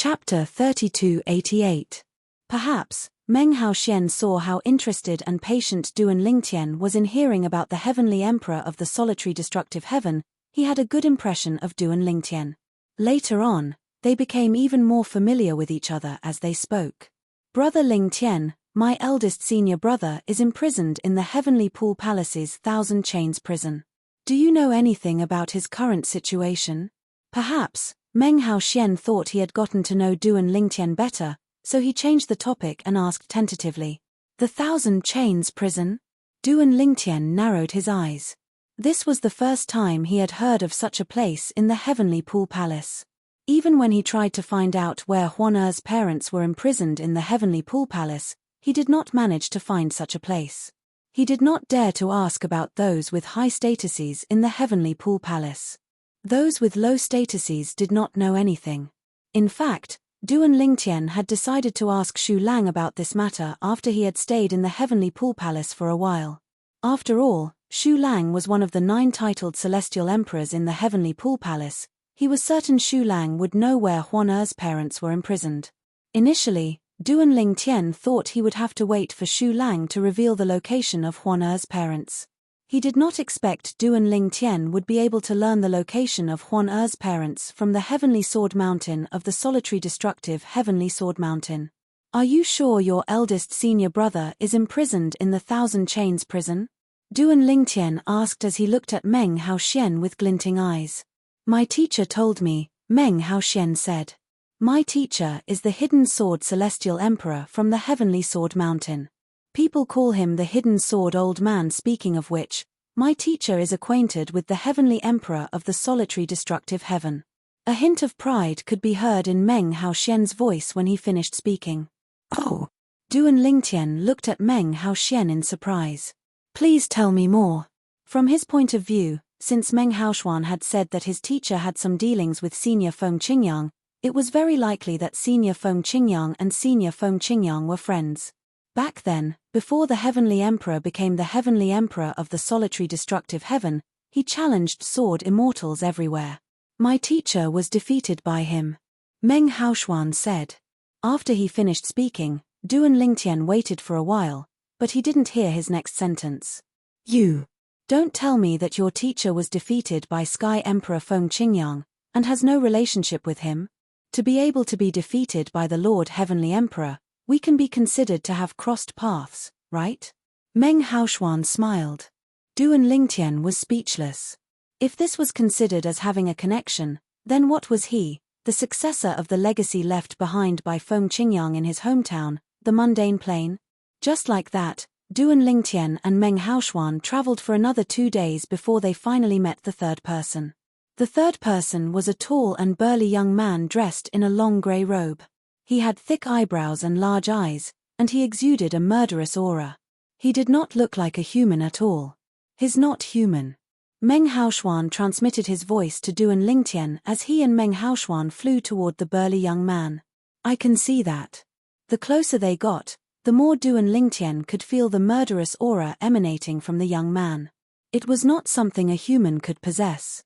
Chapter 3288. Perhaps, Meng Haoxian saw how interested and patient Duan Lingtian was in hearing about the heavenly emperor of the solitary destructive heaven. He had a good impression of Duan Lingtian. Later on, they became even more familiar with each other as they spoke. Brother Lingtian, my eldest senior brother, is imprisoned in the Heavenly Pool Palace's Thousand Chains prison. Do you know anything about his current situation? Perhaps, Meng Haoxian thought he had gotten to know Duan Lingtian better, so he changed the topic and asked tentatively, "The Thousand Chains prison?" Duan Lingtian narrowed his eyes. This was the first time he had heard of such a place in the Heavenly Pool Palace. Even when he tried to find out where Huan-Er's parents were imprisoned in the Heavenly Pool Palace, he did not manage to find such a place. He did not dare to ask about those with high statuses in the Heavenly Pool Palace. Those with low statuses did not know anything. In fact, Duan Lingtian had decided to ask Xu Lang about this matter after he had stayed in the Heavenly Pool Palace for a while. After all, Xu Lang was one of the 9 titled celestial emperors in the Heavenly Pool Palace. He was certain Xu Lang would know where Huan-Er's parents were imprisoned. Initially, Duan Lingtian thought he would have to wait for Xu Lang to reveal the location of Huan-Er's parents. He did not expect Duan Lingtian would be able to learn the location of Huan-Er's parents from the Heavenly Sword Mountain of the solitary destructive Heavenly Sword Mountain. Are you sure your eldest senior brother is imprisoned in the Thousand Chains prison? Duan Lingtian asked as he looked at Meng Haoxian with glinting eyes. My teacher told me, Meng Haoxian said. My teacher is the Hidden Sword Celestial Emperor from the Heavenly Sword Mountain. People call him the Hidden Sword Old Man, speaking of which, my teacher is acquainted with the Heavenly Emperor of the solitary destructive heaven. A hint of pride could be heard in Meng Haoxian's voice when he finished speaking. Oh! Duan Lingtian looked at Meng Haoxian in surprise. Please tell me more. From his point of view, since Meng Haoxian had said that his teacher had some dealings with Senior Feng Qingyang, it was very likely that Senior Feng Qingyang and Senior Feng Qingyang were friends. Back then, before the Heavenly Emperor became the Heavenly Emperor of the solitary destructive heaven, he challenged sword immortals everywhere. My teacher was defeated by him, Meng Haoxian said. After he finished speaking, Duan Lingtian waited for a while, but he didn't hear his next sentence. You don't tell me that your teacher was defeated by Sky Emperor Feng Qingyang, and has no relationship with him? To be able to be defeated by the Lord Heavenly Emperor, we can be considered to have crossed paths, right? Meng Haoxian smiled. Duan Lingtian was speechless. If this was considered as having a connection, then what was he, the successor of the legacy left behind by Feng Qingyang in his hometown, the mundane plane? Just like that, Duan Lingtian and Meng Haoxian traveled for another 2 days before they finally met the third person. The third person was a tall and burly young man dressed in a long grey robe. He had thick eyebrows and large eyes, and he exuded a murderous aura. He did not look like a human at all. He's not human. Meng Haoxian transmitted his voice to Duan Lingtian as he and Meng Haoxian flew toward the burly young man. I can see that. The closer they got, the more Duan Lingtian could feel the murderous aura emanating from the young man. It was not something a human could possess.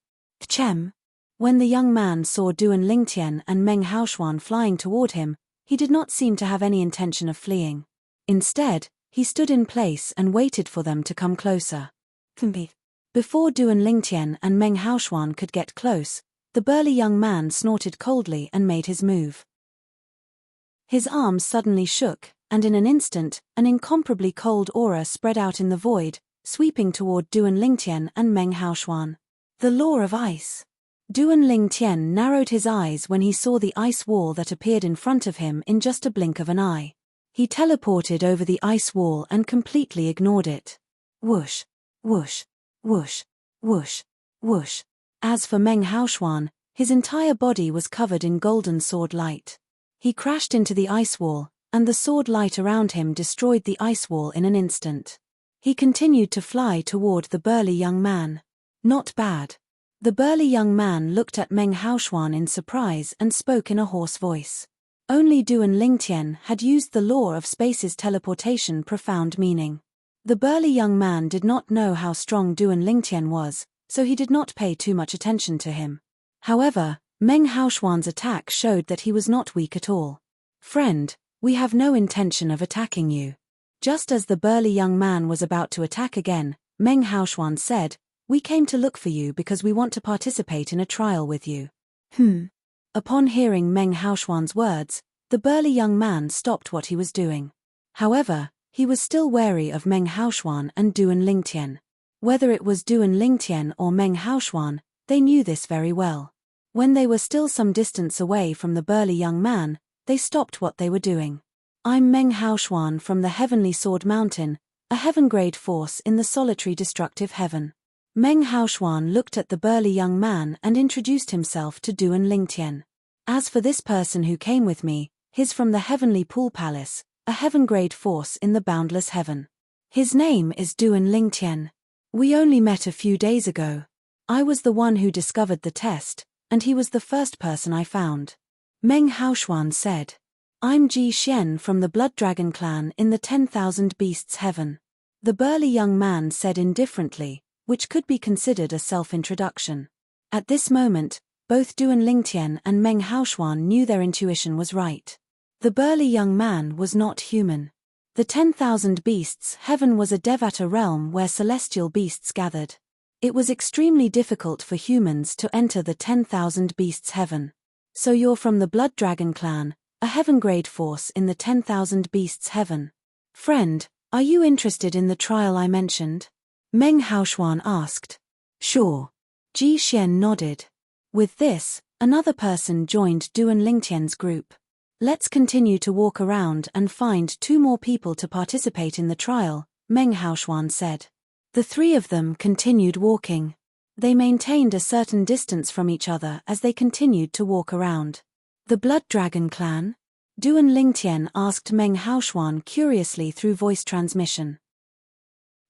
Chem. When the young man saw Duan Lingtian and Meng Haoxian flying toward him, he did not seem to have any intention of fleeing. Instead, he stood in place and waited for them to come closer. Before Duan Lingtian and Meng Haoxian could get close, the burly young man snorted coldly and made his move. His arms suddenly shook, and in an instant, an incomparably cold aura spread out in the void, sweeping toward Duan Lingtian and Meng Haoxian. The law of ice. Duan Lingtian narrowed his eyes when he saw the ice wall that appeared in front of him in just a blink of an eye. He teleported over the ice wall and completely ignored it. Whoosh, whoosh, whoosh, whoosh, whoosh. As for Meng Haoxian, his entire body was covered in golden sword light. He crashed into the ice wall, and the sword light around him destroyed the ice wall in an instant. He continued to fly toward the burly young man. Not bad. The burly young man looked at Meng Haoxian in surprise and spoke in a hoarse voice. Only Duan Lingtian had used the law of space's teleportation profound meaning. The burly young man did not know how strong Duan Lingtian was, so he did not pay too much attention to him. However, Meng Haoxuan's attack showed that he was not weak at all. "Friend, we have no intention of attacking you." Just as the burly young man was about to attack again, Meng Haoxuan said, "We came to look for you because we want to participate in a trial with you." Upon hearing Meng Haoxuan's words, the burly young man stopped what he was doing. However, he was still wary of Meng Haoxuan and Duan Lingtian. Whether it was Duan Lingtian or Meng Haoxuan, they knew this very well. When they were still some distance away from the burly young man, they stopped what they were doing. "I'm Meng Haoxuan from the Heavenly Sword Mountain, a heaven-grade force in the solitary destructive heaven." Meng Haoxuan looked at the burly young man and introduced himself to Duan Lingtian. "As for this person who came with me, he's from the Heavenly Pool Palace, a heaven-grade force in the boundless heaven. His name is Duan Lingtian. We only met a few days ago. I was the one who discovered the test, and he was the first person I found." Meng Haoxuan said, "I'm Ji Xian from the Blood Dragon clan in the 10,000 Beasts Heaven." The burly young man said indifferently, which could be considered a self-introduction. At this moment, both Duan Lingtian and Meng Haoxuan knew their intuition was right. The burly young man was not human. The 10,000 Beasts Heaven was a Devata realm where celestial beasts gathered. It was extremely difficult for humans to enter the 10,000 Beasts Heaven. "So you're from the Blood Dragon clan, a heaven-grade force in the 10,000 Beasts Heaven. Friend, are you interested in the trial I mentioned?" Meng Haoxuan asked. "Sure." Ji Xian nodded. With this, another person joined Duan Lingtian's group. "Let's continue to walk around and find 2 more people to participate in the trial," Meng Haoxuan said. The 3 of them continued walking. They maintained a certain distance from each other as they continued to walk around. "The Blood Dragon clan?" Duan Lingtian asked Meng Haoxuan curiously through voice transmission.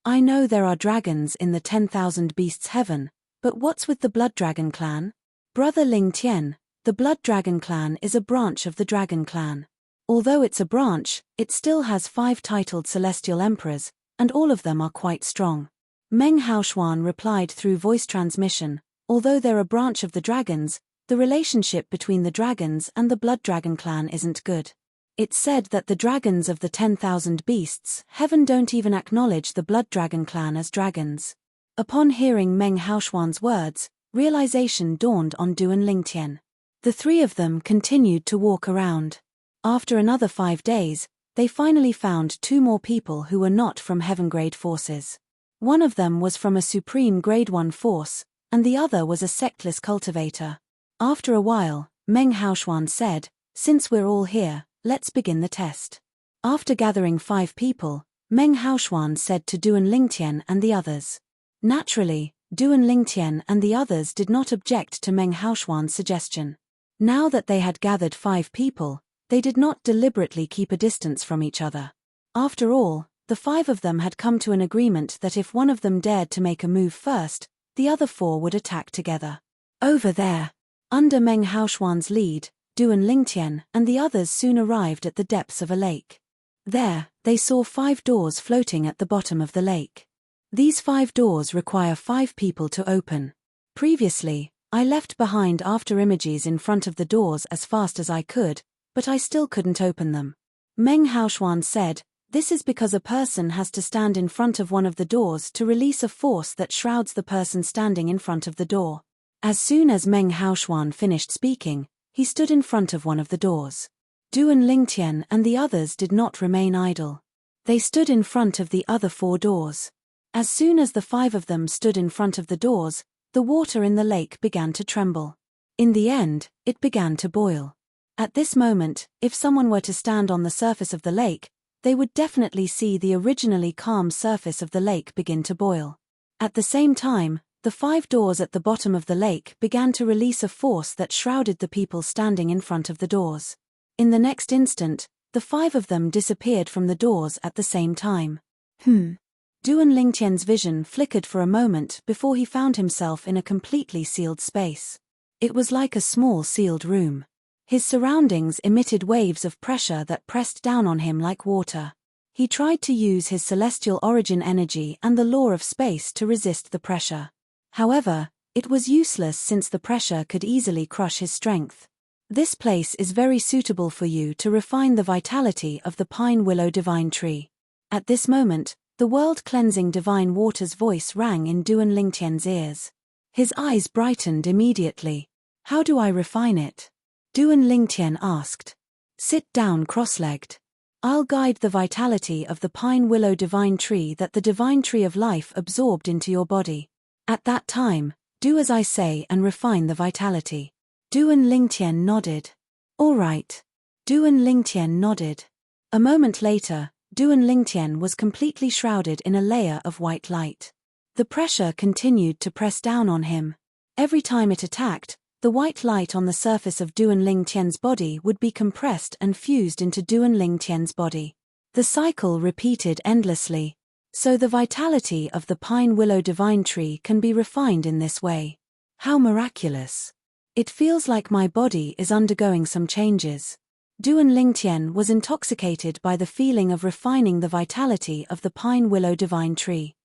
"I know there are dragons in the 10,000 Beasts Heaven, but what's with the Blood Dragon clan?" "Brother Lingtian, the Blood Dragon clan is a branch of the Dragon clan. Although it's a branch, it still has 5 titled celestial emperors, and all of them are quite strong." Meng Haoxuan replied through voice transmission, "Although they're a branch of the dragons, the relationship between the dragons and the Blood Dragon clan isn't good. It's said that the dragons of the 10,000 Beasts Heaven don't even acknowledge the Blood Dragon clan as dragons." Upon hearing Meng Haoxuan's words, realization dawned on Duan Lingtian. The 3 of them continued to walk around. After another 5 days, they finally found 2 more people who were not from heaven-grade forces. One of them was from a supreme grade 1 force, and the other was a sectless cultivator. After a while, Meng Haoxuan said, "Since we're all here, let's begin the test." After gathering 5 people, Meng Haoxuan said to Duan Lingtian and the others. Naturally, Duan Lingtian and the others did not object to Meng Haoxuan's suggestion. Now that they had gathered 5 people, they did not deliberately keep a distance from each other. After all, the 5 of them had come to an agreement that if one of them dared to make a move first, the other 4 would attack together. Over there, under Meng Haoxuan's lead, Duan Lingtian and the others soon arrived at the depths of a lake. There, they saw 5 doors floating at the bottom of the lake. These 5 doors require 5 people to open. Previously, I left behind after images in front of the doors as fast as I could, but I still couldn't open them. Meng Haoxuan said, "This is because a person has to stand in front of one of the doors to release a force that shrouds the person standing in front of the door." As soon as Meng Haoxuan finished speaking, he stood in front of one of the doors. Duan Lingtian and the others did not remain idle. They stood in front of the other 4 doors. As soon as the 5 of them stood in front of the doors, the water in the lake began to tremble. In the end, it began to boil. At this moment, if someone were to stand on the surface of the lake, they would definitely see the originally calm surface of the lake begin to boil. At the same time, the 5 doors at the bottom of the lake began to release a force that shrouded the people standing in front of the doors. In the next instant, the 5 of them disappeared from the doors at the same time. Duan Lingtian's vision flickered for a moment before he found himself in a completely sealed space. It was like a small sealed room. His surroundings emitted waves of pressure that pressed down on him like water. He tried to use his celestial origin energy and the law of space to resist the pressure. However, It was useless since the pressure could easily crush his strength. This place is very suitable for you to refine the vitality of the pine willow divine tree. At this moment, the world-cleansing divine water's voice rang in Duan Lingtian's ears. His eyes brightened immediately. How do I refine it? Duan Lingtian asked. Sit down cross-legged. I'll guide the vitality of the pine willow divine tree that the divine tree of life absorbed into your body. At that time, do as I say and refine the vitality. Duan Lingtian nodded. All right. Duan Lingtian nodded. A moment later, Duan Lingtian was completely shrouded in a layer of white light. The pressure continued to press down on him. Every time it attacked, the white light on the surface of Duan Lingtian's body would be compressed and fused into Duan Lingtian's body. The cycle repeated endlessly. So the vitality of the pine willow divine tree can be refined in this way. How miraculous. It feels like my body is undergoing some changes. Duan Lingtian was intoxicated by the feeling of refining the vitality of the pine willow divine tree.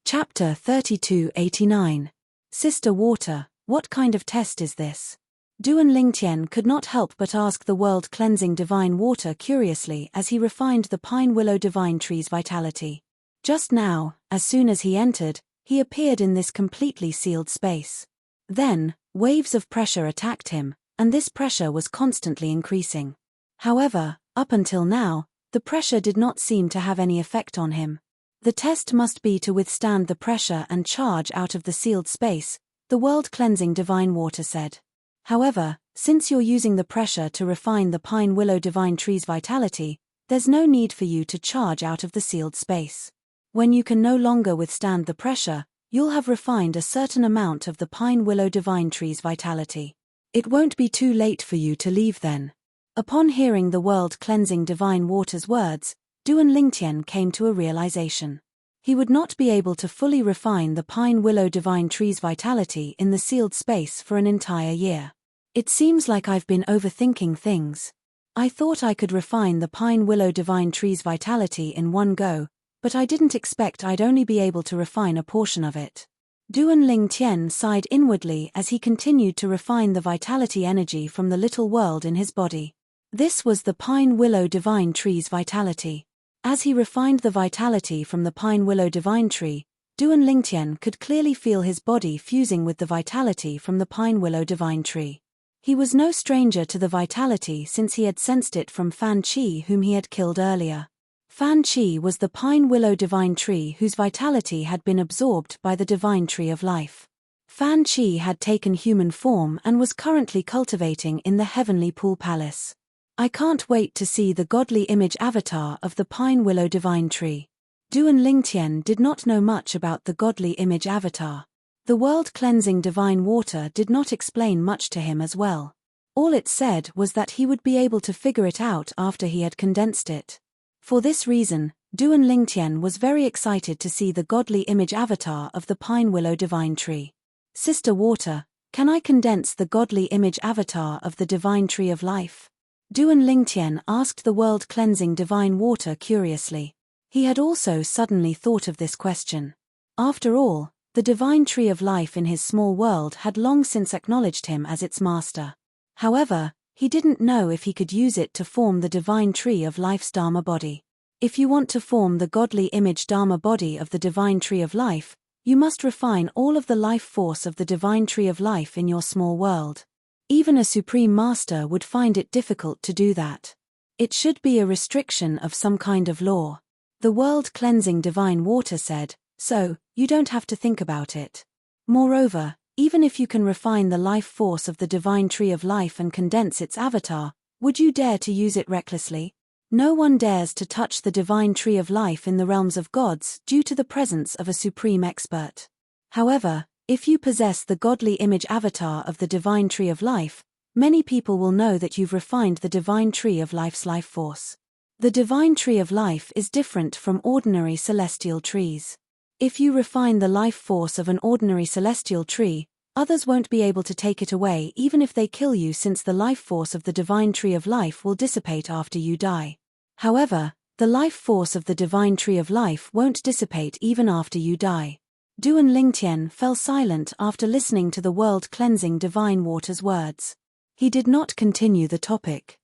Chapter 3289. Sister Water, what kind of test is this? Duan Lingtian could not help but ask the world-cleansing divine water curiously as he refined the pine willow divine tree's vitality. Just now, as soon as he entered, he appeared in this completely sealed space. Then, waves of pressure attacked him, and this pressure was constantly increasing. However, up until now, the pressure did not seem to have any effect on him. The test must be to withstand the pressure and charge out of the sealed space, the world-cleansing divine water said. However, since you're using the pressure to refine the pine willow divine tree's vitality, there's no need for you to charge out of the sealed space. When you can no longer withstand the pressure, you'll have refined a certain amount of the pine willow divine tree's vitality. It won't be too late for you to leave then. Upon hearing the world-cleansing divine water's words, Duan Lingtian came to a realization. He would not be able to fully refine the pine willow divine tree's vitality in the sealed space for an entire year. It seems like I've been overthinking things. I thought I could refine the pine willow divine tree's vitality in one go, but I didn't expect I'd only be able to refine a portion of it. Duan Lingtian sighed inwardly as he continued to refine the vitality energy from the little world in his body. This was the pine willow divine tree's vitality. As he refined the vitality from the pine willow divine tree, Duan Lingtian could clearly feel his body fusing with the vitality from the pine willow divine tree. He was no stranger to the vitality since he had sensed it from Fan Qi, whom he had killed earlier. Fan Qi was the pine willow divine tree whose vitality had been absorbed by the divine tree of life. Fan Qi had taken human form and was currently cultivating in the heavenly pool palace. I can't wait to see the godly image avatar of the pine willow divine tree. Duan Lingtian did not know much about the godly image avatar. The world-cleansing divine water did not explain much to him as well. All it said was that he would be able to figure it out after he had condensed it. For this reason, Duan Lingtian was very excited to see the godly image avatar of the pine willow divine tree. Sister Water, can I condense the godly image avatar of the divine tree of life? Duan Lingtian asked the world-cleansing divine water curiously. He had also suddenly thought of this question. After all, the divine tree of life in his small world had long since acknowledged him as its master. However, he didn't know if he could use it to form the divine tree of life's Dharma body. If you want to form the godly image Dharma body of the divine tree of life, you must refine all of the life force of the divine tree of life in your small world. Even a supreme master would find it difficult to do that. It should be a restriction of some kind of law. The world-cleansing divine water said, so, you don't have to think about it. Moreover, even if you can refine the life force of the divine tree of life and condense its avatar, would you dare to use it recklessly? No one dares to touch the divine tree of life in the realms of gods due to the presence of a supreme expert. However, if you possess the godly image avatar of the divine tree of life, many people will know that you've refined the divine tree of life's life force. The divine tree of life is different from ordinary celestial trees. If you refine the life force of an ordinary celestial tree, others won't be able to take it away even if they kill you, since the life force of the divine tree of life will dissipate after you die. However, the life force of the divine tree of life won't dissipate even after you die. Duan Lingtian fell silent after listening to the world-cleansing divine water's words. He did not continue the topic.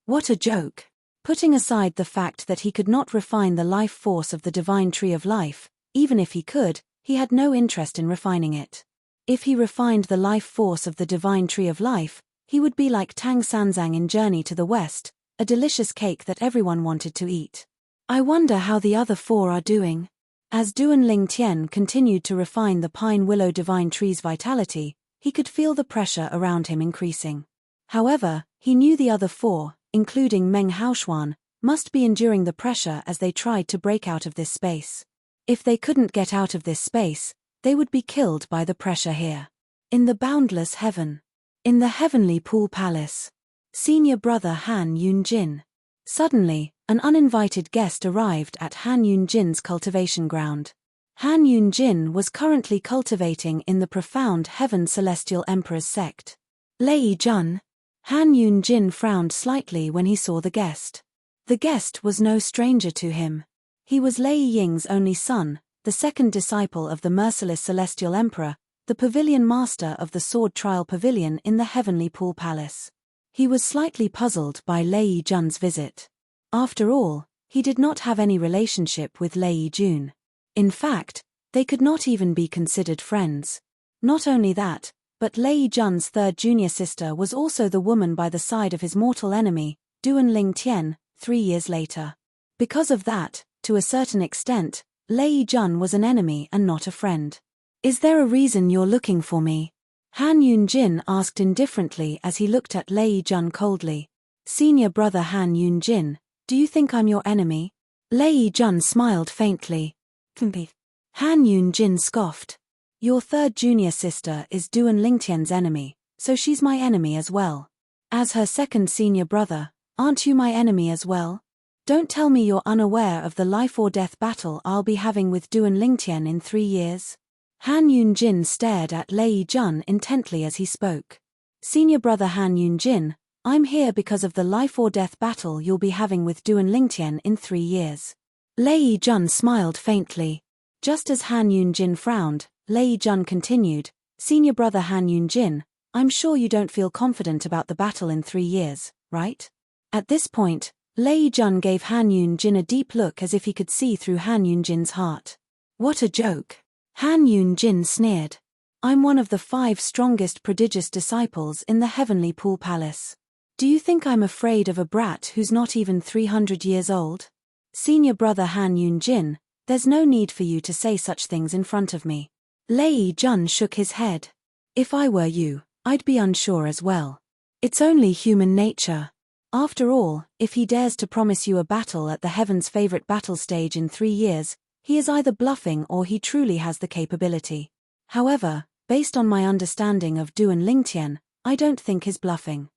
What a joke! Putting aside the fact that he could not refine the life force of the divine tree of life, even if he could, he had no interest in refining it. If he refined the life force of the divine tree of life, he would be like Tang Sanzang in Journey to the West, a delicious cake that everyone wanted to eat. I wonder how the other four are doing. As Duan Lingtian continued to refine the pine willow divine tree's vitality, he could feel the pressure around him increasing. However, he knew the other four, including Meng Haoshuan, must be enduring the pressure as they tried to break out of this space. If they couldn't get out of this space, they would be killed by the pressure here. In the boundless heaven. In the heavenly pool palace. Senior brother Han Yunjin. Suddenly, an uninvited guest arrived at Han Yunjin's cultivation ground. Han Yunjin was currently cultivating in the profound Heaven Celestial Emperor's sect. Lei Jun. Han Yunjin frowned slightly when he saw the guest. The guest was no stranger to him. He was Lei Ying's only son, the second disciple of the merciless Celestial Emperor, the pavilion master of the Sword Trial Pavilion in the Heavenly Pool Palace. He was slightly puzzled by Lei Jun's visit. After all, he did not have any relationship with Lei Jun. In fact, they could not even be considered friends. Not only that, but Lei Jun's third junior sister was also the woman by the side of his mortal enemy, Duan Lingtian, 3 years later. Because of that, to a certain extent, Lei Jun was an enemy and not a friend. Is there a reason you're looking for me? Han Yunjin asked indifferently as he looked at Lei Jun coldly. Senior brother Han Yunjin, do you think I'm your enemy? Lei Jun smiled faintly. Han Yunjin scoffed. Your third junior sister is Duan Lingtian's enemy, so she's my enemy as well. As her second senior brother, aren't you my enemy as well? Don't tell me you're unaware of the life or death battle I'll be having with Duan Lingtian in 3 years. Han Yunjin stared at Lei Jun intently as he spoke. Senior brother Han Yunjin, I'm here because of the life or death battle you'll be having with Duan Lingtian in 3 years. Lei Jun smiled faintly. Just as Han Yunjin frowned, Lei Jun continued, Senior brother Han Yunjin, I'm sure you don't feel confident about the battle in 3 years, right? At this point, Lei Jun gave Han Yunjin a deep look as if he could see through Han Yunjin's heart. What a joke. Han Yunjin sneered. I'm one of the 5 strongest prodigious disciples in the Heavenly Pool Palace. Do you think I'm afraid of a brat who's not even 300 years old? Senior brother Han Yunjin, there's no need for you to say such things in front of me. Lei Jun shook his head. If I were you, I'd be unsure as well. It's only human nature. After all, if he dares to promise you a battle at the Heaven's favorite battle stage in 3 years, he is either bluffing or he truly has the capability. However, based on my understanding of Duan Lingtian, I don't think he's bluffing.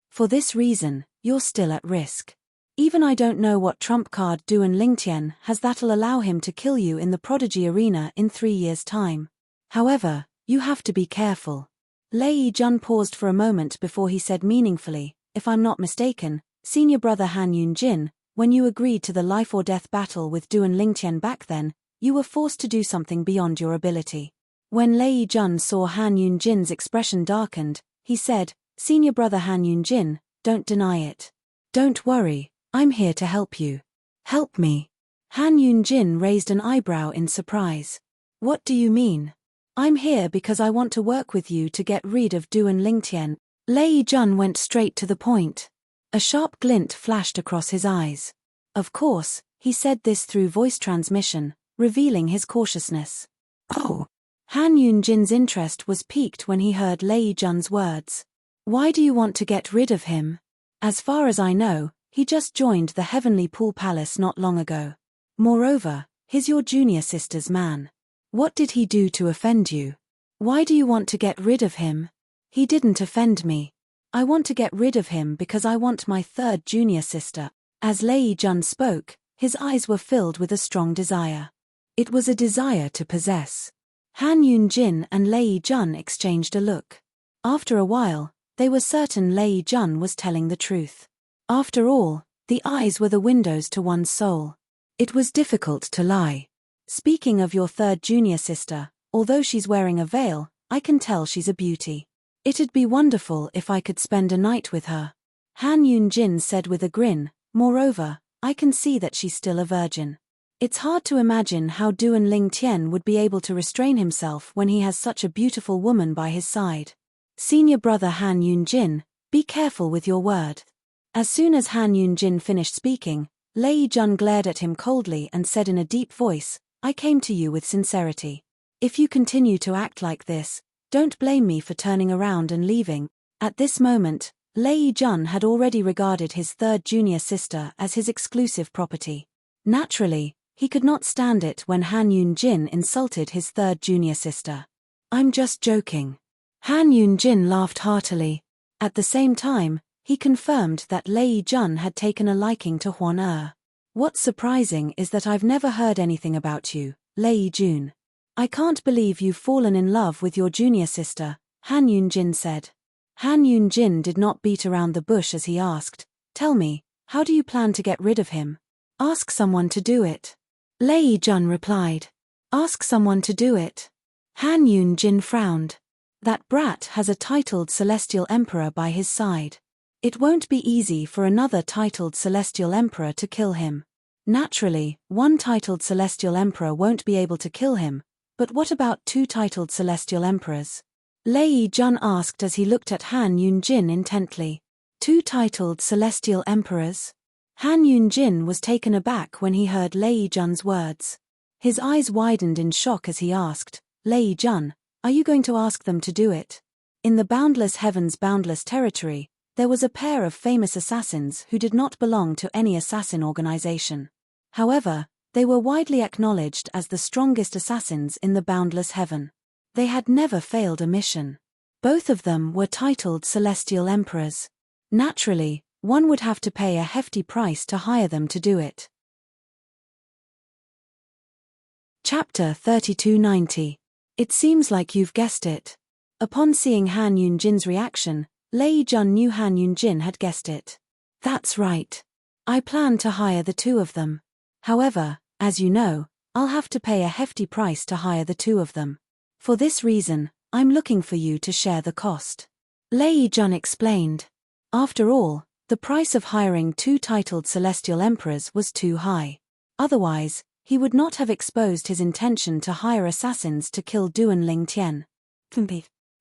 For this reason, you're still at risk. Even I don't know what trump card Duan Lingtian has that'll allow him to kill you in the Prodigy Arena in 3 years' time. However, you have to be careful. Lei Jun paused for a moment before he said meaningfully, if I'm not mistaken, senior brother Han Yunjin, when you agreed to the life or death battle with Duan Lingtian back then, you were forced to do something beyond your ability. When Lei Jun saw Han Yunjin's expression darkened, he said, Senior brother Han Yunjin, don't deny it. Don't worry, I'm here to help you. Help me. Han Yunjin raised an eyebrow in surprise. What do you mean? I'm here because I want to work with you to get rid of Duan Lingtian. Lei Jun went straight to the point. A sharp glint flashed across his eyes. Of course, he said this through voice transmission, revealing his cautiousness. Oh. Han Yunjin's interest was piqued when he heard Lei Jun's words. Why do you want to get rid of him? As far as I know, he just joined the Heavenly Pool Palace not long ago. Moreover, he's your junior sister's man. What did he do to offend you? Why do you want to get rid of him? He didn't offend me. I want to get rid of him because I want my third junior sister. As Lei Jun spoke, his eyes were filled with a strong desire. It was a desire to possess. Han Yunjin and Lei Jun exchanged a look. After a while, they were certain Lei Jun was telling the truth. After all, the eyes were the windows to one's soul. It was difficult to lie. Speaking of your third junior sister, although she's wearing a veil, I can tell she's a beauty. It'd be wonderful if I could spend a night with her. Han Yun-jin said with a grin. Moreover, I can see that she's still a virgin. It's hard to imagine how Duan Lingtian would be able to restrain himself when he has such a beautiful woman by his side. Senior brother Han Yun-jin, be careful with your word. As soon as Han Yun-jin finished speaking, Lei Jun glared at him coldly and said in a deep voice, I came to you with sincerity. If you continue to act like this, don't blame me for turning around and leaving. At this moment, Lei Jun had already regarded his third junior sister as his exclusive property. Naturally, he could not stand it when Han Yun-jin insulted his third junior sister. I'm just joking. Han Yun-jin laughed heartily. At the same time, he confirmed that Lei Jun had taken a liking to Huan. What's surprising is that I've never heard anything about you, Lei Jun. I can't believe you've fallen in love with your junior sister, Han Yun-jin said. Han Yun-jin did not beat around the bush as he asked, tell me, how do you plan to get rid of him? Ask someone to do it. Lei Jun replied. Ask someone to do it. Han Yun-jin frowned. That brat has a titled celestial emperor by his side. It won't be easy for another titled celestial emperor to kill him. Naturally, one titled celestial emperor won't be able to kill him, but what about two titled celestial emperors? Lei Jun asked as he looked at Han Yun-jin intently. Two titled celestial emperors? Han Yun-jin was taken aback when he heard Lei Jun's words. His eyes widened in shock as he asked, Lei Jun, are you going to ask them to do it? In the Boundless Heaven's boundless territory, there was a pair of famous assassins who did not belong to any assassin organization. However, they were widely acknowledged as the strongest assassins in the Boundless Heaven. They had never failed a mission. Both of them were titled celestial emperors. Naturally, one would have to pay a hefty price to hire them to do it. Chapter 3290. It seems like you've guessed it. Upon seeing Han Yun-jin's reaction, Lei Jun knew Han Yun-jin had guessed it. That's right. I plan to hire the two of them. However, as you know, I'll have to pay a hefty price to hire the two of them. For this reason, I'm looking for you to share the cost. Lei Jun explained. After all, the price of hiring two titled celestial emperors was too high. Otherwise, he would not have exposed his intention to hire assassins to kill Duan Lingtian.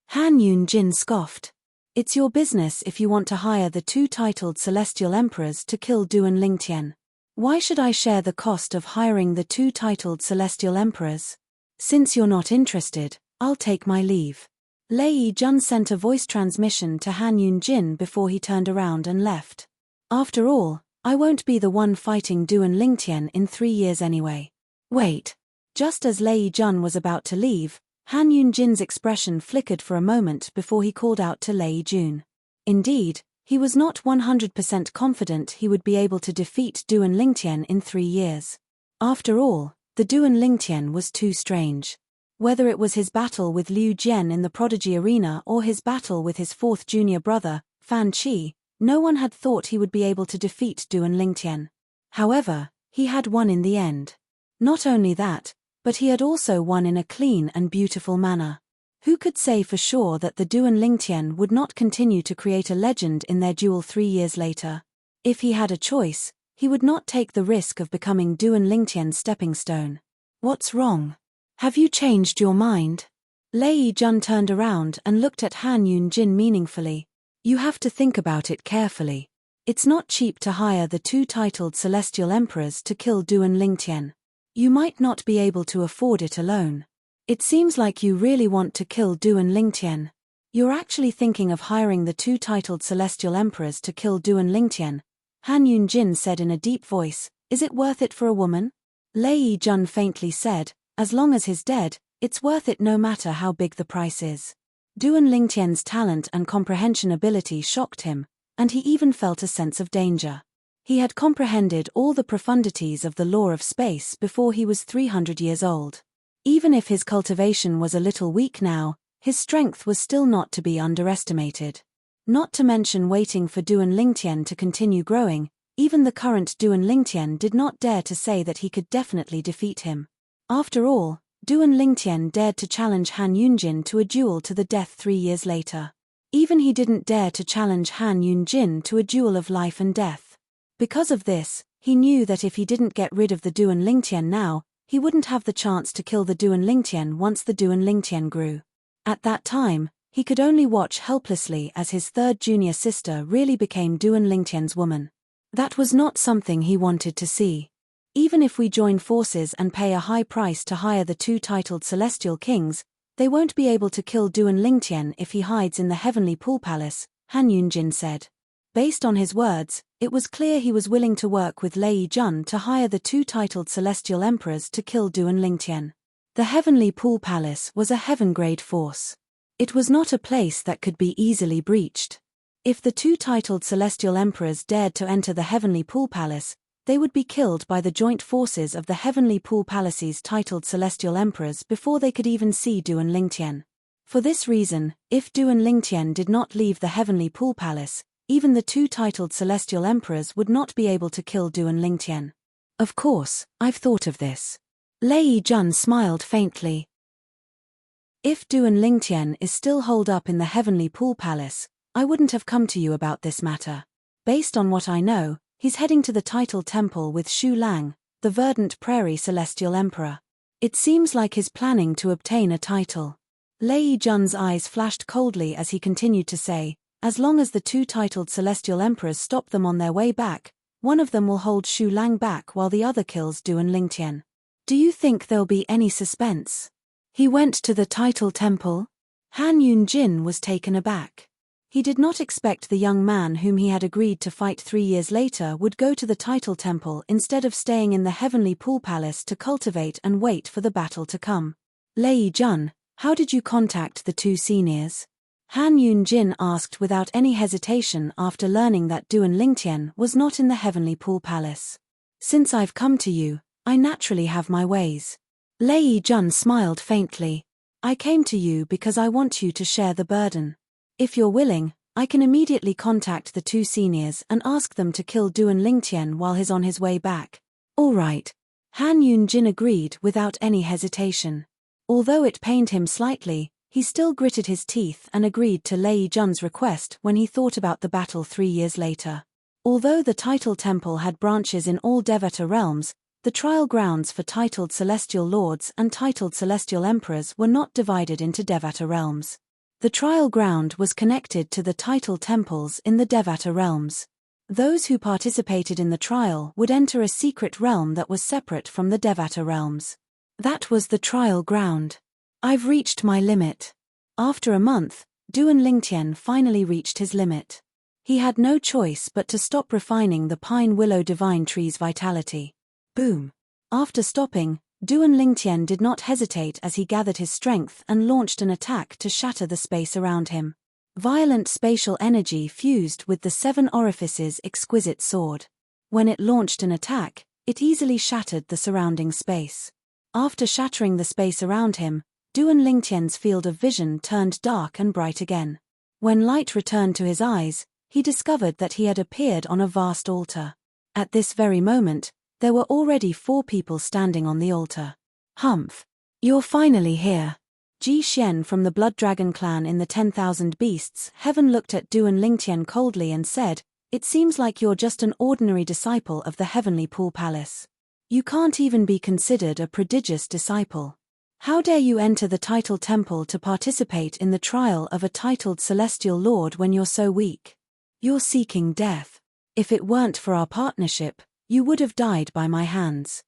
Han Yun-jin scoffed. It's your business if you want to hire the two titled celestial emperors to kill Duan Lingtian. Why should I share the cost of hiring the two titled celestial emperors? Since you're not interested, I'll take my leave. Lei Jun sent a voice transmission to Han Yun-jin before he turned around and left. After all, I won't be the one fighting Duan Lingtian in 3 years anyway. Wait. Just as Lei Jun was about to leave, Han Yun-jin's expression flickered for a moment before he called out to Lei Jun. Indeed, he was not 100% confident he would be able to defeat Duan Lingtian in 3 years. After all, the Duan Lingtian was too strange. Whether it was his battle with Liu Jian in the Prodigy Arena or his battle with his fourth junior brother, Fan Qi, no one had thought he would be able to defeat Duan Lingtian. However, he had won in the end. Not only that, but he had also won in a clean and beautiful manner. Who could say for sure that the Duan Lingtian would not continue to create a legend in their duel 3 years later? If he had a choice, he would not take the risk of becoming Duan Lingtian's stepping stone. What's wrong? Have you changed your mind? Lei Jun turned around and looked at Han Yun-jin meaningfully. You have to think about it carefully. It's not cheap to hire the two titled celestial emperors to kill Duan Lingtian. You might not be able to afford it alone. It seems like you really want to kill Duan Lingtian. You're actually thinking of hiring the two titled celestial emperors to kill Duan Lingtian, Han Yun-jin said in a deep voice. Is it worth it for a woman? Lei Jun faintly said, as long as he's dead, it's worth it no matter how big the price is. Duan Lingtian's talent and comprehension ability shocked him, and he even felt a sense of danger. He had comprehended all the profundities of the law of space before he was 300 years old. Even if his cultivation was a little weak now, his strength was still not to be underestimated. Not to mention waiting for Duan Lingtian to continue growing, even the current Duan Lingtian did not dare to say that he could definitely defeat him. After all, Duan Lingtian dared to challenge Han Yunjin to a duel to the death 3 years later. Even he didn't dare to challenge Han Yunjin to a duel of life and death. Because of this, he knew that if he didn't get rid of the Duan Lingtian now, he wouldn't have the chance to kill the Duan Lingtian once the Duan Lingtian grew. At that time, he could only watch helplessly as his third junior sister really became Duan Lingtian's woman. That was not something he wanted to see. Even if we join forces and pay a high price to hire the 2 titled celestial kings, they won't be able to kill Duan Lingtian if he hides in the heavenly pool palace, Han Yunjin said. Based on his words, it was clear he was willing to work with Lei Jun to hire the 2 titled celestial emperors to kill Duan Lingtian. The heavenly pool palace was a heaven-grade force. It was not a place that could be easily breached. If the 2 titled celestial emperors dared to enter the heavenly pool palace, they would be killed by the joint forces of the heavenly pool palace's titled celestial emperors before they could even see Duan Lingtian. For this reason, if Duan Lingtian did not leave the heavenly pool palace, even the 2 titled celestial emperors would not be able to kill Duan Lingtian. Of course, I've thought of this. Lei Jun smiled faintly. If Duan Lingtian is still holed up in the heavenly pool palace, I wouldn't have come to you about this matter. Based on what I know, he's heading to the title temple with Xu Lang, the verdant prairie celestial emperor. It seems like he's planning to obtain a title. Lei Jun's eyes flashed coldly as he continued to say, as long as the 2 titled celestial emperors stop them on their way back, one of them will hold Xu Lang back while the other kills Duan Lingtian. Do you think there'll be any suspense? He went to the title temple? Han Yunjin was taken aback. He did not expect the young man whom he had agreed to fight 3 years later would go to the title temple instead of staying in the heavenly pool palace to cultivate and wait for the battle to come. Lei Jun, how did you contact the 2 seniors? Han Yunjin asked without any hesitation after learning that Duan Lingtian was not in the heavenly pool palace. Since I've come to you, I naturally have my ways. Lei Jun smiled faintly. I came to you because I want you to share the burden. If you're willing, I can immediately contact the 2 seniors and ask them to kill Duan Lingtian while he's on his way back. All right. Han Yunjin agreed without any hesitation. Although it pained him slightly, he still gritted his teeth and agreed to Lei Jun's request when he thought about the battle 3 years later. Although the title temple had branches in all Devata realms, the trial grounds for titled celestial lords and titled celestial emperors were not divided into Devata realms. The trial ground was connected to the title temples in the Devata realms. Those who participated in the trial would enter a secret realm that was separate from the Devata realms. That was the trial ground. I've reached my limit. After a month, Duan Lingtian finally reached his limit. He had no choice but to stop refining the pine willow divine tree's vitality. Boom. After stopping, Duan Lingtian did not hesitate as he gathered his strength and launched an attack to shatter the space around him. Violent spatial energy fused with the 7 orifices' exquisite sword. When it launched an attack, it easily shattered the surrounding space. After shattering the space around him, Duan Lingtian's field of vision turned dark and bright again. When light returned to his eyes, he discovered that he had appeared on a vast altar. At this very moment, there were already 4 people standing on the altar. Humph! You're finally here. Ji Xian from the Blood Dragon clan in the 10,000 Beasts Heaven looked at Duan Lingtian coldly and said, It seems like you're just an ordinary disciple of the Heavenly Pool Palace. You can't even be considered a prodigious disciple. How dare you enter the title temple to participate in the trial of a titled celestial lord when you're so weak? You're seeking death. If it weren't for our partnership, you would have died by my hands.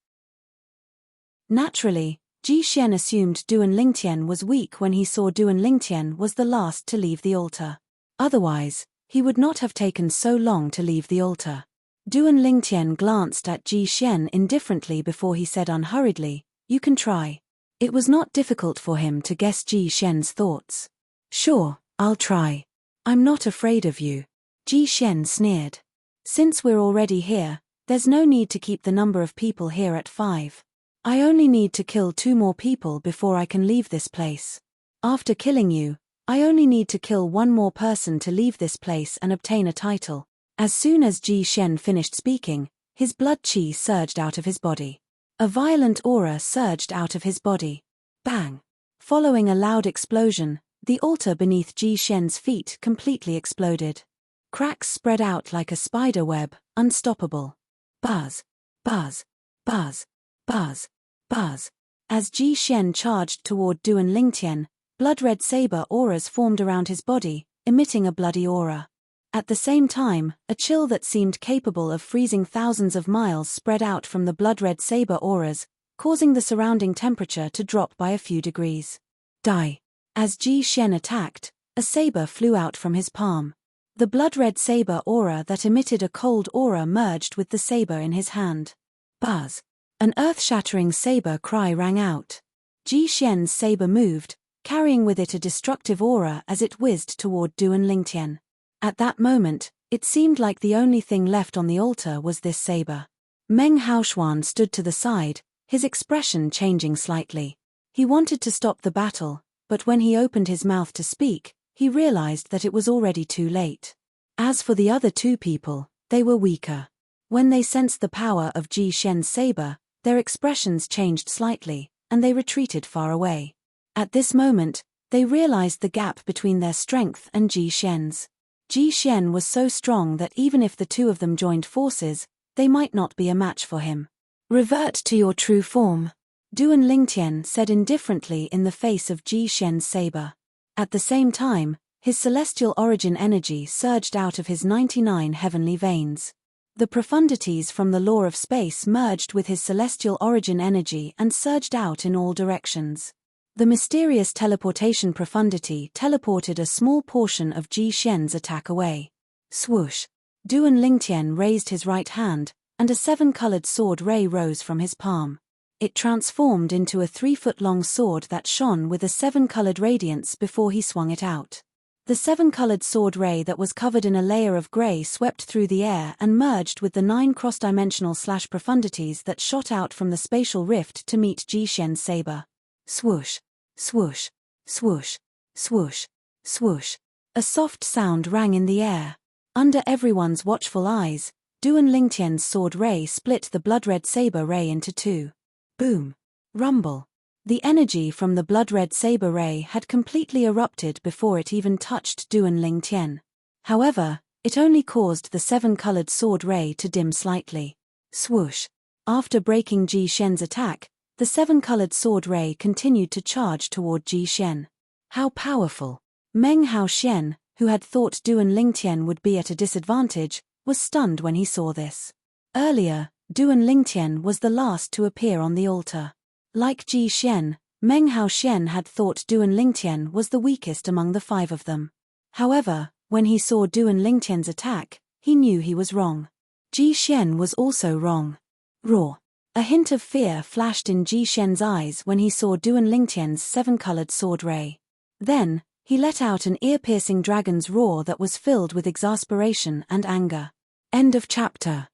Naturally, Ji Xian assumed Duan Lingtian was weak when he saw Duan Lingtian was the last to leave the altar. Otherwise, he would not have taken so long to leave the altar. Duan Lingtian glanced at Ji Xian indifferently before he said unhurriedly, You can try. It was not difficult for him to guess Ji Xian's thoughts. Sure, I'll try. I'm not afraid of you. Ji Xian sneered. Since we're already here, there's no need to keep the number of people here at 5. I only need to kill 2 more people before I can leave this place. After killing you, I only need to kill 1 more person to leave this place and obtain a title. As soon as Ji Xian finished speaking, his blood qi surged out of his body. A violent aura surged out of his body. Bang! Following a loud explosion, the altar beneath Ji Xian's feet completely exploded. Cracks spread out like a spider web, unstoppable. Buzz! Buzz! Buzz! Buzz! Buzz! As Ji Xian charged toward Duan Lingtian, blood-red saber auras formed around his body, emitting a bloody aura. At the same time, a chill that seemed capable of freezing thousands of miles spread out from the blood-red saber auras, causing the surrounding temperature to drop by a few degrees. Die! As Ji Xian attacked, a saber flew out from his palm. The blood-red saber aura that emitted a cold aura merged with the saber in his hand. Buzz! An earth-shattering saber cry rang out. Ji Xian's saber moved, carrying with it a destructive aura as it whizzed toward Duan Lingtian. At that moment, it seemed like the only thing left on the altar was this saber. Meng Haoshuan stood to the side, his expression changing slightly. He wanted to stop the battle, but when he opened his mouth to speak, he realized that it was already too late. As for the other two people, they were weaker. When they sensed the power of Ji Xian's saber, their expressions changed slightly, and they retreated far away. At this moment, they realized the gap between their strength and Ji Xian's. Ji Xian was so strong that even if the two of them joined forces, they might not be a match for him. Revert to your true form, Duan Lingtian said indifferently in the face of Ji Xian's saber. At the same time, his celestial origin energy surged out of his 99 heavenly veins. The profundities from the law of space merged with his celestial origin energy and surged out in all directions. The mysterious teleportation profundity teleported a small portion of Ji Xian's attack away. Swoosh! Duan Lingtian raised his right hand, and a 7-colored sword ray rose from his palm. It transformed into a 3-foot-long sword that shone with a 7-colored radiance before he swung it out. The 7-colored sword ray that was covered in a layer of gray swept through the air and merged with the 9 cross-dimensional profundities that shot out from the spatial rift to meet Ji Xian's saber. Swoosh! Swoosh! Swoosh! Swoosh! Swoosh! A soft sound rang in the air. Under everyone's watchful eyes, Duan Lingtian's sword ray split the blood-red saber ray into two. Boom! Rumble! The energy from the blood-red saber ray had completely erupted before it even touched Duan Lingtian. However, it only caused the 7-colored sword ray to dim slightly. Swoosh! After breaking Ji Xian's attack, the 7-colored sword ray continued to charge toward Ji Xian. How powerful! Meng Haoshuan, who had thought Duan Lingtian would be at a disadvantage, was stunned when he saw this. Earlier, Duan Lingtian was the last to appear on the altar. Like Ji Xian, Meng Haoshuan had thought Duan Lingtian was the weakest among the 5 of them. However, when he saw Duan Lingtian's attack, he knew he was wrong. Ji Xian was also wrong. Roar! A hint of fear flashed in Ji Xian's eyes when he saw Duan Lingtian's 7-colored sword ray. Then, he let out an ear-piercing dragon's roar that was filled with exasperation and anger. End of chapter.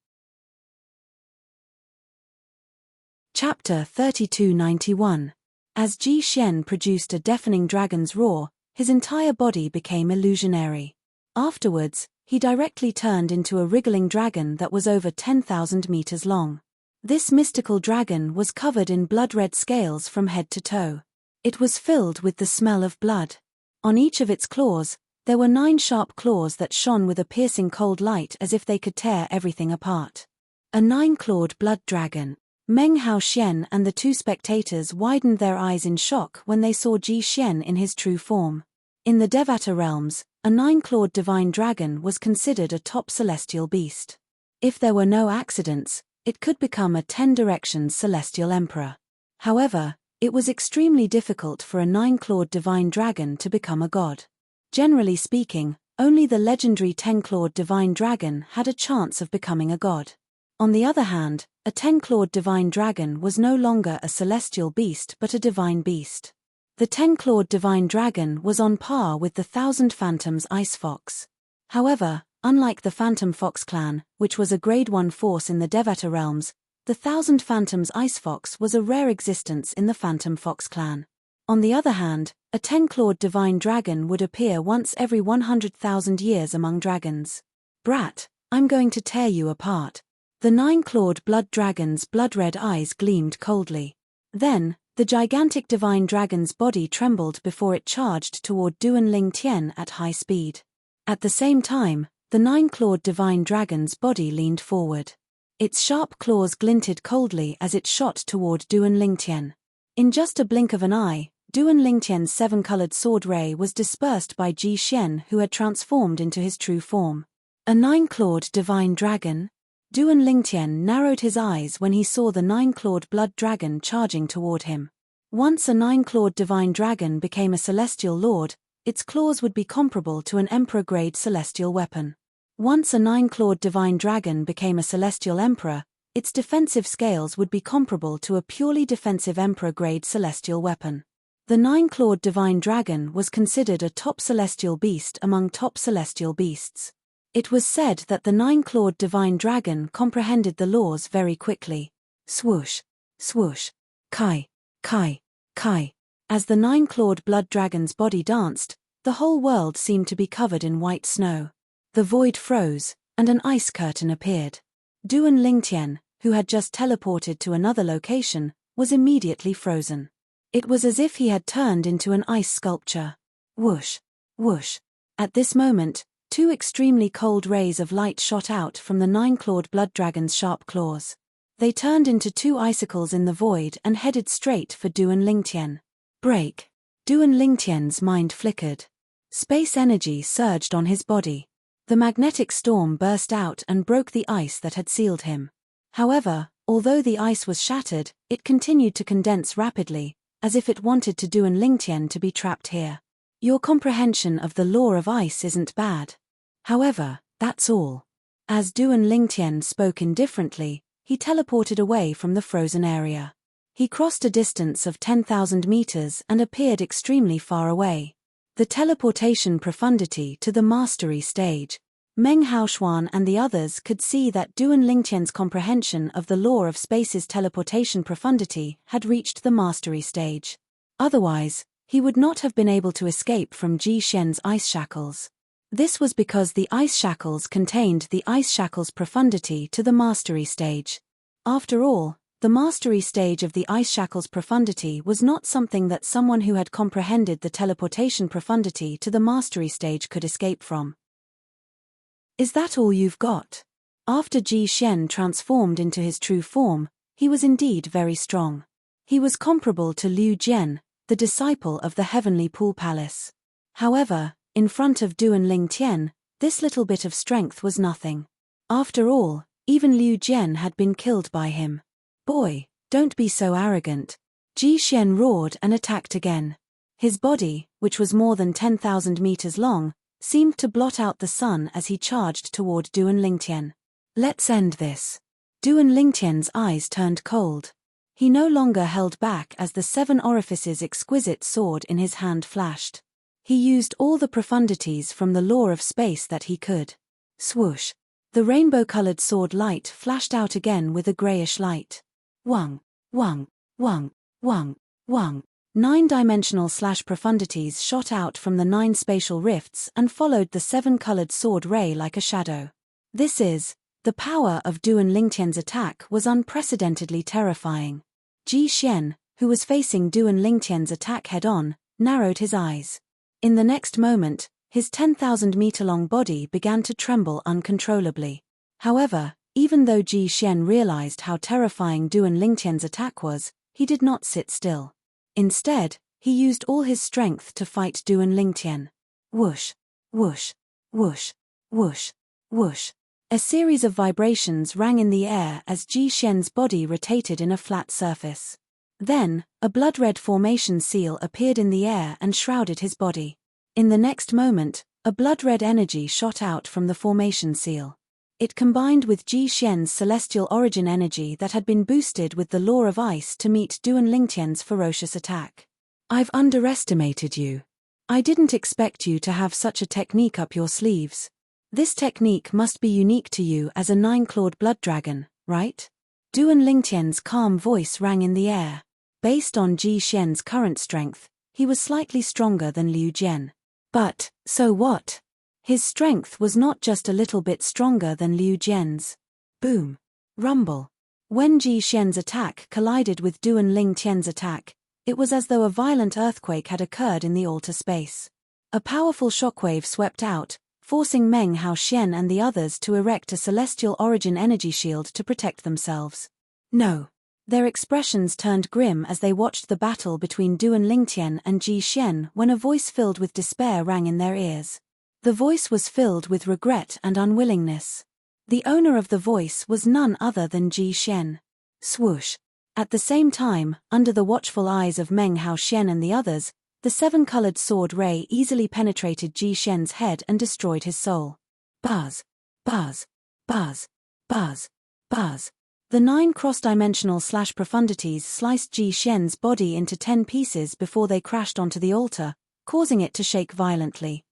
Chapter 3291. As Ji Xian produced a deafening dragon's roar, his entire body became illusionary. Afterwards, he directly turned into a wriggling dragon that was over 10,000 meters long. This mystical dragon was covered in blood-red scales from head to toe. It was filled with the smell of blood. On each of its claws, there were 9 sharp claws that shone with a piercing cold light as if they could tear everything apart. A 9-clawed blood dragon. Meng Haoshuan and the 2 spectators widened their eyes in shock when they saw Ji Xian in his true form. In the Devata realms, a 9-clawed divine dragon was considered a top celestial beast. If there were no accidents, it could become a 10 directions celestial emperor. However, it was extremely difficult for a 9-clawed divine dragon to become a god. Generally speaking, only the legendary 10-clawed divine dragon had a chance of becoming a god. On the other hand, a 10-clawed divine dragon was no longer a celestial beast but a divine beast. The 10-clawed divine dragon was on par with the 1,000 Phantoms Ice Fox. However, unlike the Phantom Fox clan, which was a Grade 1 force in the Devata realms, the 1,000 Phantoms Ice Fox was a rare existence in the Phantom Fox clan. On the other hand, a 10-clawed divine dragon would appear once every 100,000 years among dragons. Brat, I'm going to tear you apart. The 9-clawed blood dragon's blood-red eyes gleamed coldly. Then, the gigantic divine dragon's body trembled before it charged toward Duan Lingtian at high speed. At the same time, the 9-clawed divine dragon's body leaned forward. Its sharp claws glinted coldly as it shot toward Duan Lingtian. In just a blink of an eye, Duan Lingtian's 7-colored sword ray was dispersed by Ji Xian, who had transformed into his true form. A 9-clawed divine dragon? Duan Lingtian narrowed his eyes when he saw the 9-clawed blood dragon charging toward him. Once a 9-clawed divine dragon became a celestial lord, its claws would be comparable to an emperor-grade celestial weapon. Once a 9-clawed divine dragon became a celestial emperor, its defensive scales would be comparable to a purely defensive emperor-grade celestial weapon. The 9-clawed divine dragon was considered a top celestial beast among top celestial beasts. It was said that the 9-clawed divine dragon comprehended the laws very quickly. Swoosh, swoosh, kai, kai, kai. As the 9-clawed blood dragon's body danced, the whole world seemed to be covered in white snow. The void froze, and an ice curtain appeared. Duan Lingtian, who had just teleported to another location, was immediately frozen. It was as if he had turned into an ice sculpture. Whoosh, whoosh. At this moment, 2 extremely cold rays of light shot out from the 9-clawed blood dragon's sharp claws. They turned into 2 icicles in the void and headed straight for Duan Lingtian. Break. Duan Lingtian's mind flickered. Space energy surged on his body. The magnetic storm burst out and broke the ice that had sealed him. However, although the ice was shattered, it continued to condense rapidly, as if it wanted to Duan Lingtian to be trapped here. Your comprehension of the law of ice isn't bad. However, that's all. As Duan Lingtian spoke indifferently, he teleported away from the frozen area. He crossed a distance of 10,000 meters and appeared extremely far away. The teleportation profundity to the mastery stage. Meng Haoxuan and the others could see that Duan Lingtian's comprehension of the law of space's teleportation profundity had reached the mastery stage. Otherwise, he would not have been able to escape from Ji Xian's ice shackles. This was because the ice shackles contained the ice shackles profundity to the mastery stage. After all, the mastery stage of the ice shackles profundity was not something that someone who had comprehended the teleportation profundity to the mastery stage could escape from. Is that all you've got? After Ji Xian transformed into his true form, he was indeed very strong. He was comparable to Liu Jian, the disciple of the Heavenly Pool Palace. However, in front of Duan Lingtian, this little bit of strength was nothing. After all, even Liu Jian had been killed by him. Boy, don't be so arrogant. Ji Xian roared and attacked again. His body, which was more than 10,000 meters long, seemed to blot out the sun as he charged toward Duan Lingtian. Let's end this. Duan Lingtian's eyes turned cold. He no longer held back as the 7 orifices exquisite sword in his hand flashed. He used all the profundities from the law of space that he could. Swoosh. The rainbow-colored sword light flashed out again with a grayish light. Wang, wang, wang, wang, wang. 9-dimensional profundities shot out from the 9 spatial rifts and followed the 7-colored sword ray like a shadow. The power of Duan Lingtian's attack was unprecedentedly terrifying. Ji Xian, who was facing Duan Lingtian's attack head-on, narrowed his eyes. In the next moment, his 10,000-meter-long body began to tremble uncontrollably. However, even though Ji Xian realized how terrifying Duan Lingtian's attack was, he did not sit still. Instead, he used all his strength to fight Duan Lingtian. Whoosh, whoosh, whoosh, whoosh, whoosh. A series of vibrations rang in the air as Ji Xian's body rotated in a flat surface. Then, a blood-red formation seal appeared in the air and shrouded his body. In the next moment, a blood-red energy shot out from the formation seal. It combined with Ji Xian's celestial origin energy that had been boosted with the law of ice to meet Duan Lingtian's ferocious attack. I've underestimated you. I didn't expect you to have such a technique up your sleeves. This technique must be unique to you as a 9-clawed blood dragon, right? Duan Lingtian's calm voice rang in the air. Based on Ji Xian's current strength, he was slightly stronger than Liu Jian. But, so what? His strength was not just a little bit stronger than Liu Jian's. Boom. Rumble. When Ji Xian's attack collided with Duan Lingtian's attack, it was as though a violent earthquake had occurred in the altar space. A powerful shockwave swept out, forcing Meng Haoxian and the others to erect a celestial origin energy shield to protect themselves. No. Their expressions turned grim as they watched the battle between Duan Lingtian and Ji Xian when a voice filled with despair rang in their ears. The voice was filled with regret and unwillingness. The owner of the voice was none other than Ji Xian. Swoosh. At the same time, under the watchful eyes of Meng Haoxian and the others, the seven-colored sword ray easily penetrated Ji Xian's head and destroyed his soul. Buzz. Buzz. Buzz. Buzz. Buzz. The 9 cross-dimensional profundities sliced Ji Xian's body into 10 pieces before they crashed onto the altar, causing it to shake violently.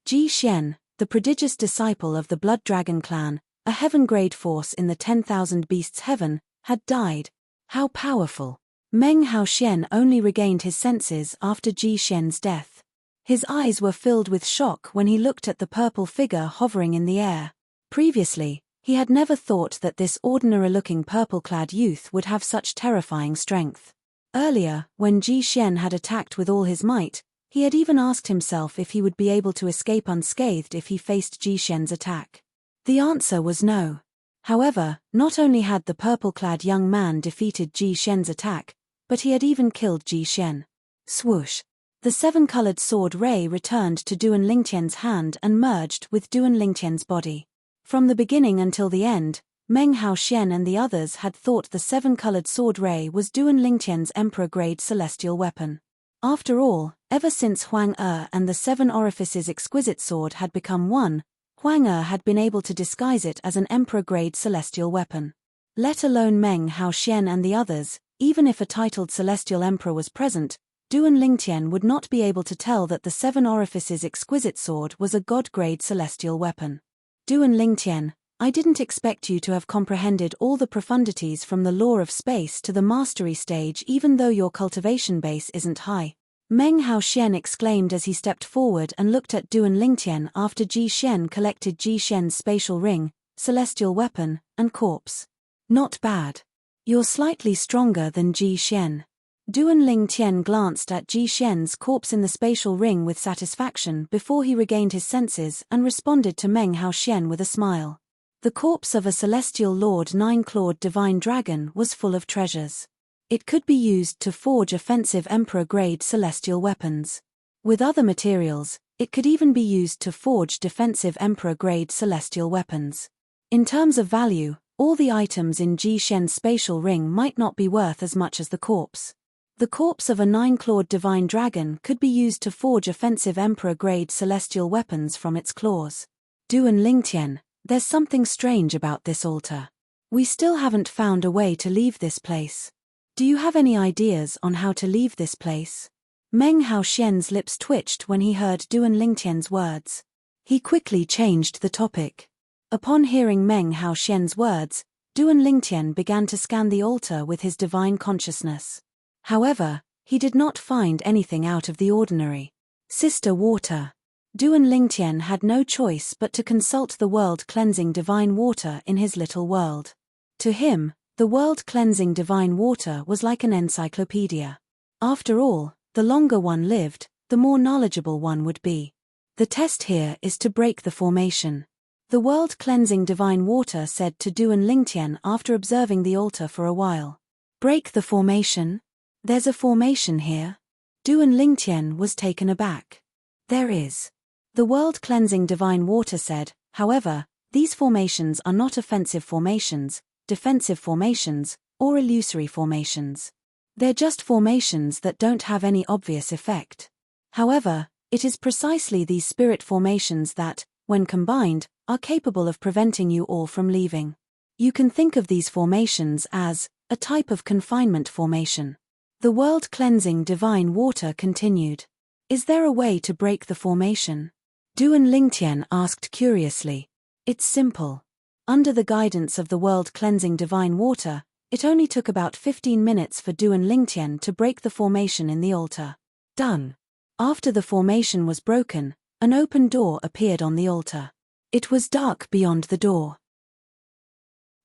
Ji Xian, the prodigious disciple of the Blood Dragon clan, a heaven-grade force in the 10,000 beasts heaven, had died. How powerful! Meng Haoxian only regained his senses after Ji Xian's death. His eyes were filled with shock when he looked at the purple figure hovering in the air. Previously, he had never thought that this ordinary-looking purple-clad youth would have such terrifying strength. Earlier, when Ji Xian had attacked with all his might, he had even asked himself if he would be able to escape unscathed if he faced Ji Xian's attack. The answer was no. However, not only had the purple-clad young man defeated Ji Xian's attack, but he had even killed Ji Xian. Swoosh. The 7-colored sword ray returned to Duan Lingtian's hand and merged with Duan Lingtian's body. From the beginning until the end, Meng Haoxian and the others had thought the 7-colored sword ray was Duan Lingtian's emperor-grade celestial weapon. After all, ever since Huang Er and the 7 Orifices exquisite sword had become one, Huang Er had been able to disguise it as an emperor-grade celestial weapon. Let alone Meng Haoxian and the others, even if a titled celestial emperor was present, Duan Lingtian would not be able to tell that the 7 Orifices exquisite sword was a god-grade celestial weapon. Duan Lingtian, I didn't expect you to have comprehended all the profundities from the law of space to the mastery stage even though your cultivation base isn't high. Meng Haoxian exclaimed as he stepped forward and looked at Duan Lingtian after Ji Xian collected Ji Xian's spatial ring, celestial weapon, and corpse. Not bad. You're slightly stronger than Ji Xian. Duan Lingtian glanced at Ji Xian's corpse in the spatial ring with satisfaction before he regained his senses and responded to Meng Haoxian with a smile. The corpse of a celestial lord 9-clawed divine dragon was full of treasures. It could be used to forge offensive emperor-grade celestial weapons. With other materials, it could even be used to forge defensive emperor-grade celestial weapons. In terms of value, all the items in Ji Xian's spatial ring might not be worth as much as the corpse. The corpse of a 9-clawed divine dragon could be used to forge offensive emperor-grade celestial weapons from its claws. Duan Lingtian, there's something strange about this altar. We still haven't found a way to leave this place. Do you have any ideas on how to leave this place? Meng Haoxian's lips twitched when he heard Duan Lingtian's words. He quickly changed the topic. Upon hearing Meng Haoxian's words, Duan Lingtian began to scan the altar with his divine consciousness. However, he did not find anything out of the ordinary. Sister water. Duan Lingtian had no choice but to consult the world-cleansing divine water in his little world. To him, the world-cleansing divine water was like an encyclopedia. After all, the longer one lived, the more knowledgeable one would be. The test here is to break the formation. The world-cleansing divine water said to Duan Lingtian after observing the altar for a while. Break the formation? There's a formation here? Duan Lingtian was taken aback. There is. The world-cleansing divine water said, however, these formations are not offensive formations, defensive formations, or illusory formations. They're just formations that don't have any obvious effect. However, it is precisely these spirit formations that, when combined, are capable of preventing you all from leaving. You can think of these formations as a type of confinement formation. The world-cleansing divine water continued. Is there a way to break the formation? Duan Lingtian asked curiously. It's simple. Under the guidance of the world-cleansing divine water, it only took about 15 minutes for Duan Lingtian to break the formation in the altar. Done. After the formation was broken, an open door appeared on the altar. It was dark beyond the door.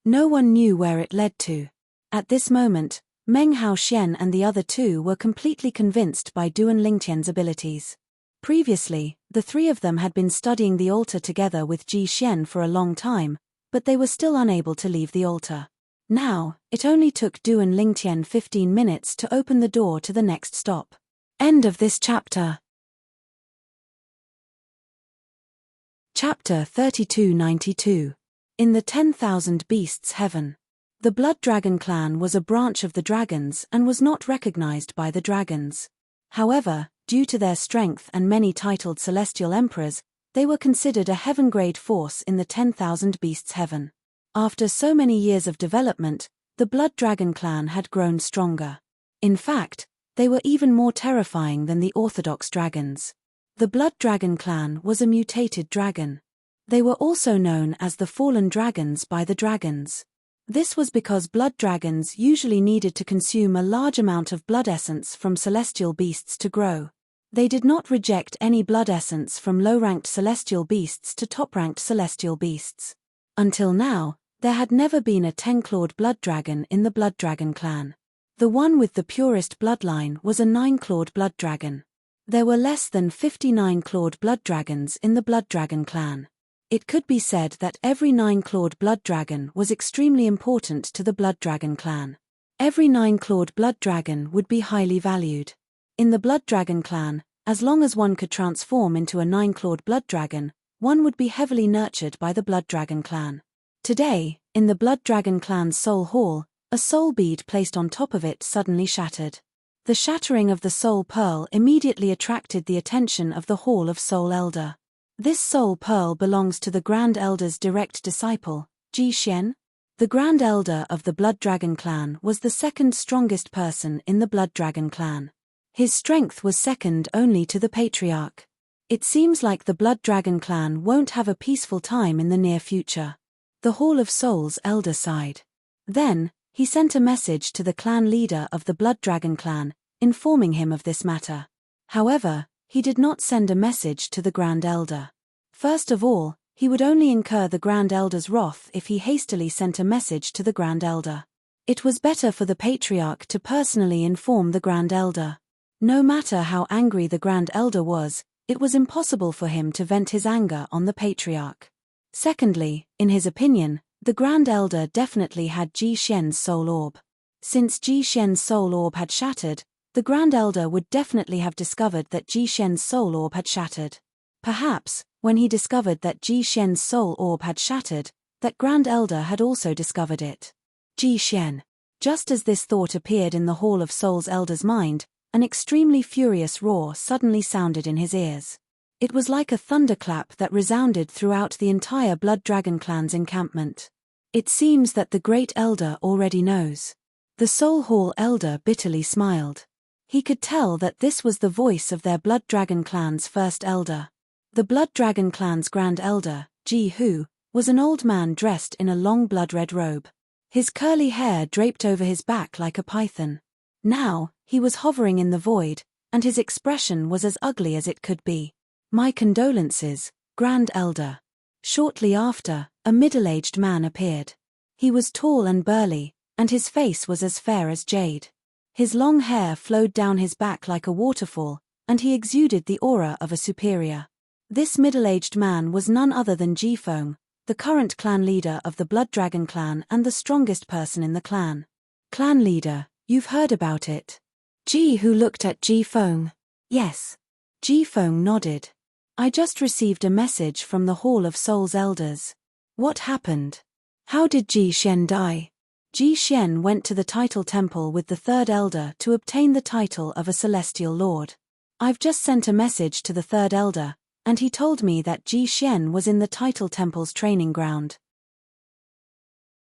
No one knew where it led to. At this moment, Meng Haoxian and the other two were completely convinced by Duan Lingtian's abilities. Previously, the three of them had been studying the altar together with Ji Xian for a long time, but they were still unable to leave the altar. Now, it only took Duan Lingtian 15 minutes to open the door to the next stop. End of this chapter. Chapter 3292. In the 10,000 Beasts Heaven. The Blood Dragon clan was a branch of the dragons and was not recognized by the dragons. However, due to their strength and many titled celestial emperors, they were considered a heaven-grade force in the 10,000 Beasts Heaven. After so many years of development, the Blood Dragon clan had grown stronger. In fact, they were even more terrifying than the orthodox dragons. The Blood Dragon clan was a mutated dragon. They were also known as the Fallen Dragons by the dragons. This was because blood dragons usually needed to consume a large amount of blood essence from celestial beasts to grow. They did not reject any blood essence from low-ranked celestial beasts to top-ranked celestial beasts. Until now, there had never been a 10-clawed blood dragon in the Blood Dragon clan. The one with the purest bloodline was a 9-clawed blood dragon. There were less than 59 clawed blood dragons in the Blood Dragon clan. It could be said that every 9-clawed blood dragon was extremely important to the Blood Dragon clan. Every 9-clawed blood dragon would be highly valued. In the Blood Dragon clan, as long as one could transform into a 9-clawed blood dragon, one would be heavily nurtured by the Blood Dragon clan. Today, in the Blood Dragon clan's soul hall, a soul bead placed on top of it suddenly shattered. The shattering of the soul pearl immediately attracted the attention of the Hall of Soul Elder. This soul pearl belongs to the Grand Elder's direct disciple, Ji Xian. The Grand Elder of the Blood Dragon clan was the second strongest person in the Blood Dragon clan. His strength was second only to the Patriarch. It seems like the Blood Dragon clan won't have a peaceful time in the near future. The Hall of Souls Elder sighed. Then, he sent a message to the clan leader of the Blood Dragon clan, informing him of this matter. However, he did not send a message to the Grand Elder. First of all, he would only incur the Grand Elder's wrath if he hastily sent a message to the Grand Elder. It was better for the Patriarch to personally inform the Grand Elder. No matter how angry the Grand Elder was, it was impossible for him to vent his anger on the Patriarch. Secondly, in his opinion, the Grand Elder definitely had Ji Xian's soul orb. Since Ji Xian's soul orb had shattered, the Grand Elder would definitely have discovered that Ji Xian's soul orb had shattered. Perhaps, when he discovered that Ji Xian's soul orb had shattered, that Grand Elder had also discovered it. Ji Xian. Just as this thought appeared in the Hall of Souls Elder's mind, an extremely furious roar suddenly sounded in his ears. It was like a thunderclap that resounded throughout the entire Blood Dragon clan's encampment. It seems that the Great Elder already knows. The Soul Hall Elder bitterly smiled. He could tell that this was the voice of their Blood Dragon clan's first elder. The Blood Dragon clan's Grand Elder, Ji Hu, was an old man dressed in a long blood-red robe. His curly hair draped over his back like a python. Now, he was hovering in the void, and his expression was as ugly as it could be. "My condolences, Grand Elder." Shortly after, a middle-aged man appeared. He was tall and burly, and his face was as fair as jade. His long hair flowed down his back like a waterfall, and he exuded the aura of a superior. This middle-aged man was none other than Ji Feng, the current clan leader of the Blood Dragon clan and the strongest person in the clan. "Clan leader, you've heard about it?" Ji Hu looked at Ji Feng. "Yes." Ji Feng nodded. "I just received a message from the Hall of Souls Elders." "What happened? How did Ji Xian die?" Ji Xian went to the title temple with the third elder to obtain the title of a celestial lord. "I've just sent a message to the third elder, and he told me that Ji Xian was in the title temple's training ground."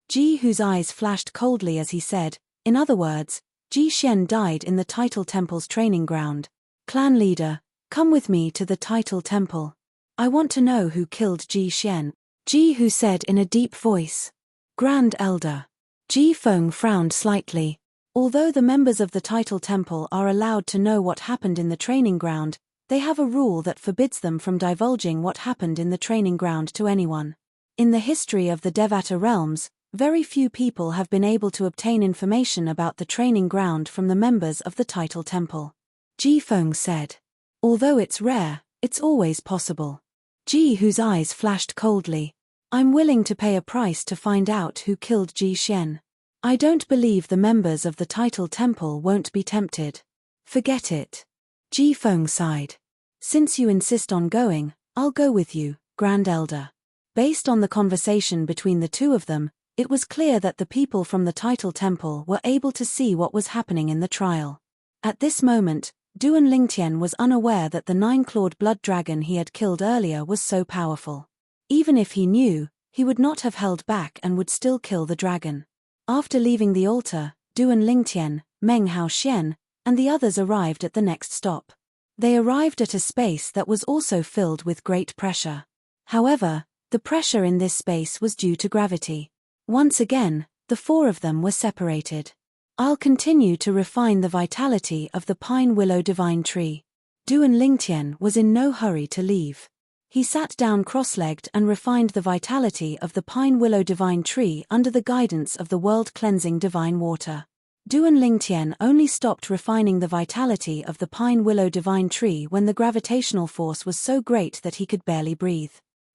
Ji Hu's eyes flashed coldly as he said, "In other words, Ji Xian died in the title temple's training ground. Clan leader, come with me to the title temple. I want to know who killed Ji Xian," Ji Hu said in a deep voice. "Grand Elder." Ji Feng frowned slightly. Although the members of the title temple are allowed to know what happened in the training ground, they have a rule that forbids them from divulging what happened in the training ground to anyone. In the history of the Devata realms, Very few people have been able to obtain information about the training ground from the members of the Title Temple. Ji Feng said. Although it's rare, it's always possible. Ji Hu's eyes flashed coldly. I'm willing to pay a price to find out who killed Ji Xian. I don't believe the members of the Title Temple won't be tempted. Forget it. Ji Feng sighed. Since you insist on going, I'll go with you, Grand Elder. Based on the conversation between the two of them, it was clear that the people from the Title Temple were able to see what was happening in the trial. At this moment, Duan Lingtian was unaware that the 9-clawed blood dragon he had killed earlier was so powerful. Even if he knew, he would not have held back and would still kill the dragon. After leaving the altar, Duan Lingtian, Meng Haoxian, and the others arrived at the next stop. They arrived at a space that was also filled with great pressure. However, the pressure in this space was due to gravity. Once again, the four of them were separated. I'll continue to refine the vitality of the pine willow divine tree. Duan Lingtian was in no hurry to leave. He sat down cross-legged and refined the vitality of the pine willow divine tree under the guidance of the world-cleansing divine water. Duan Lingtian only stopped refining the vitality of the pine willow divine tree when the gravitational force was so great that he could barely breathe.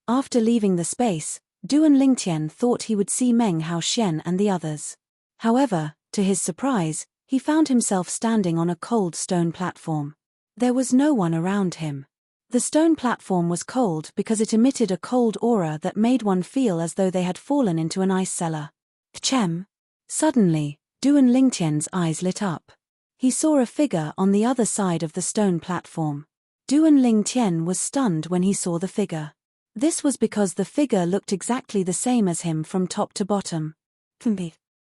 After leaving the space, Duan Lingtian thought he would see Meng Haoxian and the others. However, to his surprise, he found himself standing on a cold stone platform. There was no one around him. The stone platform was cold because it emitted a cold aura that made one feel as though they had fallen into an ice cellar. Chem. Suddenly, Duan Lingtian's eyes lit up. He saw a figure on the other side of the stone platform. Duan Lingtian was stunned when he saw the figure. This was because the figure looked exactly the same as him from top to bottom.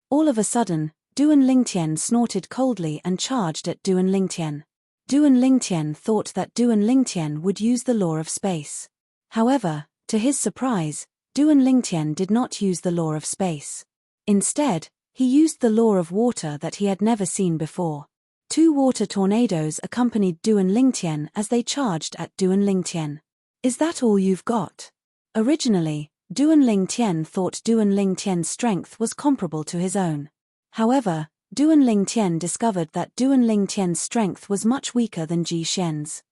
All of a sudden, Duan Lingtian snorted coldly and charged at Duan Lingtian. Duan Lingtian thought that Duan Lingtian would use the law of space. However, to his surprise, Duan Lingtian did not use the law of space. Instead, he used the law of water that he had never seen before. 2 water tornadoes accompanied Duan Lingtian as they charged at Duan Lingtian. Is that all you've got? Originally, Duan Lingtian thought Duan Lingtian's strength was comparable to his own. However, Duan Lingtian discovered that Duan Lingtian's strength was much weaker than Ji Xian's.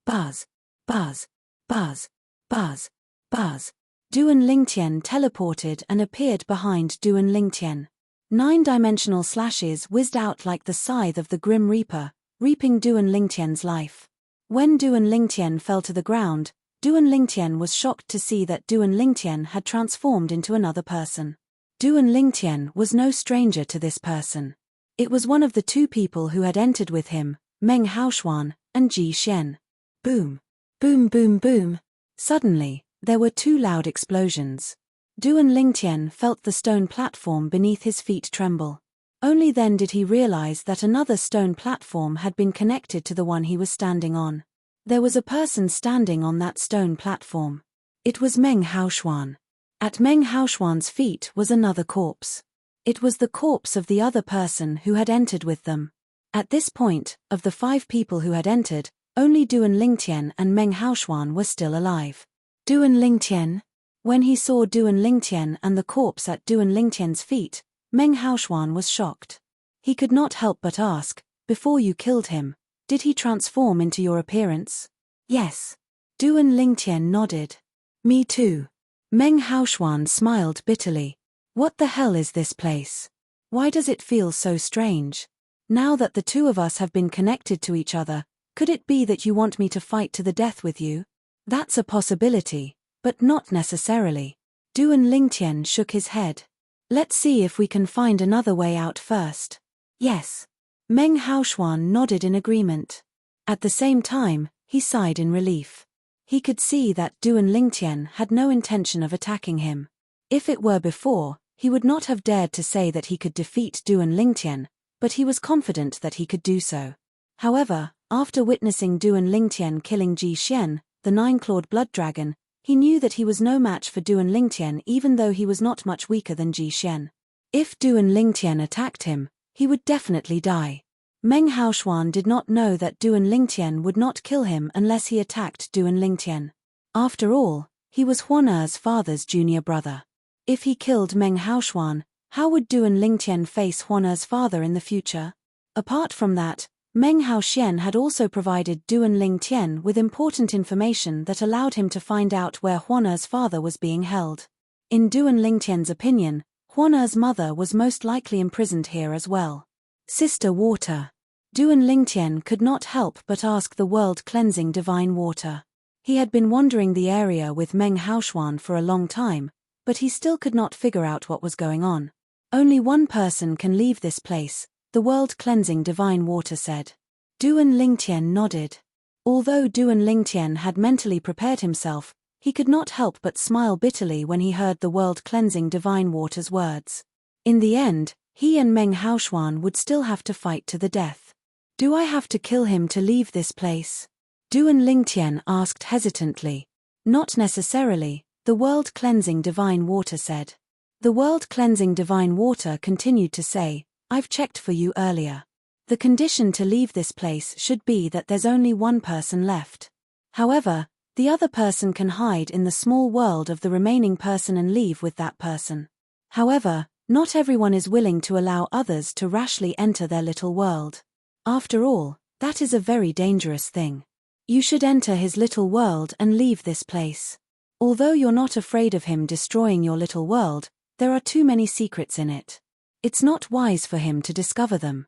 Buzz, buzz, buzz, buzz, buzz. Duan Lingtian teleported and appeared behind Duan Lingtian. 9-dimensional slashes whizzed out like the scythe of the Grim Reaper, reaping Duan Lingtian's life. When Duan Lingtian fell to the ground, Duan Lingtian was shocked to see that Duan Lingtian had transformed into another person. Duan Lingtian was no stranger to this person. It was one of the 2 people who had entered with him, Meng Haoxian and Ji Xian. Boom. Boom boom boom. Suddenly, there were 2 loud explosions. Duan Lingtian felt the stone platform beneath his feet tremble. Only then did he realize that another stone platform had been connected to the one he was standing on. There was a person standing on that stone platform. It was Meng Haoxian. At Meng Haoxian's feet was another corpse. It was the corpse of the other person who had entered with them. At this point, of the 5 people who had entered, only Duan Lingtian and Meng Haoxian were still alive. Duan Lingtian. When he saw Duan Lingtian and the corpse at Duan Lingtian's feet, Meng Haoxian was shocked. He could not help but ask, before you killed him, did he transform into your appearance? Yes. Duan Lingtian nodded. Me too. Meng Haoxian smiled bitterly. What the hell is this place? Why does it feel so strange? Now that the 2 of us have been connected to each other, could it be that you want me to fight to the death with you? That's a possibility, but not necessarily. Duan Lingtian shook his head. Let's see if we can find another way out first. Yes. Meng Haoxian nodded in agreement. At the same time, he sighed in relief. He could see that Duan Lingtian had no intention of attacking him. If it were before, he would not have dared to say that he could defeat Duan Lingtian, but he was confident that he could do so. However, after witnessing Duan Lingtian killing Ji Xian, the 9-clawed blood dragon, he knew that he was no match for Duan Lingtian even though he was not much weaker than Ji Xian. If Duan Lingtian attacked him, he would definitely die. Meng Haoxian did not know that Duan Lingtian would not kill him unless he attacked Duan Lingtian. After all, he was Huan Er's father's junior brother. If he killed Meng Haoxuan, how would Duan Lingtian face Huaner's father in the future? Apart from that, Meng Haoxian had also provided Duan Lingtian with important information that allowed him to find out where Huaner's father was being held. In Duan Lingtian's opinion, Huaner's mother was most likely imprisoned here as well. Sister Water. Duan Lingtian could not help but ask the world-cleansing divine water. He had been wandering the area with Meng Haoxuan for a long time, but he still could not figure out what was going on. Only one person can leave this place, the world-cleansing divine water said. Duan Lingtian nodded. Although Duan Lingtian had mentally prepared himself, he could not help but smile bitterly when he heard the world-cleansing divine water's words. In the end, he and Meng Haoxuan would still have to fight to the death. Do I have to kill him to leave this place? Duan Lingtian asked hesitantly. Not necessarily, the world-cleansing divine water said. The world-cleansing divine water continued to say, I've checked for you earlier. The condition to leave this place should be that there's only one person left. However, the other person can hide in the small world of the remaining person and leave with that person. However, not everyone is willing to allow others to rashly enter their little world. After all, that is a very dangerous thing. You should enter his little world and leave this place. Although you're not afraid of him destroying your little world, there are too many secrets in it. It's not wise for him to discover them.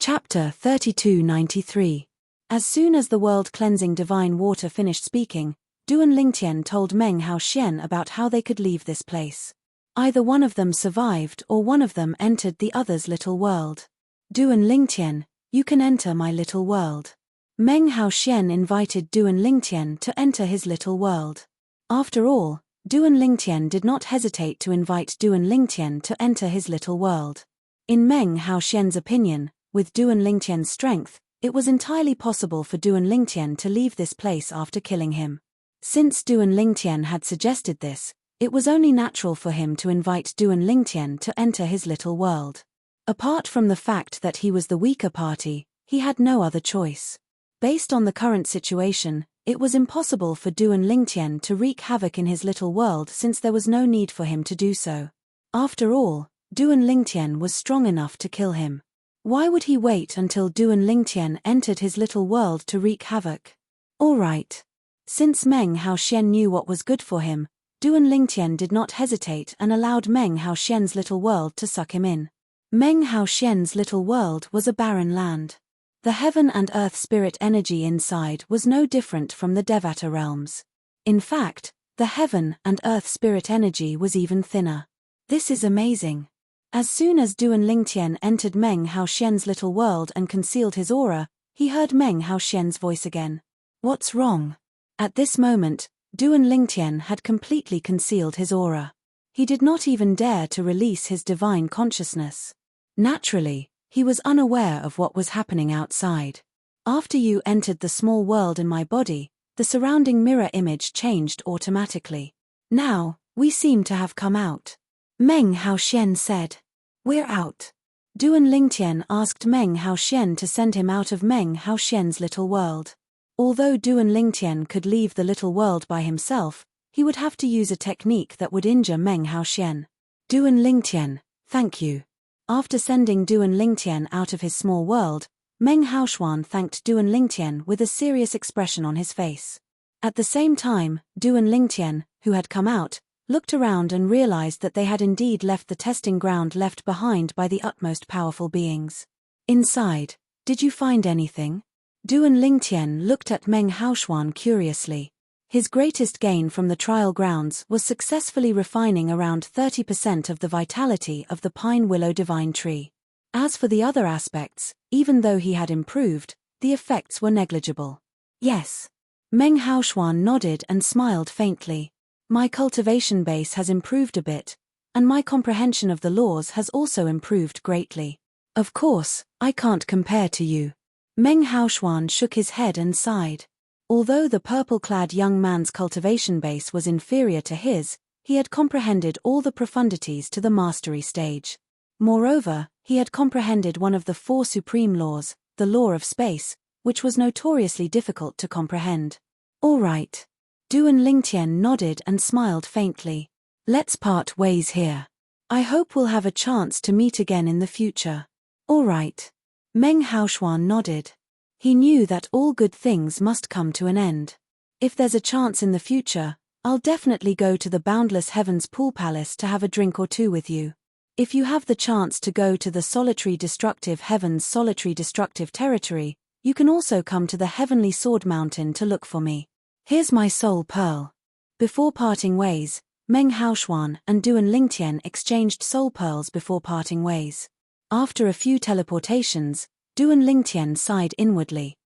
Chapter 3293. As soon as the world-cleansing divine water finished speaking, Duan Lingtian told Meng Haoxian about how they could leave this place. Either one of them survived or one of them entered the other's little world. Duan Lingtian, you can enter my little world. Meng Haoxian invited Duan Lingtian to enter his little world. After all, Duan Lingtian did not hesitate to invite Duan Lingtian to enter his little world. In Meng Haoxian's opinion, with Duan Lingtian's strength, it was entirely possible for Duan Lingtian to leave this place after killing him. Since Duan Lingtian had suggested this, it was only natural for him to invite Duan Lingtian to enter his little world. Apart from the fact that he was the weaker party, he had no other choice. Based on the current situation, it was impossible for Duan Lingtian to wreak havoc in his little world since there was no need for him to do so. After all, Duan Lingtian was strong enough to kill him. Why would he wait until Duan Lingtian entered his little world to wreak havoc? All right. Since Meng Haoxian knew what was good for him, Duan Lingtian did not hesitate and allowed Meng Haoxian's little world to suck him in. Meng Haoxian's little world was a barren land. The heaven and earth spirit energy inside was no different from the Devata realms. In fact, the heaven and earth spirit energy was even thinner. This is amazing. As soon as Duan Lingtian entered Meng Haoxian's little world and concealed his aura, he heard Meng Haoxian's voice again. What's wrong? At this moment, Duan Lingtian had completely concealed his aura. He did not even dare to release his divine consciousness. Naturally, he was unaware of what was happening outside. After you entered the small world in my body, the surrounding mirror image changed automatically. Now, we seem to have come out. Meng Haoxian said. We're out. Duan Lingtian asked Meng Haoxian to send him out of Meng Haoxian's little world. Although Duan Lingtian could leave the little world by himself, he would have to use a technique that would injure Meng Haoxian. Duan Lingtian, thank you. After sending Duan Lingtian out of his small world, Meng Haoxuan thanked Duan Lingtian with a serious expression on his face. At the same time, Duan Lingtian, who had come out, looked around and realized that they had indeed left the testing ground left behind by the utmost powerful beings. Inside, did you find anything? Duan Lingtian looked at Meng Haoxuan curiously. His greatest gain from the trial grounds was successfully refining around 30% of the vitality of the pine willow divine tree. As for the other aspects, even though he had improved, the effects were negligible. Yes. Meng Haoxuan nodded and smiled faintly. My cultivation base has improved a bit, and my comprehension of the laws has also improved greatly. Of course, I can't compare to you. Meng Haoxuan shook his head and sighed. Although the purple-clad young man's cultivation base was inferior to his, he had comprehended all the profundities to the mastery stage. Moreover, he had comprehended one of the 4 supreme laws, the law of space, which was notoriously difficult to comprehend. All right. Duan Lingtian nodded and smiled faintly. Let's part ways here. I hope we'll have a chance to meet again in the future. All right. Meng Haoshuan nodded. He knew that all good things must come to an end. If there's a chance in the future, I'll definitely go to the Boundless Heavens Pool Palace to have a drink or two with you. If you have the chance to go to the Solitary Destructive Heavens Solitary Destructive Territory, you can also come to the Heavenly Sword Mountain to look for me. Here's my soul pearl. Before parting ways, Meng Haoshuan and Duan Lingtian exchanged soul pearls before parting ways. After a few teleportations, Duan Lingtian sighed inwardly.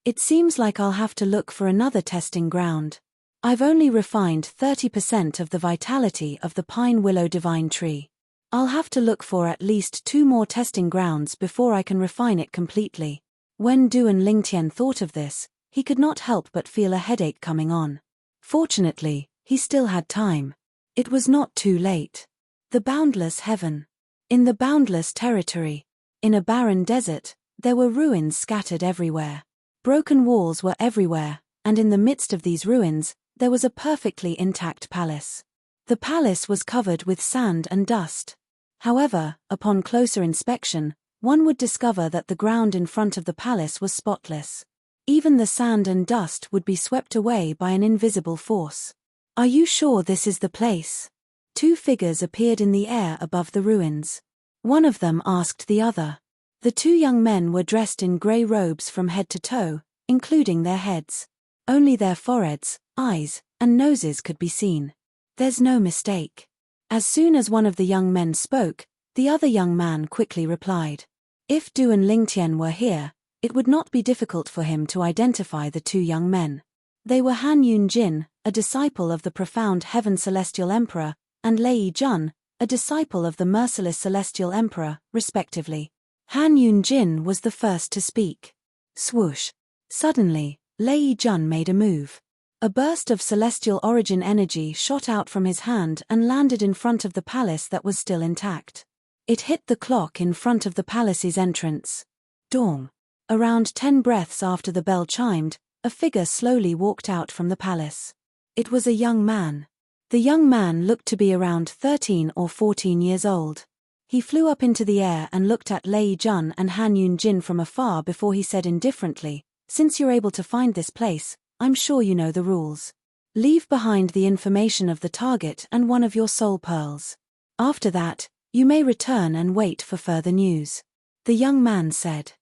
It seems like I'll have to look for another testing ground. I've only refined 30% of the vitality of the pine willow divine tree. I'll have to look for at least 2 more testing grounds before I can refine it completely. When Duan Lingtian thought of this, he could not help but feel a headache coming on. Fortunately, he still had time. It was not too late. The boundless heaven. In the boundless territory. In a barren desert, there were ruins scattered everywhere. Broken walls were everywhere, and in the midst of these ruins, there was a perfectly intact palace. The palace was covered with sand and dust. However, upon closer inspection, one would discover that the ground in front of the palace was spotless. Even the sand and dust would be swept away by an invisible force. Are you sure this is the place? 2 figures appeared in the air above the ruins. One of them asked the other. The 2 young men were dressed in grey robes from head to toe, including their heads. Only their foreheads, eyes, and noses could be seen. There's no mistake. As soon as one of the young men spoke, the other young man quickly replied. If Duan Lingtian were here, it would not be difficult for him to identify the 2 young men. They were Han Yunjin, a disciple of the profound Heaven Celestial Emperor, and Lei Jun, a disciple of the Merciless Celestial Emperor, respectively. Han Yunjin was the first to speak. Swoosh. Suddenly, Lei Jun made a move. A burst of celestial origin energy shot out from his hand and landed in front of the palace that was still intact. It hit the clock in front of the palace's entrance. Dong. Around 10 breaths after the bell chimed, a figure slowly walked out from the palace. It was a young man. The young man looked to be around 13 or 14 years old. He flew up into the air and looked at Lei Jun and Han Yunjin from afar before he said indifferently, "Since you're able to find this place, I'm sure you know the rules. Leave behind the information of the target and one of your soul pearls. After that, you may return and wait for further news." The young man said.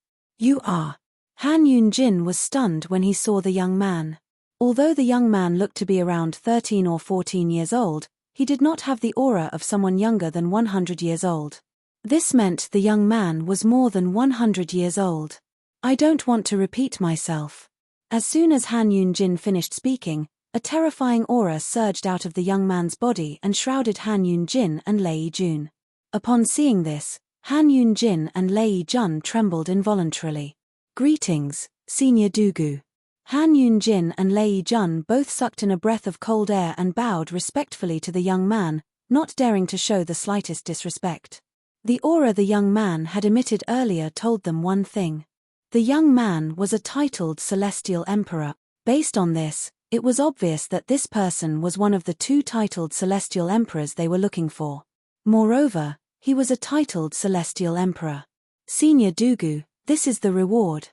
"You are." Han Yunjin was stunned when he saw the young man. Although the young man looked to be around 13 or 14 years old, he did not have the aura of someone younger than 100 years old. This meant the young man was more than 100 years old. I don't want to repeat myself. As soon as Han Yunjin finished speaking, a terrifying aura surged out of the young man's body and shrouded Han Yunjin and Lei Jun. Upon seeing this, Han Yunjin and Lei Jun trembled involuntarily. "Greetings, Senior Dugu." Han Yunjin and Lei Jun both sucked in a breath of cold air and bowed respectfully to the young man, not daring to show the slightest disrespect. The aura the young man had emitted earlier told them one thing. The young man was a titled Celestial Emperor. Based on this, it was obvious that this person was one of the 2 titled Celestial Emperors they were looking for. Moreover, he was a titled Celestial Emperor. "Senior Dugu, this is the reward."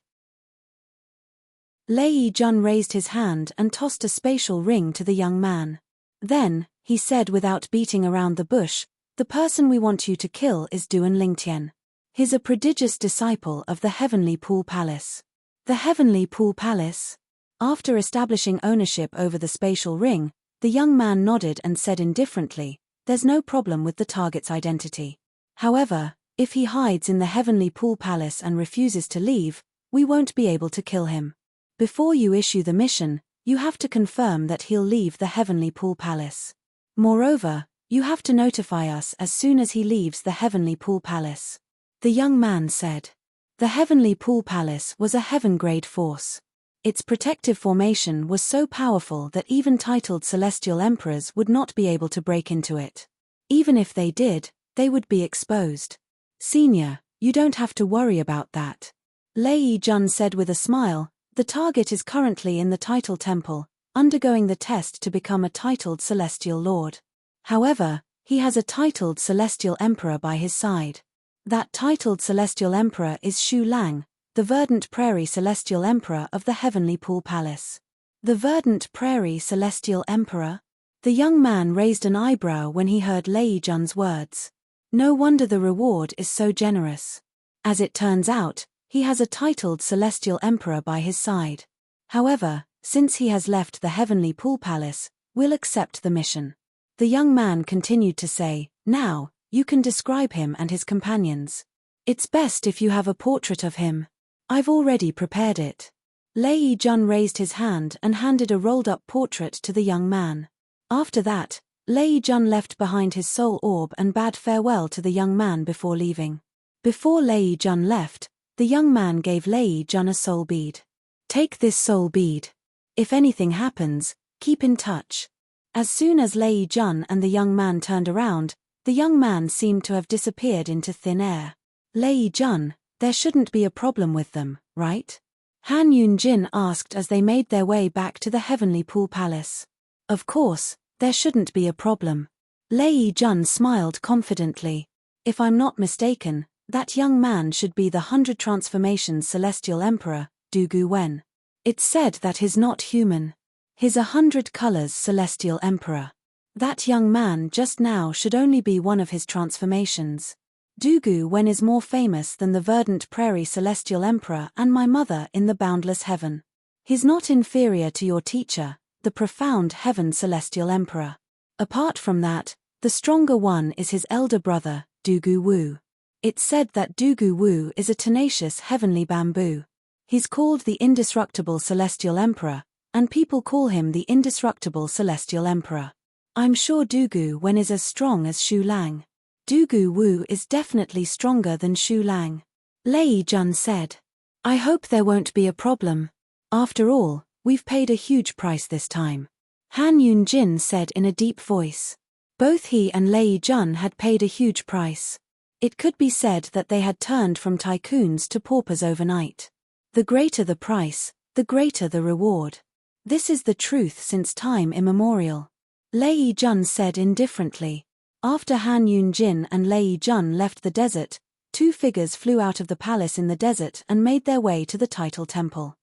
Lei Jun raised his hand and tossed a spatial ring to the young man. Then, he said without beating around the bush, "The person we want you to kill is Duan Lingtian. He's a prodigious disciple of the Heavenly Pool Palace." The Heavenly Pool Palace? After establishing ownership over the spatial ring, the young man nodded and said indifferently, "There's no problem with the target's identity. However, if he hides in the Heavenly Pool Palace and refuses to leave, we won't be able to kill him. Before you issue the mission, you have to confirm that he'll leave the Heavenly Pool Palace. Moreover, you have to notify us as soon as he leaves the Heavenly Pool Palace." The young man said. The Heavenly Pool Palace was a heaven-grade force. Its protective formation was so powerful that even titled Celestial Emperors would not be able to break into it. Even if they did, they would be exposed. "Senior, you don't have to worry about that," Lei Jun said with a smile. "The target is currently in the title temple. undergoing the test to become a titled celestial lord. However, he has a titled celestial emperor by his side. That titled celestial emperor is Shu Lang, the verdant prairie celestial emperor of the heavenly pool palace. The verdant prairie celestial emperor? The young man raised an eyebrow when he heard Lei Jun's words. No wonder the reward is so generous. As it turns out, he has a titled celestial emperor by his side. However, since he has left the heavenly pool palace, we'll accept the mission. The young man continued to say, now, you can describe him and his companions. It's best if you have a portrait of him. I've already prepared it. Lei Jun raised his hand and handed a rolled-up portrait to the young man. After that, Lei Jun left behind his soul orb and bade farewell to the young man before leaving. Before Lei Jun left, the young man gave Lei Jun a soul bead. Take this soul bead. If anything happens, keep in touch. As soon as Lei Jun and the young man turned around, the young man seemed to have disappeared into thin air. Lei Jun, there shouldn't be a problem with them, right? Han Yun-jin asked as they made their way back to the heavenly pool palace. Of course, there shouldn't be a problem. Lei Jun smiled confidently. If I'm not mistaken, that young man should be the 100 Transformations Celestial Emperor, Dugu Wen. It's said that he's not human. He's 100 Colors Celestial Emperor. That young man just now should only be one of his transformations. Dugu Wen is more famous than the verdant prairie Celestial Emperor and my mother in the boundless heaven. He's not inferior to your teacher, the profound heaven Celestial Emperor. Apart from that, the stronger one is his elder brother, Dugu Wu. It's said that Dugu Wu is a tenacious heavenly bamboo. He's called the indestructible Celestial Emperor, and people call him the indestructible Celestial Emperor. I'm sure Dugu Wen is as strong as Shu Lang. Dugu Wu is definitely stronger than Shu Lang. Lei Jun said. I hope there won't be a problem. After all, we've paid a huge price this time. Han Yun-jin said in a deep voice. Both he and Lei Jun had paid a huge price. It could be said that they had turned from tycoons to paupers overnight. The greater the price, the greater the reward. This is the truth since time immemorial. Lei Jun said indifferently. After Han Yun-jin and Lei Jun left the desert, two figures flew out of the palace in the desert and made their way to the title temple.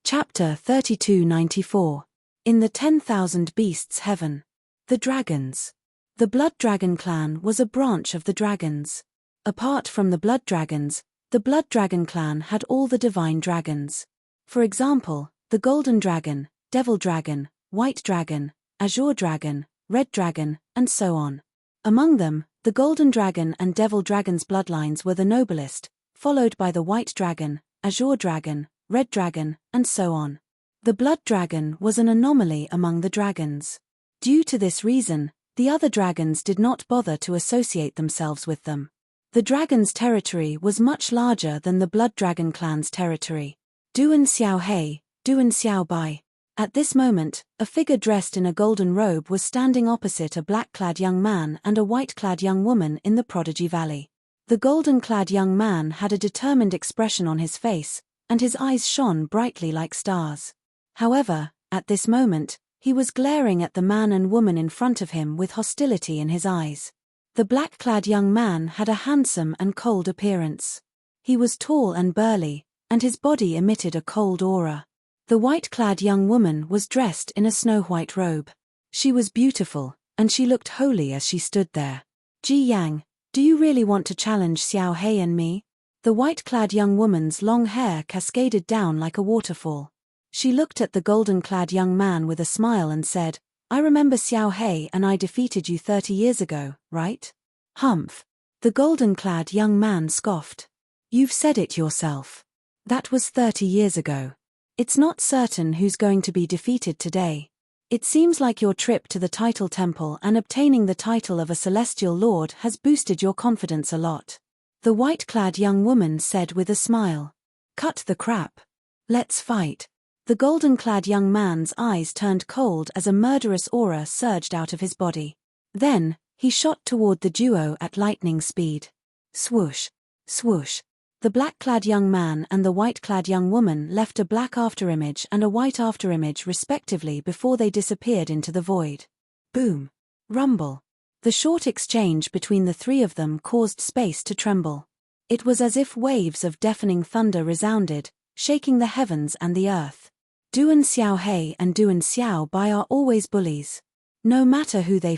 Chapter 3294. In the 10,000 Beasts Heaven. The Dragons. The Blood Dragon clan was a branch of the dragons. Apart from the Blood Dragons, the Blood Dragon clan had all the divine dragons. For example, the Golden Dragon, Devil Dragon, White Dragon, Azure Dragon, Red Dragon, and so on. Among them, the Golden Dragon and Devil Dragon's bloodlines were the noblest, followed by the White Dragon, Azure Dragon, Red Dragon, and so on. The Blood Dragon was an anomaly among the dragons. Due to this reason, the other dragons did not bother to associate themselves with them. The dragon's territory was much larger than the Blood Dragon clan's territory. Duan Xiao Hei, Duan Xiao Bai. At this moment, a figure dressed in a golden robe was standing opposite a black-clad young man and a white-clad young woman in the Prodigy Valley. The golden-clad young man had a determined expression on his face, and his eyes shone brightly like stars. However, at this moment, he was glaring at the man and woman in front of him with hostility in his eyes. The black-clad young man had a handsome and cold appearance. He was tall and burly, and his body emitted a cold aura. The white-clad young woman was dressed in a snow-white robe. She was beautiful, and she looked holy as she stood there. Ji Yang, do you really want to challenge Xiao Hei and me? The white-clad young woman's long hair cascaded down like a waterfall. She looked at the golden-clad young man with a smile and said, I remember Xiao Hei and I defeated you 30 years ago, right? Humph. The golden-clad young man scoffed. You've said it yourself. That was 30 years ago. It's not certain who's going to be defeated today. It seems like your trip to the title temple and obtaining the title of a celestial lord has boosted your confidence a lot. The white-clad young woman said with a smile. Cut the crap. Let's fight. The golden-clad young man's eyes turned cold as a murderous aura surged out of his body. Then, he shot toward the duo at lightning speed. Swoosh, swoosh. The black-clad young man and the white-clad young woman left a black afterimage and a white afterimage respectively before they disappeared into the void. Boom. Rumble. The short exchange between the three of them caused space to tremble. It was as if waves of deafening thunder resounded, shaking the heavens and the earth. Duan Xiao He and Duan Xiao Bai are always bullies. No matter who they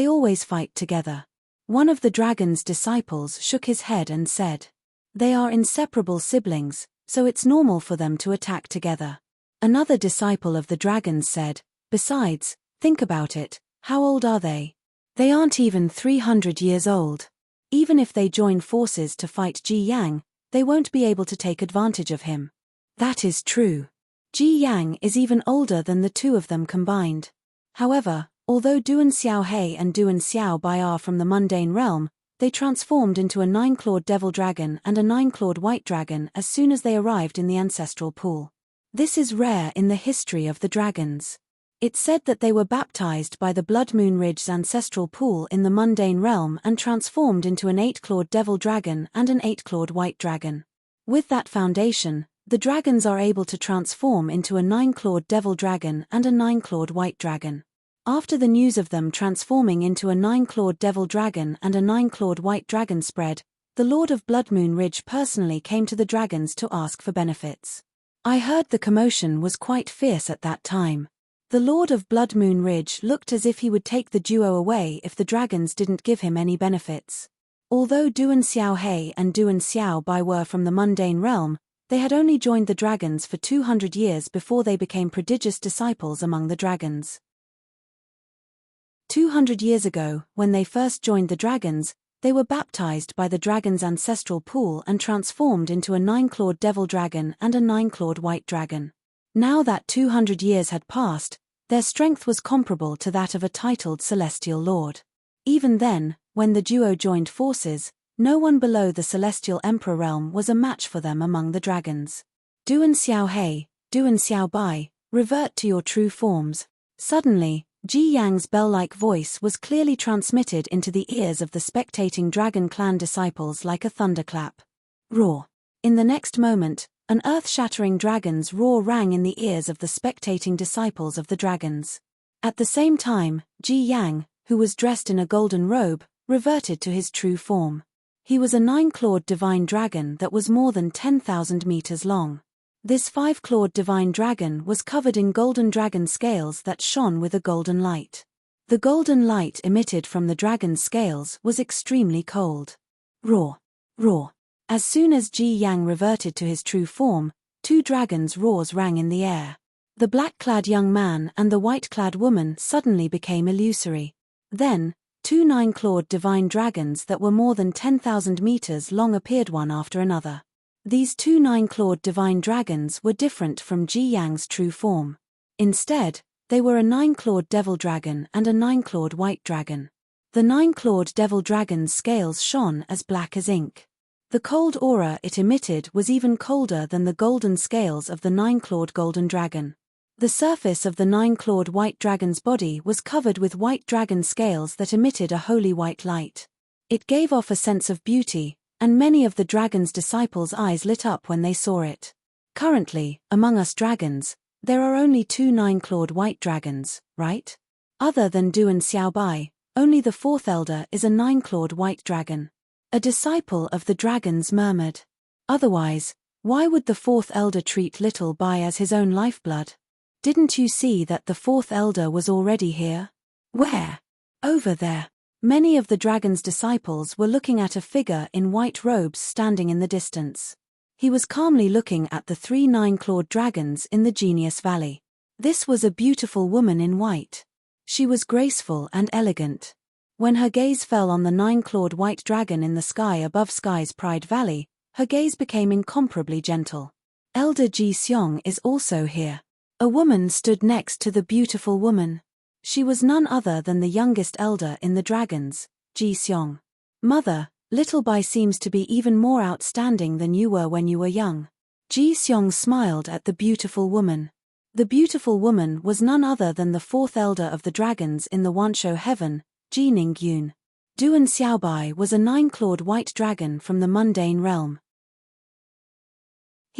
always fight together. One of the dragon's disciples shook his head and said, "They are inseparable siblings, so it's normal for them to attack together." Another disciple of the dragons said, "Besides, think about it, how old are they? They aren't even 300 years old. Even if they join forces to fight Ji Yang, they won't be able to take advantage of him." That is true. Ji Yang is even older than the two of them combined. However, although Duan Xiao He and Duan Xiao Bai are from the mundane realm, they transformed into a 9-clawed devil dragon and a 9-clawed white dragon as soon as they arrived in the ancestral pool. This is rare in the history of the dragons. It's said that they were baptized by the Blood Moon Ridge's ancestral pool in the mundane realm and transformed into an 8-clawed devil dragon and an 8-clawed white dragon. With that foundation, the dragons are able to transform into a 9-clawed devil dragon and a 9-clawed white dragon. After the news of them transforming into a 9-clawed devil dragon and a 9-clawed white dragon spread, the Lord of Blood Moon Ridge personally came to the dragons to ask for benefits. I heard the commotion was quite fierce at that time. The Lord of Blood Moon Ridge looked as if he would take the duo away if the dragons didn't give him any benefits. Although Duan Xiao He and Duan Xiao Bai were from the mundane realm, they had only joined the dragons for 200 years before they became prodigious disciples among the dragons. 200 years ago, when they first joined the dragons, they were baptized by the dragon's ancestral pool and transformed into a 9-clawed devil dragon and a 9-clawed white dragon. Now that 200 years had passed, their strength was comparable to that of a titled celestial lord. Even then, when the duo joined forces, no one below the celestial emperor realm was a match for them among the dragons. Duan Xiao He, Duan Xiao Bai, revert to your true forms. Suddenly, Ji Yang's bell-like voice was clearly transmitted into the ears of the spectating dragon clan disciples like a thunderclap. Roar. In the next moment, an earth-shattering dragon's roar rang in the ears of the spectating disciples of the dragons. At the same time, Ji Yang, who was dressed in a golden robe, reverted to his true form. He was a 9-clawed divine dragon that was more than 10,000 meters long. This 5-clawed divine dragon was covered in golden dragon scales that shone with a golden light. The golden light emitted from the dragon's scales was extremely cold. Roar. Roar. As soon as Ji Yang reverted to his true form, two dragons' roars rang in the air. The black-clad young man and the white-clad woman suddenly became illusory. Then, two 9-clawed divine dragons that were more than 10,000 meters long appeared one after another. These two 9-clawed divine dragons were different from Ji Yang's true form. Instead, they were a 9-clawed devil dragon and a 9-clawed white dragon. The 9-clawed devil dragon's scales shone as black as ink. The cold aura it emitted was even colder than the golden scales of the 9-clawed golden dragon. The surface of the 9-clawed white dragon's body was covered with white dragon scales that emitted a holy white light. It gave off a sense of beauty, and many of the dragon's disciples' eyes lit up when they saw it. Currently, among us dragons, there are only two 9-clawed white dragons, right? Other than Duan Xiao Bai, only the fourth elder is a 9-clawed white dragon. A disciple of the dragons murmured. Otherwise, why would the fourth elder treat little Bai as his own lifeblood? Didn't you see that the fourth elder was already here? Where? Over there. Many of the dragon's disciples were looking at a figure in white robes standing in the distance. He was calmly looking at the three 9-clawed dragons in the Genius Valley. This was a beautiful woman in white. She was graceful and elegant. When her gaze fell on the 9-clawed white dragon in the sky above Sky's Pride Valley, her gaze became incomparably gentle. Elder Ji Xiong is also here. A woman stood next to the beautiful woman. She was none other than the youngest elder in the dragons, Ji Xiong. Mother, little Bai seems to be even more outstanding than you were when you were young. Ji Xiong smiled at the beautiful woman. The beautiful woman was none other than the fourth elder of the dragons in the Wanshou heaven, Ji Ningyun. Duan Xiaobai was a 9-clawed white dragon from the mundane realm.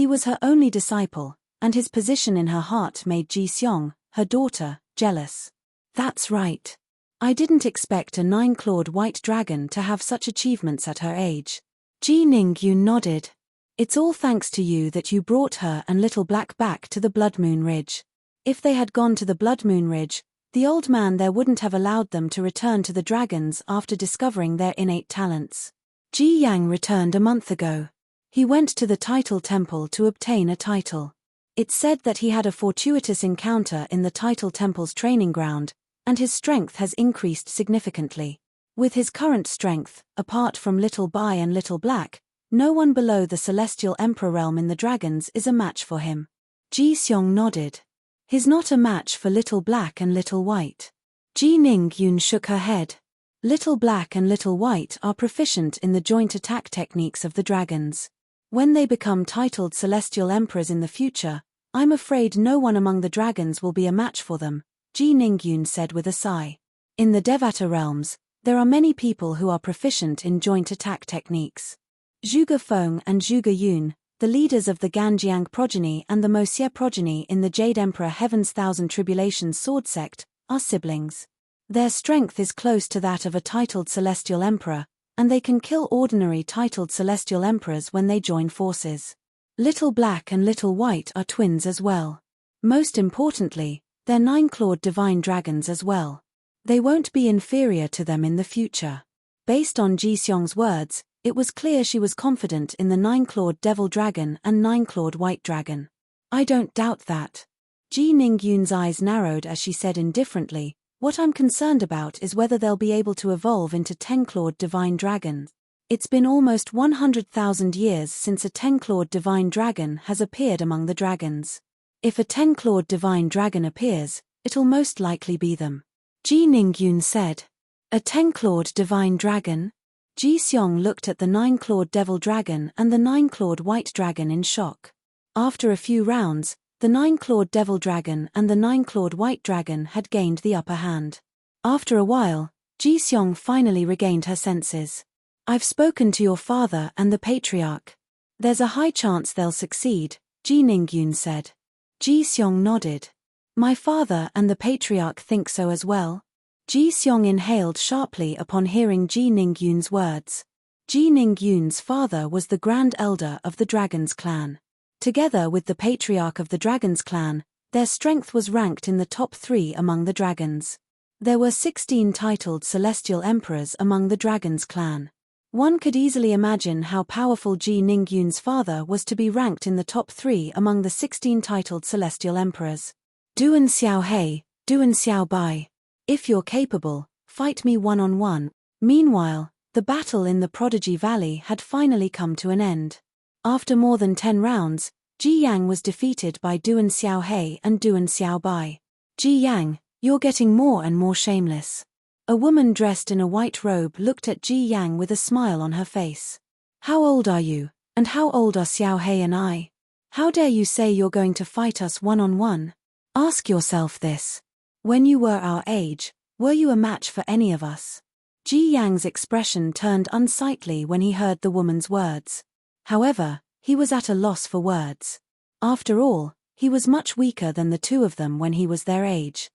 He was her only disciple, and his position in her heart made Ji Seong, her daughter, jealous. That's right. I didn't expect a 9-clawed white dragon to have such achievements at her age. Ji Ning-yoon nodded. It's all thanks to you that you brought her and Little Black back to the Blood Moon Ridge. If they had gone to the Blood Moon Ridge, the old man there wouldn't have allowed them to return to the dragons after discovering their innate talents. Ji Yang returned a month ago. He went to the title temple to obtain a title. It's said that he had a fortuitous encounter in the title temple's training ground, and his strength has increased significantly. With his current strength, apart from Little Bai and Little Black, no one below the Celestial Emperor realm in the dragons is a match for him. Ji Seong nodded. He's not a match for Little Black and Little White. Ji Ning-yoon shook her head. Little Black and Little White are proficient in the joint attack techniques of the dragons. When they become titled Celestial Emperors in the future, I'm afraid no one among the dragons will be a match for them, Ji Ning-yoon said with a sigh. In the Devata realms, there are many people who are proficient in joint attack techniques. Zhuge Feng and Zhuge Yun, the leaders of the Ganjiang progeny and the Moxie progeny in the Jade Emperor Heaven's Thousand Tribulations sword sect, are siblings. Their strength is close to that of a titled Celestial Emperor, and they can kill ordinary titled Celestial Emperors when they join forces. Little Black and Little White are twins as well. Most importantly, they're 9-clawed divine dragons as well. They won't be inferior to them in the future. Based on Ji Seong's words, it was clear she was confident in the 9-clawed devil dragon and 9-clawed white dragon. I don't doubt that. Ji Ning-yoon's eyes narrowed as she said indifferently, what I'm concerned about is whether they'll be able to evolve into 10-clawed divine dragons. It's been almost 100,000 years since a 10-clawed divine dragon has appeared among the dragons. If a 10-clawed divine dragon appears, it'll most likely be them. Ji Ning-yoon said. A 10-clawed divine dragon? Ji Seong looked at the 9-clawed devil dragon and the 9-clawed white dragon in shock. After a few rounds, the 9-clawed devil dragon and the 9-clawed white dragon had gained the upper hand. After a while, Ji Seong finally regained her senses. I've spoken to your father and the patriarch. There's a high chance they'll succeed, Ji Ning-yoon said. Ji Seong nodded. My father and the patriarch think so as well. Ji Seong inhaled sharply upon hearing Ji Ning-yoon's words. Ji Ning-yoon's father was the Grand Elder of the Dragon's Clan. Together with the patriarch of the Dragon's Clan, their strength was ranked in the top 3 among the dragons. There were 16 titled Celestial Emperors among the Dragon's Clan. One could easily imagine how powerful Ji Ning-yoon's father was to be ranked in the top 3 among the 16 titled Celestial Emperors. Duan Xiao Hei, Duan Xiao Bai. If you're capable, fight me one-on-one. Meanwhile, the battle in the Prodigy Valley had finally come to an end. After more than 10 rounds, Ji Yang was defeated by Duan Xiao Hei and Duan Xiao Bai. Ji Yang, you're getting more and more shameless. A woman dressed in a white robe looked at Ji Yang with a smile on her face. How old are you, and how old are Xiao Hei and I? How dare you say you're going to fight us one-on-one? Ask yourself this. When you were our age, were you a match for any of us? Ji Yang's expression turned unsightly when he heard the woman's words. However, he was at a loss for words. After all, he was much weaker than the two of them when he was their age.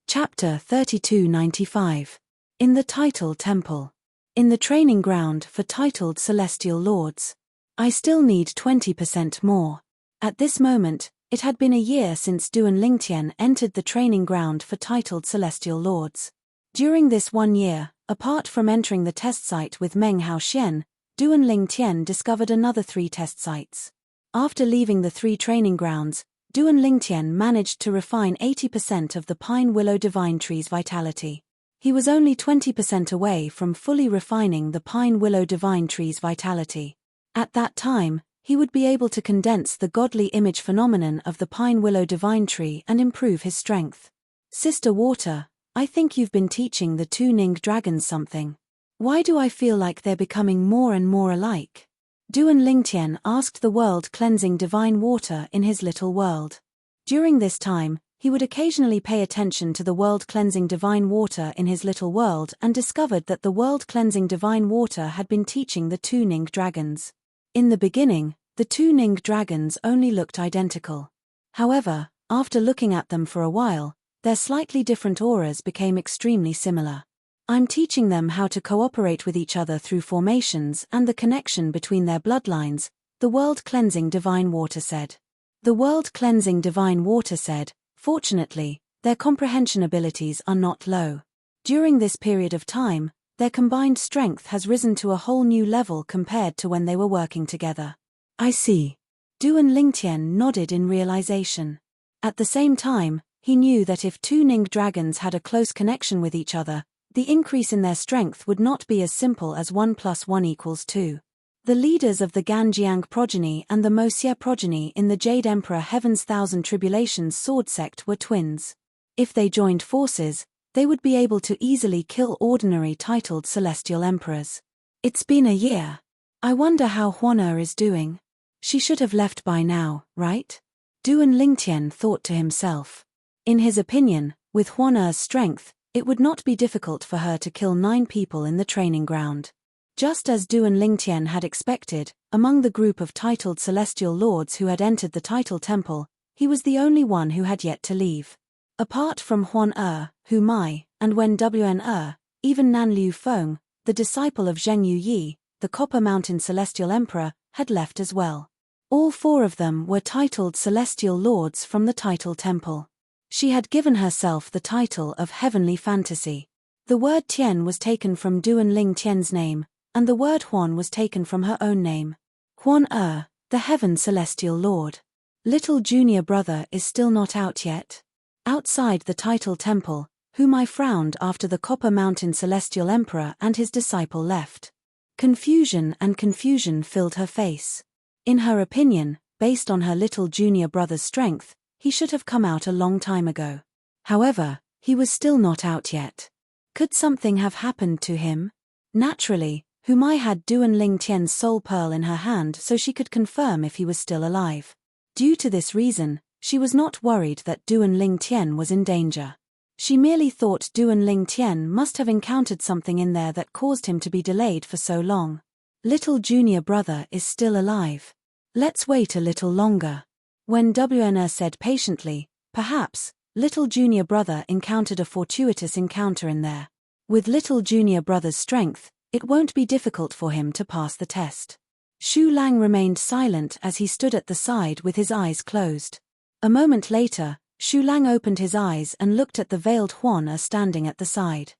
Chapter 3295. In the Title Temple. In the training ground for titled Celestial Lords. I still need 20% more. At this moment, it had been a year since Duan Lingtian entered the training ground for titled Celestial Lords. During this 1 year, apart from entering the test site with Meng Haoxian, Duan Lingtian discovered another 3 test sites. After leaving the 3 training grounds, Duan Lingtian managed to refine 80% of the Pine Willow Divine Tree's vitality. He was only 20% away from fully refining the Pine Willow Divine Tree's vitality. At that time, he would be able to condense the godly image phenomenon of the Pine Willow Divine Tree and improve his strength. Sister Water, I think you've been teaching the 2 Ning dragons something. Why do I feel like they're becoming more and more alike? Duan Lingtian asked the world-cleansing divine water in his little world. During this time, He would occasionally pay attention to the world-cleansing divine water in his little world and discovered that the world-cleansing divine water had been teaching the two Ning dragons. In the beginning, the two Ning dragons only looked identical. However, after looking at them for a while, their slightly different auras became extremely similar. I'm teaching them how to cooperate with each other through formations and the connection between their bloodlines, the world-cleansing divine water said. The world-cleansing divine water said, fortunately, their comprehension abilities are not low. During this period of time, their combined strength has risen to a whole new level compared to when they were working together. I see. Duan Lingtian nodded in realization. At the same time, he knew that if two Ning dragons had a close connection with each other, the increase in their strength would not be as simple as 1 + 1 = 2. The leaders of the Ganjiang progeny and the Moxie progeny in the Jade Emperor Heaven's Thousand Tribulations sword sect were twins. If they joined forces, they would be able to easily kill ordinary titled celestial emperors. It's been a year. I wonder how Huana is doing. She should have left by now, right? Duan Lingtian thought to himself. In his opinion, with Huana's strength, it would not be difficult for her to kill 9 people in the training ground. Just as Duan Lingtian had expected, among the group of titled celestial lords who had entered the title temple, he was the only one who had yet to leave. Apart from Huan Hu Mai, and Wen Wn even Nan Liu Feng, the disciple of Zheng Yuyi, the Copper Mountain Celestial Emperor, had left as well. All 4 of them were titled celestial lords from the title temple. She had given herself the title of Heavenly Fantasy. The word Tian was taken from Duan Lingtian's name, and the word Huan was taken from her own name. Huan the Heaven Celestial Lord. Little junior brother is still not out yet. Outside the title temple, Hu Mai frowned after the Copper Mountain Celestial Emperor and his disciple left. Confusion filled her face. In her opinion, based on her little junior brother's strength, he should have come out a long time ago. However, he was still not out yet. Could something have happened to him? Naturally, Hu Mai had Duan Lingtian's soul pearl in her hand so she could confirm if he was still alive. Due to this reason, she was not worried that Duan Lingtian was in danger. She merely thought Duan Lingtian must have encountered something in there that caused him to be delayed for so long. Little junior brother is still alive. Let's wait a little longer. When WNR said patiently, perhaps, little junior brother encountered a fortuitous encounter in there. With little junior brother's strength, it won't be difficult for him to pass the test. Xu Lang remained silent as he stood at the side with his eyes closed. A moment later, Xu Lang opened his eyes and looked at the veiled Huan standing at the side.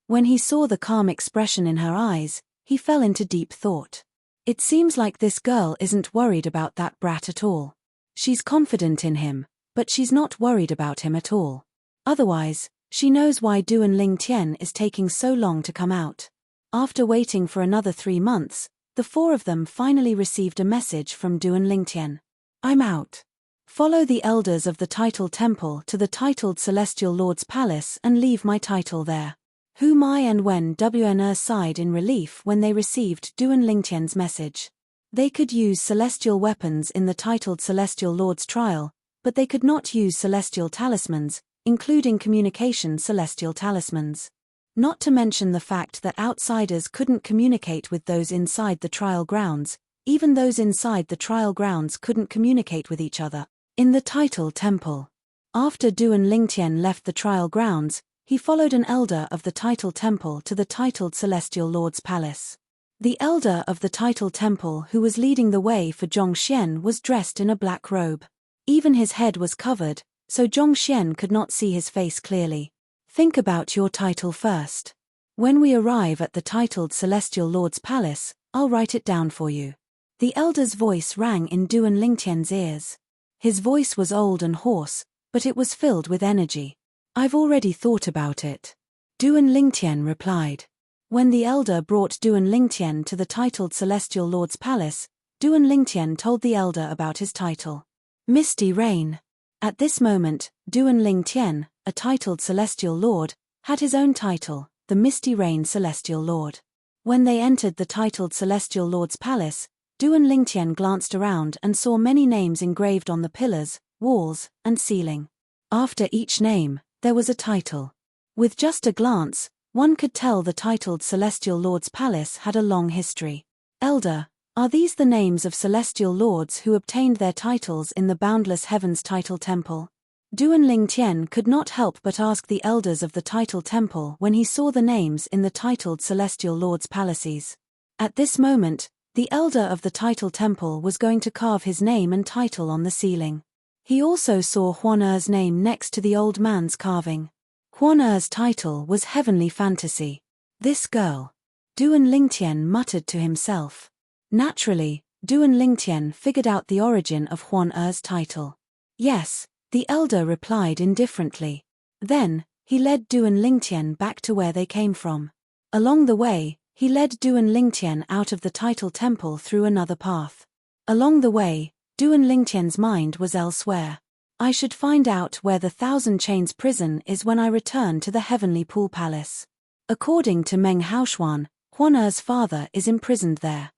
When he saw the calm expression in her eyes, he fell into deep thought. It seems like this girl isn't worried about that brat at all. She's confident in him, but she's not worried about him at all. Otherwise, she knows why Duan Lingtian is taking so long to come out. After waiting for another 3 months, the 4 of them finally received a message from Duan Lingtian. I'm out. Follow the elders of the title temple to the titled celestial lord's palace and leave my title there. Hu Mai and Wen Wn sighed in relief when they received Duan Lingtian's message. They could use celestial weapons in the titled celestial lord's trial, but they could not use celestial talismans, including communication celestial talismans. Not to mention the fact that outsiders couldn't communicate with those inside the trial grounds, even those inside the trial grounds couldn't communicate with each other. In the title temple. After Duan Lingtian left the trial grounds, he followed an elder of the title temple to the titled celestial lord's palace. The elder of the title temple who was leading the way for Zhongxian was dressed in a black robe. Even his head was covered, so Zhongxian could not see his face clearly. Think about your title first. When we arrive at the titled celestial lord's palace, I'll write it down for you. The elder's voice rang in Duan Lingtian's ears. His voice was old and hoarse, but it was filled with energy. I've already thought about it. Duan Lingtian replied. When the elder brought Duan Lingtian to the titled celestial lord's palace, Duan Lingtian told the elder about his title. Misty Rain. At this moment, Duan Lingtian, a titled celestial lord, had his own title, the Misty Rain Celestial Lord. When they entered the titled celestial lord's palace, Duan Lingtian glanced around and saw many names engraved on the pillars, walls, and ceiling. After each name, there was a title. With just a glance, one could tell the titled Celestial Lord's palace had a long history. Elder, are these the names of celestial lords who obtained their titles in the boundless heavens title temple? Duan Lingtian could not help but ask the elders of the title temple when he saw the names in the titled celestial lords' palaces. At this moment, the elder of the title temple was going to carve his name and title on the ceiling. He also saw Huan Er's name next to the old man's carving. Huan Er's title was Heavenly Fantasy. This girl. Duan Lingtian muttered to himself. Naturally, Duan Lingtian figured out the origin of Huan Er's title. Yes, the elder replied indifferently. Then, he led Duan Lingtian back to where they came from. Along the way, he led Duan Lingtian out of the title temple through another path. Along the way, Duan Lingtian's mind was elsewhere. I should find out where the Thousand Chains prison is when I return to the Heavenly Pool Palace. According to Meng Haoshuan, Huan Er's father is imprisoned there.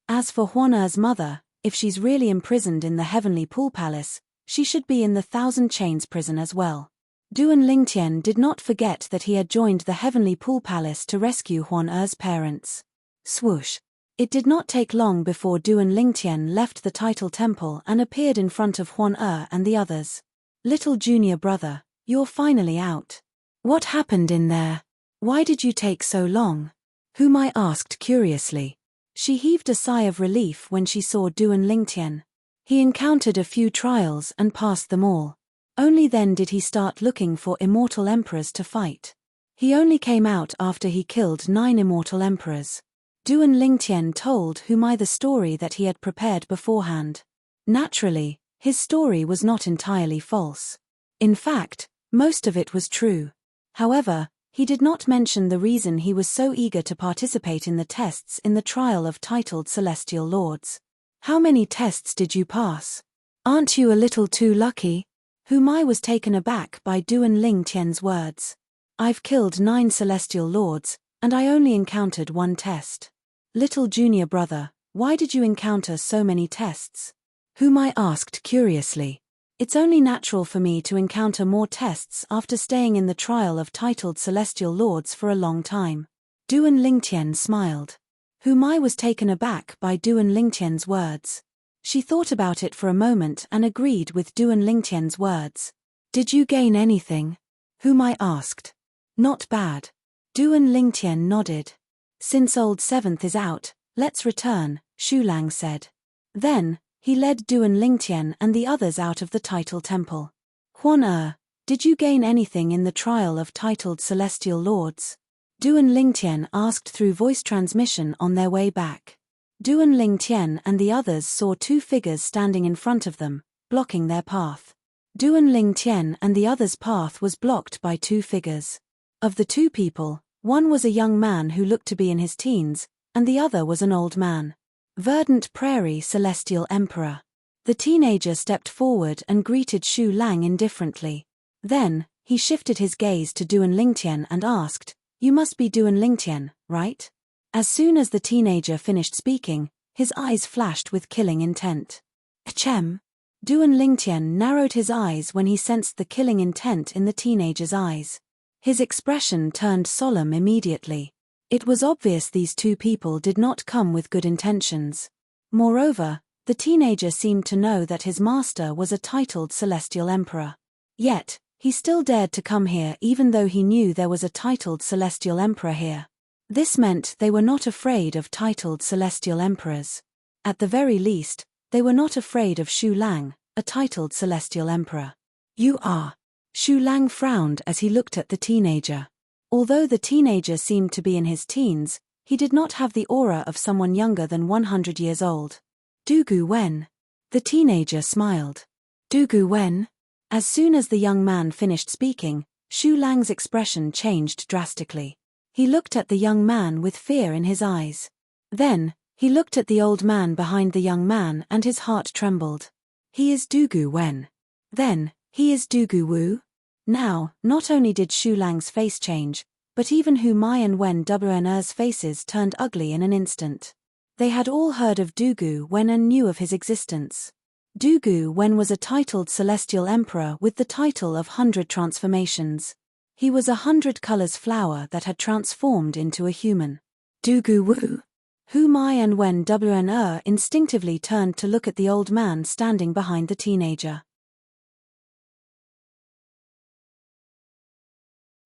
As for Huan Er's mother, if she's really imprisoned in the Heavenly Pool Palace, she should be in the Thousand Chains prison as well. Duan Lingtian did not forget that he had joined the Heavenly Pool Palace to rescue Huan Er's parents. Swoosh. It did not take long before Duan Lingtian left the title temple and appeared in front of Huan Er and the others. Little junior brother, you're finally out. What happened in there? Why did you take so long? Hu Mai asked curiously. She heaved a sigh of relief when she saw Duan Lingtian. He encountered a few trials and passed them all. Only then did he start looking for immortal emperors to fight. He only came out after he killed 9 immortal emperors. Duan Lingtian told Hu Mai the story that he had prepared beforehand. Naturally, his story was not entirely false. In fact, most of it was true. However, he did not mention the reason he was so eager to participate in the tests in the trial of titled Celestial Lords. How many tests did you pass? Aren't you a little too lucky? Hu Mai was taken aback by Duan Lingtian's words. I've killed 9 Celestial Lords, and I only encountered 1 test. Little junior brother, why did you encounter so many tests? Hu Mai asked curiously. It's only natural for me to encounter more tests after staying in the trial of titled Celestial Lords for a long time. Duan Lingtian smiled. Hu Mai was taken aback by Duan Lingtian's words. She thought about it for a moment and agreed with Duan Lingtian's words. Did you gain anything? Hu Mai asked. Not bad. Duan Lingtian nodded. Since Old Seventh is out, let's return, Shu Lang said. Then, he led Duan Lingtian and the others out of the title temple. Huan Er, did you gain anything in the trial of titled Celestial Lords? Duan Lingtian asked through voice transmission on their way back. Duan Lingtian and the others saw 2 figures standing in front of them, blocking their path. Duan Lingtian and the others' path was blocked by 2 figures. Of the 2 people, one was a young man who looked to be in his teens, and the other was an old man. Verdant Prairie Celestial Emperor. The teenager stepped forward and greeted Shu Lang indifferently. Then, he shifted his gaze to Duan Lingtian and asked, You must be Duan Lingtian, right? As soon as the teenager finished speaking, his eyes flashed with killing intent. Achem. Duan Lingtian narrowed his eyes when he sensed the killing intent in the teenager's eyes. His expression turned solemn immediately. It was obvious these 2 people did not come with good intentions. Moreover, the teenager seemed to know that his master was a titled Celestial Emperor. Yet, he still dared to come here even though he knew there was a titled Celestial Emperor here. This meant they were not afraid of titled Celestial Emperors. At the very least, they were not afraid of Shu Lang, a titled Celestial Emperor. You are. Shu Lang frowned as he looked at the teenager. Although the teenager seemed to be in his teens, he did not have the aura of someone younger than 100 years old. Dugu Wen. The teenager smiled. Dugu Wen? As soon as the young man finished speaking, Shu Lang's expression changed drastically. He looked at the young man with fear in his eyes. Then, he looked at the old man behind the young man and his heart trembled. He is Dugu Wen. Then, he is Dugu Wu? Now, not only did Shu Lang's face change, but even Hu Mai and Wen Wner's faces turned ugly in an instant. They had all heard of Dugu Wen and knew of his existence. Dugu Wen was a titled celestial emperor with the title of 100 transformations. He was 100 colors flower that had transformed into a human. Dugu Wu. Hu Mai and Wen Wn instinctively turned to look at the old man standing behind the teenager.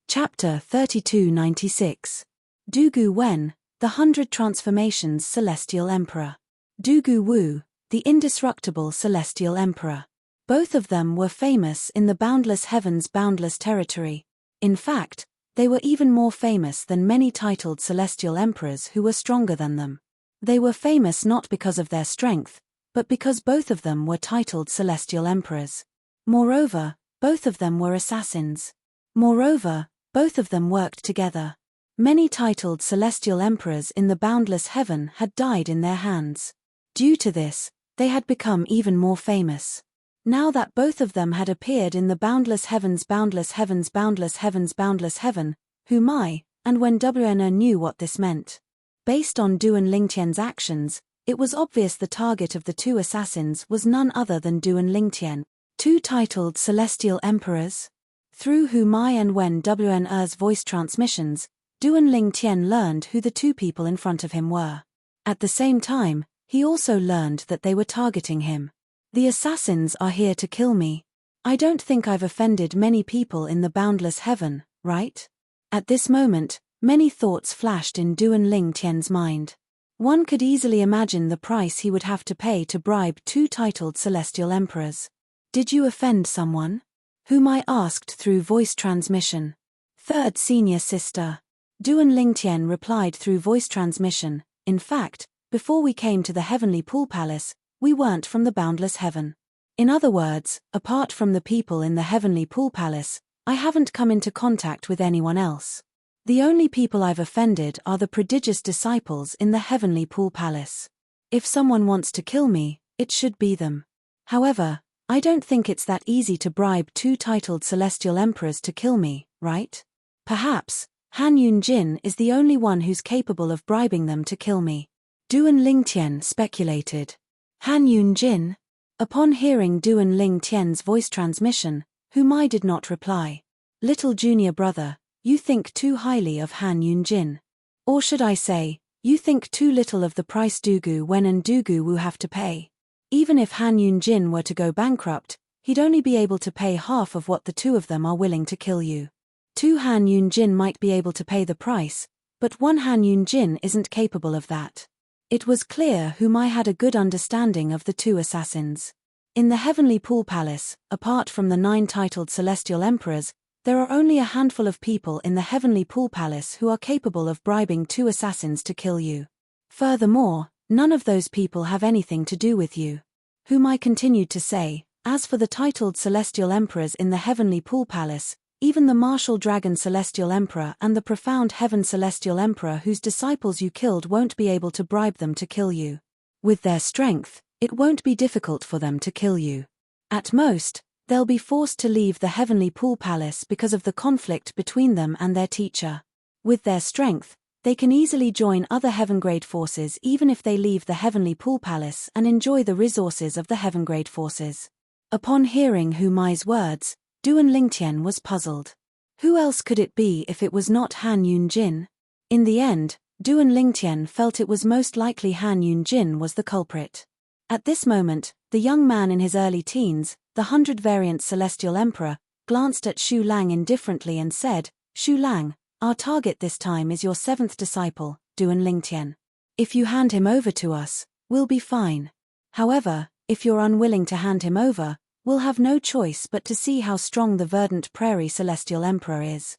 Chapter 3296. Dugu Wen, the 100 Transformations Celestial Emperor. Dugu Wu, the indestructible Celestial Emperor. Both of them were famous in the boundless heavens' boundless territory. In fact, they were even more famous than many titled celestial emperors who were stronger than them. They were famous not because of their strength, but because both of them were titled celestial emperors. Moreover, both of them were assassins. Moreover, both of them worked together. Many titled celestial emperors in the boundless heaven had died in their hands. Due to this, they had become even more famous. Now that both of them had appeared in the boundless heavens, boundless heavens, boundless heavens, boundless heaven, Hu Mai and Wen Wn knew what this meant. Based on Du and Lingtian's actions, it was obvious the target of the two assassins was none other than Du and Lingtian, two titled celestial emperors. Through Hu Mai and Wen Wn's voice transmissions, Du and Lingtian learned who the two people in front of him were. At the same time, he also learned that they were targeting him. The assassins are here to kill me. I don't think I've offended many people in the boundless heaven, right? At this moment, many thoughts flashed in Du and Lingtian's mind. One could easily imagine the price he would have to pay to bribe two titled celestial emperors. Did you offend someone? Hu Mai asked through voice transmission. Third senior sister. Du and Lingtian replied through voice transmission. In fact, before we came to the heavenly pool palace, we weren't from the boundless heaven. In other words, apart from the people in the heavenly pool palace, I haven't come into contact with anyone else. The only people I've offended are the prodigious disciples in the heavenly pool palace. If someone wants to kill me, it should be them. However, I don't think it's that easy to bribe two titled celestial emperors to kill me, right? Perhaps, Han Yunjin is the only one who's capable of bribing them to kill me. Du and Lingtian speculated. Han Yunjin? Upon hearing Du and Lingtian's voice transmission, Hu Mai did not reply. Little junior brother, you think too highly of Han Yunjin. Or should I say, you think too little of the price Dugu Wen and Dugu Wu have to pay. Even if Han Yunjin were to go bankrupt, he'd only be able to pay half of what the two of them are willing to kill you. Two Han Yunjin might be able to pay the price, but one Han Yunjin isn't capable of that. It was clear Hu Mai had a good understanding of the two assassins. In the heavenly pool palace, apart from the 9 titled celestial emperors, there are only a handful of people in the heavenly pool palace who are capable of bribing two assassins to kill you. Furthermore, none of those people have anything to do with you. Hu Mai continued to say, as for the titled celestial emperors in the heavenly pool palace, even the martial dragon celestial emperor and the profound heaven celestial emperor whose disciples you killed won't be able to bribe them to kill you. With their strength, it won't be difficult for them to kill you. At most, they'll be forced to leave the heavenly pool palace because of the conflict between them and their teacher. With their strength, they can easily join other heaven-grade forces even if they leave the heavenly pool palace and enjoy the resources of the heaven-grade forces. Upon hearing Hu Mai's words, Du and Lingtian was puzzled. Who else could it be if it was not Han Yunjin? In the end, Du and Lingtian felt it was most likely Han Yunjin was the culprit. At this moment, the young man in his early teens, the 100-variant celestial emperor, glanced at Xu Lang indifferently and said, Xu Lang, our target this time is your 7th disciple, Du and Lingtian. If you hand him over to us, we'll be fine. However, if you're unwilling to hand him over, we'll have no choice but to see how strong the verdant prairie celestial emperor is.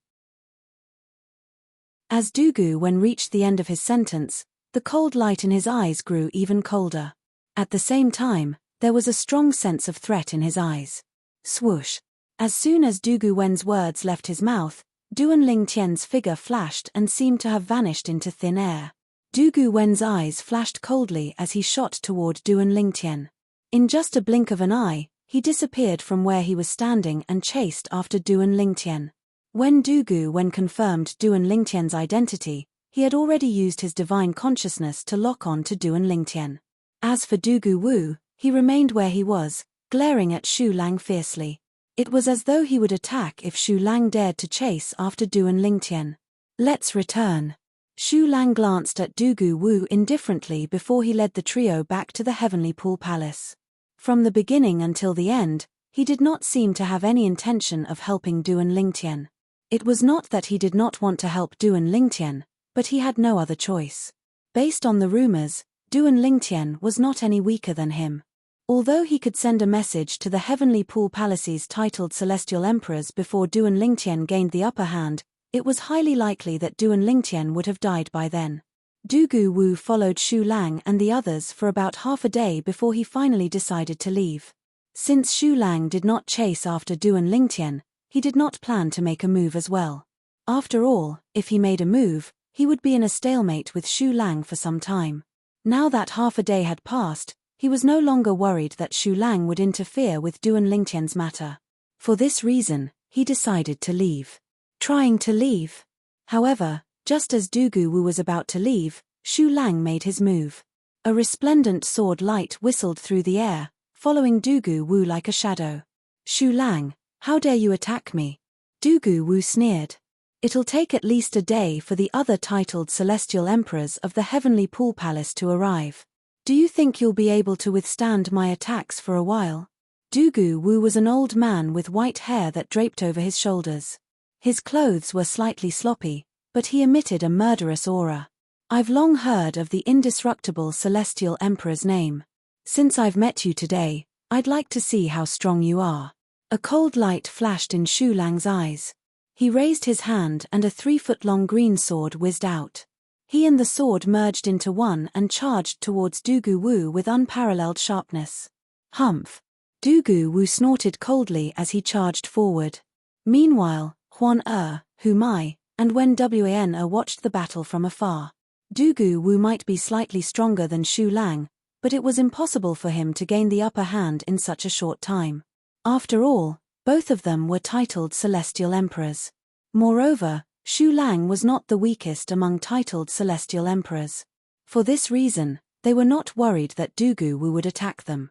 As Dugu Wen reached the end of his sentence, the cold light in his eyes grew even colder. At the same time, there was a strong sense of threat in his eyes. Swoosh! As soon as Dugu Wen's words left his mouth, Du and Lingtian's figure flashed and seemed to have vanished into thin air. Dugu Wen's eyes flashed coldly as he shot toward Du and Lingtian. In just a blink of an eye, he disappeared from where he was standing and chased after Du and Lingtian. When Dugu Wen confirmed Du and Lingtian's identity, he had already used his divine consciousness to lock on to Du and Lingtian. As for Dugu Wu, He remained where he was, glaring at Xu Lang fiercely. It was as though he would attack if Xu Lang dared to chase after Du and Lingtian. Let's return. Xu Lang glanced at Du Wu indifferently before he led the trio back to the Heavenly Pool Palace. From the beginning until the end, he did not seem to have any intention of helping Du and Lingtian. It was not that he did not want to help Du and Lingtian, but he had no other choice. Based on the rumors, Du and Lingtian was not any weaker than him. Although he could send a message to the Heavenly Pool Palace's titled Celestial Emperors before Du and Lingtian gained the upper hand, it was highly likely that Du and Lingtian would have died by then. Du Wu followed Xu Lang and the others for about half a day before he finally decided to leave. Since Xu Lang did not chase after Du and Lingtian, he did not plan to make a move as well. After all, if he made a move, he would be in a stalemate with Xu Lang for some time. Now that half a day had passed, he was no longer worried that Xu Lang would interfere with Du and Lingtian's matter. For this reason, he decided to leave. Trying to leave. However, just as Du Wu was about to leave, Xu Lang made his move. A resplendent sword light whistled through the air, following Du Wu like a shadow. Xu Lang, how dare you attack me? Du Wu sneered. It'll take at least a day for the other titled Celestial Emperors of the Heavenly Pool Palace to arrive. Do you think you'll be able to withstand my attacks for a while? Du Wu was an old man with white hair that draped over his shoulders. His clothes were slightly sloppy, but he emitted a murderous aura. I've long heard of the indestructible Celestial Emperor's name. Since I've met you today, I'd like to see how strong you are. A cold light flashed in Xu Lang's eyes. He raised his hand and a 3-foot-long green sword whizzed out. He and the sword merged into one and charged towards Du Wu with unparalleled sharpness. Humph! Du Wu snorted coldly as he charged forward. Meanwhile, Huan Hu Mai, and Wen Wan watched the battle from afar. Du Wu might be slightly stronger than Xu Lang, but it was impossible for him to gain the upper hand in such a short time. After all, both of them were titled Celestial Emperors. Moreover, Xu Lang was not the weakest among titled Celestial Emperors. For this reason, they were not worried that Du Wu would attack them.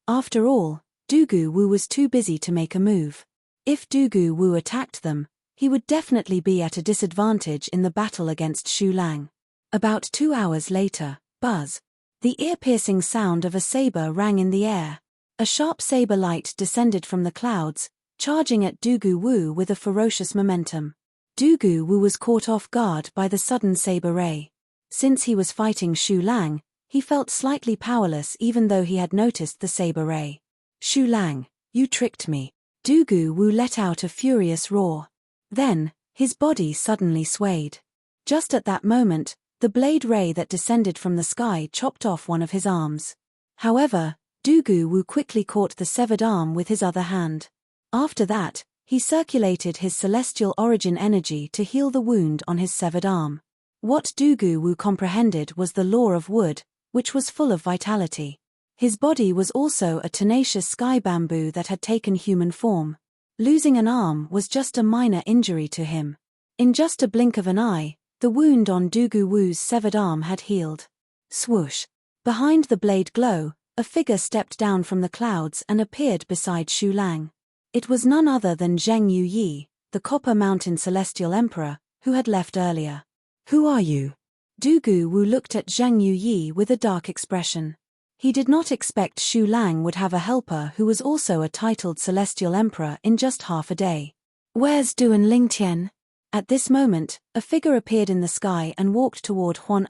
After all, Du Wu was too busy to make a move. If Du Wu attacked them, he would definitely be at a disadvantage in the battle against Xu Lang. About 2 hours later, buzz. The ear-piercing sound of a saber rang in the air. A sharp saber light descended from the clouds, charging at Du Wu with a ferocious momentum. Du Wu was caught off guard by the sudden saber ray. Since he was fighting Xu Lang, he felt slightly powerless even though he had noticed the saber ray. Xu Lang, you tricked me. Du Wu let out a furious roar. Then, his body suddenly swayed. Just at that moment, the blade ray that descended from the sky chopped off one of his arms. However, Du Wu quickly caught the severed arm with his other hand. After that, he circulated his celestial origin energy to heal the wound on his severed arm. What Du Wu comprehended was the law of wood, which was full of vitality. His body was also a tenacious sky bamboo that had taken human form. Losing an arm was just a minor injury to him. In just a blink of an eye, the wound on Du Wu's severed arm had healed. Swoosh! Behind the blade glow, a figure stepped down from the clouds and appeared beside Xu Lang. It was none other than Zheng Yuyi, the Copper Mountain Celestial Emperor, who had left earlier. Who are you? Du Wu looked at Zheng Yuyi with a dark expression. He did not expect Xu Lang would have a helper who was also a titled Celestial Emperor in just half a day. Where's Du and Lingtian? At this moment, a figure appeared in the sky and walked toward Huan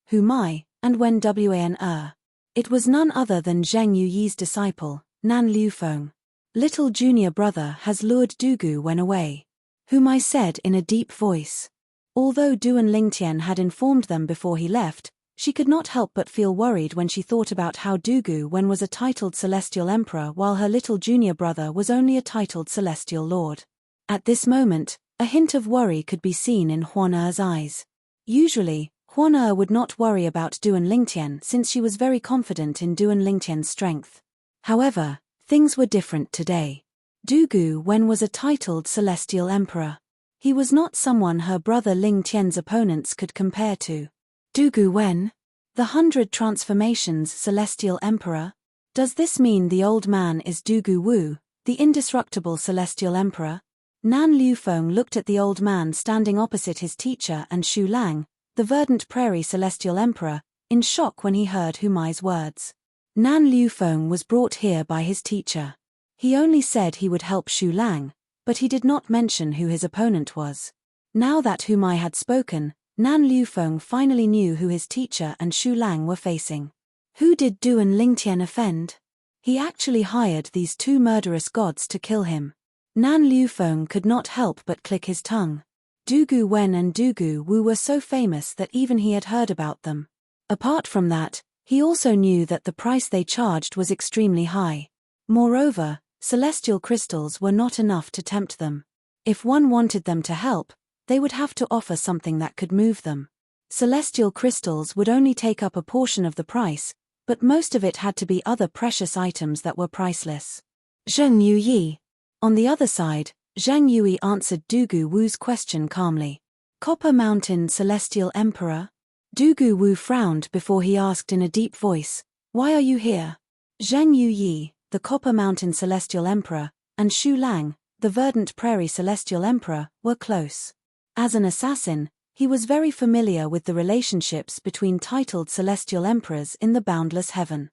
Hu Mai, and Wen Wan. It was none other than Zheng Yuyi's disciple, Nan Liufeng. Little junior brother has lured Du Wen away. Hu Mai said in a deep voice. Although Du and Lingtian had informed them before he left, she could not help but feel worried when she thought about how Du Wen was a titled Celestial Emperor while her little junior brother was only a titled Celestial Lord. At this moment, a hint of worry could be seen in Huan eyes. Usually, Huan would not worry about Du and Lingtian since she was very confident in Du and Lingtian's strength. However, things were different today. Du Wen was a titled Celestial Emperor. He was not someone her brother Lingtian's opponents could compare to. Du Wen? The 100 Transformations Celestial Emperor? Does this mean the old man is Dugu Wu, the indestructible Celestial Emperor? Nan Liufeng looked at the old man standing opposite his teacher and Xu Lang, the verdant prairie Celestial Emperor, in shock when he heard Hu Mai's words. Nan Liufeng was brought here by his teacher. He only said he would help Xu Lang, but he did not mention who his opponent was. Now that Hu Mai had spoken, Nan Liufeng finally knew who his teacher and Xu Lang were facing. Who did Duan Lingtian offend? He actually hired these two murderous gods to kill him. Nan Liufeng could not help but click his tongue. Dugu Wen and Dugu Wu were so famous that even he had heard about them. Apart from that, he also knew that the price they charged was extremely high. Moreover, celestial crystals were not enough to tempt them. If one wanted them to help, they would have to offer something that could move them. Celestial crystals would only take up a portion of the price, but most of it had to be other precious items that were priceless. Zheng Yuyi. On the other side, Zheng Yui answered Dugu Wu's question calmly. Copper Mountain Celestial Emperor? Dugu Wu frowned before he asked in a deep voice, "Why are you here?" Zheng Yuyi, the Copper Mountain Celestial Emperor, and Xu Lang, the Verdant Prairie Celestial Emperor, were close. As an assassin, he was very familiar with the relationships between titled celestial emperors in the boundless heaven.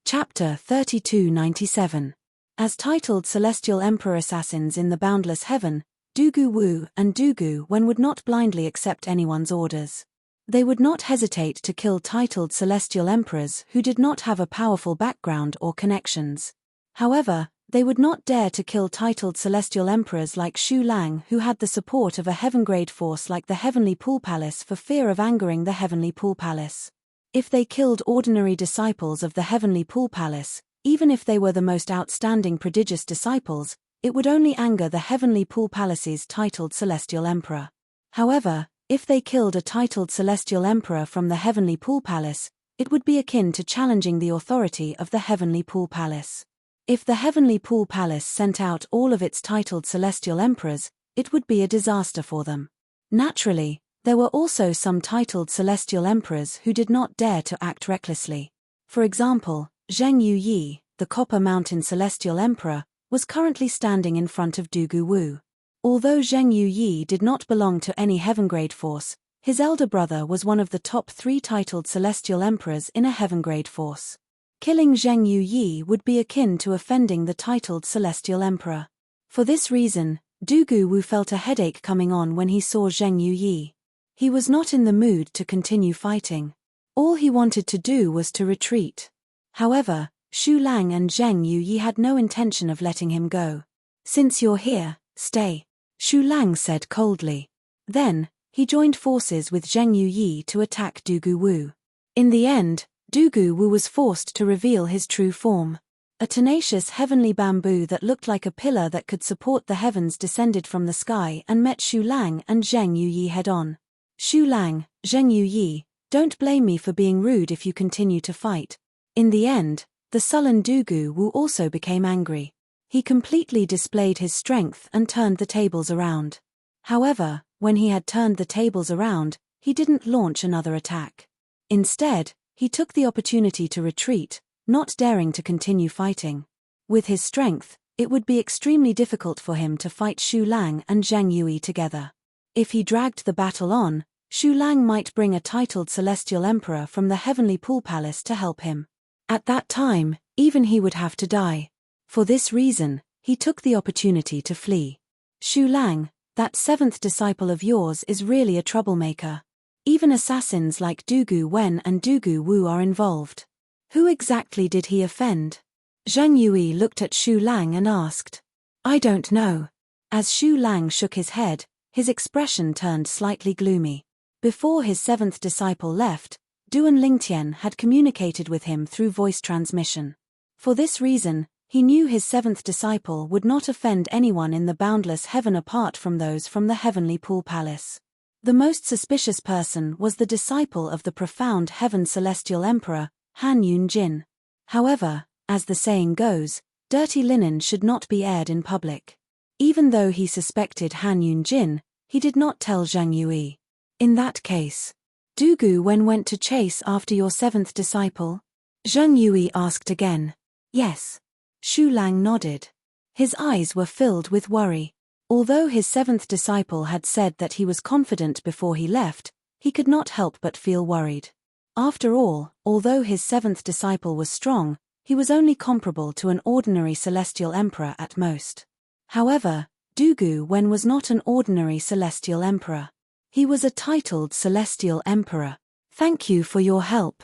Chapter 3297. As titled celestial emperor assassins in the boundless heaven, Dugu Wu and Dugu Wen would not blindly accept anyone's orders. They would not hesitate to kill titled celestial emperors who did not have a powerful background or connections. However, they would not dare to kill titled celestial emperors like Xu Lang, who had the support of a heaven-grade force like the Heavenly Pool Palace, for fear of angering the Heavenly Pool Palace. If they killed ordinary disciples of the Heavenly Pool Palace, even if they were the most outstanding prodigious disciples, it would only anger the Heavenly Pool Palace's titled celestial emperor. However, if they killed a titled celestial emperor from the Heavenly Pool Palace, it would be akin to challenging the authority of the Heavenly Pool Palace. If the Heavenly Pool Palace sent out all of its titled celestial emperors, it would be a disaster for them. Naturally, there were also some titled celestial emperors who did not dare to act recklessly. For example, Zheng Yuyi, the Copper Mountain Celestial Emperor, was currently standing in front of Dugu Wu. Although Zheng Yuyi did not belong to any heaven-grade force, his elder brother was one of the top 3 titled celestial emperors in a heaven-grade force. Killing Zheng Yuyi would be akin to offending the titled celestial emperor. For this reason, Dugu Wu felt a headache coming on when he saw Zheng Yuyi. He was not in the mood to continue fighting. All he wanted to do was to retreat. However, Xu Lang and Zheng Yuyi had no intention of letting him go. "Since you're here, stay," Xu Lang said coldly. Then, he joined forces with Zheng Yuyi to attack Dugu Wu. In the end, Dugu Wu was forced to reveal his true form. A tenacious heavenly bamboo that looked like a pillar that could support the heavens descended from the sky and met Xu Lang and Zheng Yuyi head-on. "Xu Lang, Zheng Yuyi, don't blame me for being rude if you continue to fight." In the end, the sullen Dugu Wu also became angry. He completely displayed his strength and turned the tables around. However, when he had turned the tables around, he didn't launch another attack. Instead, he took the opportunity to retreat, not daring to continue fighting. With his strength, it would be extremely difficult for him to fight Xu Lang and Zheng Yuyi together. If he dragged the battle on, Xu Lang might bring a titled celestial emperor from the Heavenly Pool Palace to help him. At that time, even he would have to die. For this reason, he took the opportunity to flee. "Xu Lang, that 7th disciple of yours is really a troublemaker. Even assassins like Dugu Wen and Dugu Wu are involved. Who exactly did he offend?" Zheng Yuyi looked at Xu Lang and asked. "I don't know." As Xu Lang shook his head, his expression turned slightly gloomy. Before his 7th disciple left, Duan Lingtian had communicated with him through voice transmission. For this reason, he knew his 7th disciple would not offend anyone in the boundless heaven apart from those from the Heavenly Pool Palace. The most suspicious person was the disciple of the profound heaven celestial emperor, Han Yunjin. However, as the saying goes, dirty linen should not be aired in public. Even though he suspected Han Yunjin, he did not tell Zhang Yui. In that case, Dugu Wen went to chase after your seventh disciple? Zhang Yui asked again. Yes. Shu Lang nodded. His eyes were filled with worry. Although his seventh disciple had said that he was confident before he left, he could not help but feel worried. After all, although his seventh disciple was strong, he was only comparable to an ordinary celestial emperor at most. However, Dugu Wen was not an ordinary celestial emperor. He was a titled celestial emperor. Thank you for your help.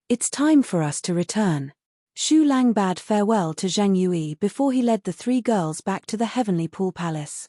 It's time for us to return. Shu Lang bade farewell to Zhang Yui before he led the three girls back to the heavenly pool palace.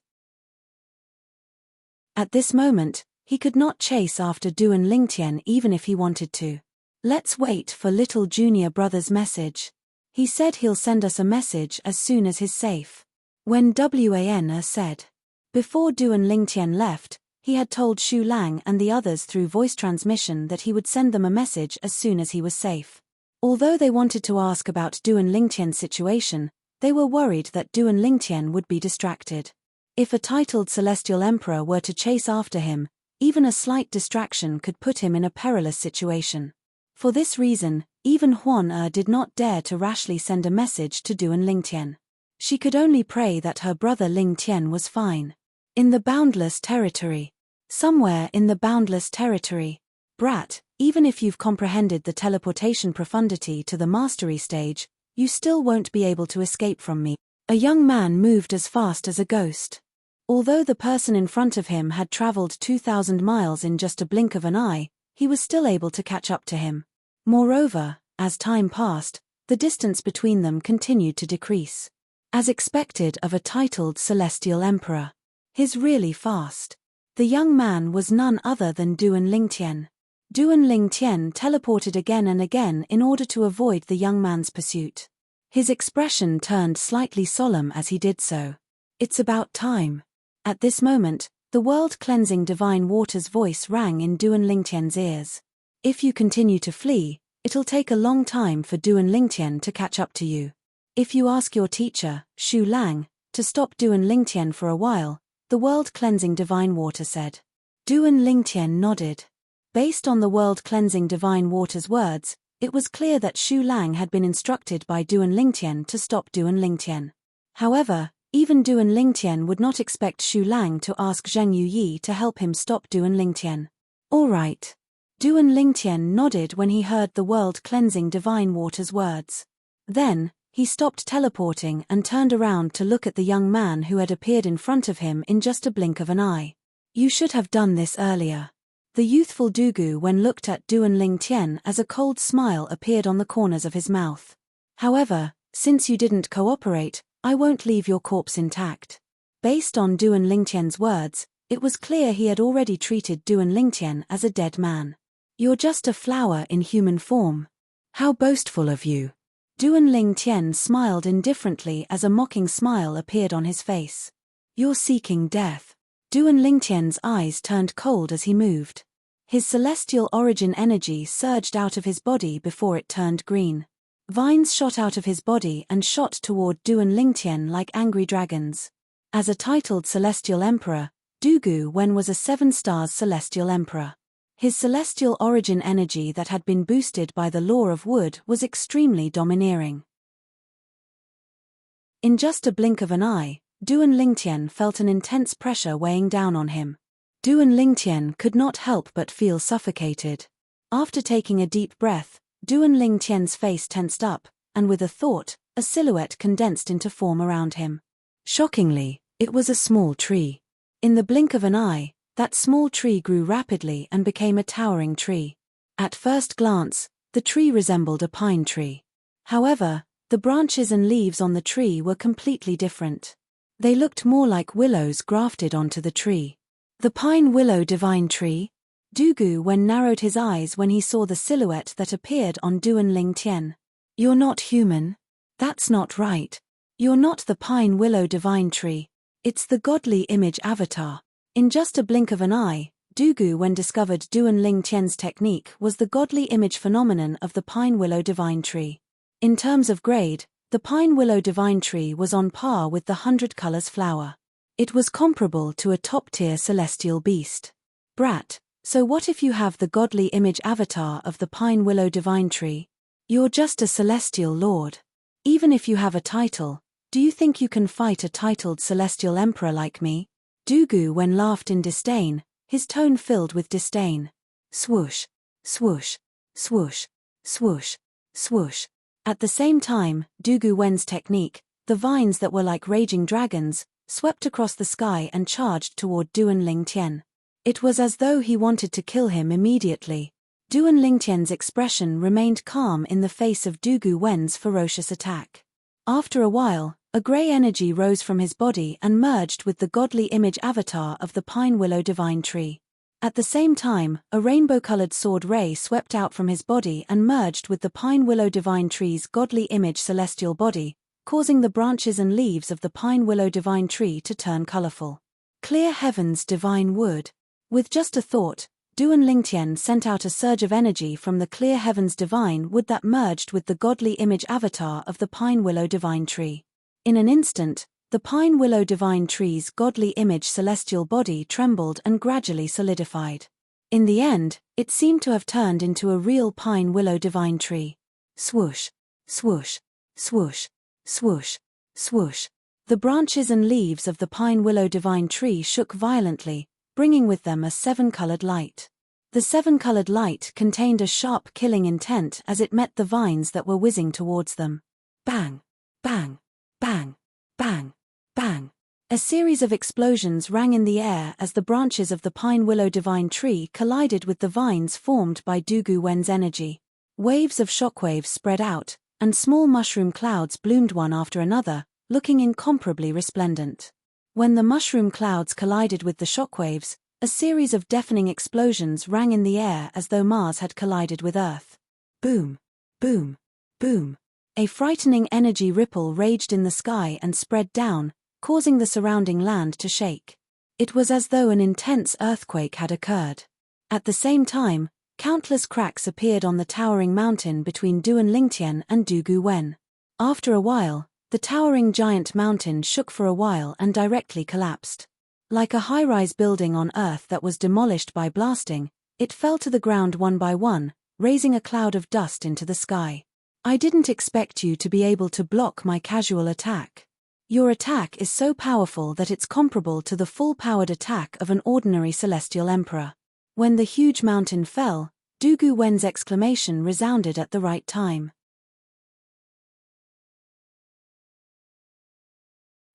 At this moment, he could not chase after Duan Lingtian even if he wanted to. Let's wait for little junior brother's message. He said he'll send us a message as soon as he's safe. When Wan said. Before Duan Lingtian left, he had told Shu Lang and the others through voice transmission that he would send them a message as soon as he was safe. Although they wanted to ask about Duan Lingtian's situation, they were worried that Duan Lingtian would be distracted. If a titled celestial emperor were to chase after him, even a slight distraction could put him in a perilous situation. For this reason, even Huan did not dare to rashly send a message to Duan Lingtian. She could only pray that her brother Ling Tian was fine. In the boundless territory. Somewhere in the boundless territory. Brat, even if you've comprehended the teleportation profundity to the mastery stage, you still won't be able to escape from me. A young man moved as fast as a ghost. Although the person in front of him had traveled 2,000 miles in just a blink of an eye, he was still able to catch up to him. Moreover, as time passed, the distance between them continued to decrease. As expected of a titled celestial emperor. He's really fast. The young man was none other than Duan Lingtian. Duan Lingtian teleported again and again in order to avoid the young man's pursuit. His expression turned slightly solemn as he did so. It's about time. At this moment, the world-cleansing divine water's voice rang in Duan Lingtian's ears. If you continue to flee, it'll take a long time for Duan Lingtian to catch up to you. If you ask your teacher, Shu Lang, to stop Duan Lingtian for a while, the world-cleansing divine water said. Duan Lingtian nodded. Based on the world-cleansing divine water's words, it was clear that Shu Lang had been instructed by Duan Lingtian to stop Duan Lingtian. However, even Duan Lingtian would not expect Shu Lang to ask Zhang Yuyi to help him stop Duan Lingtian. All right. Duan Lingtian nodded when he heard the world-cleansing divine water's words. Then, he stopped teleporting and turned around to look at the young man who had appeared in front of him in just a blink of an eye. You should have done this earlier. The youthful Dugu Wen looked at Duan Lingtian as a cold smile appeared on the corners of his mouth. However, since you didn't cooperate, I won't leave your corpse intact. Based on Duan Lingtian's words, it was clear he had already treated Duan Lingtian as a dead man. You're just a flower in human form. How boastful of you. Duan Lingtian smiled indifferently as a mocking smile appeared on his face. You're seeking death. Duan Lingtian's eyes turned cold as he moved. His celestial origin energy surged out of his body before it turned green. Vines shot out of his body and shot toward Duan Lingtian like angry dragons. As a titled celestial emperor, Dugu Wen was a 7-star celestial emperor. His celestial origin energy that had been boosted by the law of wood was extremely domineering. In just a blink of an eye, Duan Lingtian felt an intense pressure weighing down on him. Duan Lingtian could not help but feel suffocated. After taking a deep breath, Duan Lingtian's face tensed up, and with a thought, a silhouette condensed into form around him. Shockingly, it was a small tree. In the blink of an eye, that small tree grew rapidly and became a towering tree. At first glance, the tree resembled a pine tree. However, the branches and leaves on the tree were completely different. They looked more like willows grafted onto the tree. The pine willow divine tree? Dugu Wen narrowed his eyes when he saw the silhouette that appeared on Duan Lingtian. You're not human. That's not right. You're not the pine willow divine tree. It's the godly image avatar. In just a blink of an eye, Dugu Wen discovered Duan Lingtian's technique was the godly image phenomenon of the pine willow divine tree. In terms of grade, the pine willow divine tree was on par with the 100 colors flower. It was comparable to a top-tier celestial beast. Brat, so what if you have the godly image avatar of the pine willow divine tree? You're just a celestial lord. Even if you have a title, do you think you can fight a titled celestial emperor like me? Dugu Wen laughed in disdain, his tone filled with disdain. Swoosh, swoosh, swoosh, swoosh, swoosh. At the same time, Dugu Wen's technique, the vines that were like raging dragons, swept across the sky and charged toward Duan Lingtian. It was as though he wanted to kill him immediately. Duan Lingtian's expression remained calm in the face of Dugu Wen's ferocious attack. After a while, a grey energy rose from his body and merged with the godly image avatar of the pine willow divine tree. At the same time, a rainbow-colored sword ray swept out from his body and merged with the pine willow divine tree's godly image celestial body, causing the branches and leaves of the pine willow divine tree to turn colorful. Clear heaven's divine wood. With just a thought, Duan Lingtian sent out a surge of energy from the clear heaven's divine wood that merged with the godly image avatar of the pine willow divine tree. In an instant, the pine willow divine tree's godly image celestial body trembled and gradually solidified. In the end, it seemed to have turned into a real pine willow divine tree. Swoosh, swoosh, swoosh, swoosh, swoosh. The branches and leaves of the pine willow divine tree shook violently, bringing with them a seven-colored light. The seven-colored light contained a sharp killing intent as it met the vines that were whizzing towards them. Bang, bang, bang, bang, bang. A series of explosions rang in the air as the branches of the pine willow divine tree collided with the vines formed by Dugu Wen's energy. Waves of shockwaves spread out, and small mushroom clouds bloomed one after another, looking incomparably resplendent. When the mushroom clouds collided with the shockwaves, a series of deafening explosions rang in the air as though Mars had collided with Earth. Boom, boom, boom. A frightening energy ripple raged in the sky and spread down, causing the surrounding land to shake. It was as though an intense earthquake had occurred. At the same time, countless cracks appeared on the towering mountain between Duan Lingtian and Dugu Wen. After a while, the towering giant mountain shook for a while and directly collapsed. Like a high-rise building on Earth that was demolished by blasting, it fell to the ground one by one, raising a cloud of dust into the sky. I didn't expect you to be able to block my casual attack. Your attack is so powerful that it's comparable to the full-powered attack of an ordinary celestial emperor. When the huge mountain fell, Dugu Wen's exclamation resounded at the right time.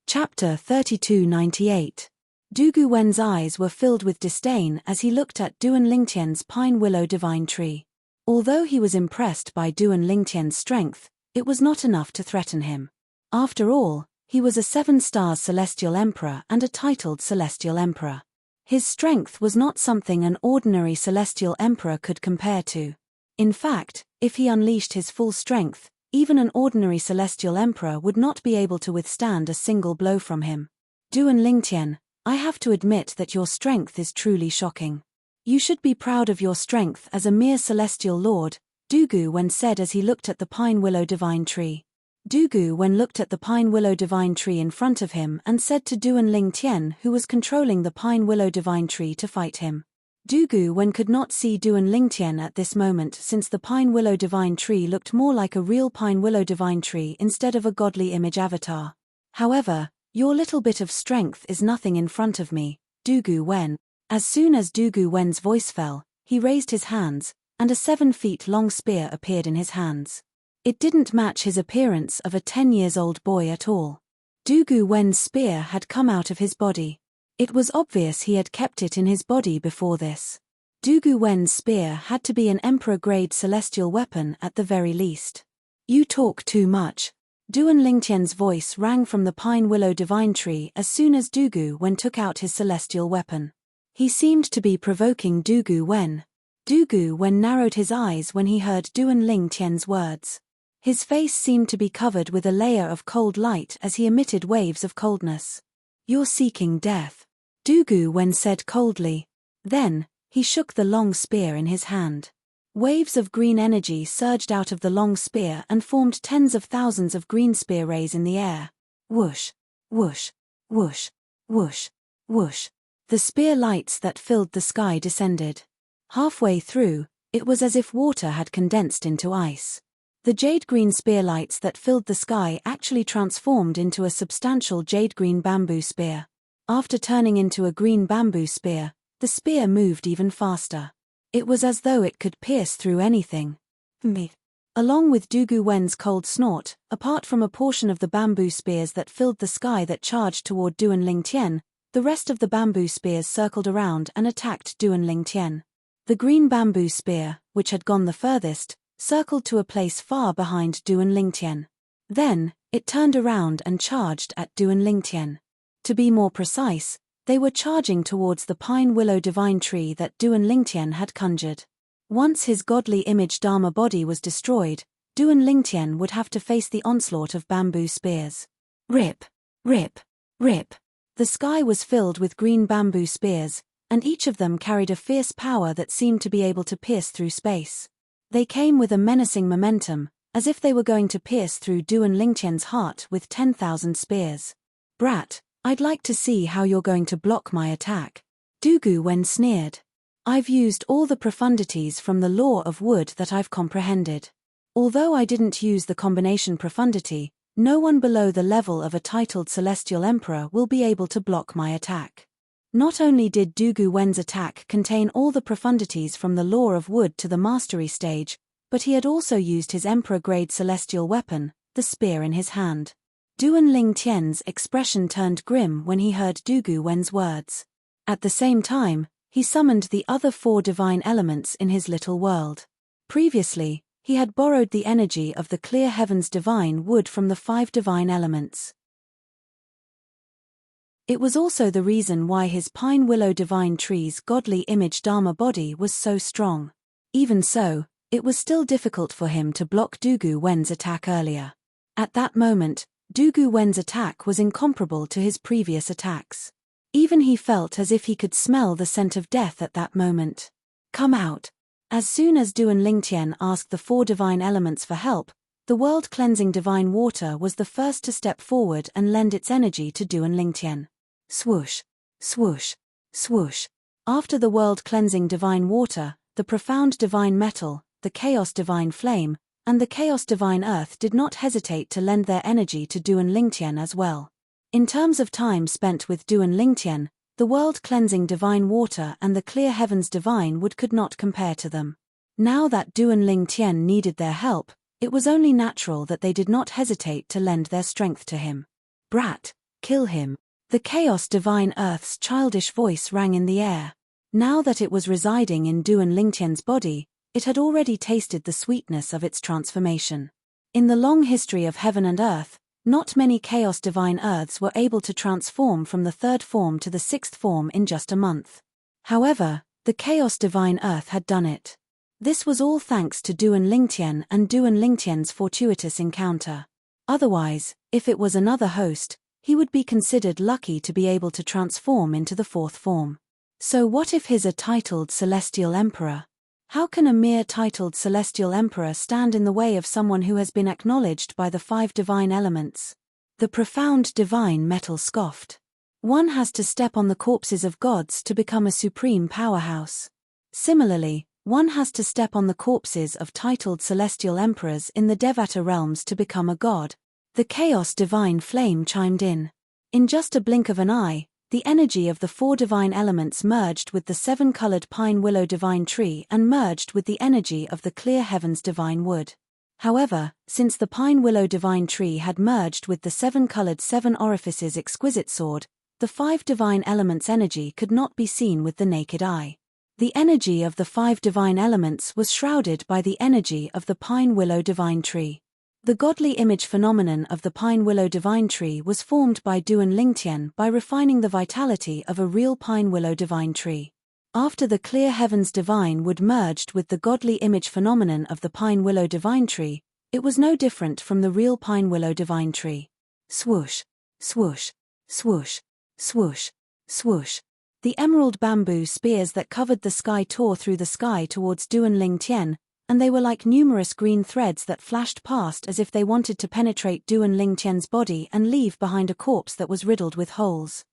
Chapter 3298. Dugu Wen's eyes were filled with disdain as he looked at Duan Lingtian's pine willow divine tree. Although he was impressed by Duan Lingtian's strength, it was not enough to threaten him. After all, he was a 7-star celestial emperor and a titled celestial emperor. His strength was not something an ordinary celestial emperor could compare to. In fact, if he unleashed his full strength, even an ordinary celestial emperor would not be able to withstand a single blow from him. Duan Lingtian, I have to admit that your strength is truly shocking. You should be proud of your strength as a mere celestial lord, Dugu Wen said as he looked at the pine willow divine tree. Dugu Wen looked at the pine willow divine tree in front of him and said to Duan Lingtian, who was controlling the pine willow divine tree, to fight him. Dugu Wen could not see Duan Lingtian at this moment since the pine willow divine tree looked more like a real pine willow divine tree instead of a godly image avatar. However, your little bit of strength is nothing in front of me, Dugu Wen. As soon as Dugu Wen's voice fell, he raised his hands, and a 7-feet-long spear appeared in his hands. It didn't match his appearance of a 10-year-old boy at all. Dugu Wen's spear had come out of his body. It was obvious he had kept it in his body before this. Dugu Wen's spear had to be an emperor-grade celestial weapon at the very least. You talk too much. Duan Lingtian's voice rang from the pine willow divine tree as soon as Dugu Wen took out his celestial weapon. He seemed to be provoking Dugu Wen. Dugu Wen narrowed his eyes when he heard Duan Lingtian's words. His face seemed to be covered with a layer of cold light as he emitted waves of coldness. You're seeking death, Dugu Wen said coldly. Then, he shook the long spear in his hand. Waves of green energy surged out of the long spear and formed tens of thousands of green spear rays in the air. Whoosh, whoosh, whoosh, Whoosh, whoosh. The spear lights that filled the sky descended. Halfway through, it was as if water had condensed into ice. The jade-green spear lights that filled the sky actually transformed into a substantial jade-green bamboo spear. After turning into a green bamboo spear, the spear moved even faster. It was as though it could pierce through anything. Me. Along with Dugu Wen's cold snort, apart from a portion of the bamboo spears that filled the sky that charged toward Duan Lingtian, the rest of the bamboo spears circled around and attacked Duan Lingtian. The green bamboo spear, which had gone the furthest, circled to a place far behind Duan Lingtian. Then, it turned around and charged at Duan Lingtian. To be more precise, they were charging towards the pine willow divine tree that Duan Lingtian had conjured. Once his godly image Dharma body was destroyed, Duan Lingtian would have to face the onslaught of bamboo spears. Rip, rip, rip. The sky was filled with green bamboo spears, and each of them carried a fierce power that seemed to be able to pierce through space. They came with a menacing momentum, as if they were going to pierce through Duan Lingtian's heart with 10,000 spears. Brat, I'd like to see how you're going to block my attack. Dugu Wen sneered. I've used all the profundities from the law of wood that I've comprehended. Although I didn't use the combination profundity, no one below the level of a titled Celestial Emperor will be able to block my attack. Not only did Dugu Wen's attack contain all the profundities from the law of wood to the mastery stage, but he had also used his Emperor-grade celestial weapon, the spear in his hand. Duan Lingtian's expression turned grim when he heard Dugu Wen's words. At the same time, he summoned the other 4 divine elements in his little world. Previously, he had borrowed the energy of the clear heaven's divine wood from the 5 divine elements. It was also the reason why his pine willow divine tree's godly image Dharma body was so strong. Even so, it was still difficult for him to block Dugu Wen's attack earlier. At that moment, Dugu Wen's attack was incomparable to his previous attacks. Even he felt as if he could smell the scent of death at that moment. Come out. As soon as Duan Lingtian asked the 4 divine elements for help, the world-cleansing divine water was the first to step forward and lend its energy to Duan Lingtian. Swoosh, swoosh, swoosh. After the world-cleansing divine water, the profound divine metal, the chaos divine flame, and the chaos divine earth did not hesitate to lend their energy to Duan Lingtian as well. In terms of time spent with Duan Lingtian, the world-cleansing divine water and the clear heavens divine wood could not compare to them. Now that Duan Lingtian needed their help, it was only natural that they did not hesitate to lend their strength to him. Brat, kill him. The chaos divine earth's childish voice rang in the air. Now that it was residing in Duan Lingtian's body, it had already tasted the sweetness of its transformation. In the long history of heaven and earth, not many chaos divine earths were able to transform from the 3rd form to the 6th form in just a month. However, the chaos divine earth had done it. This was all thanks to Duan Lingtian and Duan Lingtian's fortuitous encounter. Otherwise, if it was another host, he would be considered lucky to be able to transform into the 4th form. So what if he's a titled Celestial Emperor? How can a mere titled Celestial Emperor stand in the way of someone who has been acknowledged by the 5 divine elements? The profound divine metal scoffed. One has to step on the corpses of gods to become a supreme powerhouse. Similarly, one has to step on the corpses of titled Celestial Emperors in the Devata realms to become a god. The chaos divine flame chimed in. In just a blink of an eye, the energy of the 4 divine elements merged with the 7-colored pine willow divine tree and merged with the energy of the clear heavens divine wood. However, since the pine willow divine tree had merged with the 7-colored 7 orifices exquisite sword, the 5 divine elements' energy could not be seen with the naked eye. The energy of the 5 divine elements was shrouded by the energy of the pine willow divine tree. The godly image phenomenon of the pine willow divine tree was formed by Duan Lingtian by refining the vitality of a real pine willow divine tree. After the clear heavens divine wood merged with the godly image phenomenon of the pine willow divine tree, it was no different from the real pine willow divine tree. Swoosh, swoosh, swoosh, swoosh, swoosh. The emerald bamboo spears that covered the sky tore through the sky towards Duan Lingtian, and they were like numerous green threads that flashed past as if they wanted to penetrate Duan Lingtian's body and leave behind a corpse that was riddled with holes.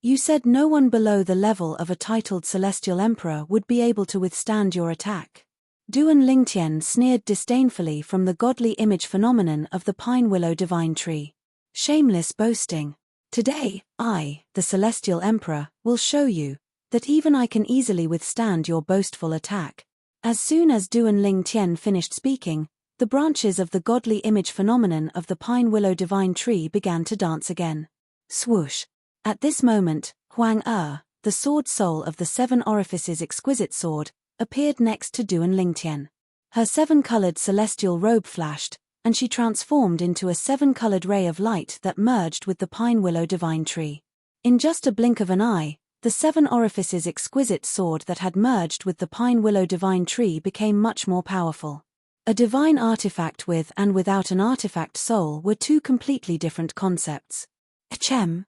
You said no one below the level of a titled celestial emperor would be able to withstand your attack. Duan Lingtian sneered disdainfully from the godly image phenomenon of the pine willow divine tree. Shameless boasting. Today, I, the celestial emperor, will show you that even I can easily withstand your boastful attack. As soon as Duan Lingtian finished speaking, the branches of the godly image phenomenon of the pine willow divine tree began to dance again. Swoosh. At this moment, Huang the sword soul of the seven orifices exquisite sword, appeared next to Duan Lingtian. Her seven-colored celestial robe flashed, and she transformed into a seven-colored ray of light that merged with the pine willow divine tree. In just a blink of an eye, the seven orifices exquisite sword that had merged with the pine willow divine tree became much more powerful. A divine artifact with and without an artifact soul were two completely different concepts. Achem.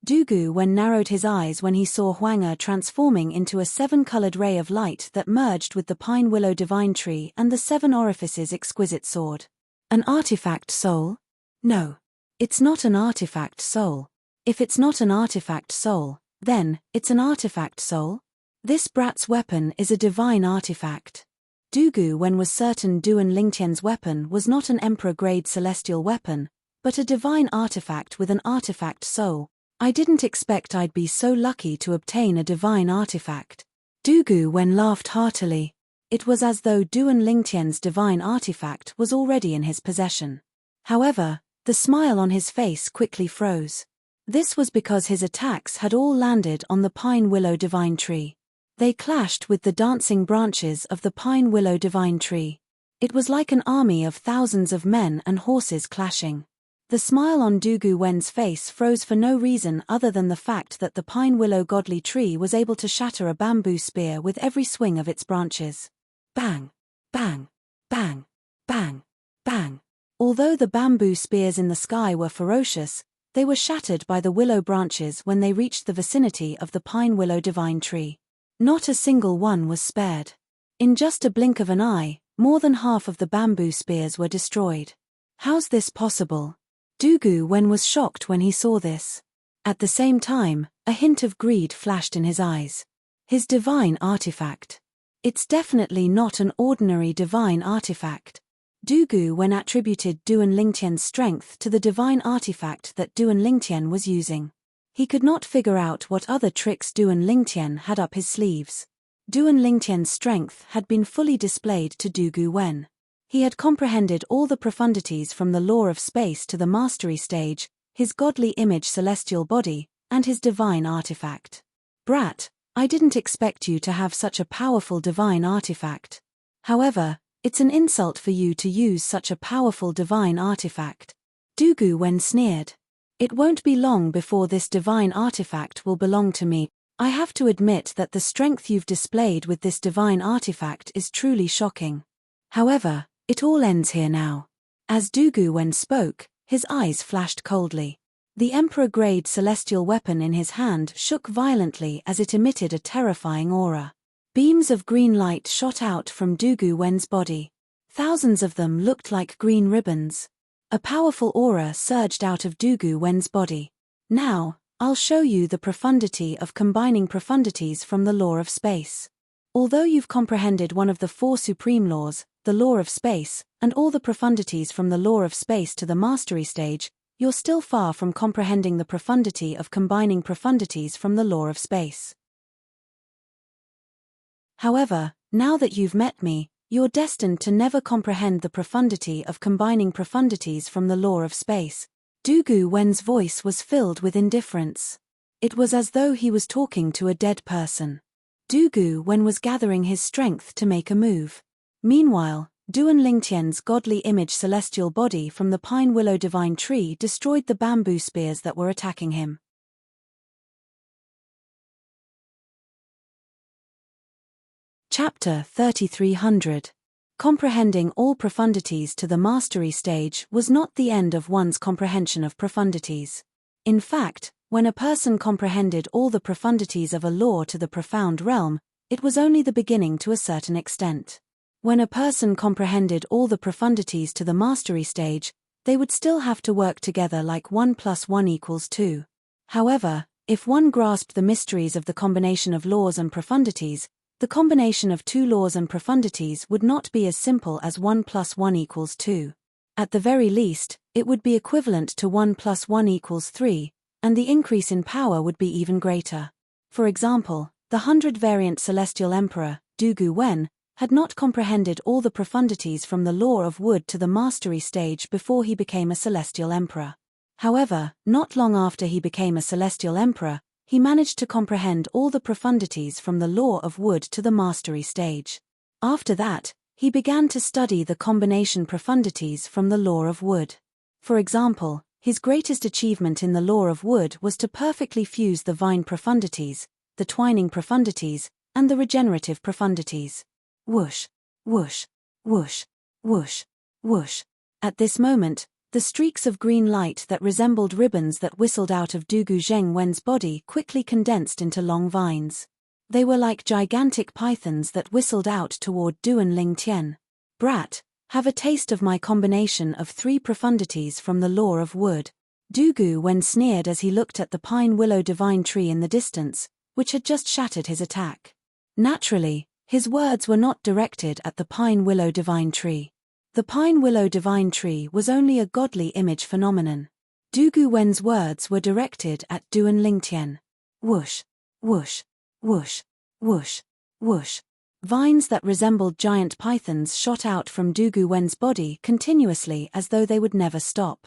Dugu Wen narrowed his eyes when he saw Huang transforming into a seven-colored ray of light that merged with the pine willow divine tree and the seven orifices exquisite sword. An artifact soul? No. It's not an artifact soul. If it's not an artifact soul, then it's an artifact soul? This brat's weapon is a divine artifact. Dugu Wen was certain Duan Lingtian's weapon was not an emperor-grade celestial weapon, but a divine artifact with an artifact soul. I didn't expect I'd be so lucky to obtain a divine artifact. Dugu Wen laughed heartily. It was as though Duan Lingtian's divine artifact was already in his possession. However, the smile on his face quickly froze. This was because his attacks had all landed on the pine willow divine tree. They clashed with the dancing branches of the pine willow divine tree. It was like an army of thousands of men and horses clashing. The smile on Dugu Wen's face froze for no reason other than the fact that the pine willow godly tree was able to shatter a bamboo spear with every swing of its branches. Bang! Bang! Bang! Bang! Bang! Although the bamboo spears in the sky were ferocious, they were shattered by the willow branches when they reached the vicinity of the pine willow divine tree. Not a single one was spared. In just a blink of an eye, more than half of the bamboo spears were destroyed. How's this possible? Dugu Wen was shocked when he saw this. At the same time, a hint of greed flashed in his eyes. His divine artifact. It's definitely not an ordinary divine artifact. Dugu Wen attributed Duan Lingtian's strength to the divine artifact that Duan Lingtian was using. He could not figure out what other tricks Duan Lingtian had up his sleeves. Duan Lingtian's strength had been fully displayed to Dugu Wen. He had comprehended all the profundities from the law of space to the mastery stage, his godly image celestial body, and his divine artifact. Brat, I didn't expect you to have such a powerful divine artifact. However, it's an insult for you to use such a powerful divine artifact. Dugu Wen sneered. It won't be long before this divine artifact will belong to me. I have to admit that the strength you've displayed with this divine artifact is truly shocking. However, it all ends here now. As Dugu Wen spoke, his eyes flashed coldly. The emperor-grade celestial weapon in his hand shook violently as it emitted a terrifying aura. Beams of green light shot out from Dugu Wen's body. Thousands of them looked like green ribbons. A powerful aura surged out of Dugu Wen's body. Now, I'll show you the profundity of combining profundities from the law of space. Although you've comprehended one of the four supreme laws, the law of space, and all the profundities from the law of space to the mastery stage, you're still far from comprehending the profundity of combining profundities from the law of space. However, now that you've met me, you're destined to never comprehend the profundity of combining profundities from the law of space. Dugu Wen's voice was filled with indifference. It was as though he was talking to a dead person. Dugu Wen was gathering his strength to make a move. Meanwhile, Duan Lingtian's godly image celestial body from the pine willow divine tree destroyed the bamboo spears that were attacking him. Chapter 3300. Comprehending all profundities to the mastery stage was not the end of one's comprehension of profundities. In fact, when a person comprehended all the profundities of a law to the profound realm, it was only the beginning to a certain extent. When a person comprehended all the profundities to the mastery stage, they would still have to work together like 1 + 1 = 2. However, If one grasped the mysteries of the combination of laws and profundities, the combination of two laws and profundities would not be as simple as 1 + 1 = 2. At the very least, it would be equivalent to 1 + 1 = 3, and the increase in power would be even greater. For example, the 100-variant celestial emperor, Dugu Wen, had not comprehended all the profundities from the law of wood to the mastery stage before he became a celestial emperor. However, not long after he became a celestial emperor, he managed to comprehend all the profundities from the law of wood to the mastery stage. After that, he began to study the combination profundities from the law of wood. For example, his greatest achievement in the law of wood was to perfectly fuse the vine profundities, the twining profundities, and the regenerative profundities. Whoosh, whoosh, whoosh, whoosh, whoosh. At this moment, the streaks of green light that resembled ribbons that whistled out of Dugu Zheng Wen's body quickly condensed into long vines. They were like gigantic pythons that whistled out toward Duan Ling Tian. Brat, have a taste of my combination of 3 profundities from the law of wood. Dugu Wen sneered as he looked at the pine willow divine tree in the distance, which had just shattered his attack. Naturally, his words were not directed at the pine willow divine tree. The pine willow divine tree was only a godly image phenomenon. Dugu Wen's words were directed at Duan Lingtian. Whoosh, whoosh, whoosh, whoosh, whoosh. Vines that resembled giant pythons shot out from Dugu Wen's body continuously as though they would never stop.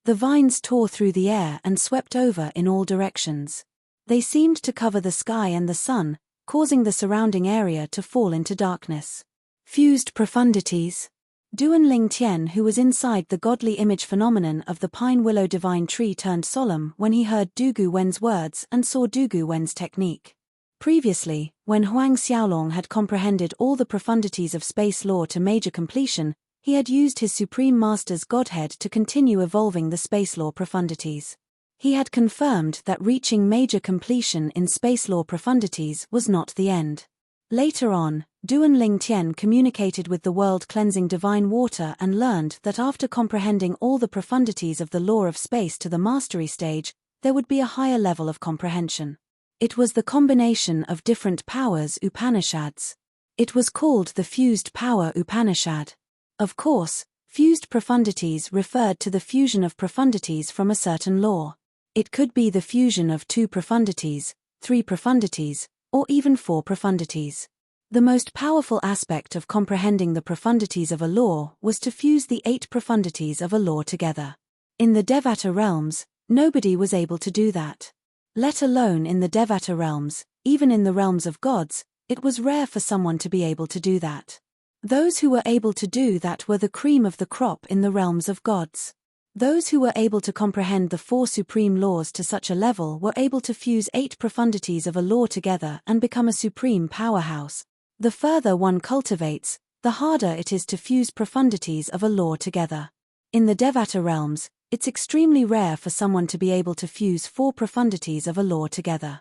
The vines tore through the air and swept over in all directions. They seemed to cover the sky and the sun, causing the surrounding area to fall into darkness. Fused profundities. Duan Ling Tian, who was inside the godly image phenomenon of the pine willow divine tree, turned solemn when he heard Dugu Wen's words and saw Dugu Wen's technique. Previously, when Huang Xiaolong had comprehended all the profundities of space law to major completion, he had used his Supreme Master's Godhead to continue evolving the space law profundities. He had confirmed that reaching major completion in space law profundities was not the end. Later on, Duan Ling Tian communicated with the world-cleansing divine water and learned that after comprehending all the profundities of the law of space to the mastery stage, there would be a higher level of comprehension. It was the combination of different powers Upanishads. It was called the Fused Power Upanishad. Of course, fused profundities referred to the fusion of profundities from a certain law. It could be the fusion of 2 profundities, 3 profundities, or even 4 profundities. The most powerful aspect of comprehending the profundities of a law was to fuse the 8 profundities of a law together. In the Devata realms, nobody was able to do that. Let alone in the Devata realms, even in the realms of gods, it was rare for someone to be able to do that. Those who were able to do that were the cream of the crop in the realms of gods. Those who were able to comprehend the 4 supreme laws to such a level were able to fuse 8 profundities of a law together and become a supreme powerhouse. The further one cultivates, the harder it is to fuse profundities of a law together. In the Devata realms, it's extremely rare for someone to be able to fuse 4 profundities of a law together.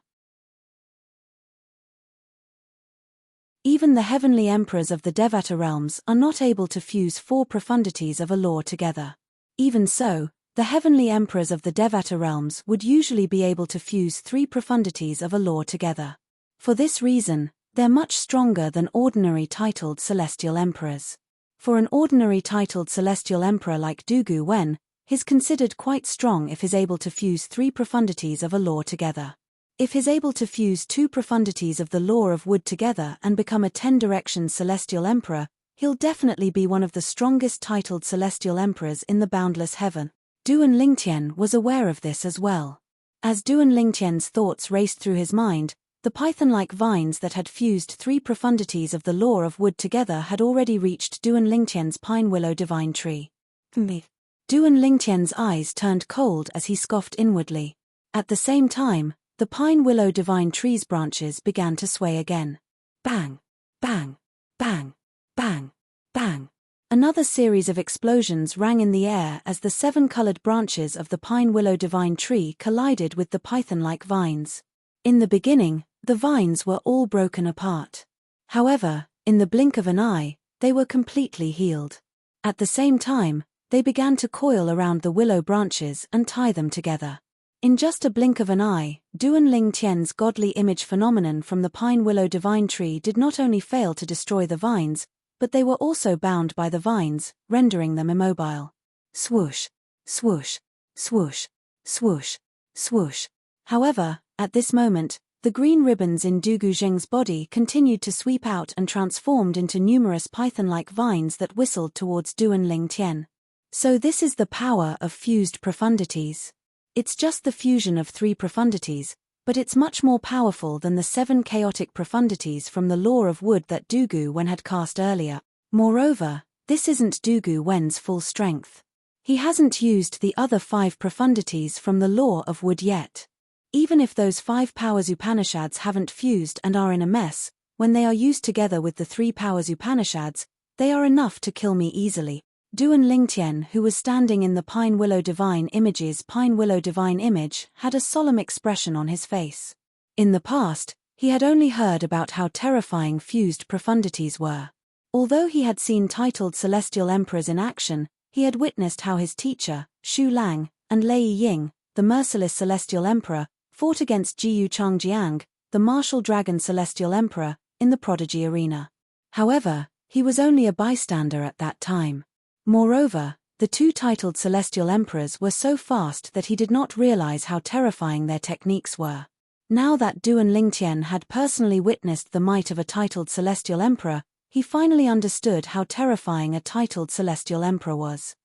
Even the heavenly emperors of the Devata realms are not able to fuse 4 profundities of a law together. Even so, the heavenly emperors of the Devata realms would usually be able to fuse 3 profundities of a law together. For this reason, they're much stronger than ordinary titled celestial emperors. For an ordinary titled celestial emperor like Dugu Wen, he's considered quite strong if he's able to fuse 3 profundities of a law together. If he's able to fuse 2 profundities of the law of wood together and become a 10-direction celestial emperor, he'll definitely be one of the strongest titled celestial emperors in the boundless heaven. Duan Lingtian was aware of this as well. As Duan Lingtian's thoughts raced through his mind, the python-like vines that had fused 3 profundities of the law of wood together had already reached Duan Lingtian's pine willow divine tree. Duan Lingtian's eyes turned cold as he scoffed inwardly. At the same time, the pine willow divine tree's branches began to sway again. Bang! Bang! Bang! Bang! Bang! Another series of explosions rang in the air as the 7-colored branches of the pine willow divine tree collided with the python-like vines. In the beginning, the vines were all broken apart. However, in the blink of an eye, they were completely healed. At the same time, they began to coil around the willow branches and tie them together. In just a blink of an eye, Duan Ling Tian's godly image phenomenon from the pine willow divine tree did not only fail to destroy the vines, but they were also bound by the vines, rendering them immobile. Swoosh, swoosh, swoosh, swoosh, swoosh. However, at this moment, the green ribbons in Du Guzheng's body continued to sweep out and transformed into numerous python-like vines that whistled towards Duan Ling Tian. So this is the power of fused profundities. It's just the fusion of 3 profundities, but it's much more powerful than the 7 chaotic profundities from the law of wood that Du Gu Wen had cast earlier. Moreover, this isn't Du Gu Wen's full strength. He hasn't used the other 5 profundities from the law of wood yet. Even if those 5 powers Upanishads haven't fused and are in a mess, when they are used together with the 3 powers Upanishads, they are enough to kill me easily. Duan Ling Tian, who was standing in the pine willow divine image, had a solemn expression on his face. In the past, he had only heard about how terrifying fused profundities were. Although he had seen titled celestial emperors in action, he had witnessed how his teacher, Xu Lang, and Lei Ying, the merciless celestial emperor, fought against Jiyu Changjiang, the martial dragon celestial emperor, in the prodigy arena. However, he was only a bystander at that time. Moreover, the 2 titled celestial emperors were so fast that he did not realize how terrifying their techniques were. Now that Duan Ling Tian had personally witnessed the might of a titled celestial emperor, he finally understood how terrifying a titled celestial emperor was.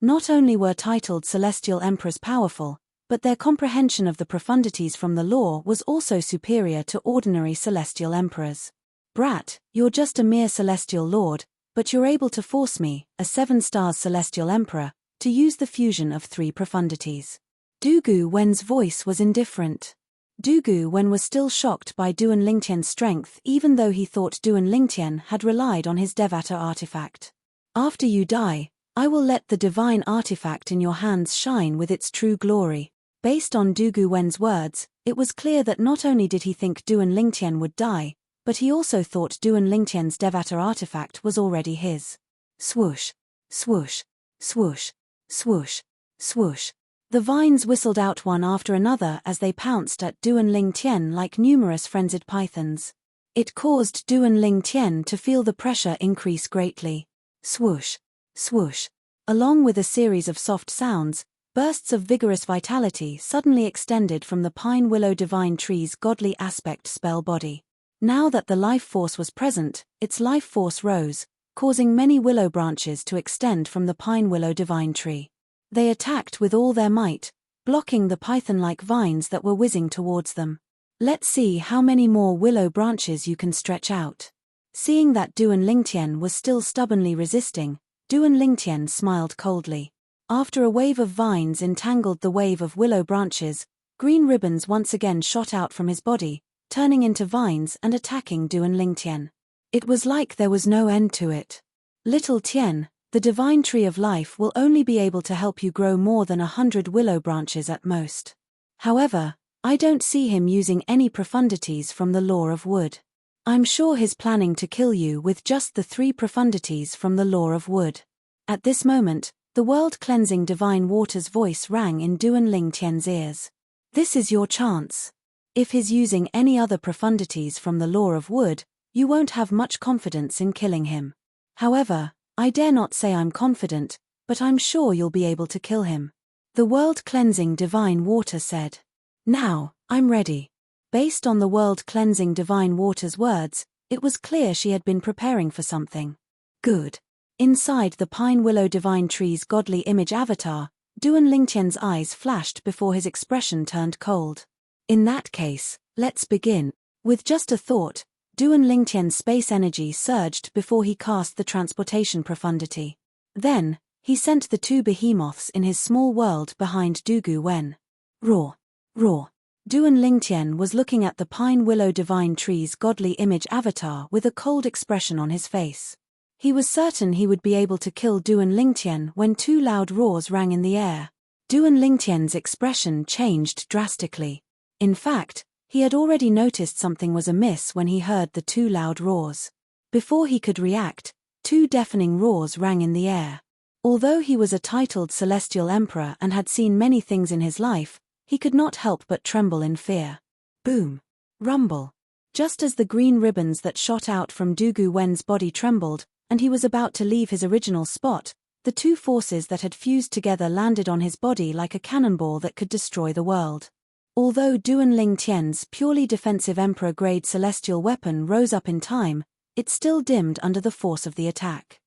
Not only were titled celestial emperors powerful, but their comprehension of the profundities from the law was also superior to ordinary celestial emperors. Brat, you're just a mere celestial lord, but you're able to force me, a 7 stars celestial emperor, to use the fusion of 3 profundities. Du Gu Wen's voice was indifferent. Du Gu Wen was still shocked by Duan Ling Tian's strength even though he thought Duan Ling Tian had relied on his Devata artifact. After you die, I will let the divine artifact in your hands shine with its true glory. Based on Du Gu Wen's words, it was clear that not only did he think Duan Ling Tian would die, but he also thought Duan Ling Tian's Devata artifact was already his. Swoosh, swoosh, swoosh, swoosh, swoosh. The vines whistled out one after another as they pounced at Duan Ling Tian like numerous frenzied pythons. It caused Duan Ling Tian to feel the pressure increase greatly. Swoosh, swoosh. Along with a series of soft sounds, bursts of vigorous vitality suddenly extended from the pine willow divine tree's godly aspect spell body. Now that the life force was present, its life force rose, causing many willow branches to extend from the pine willow divine tree. They attacked with all their might, blocking the python-like vines that were whizzing towards them. Let's see how many more willow branches you can stretch out. Seeing that Duan Ling Tian was still stubbornly resisting, Duan Ling Tian smiled coldly. After a wave of vines entangled the wave of willow branches, green ribbons once again shot out from his body, turning into vines and attacking Duan Ling Tian. It was like there was no end to it. Little Tian, the divine tree of life will only be able to help you grow more than 100 willow branches at most. However, I don't see him using any profundities from the law of wood. I'm sure he's planning to kill you with just the 3 profundities from the law of wood. At this moment, the world-cleansing divine water's voice rang in Duan Ling Tian's ears. This is your chance. If he's using any other profundities from the law of wood, you won't have much confidence in killing him. However, I dare not say I'm confident, but I'm sure you'll be able to kill him. The world-cleansing divine water said. Now, I'm ready. Based on the world-cleansing divine water's words, it was clear she had been preparing for something. Good. Inside the pine willow divine tree's godly image avatar, Duan Ling Tian's eyes flashed before his expression turned cold. In that case, let's begin. With just a thought, Duan Ling Tian's space energy surged before he cast the transportation profundity. Then, he sent the 2 behemoths in his small world behind Du Gu Wen. Roar! Roar! Duan Ling Tian was looking at the pine willow divine tree's godly image avatar with a cold expression on his face. He was certain he would be able to kill Duan Ling Tian when 2 loud roars rang in the air. Duan Ling Tian's expression changed drastically. In fact, he had already noticed something was amiss when he heard the 2 loud roars. Before he could react, 2 deafening roars rang in the air. Although he was a titled celestial emperor and had seen many things in his life, he could not help but tremble in fear. Boom! Rumble! Just as the green ribbons that shot out from Dugu Wen's body trembled, and he was about to leave his original spot, the two forces that had fused together landed on his body like a cannonball that could destroy the world. Although Duan Ling Tian's purely defensive emperor-grade celestial weapon rose up in time, it still dimmed under the force of the attack.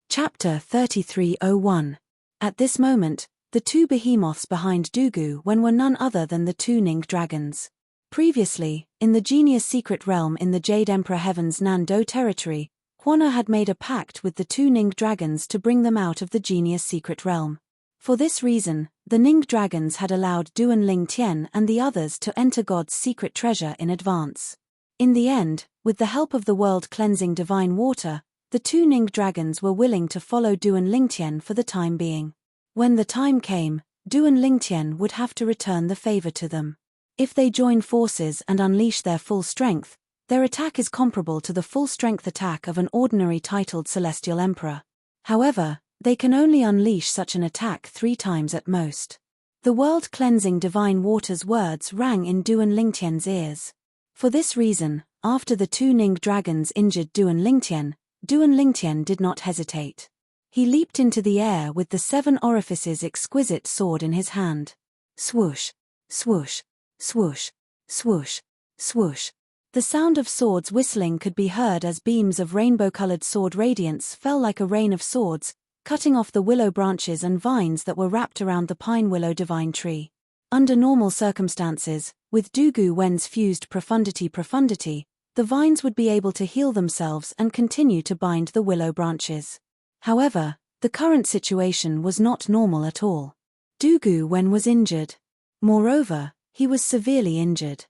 Chapter 3301. At this moment, the two behemoths behind Dugu Wen were none other than the two Ning dragons. Previously, in the Genius Secret Realm in the Jade Emperor Heaven's Nan-Do territory, Huana had made a pact with the two Ning dragons to bring them out of the Genius Secret Realm. For this reason, the Ning dragons had allowed Duan Ling Tian and the others to enter God's secret treasure in advance. In the end, with the help of the world-cleansing divine water, the two Ning dragons were willing to follow Duan Ling Tian for the time being. When the time came, Duan Ling Tian would have to return the favor to them. If they join forces and unleash their full strength, their attack is comparable to the full-strength attack of an ordinary titled Celestial Emperor. However, they can only unleash such an attack 3 times at most. The world-cleansing divine water's words rang in Duan Ling Tian's ears. For this reason, after the two Ning dragons injured Duan Ling Tian did not hesitate. He leaped into the air with the 7 orifices exquisite sword in his hand. Swoosh! Swoosh! Swoosh! Swoosh! Swoosh! The sound of swords whistling could be heard as beams of rainbow-colored sword radiance fell like a rain of swords, cutting off the willow branches and vines that were wrapped around the pine willow divine tree. Under normal circumstances, with Dugu Wen's fused profundity, the vines would be able to heal themselves and continue to bind the willow branches. However, the current situation was not normal at all. Dugu Wen was injured. Moreover, he was severely injured.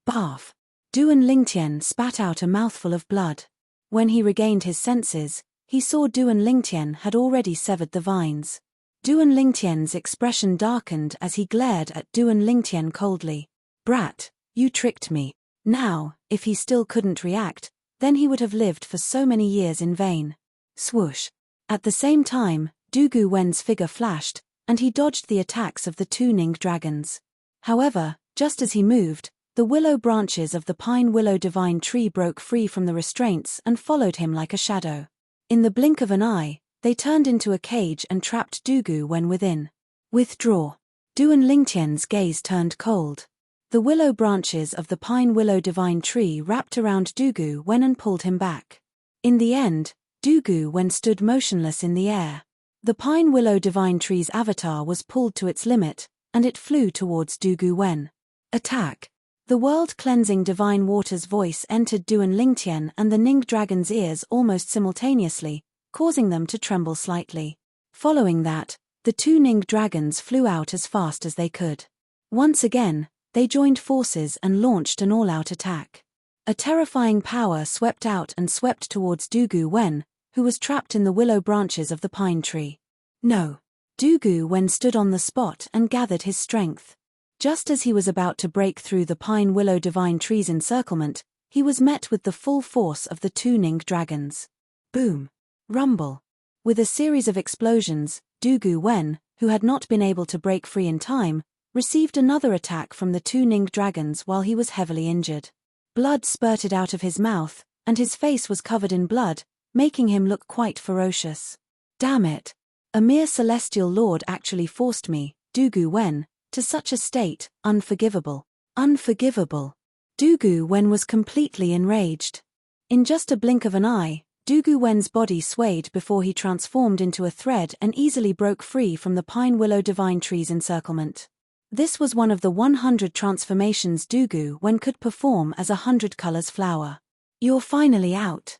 Barf! Duan Ling Tian spat out a mouthful of blood. When he regained his senses, he saw Duan Ling Tian had already severed the vines. Duan Ling Tian's expression darkened as he glared at Duan Ling Tian coldly. Brat, you tricked me. Now, if he still couldn't react, then he would have lived for so many years in vain. Swoosh! At the same time, Dugu Wen's figure flashed, and he dodged the attacks of the two Ning dragons. However, just as he moved, the willow branches of the pine willow divine tree broke free from the restraints and followed him like a shadow. In the blink of an eye, they turned into a cage and trapped Dugu Wen within. Withdraw! Duan Ling Tian's gaze turned cold. The willow branches of the pine willow divine tree wrapped around Dugu Wen and pulled him back. In the end, Dugu Wen stood motionless in the air. The pine willow divine tree's avatar was pulled to its limit, and it flew towards Dugu Wen. Attack! The world-cleansing divine water's voice entered Duan Ling Tian and the Ning dragon's ears almost simultaneously, causing them to tremble slightly. Following that, the two Ning dragons flew out as fast as they could. Once again, they joined forces and launched an all-out attack. A terrifying power swept out and swept towards Dugu Wen, who was trapped in the willow branches of the pine tree. No! Dugu Wen stood on the spot and gathered his strength. Just as he was about to break through the pine willow divine tree's encirclement, he was met with the full force of the two Ning dragons. Boom! Rumble! With a series of explosions, Dugu Wen, who had not been able to break free in time, received another attack from the two Ning dragons while he was heavily injured. Blood spurted out of his mouth, and his face was covered in blood, making him look quite ferocious. Damn it! A mere celestial lord actually forced me, Dugu Wen, to such a state, unforgivable. Unforgivable. Dugu Wen was completely enraged. In just a blink of an eye, Dugu Wen's body swayed before he transformed into a thread and easily broke free from the pine willow divine tree's encirclement. This was one of the 100 transformations Dugu Wen could perform as 100 colors flower. You're finally out.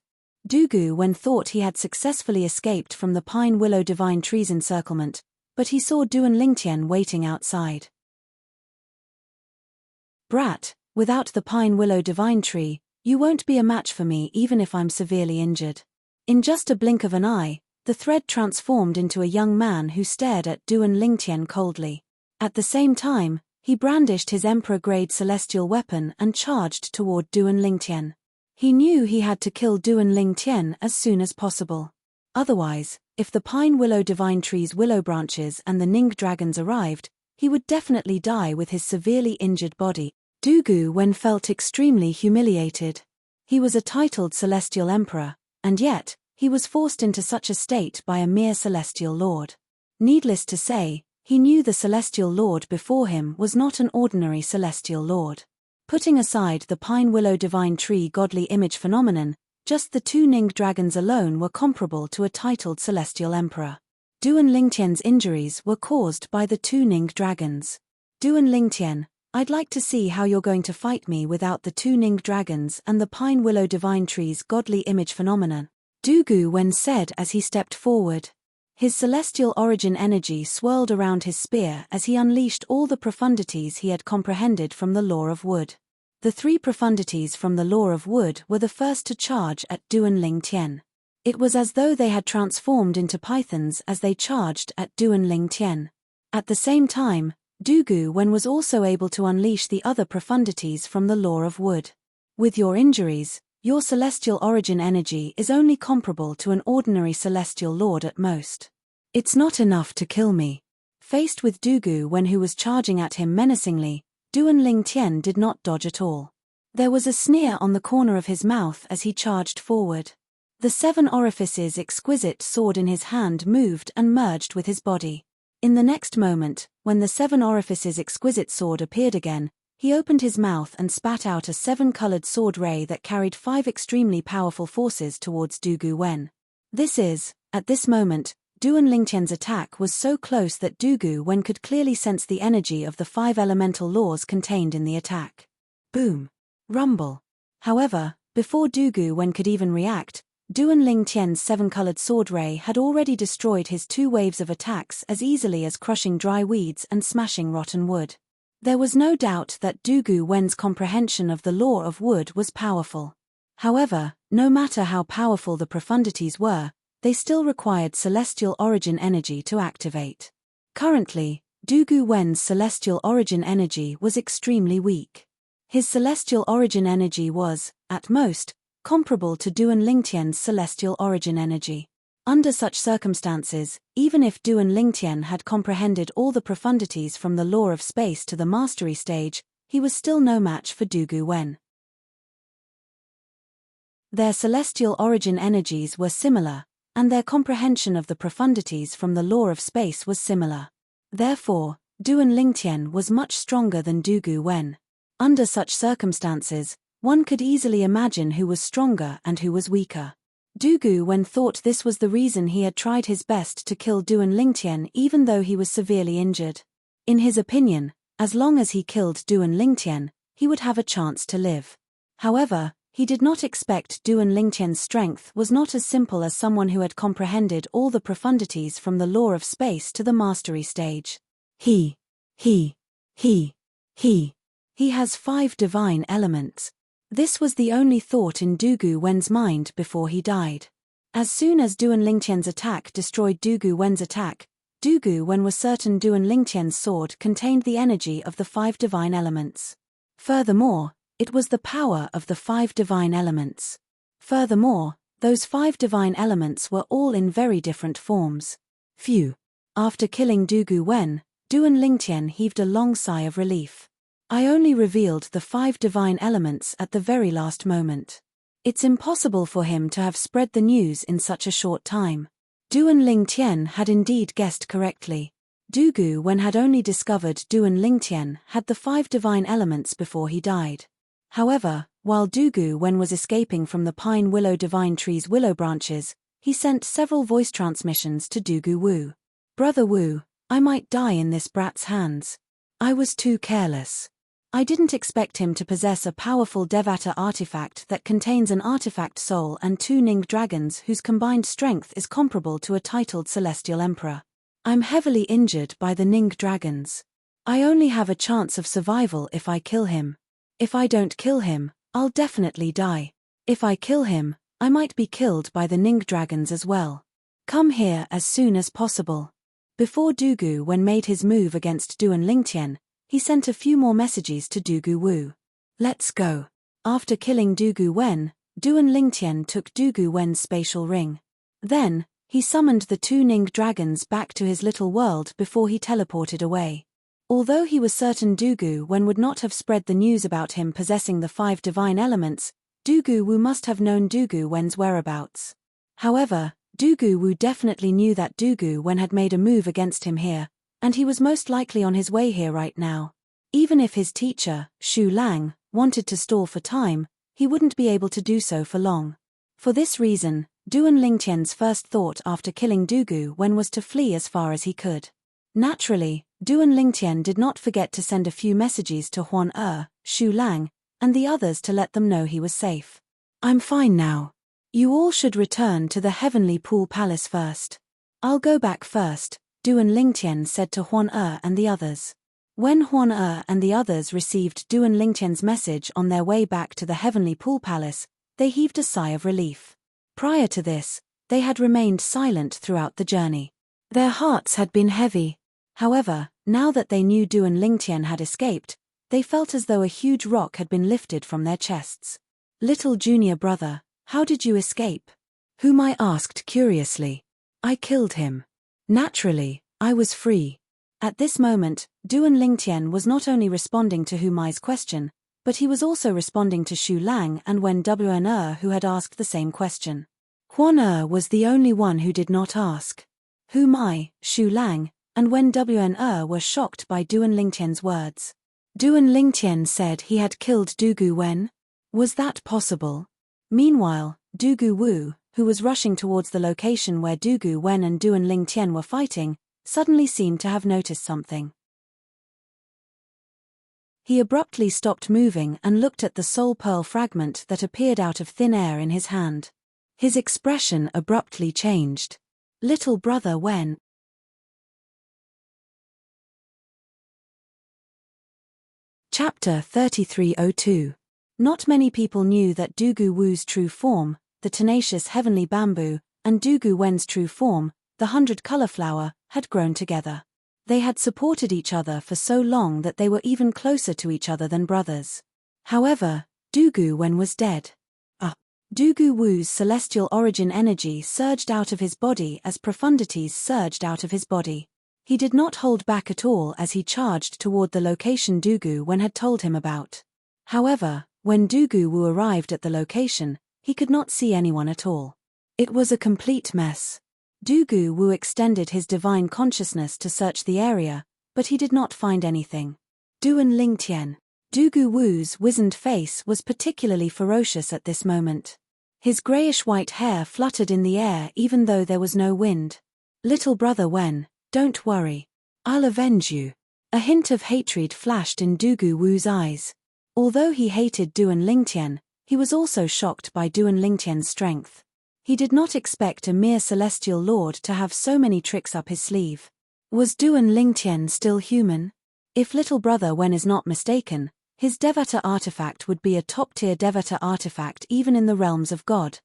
Dugu Wen thought he had successfully escaped from the pine willow divine tree's encirclement, but he saw Duan Ling Tian waiting outside. Brat, without the pine willow divine tree, you won't be a match for me even if I'm severely injured. In just a blink of an eye, the thread transformed into a young man who stared at Duan Ling Tian coldly. At the same time, he brandished his emperor-grade celestial weapon and charged toward Duan Ling Tian. He knew he had to kill Duan Ling Tian as soon as possible. Otherwise, If the pine willow divine tree's willow branches and the Ning dragons arrived, he would definitely die with his severely injured body. Du Wen felt extremely humiliated. He was a titled celestial emperor, and yet, he was forced into such a state by a mere celestial lord. Needless to say, he knew the celestial lord before him was not an ordinary celestial lord. Putting aside the pine willow divine tree godly image phenomenon, just the two Ning dragons alone were comparable to a titled celestial emperor. Duan Lingtian's injuries were caused by the two Ning dragons. Duan Lingtian, I'd like to see how you're going to fight me without the two Ning dragons and the pine willow divine tree's godly image phenomenon, Du Wen said as he stepped forward. His celestial origin energy swirled around his spear as he unleashed all the profundities he had comprehended from the law of wood. The three profundities from the law of wood were the first to charge at Duan Lingtian. It was as though they had transformed into pythons as they charged at Duan Lingtian. At the same time, Du Wen was also able to unleash the other profundities from the law of wood. With your injuries, your celestial origin energy is only comparable to an ordinary celestial lord at most. It's not enough to kill me. Faced with Du Wen who was charging at him menacingly, Duan Lingtian did not dodge at all. There was a sneer on the corner of his mouth as he charged forward. The 7 orifices exquisite sword in his hand moved and merged with his body. In the next moment, when the 7 orifices exquisite sword appeared again, he opened his mouth and spat out a 7-colored sword ray that carried 5 extremely powerful forces towards Du Wen. At this moment, Duan Lingtian's attack was so close that Du Wen could clearly sense the energy of the 5 elemental laws contained in the attack. Boom! Rumble! However, before Du Wen could even react, Duan Lingtian's 7-colored sword ray had already destroyed his 2 waves of attacks as easily as crushing dry weeds and smashing rotten wood. There was no doubt that Du Wen's comprehension of the law of wood was powerful. However, no matter how powerful the profundities were, they still required celestial origin energy to activate. Currently, Du Wen's celestial origin energy was extremely weak. His celestial origin energy was, at most, comparable to Duan Lingtian's celestial origin energy. Under such circumstances, even if Duan Lingtian had comprehended all the profundities from the law of space to the mastery stage, he was still no match for Du Wen. Their celestial origin energies were similar, and their comprehension of the profundities from the law of space was similar. Therefore, Duan Lingtian was much stronger than Du Wen. Under such circumstances, one could easily imagine who was stronger and who was weaker. Du Wen thought this was the reason he had tried his best to kill Duan Lingtian even though he was severely injured. In his opinion, as long as he killed Duan Lingtian, he would have a chance to live. However, he did not expect Duan Lingtian's strength was not as simple as someone who had comprehended all the profundities from the law of space to the mastery stage. He has 5 divine elements. This was the only thought in Du Wen's mind before he died. As soon as Duan Lingtian's attack destroyed Du Wen's attack, Du Wen was certain Duan Lingtian's sword contained the energy of the 5 divine elements. Furthermore, it was the power of the 5 divine elements. Furthermore, those 5 divine elements were all in very different forms. Phew! After killing Du Wen, Duan Lingtian heaved a long sigh of relief. I only revealed the 5 divine elements at the very last moment. It's impossible for him to have spread the news in such a short time. Duan Lingtian had indeed guessed correctly. Du Wen had only discovered Duan Lingtian had the 5 divine elements before he died. However, while Du Wen was escaping from the pine willow divine tree's willow branches, he sent several voice transmissions to Du Wu. Brother Wu, I might die in this brat's hands. I was too careless. I didn't expect him to possess a powerful Devata artifact that contains an artifact soul and 2 Ning dragons whose combined strength is comparable to a titled celestial emperor. I'm heavily injured by the Ning dragons. I only have a chance of survival if I kill him. If I don't kill him, I'll definitely die. If I kill him, I might be killed by the Ning dragons as well. Come here as soon as possible. Before Du Wen made his move against Duan Lingtian, he sent a few more messages to Du Wu. Let's go. After killing Du Wen, Duan Lingtian took Du Wen's spatial ring. Then, He summoned the two Ning dragons back to his little world before he teleported away. Although he was certain Dugu Wen would not have spread the news about him possessing the 5 divine elements, Dugu Wu must have known Dugu Wen's whereabouts. However, Dugu Wu definitely knew that Dugu Wen had made a move against him here, and he was most likely on his way here right now. Even if his teacher, Shu Lang, wanted to stall for time, he wouldn't be able to do so for long. For this reason, Duan Lingtian's first thought after killing Dugu Wen was to flee as far as he could. Naturally, Duan Lingtian did not forget to send a few messages to Huan Shu Lang, and the others to let them know he was safe. "I'm fine now. You all should return to the Heavenly Pool Palace first. I'll go back first," Duan Lingtian said to Huan and the others. When Huan and the others received Duan Lingtian's message on their way back to the Heavenly Pool Palace, they heaved a sigh of relief. Prior to this, they had remained silent throughout the journey. Their hearts had been heavy. However, now that they knew Duan Lingtian had escaped, they felt as though a huge rock had been lifted from their chests. "Little junior brother, how did you escape?" Humai asked curiously. "I killed him. Naturally, I was free." At this moment, Duan Lingtian was not only responding to Humai's question, but he was also responding to Shu Lang and Wen Wn who had asked the same question. Huan was the only one who did not ask. Humai, Shu Lang, and Wen Wn were shocked by Duan Lingtian's words. Duan Lingtian said he had killed Dugu Wen? Was that possible? Meanwhile, Dugu Wu, who was rushing towards the location where Dugu Wen and Duan Lingtian were fighting, suddenly seemed to have noticed something. He abruptly stopped moving and looked at the soul pearl fragment that appeared out of thin air in his hand. His expression abruptly changed. "Little brother Wen." Chapter 3302. Not many people knew that Dugu Wu's true form, the tenacious heavenly bamboo, and Dugu Wen's true form, the 100-color flower, had grown together. They had supported each other for so long that they were even closer to each other than brothers. However, Dugu Wen was dead. Dugu Wu's celestial origin energy surged out of his body as profundities surged out of his body. He did not hold back at all as he charged toward the location Dugu Wen had told him about. However, when Dugu Wu arrived at the location, he could not see anyone at all. It was a complete mess. Dugu Wu extended his divine consciousness to search the area, but he did not find anything. Duan Lingtian. Dugu Wu's wizened face was particularly ferocious at this moment. His grayish-white hair fluttered in the air even though there was no wind. "Little brother Wen, don't worry. I'll avenge you." A hint of hatred flashed in Dugu Wu's eyes. Although he hated Duan Lingtian, he was also shocked by Duan Lingtian's strength. He did not expect a mere celestial lord to have so many tricks up his sleeve. Was Duan Lingtian still human? If little brother Wen is not mistaken, his Devata artifact would be a top-tier Devata artifact even in the realms of God.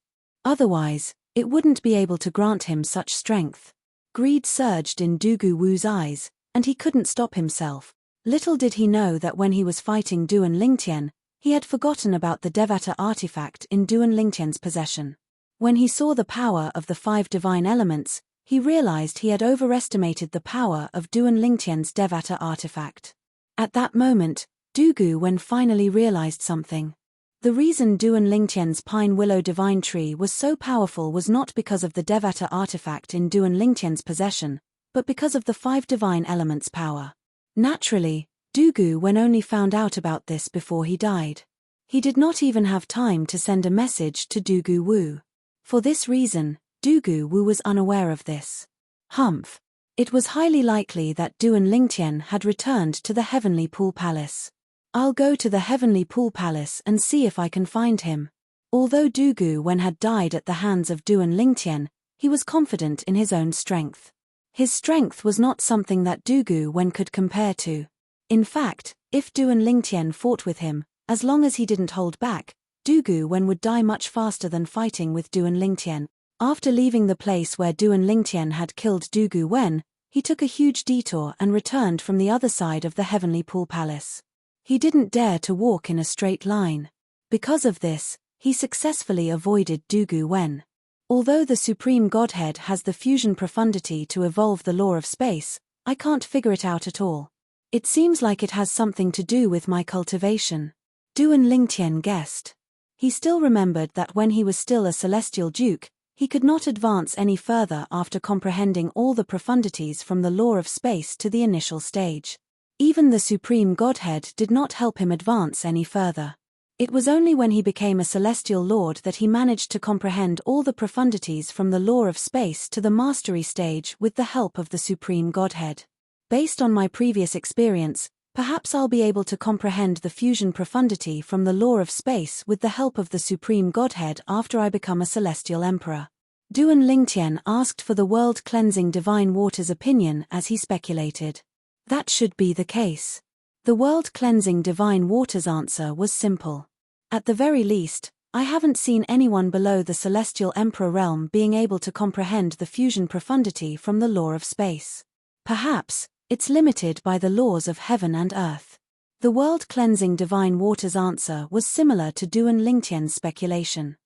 Otherwise, it wouldn't be able to grant him such strength. Greed surged in Dugu Wu's eyes, and he couldn't stop himself. Little did he know that when he was fighting Duan Lingtian, he had forgotten about the Devata artifact in Duan Lingtian's possession. When he saw the power of the 5 divine elements, he realized he had overestimated the power of Duan Lingtian's Devata artifact. At that moment, Dugu Wen finally realized something. The reason Duan Lingtian's pine willow divine tree was so powerful was not because of the Devata artifact in Duan Lingtian's possession, but because of the 5 divine elements' power. Naturally, Dugu Wen only found out about this before he died. He did not even have time to send a message to Dugu Wu. For this reason, Dugu Wu was unaware of this. Humph. It was highly likely that Duan Lingtian had returned to the Heavenly Pool Palace. I'll go to the Heavenly Pool Palace and see if I can find him. Although Dugu Wen had died at the hands of Duan Lingtian, he was confident in his own strength. His strength was not something that Dugu Wen could compare to. In fact, if Duan Lingtian fought with him, as long as he didn't hold back, Dugu Wen would die much faster than fighting with Duan Lingtian. After leaving the place where Duan Lingtian had killed Dugu Wen, he took a huge detour and returned from the other side of the Heavenly Pool Palace. He didn't dare to walk in a straight line. Because of this, he successfully avoided Dugu Wen. Although the Supreme Godhead has the fusion profundity to evolve the law of space, I can't figure it out at all. It seems like it has something to do with my cultivation. Duan Lingtian guessed. He still remembered that when he was still a celestial duke, he could not advance any further after comprehending all the profundities from the law of space to the initial stage. Even the Supreme Godhead did not help him advance any further. It was only when he became a celestial lord that he managed to comprehend all the profundities from the law of space to the mastery stage with the help of the Supreme Godhead. Based on my previous experience, perhaps I'll be able to comprehend the fusion profundity from the law of space with the help of the Supreme Godhead after I become a celestial emperor. Duan Lingtian asked for the world-cleansing divine water's opinion as he speculated. That should be the case. The world-cleansing divine water's answer was simple. At the very least, I haven't seen anyone below the celestial emperor realm being able to comprehend the fusion profundity from the law of space. Perhaps, it's limited by the laws of heaven and earth. The world-cleansing divine water's answer was similar to Duan Lingtian's speculation.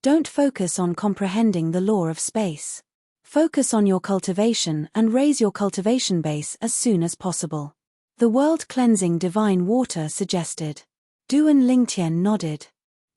Don't focus on comprehending the law of space. Focus on your cultivation and raise your cultivation base as soon as possible. The world-cleansing divine water suggested. Duan Lingtian nodded.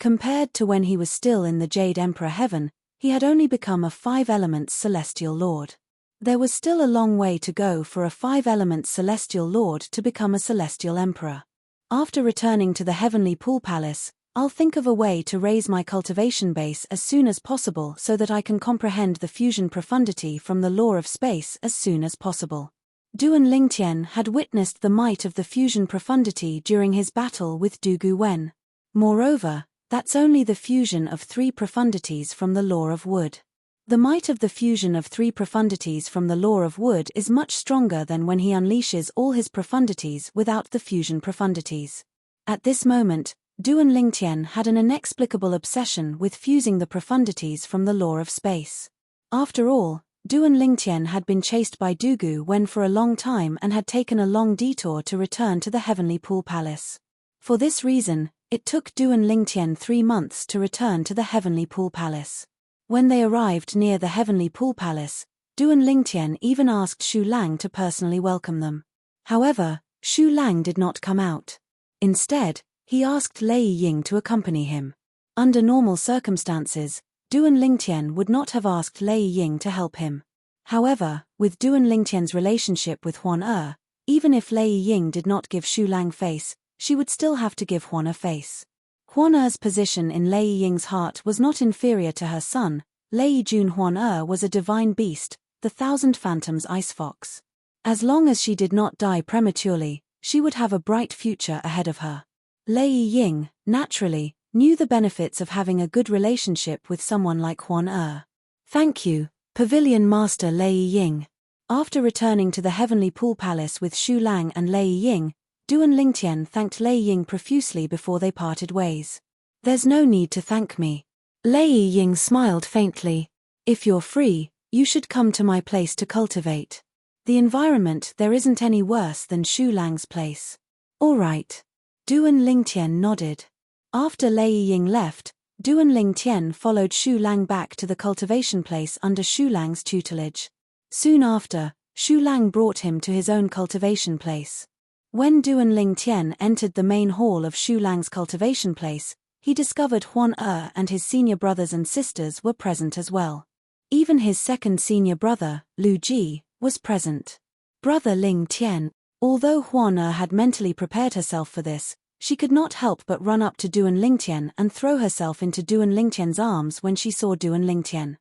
Compared to when he was still in the Jade Emperor heaven, he had only become a 5-elements celestial lord. There was still a long way to go for a 5-elements celestial lord to become a celestial emperor. After returning to the heavenly pool palace, I'll think of a way to raise my cultivation base as soon as possible so that I can comprehend the fusion profundity from the law of space as soon as possible. Duan Lingtian had witnessed the might of the fusion profundity during his battle with Du Wen. Moreover, that's only the fusion of 3 profundities from the law of wood. The might of the fusion of 3 profundities from the law of wood is much stronger than when he unleashes all his profundities without the fusion profundities. At this moment, Duan Lingtian had an inexplicable obsession with fusing the profundities from the law of space. After all, Duan Lingtian had been chased by Du Wen for a long time and had taken a long detour to return to the heavenly pool palace. For this reason, it took Duan Lingtian 3 months to return to the heavenly pool palace. When they arrived near the heavenly pool palace, Duan Lingtian even asked Xu Lang to personally welcome them. However, Xu Lang did not come out. Instead, he asked Lei Ying to accompany him. Under normal circumstances, Duan Lingtian would not have asked Lei Ying to help him. However, with Duan Lingtian's relationship with Huan even if Lei Ying did not give Xu Lang face, she would still have to give Huan face. Huan position in Lei Ying's heart was not inferior to her son. Lei Jun Huan was a divine beast, the 1,000 Phantoms Ice Fox. As long as she did not die prematurely, she would have a bright future ahead of her. Lei Ying, naturally, knew the benefits of having a good relationship with someone like Huan. Thank you, Pavilion Master Lei Ying. After returning to the heavenly pool palace with Xu Lang and Lei Ying, Duan Lingtian thanked Lei Ying profusely before they parted ways. There's no need to thank me. Lei Ying smiled faintly. If you're free, you should come to my place to cultivate. The environment there isn't any worse than Xu Lang's place. All right. Duan Lingtian nodded. After Lei Ying left, Duan Lingtian followed Xu Lang back to the cultivation place under Xu Lang's tutelage. Soon after, Xu Lang brought him to his own cultivation place. When Duan Lingtian entered the main hall of Xu Lang's cultivation place, he discovered Huan and his senior brothers and sisters were present as well. Even his second senior brother, Lu Ji, was present. Brother Lingtian. Although Huan had mentally prepared herself for this, she could not help but run up to Duan Lingtian and throw herself into Duan Lingtian's arms when she saw Duan Lingtian.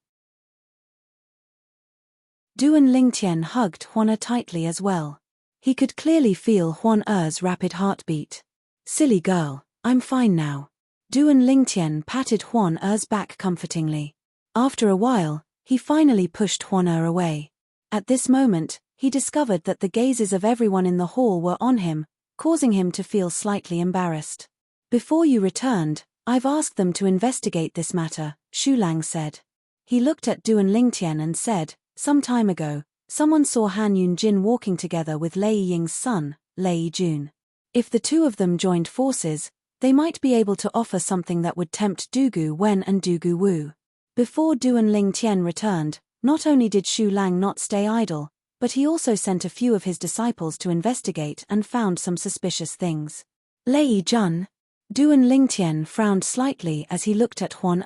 Duan Lingtian hugged Huan tightly as well. He could clearly feel Huan rapid heartbeat. Silly girl, I'm fine now. Duan Lingtian patted Huan back comfortingly. After a while, he finally pushed Huan away. At this moment, he discovered that the gazes of everyone in the hall were on him, causing him to feel slightly embarrassed. Before you returned, I've asked them to investigate this matter, Xu Lang said. He looked at Duan Lingtian and said, some time ago, someone saw Han Yunjin walking together with Lei Ying's son, Lei Jun. If the two of them joined forces, They might be able to offer something that would tempt Dugu Wen and Dugu Wu. Before Duan Ling Tian returned, not only did Xu Lang not stay idle, but he also sent a few of his disciples to investigate and found some suspicious things. Lei Jun. Duan Ling Tian frowned slightly as he looked at Huan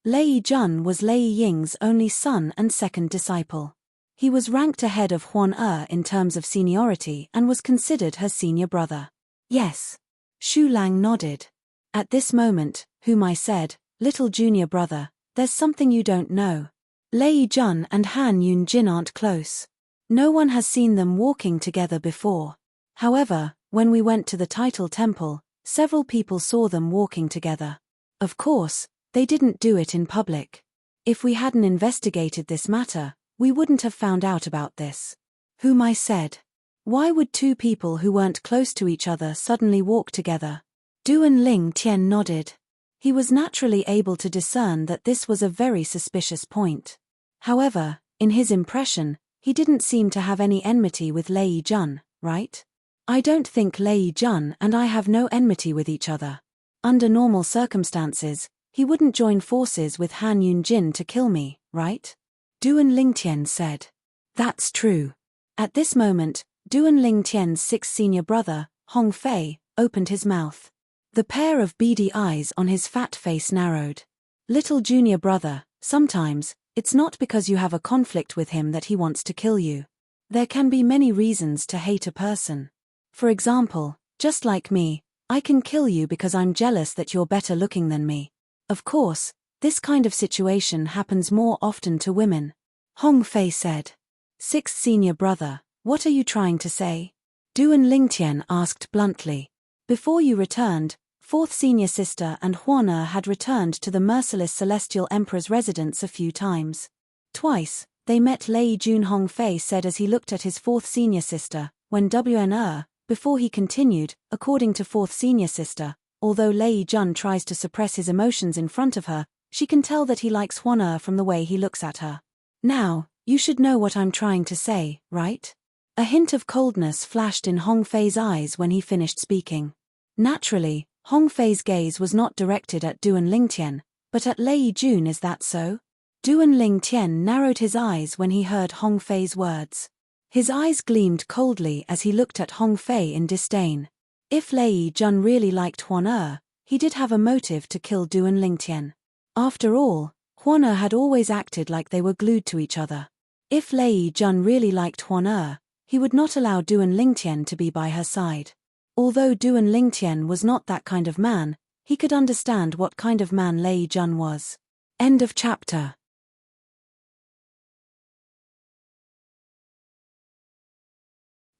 Lei Jun was Lei Ying's only son and second disciple. He was ranked ahead of Huan in terms of seniority and was considered her senior brother. Yes. Xu Lang nodded. At this moment, Humai said, "Little junior brother, there's something you don't know. Lei Jun and Han Yunjin aren't close. No one has seen them walking together before. However, when we went to the title temple, several people saw them walking together. Of course, they didn't do it in public. If we hadn't investigated this matter, we wouldn't have found out about this." Humai said. Why would two people who weren't close to each other suddenly walk together? Duan Ling Tian nodded. He was naturally able to discern that this was a very suspicious point. However, in his impression, he didn't seem to have any enmity with Lei Jun, right? I don't think Lei Jun and I have no enmity with each other. Under normal circumstances, he wouldn't join forces with Han Yunjin to kill me, right? Duan Ling Tian said. That's true. At this moment, Duan Ling Tian's sixth senior brother, Hong Fei, opened his mouth. The pair of beady eyes on his fat face narrowed. Little junior brother, sometimes, it's not because you have a conflict with him that he wants to kill you. There can be many reasons to hate a person. For example, just like me, I can kill you because I'm jealous that you're better looking than me. Of course, this kind of situation happens more often to women. Hong Fei said. Sixth senior brother, what are you trying to say? Duan Ling Tian asked bluntly. Before you returned, fourth senior sister and Huan had returned to the merciless Celestial Emperor's residence a few times. Twice, they met Lei Jun, Hong Fei said as he looked at his fourth senior sister, when Wn before he continued, according to fourth senior sister, although Lei Jun tries to suppress his emotions in front of her, she can tell that he likes Huan from the way he looks at her. Now, you should know what I'm trying to say, right? A hint of coldness flashed in Hong Fei's eyes when he finished speaking. Naturally, Hong Fei's gaze was not directed at Duan Ling Tian, but at Lei Jun. Is that so? Duan Ling Tian narrowed his eyes when he heard Hong Fei's words. His eyes gleamed coldly as he looked at Hong Fei in disdain. If Lei Jun really liked Huan he did have a motive to kill Duan Ling Tian. After all, Huan had always acted like they were glued to each other. If Lei Jun really liked Huan he would not allow Duan Ling Tian to be by her side. Although Duan Ling Tian was not that kind of man, he could understand what kind of man Lei Jun was. End of chapter.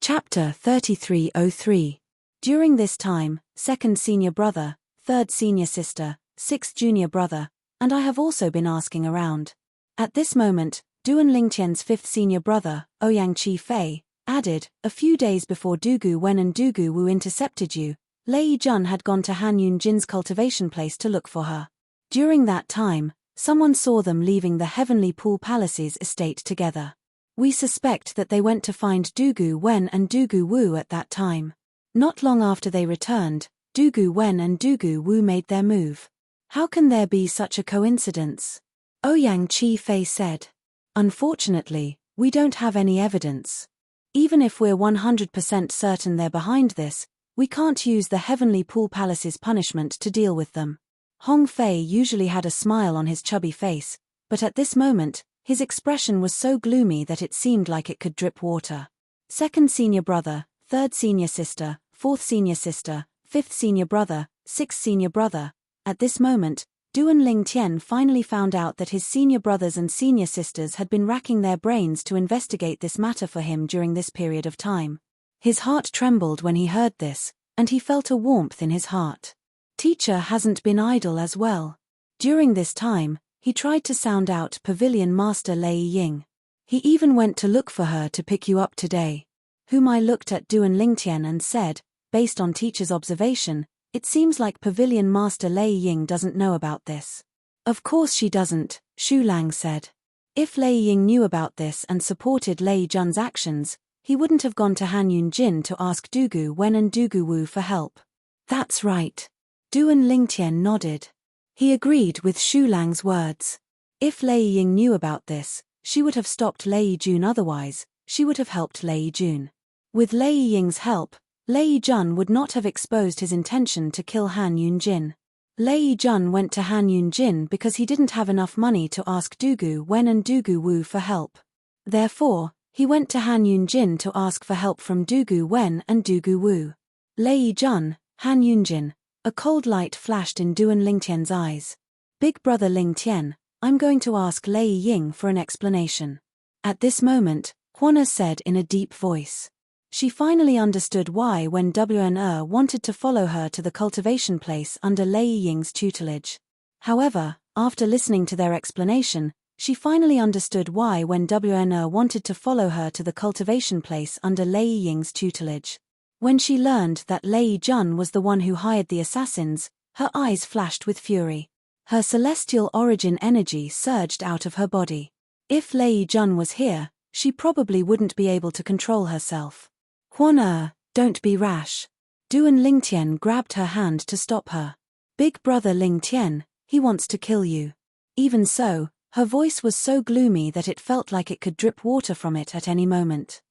Chapter 3303. During this time, second senior brother, third senior sister, sixth junior brother, and I have also been asking around. At this moment, Duan Ling Tian's fifth senior brother, Ouyang Chi Fei, added, a few days before Dugu Wen and Dugu Wu intercepted you, Lei Jun had gone to Han Yunjin's cultivation place to look for her. During that time, someone saw them leaving the Heavenly Pool Palace's estate together. We suspect that they went to find Dugu Wen and Dugu Wu at that time. Not long after they returned, Dugu Wen and Dugu Wu made their move. How can there be such a coincidence? Ouyang Chi Fei said. Unfortunately, we don't have any evidence. Even if we're 100% certain they're behind this, we can't use the Heavenly Pool Palace's punishment to deal with them. Hong Fei usually had a smile on his chubby face, but at this moment, his expression was so gloomy that it seemed like it could drip water. Second senior brother, third senior sister, fourth senior sister, fifth senior brother, sixth senior brother. At this moment, Duan Ling Tian finally found out that his senior brothers and senior sisters had been racking their brains to investigate this matter for him during this period of time. His heart trembled when he heard this, and he felt a warmth in his heart. Teacher hasn't been idle as well. During this time, he tried to sound out Pavilion Master Lei Ying. He even went to look for her to pick you up today. Humai looked at Duan Ling Tian and said, based on teacher's observation, it seems like Pavilion Master Lei Ying doesn't know about this. Of course she doesn't, Xu Lang said. If Lei Ying knew about this and supported Lei Jun's actions, he wouldn't have gone to Han Yunjin to ask Dugu Wen and Dugu Wu for help. That's right. Duan Lingtian nodded. He agreed with Xu Lang's words. If Lei Ying knew about this, she would have stopped Lei Jun, otherwise, she would have helped Lei Jun. With Lei Ying's help, Lei Jun would not have exposed his intention to kill Han Yunjin. Lei Jun went to Han Yunjin because he didn't have enough money to ask Dugu Wen and Dugu Wu for help. Therefore, he went to Han Yunjin to ask for help from Dugu Wen and Dugu Wu. Lei Jun, Han Yunjin. A cold light flashed in Duan Lingtian's eyes. Big brother Lingtian, I'm going to ask Lei Ying for an explanation. At this moment, Huana said in a deep voice. She finally understood why when Wen wanted to follow her to the cultivation place under Lei Ying's tutelage. However, after listening to their explanation, she finally understood why when Wen wanted to follow her to the cultivation place under Lei Ying's tutelage. When she learned that Lei Jun was the one who hired the assassins, her eyes flashed with fury. Her celestial origin energy surged out of her body. If Lei Jun was here, she probably wouldn't be able to control herself. Huana, don't be rash. Duan Lingtian grabbed her hand to stop her. Big brother Lingtian, he wants to kill you. Even so, her voice was so gloomy that it felt like it could drip water from it at any moment.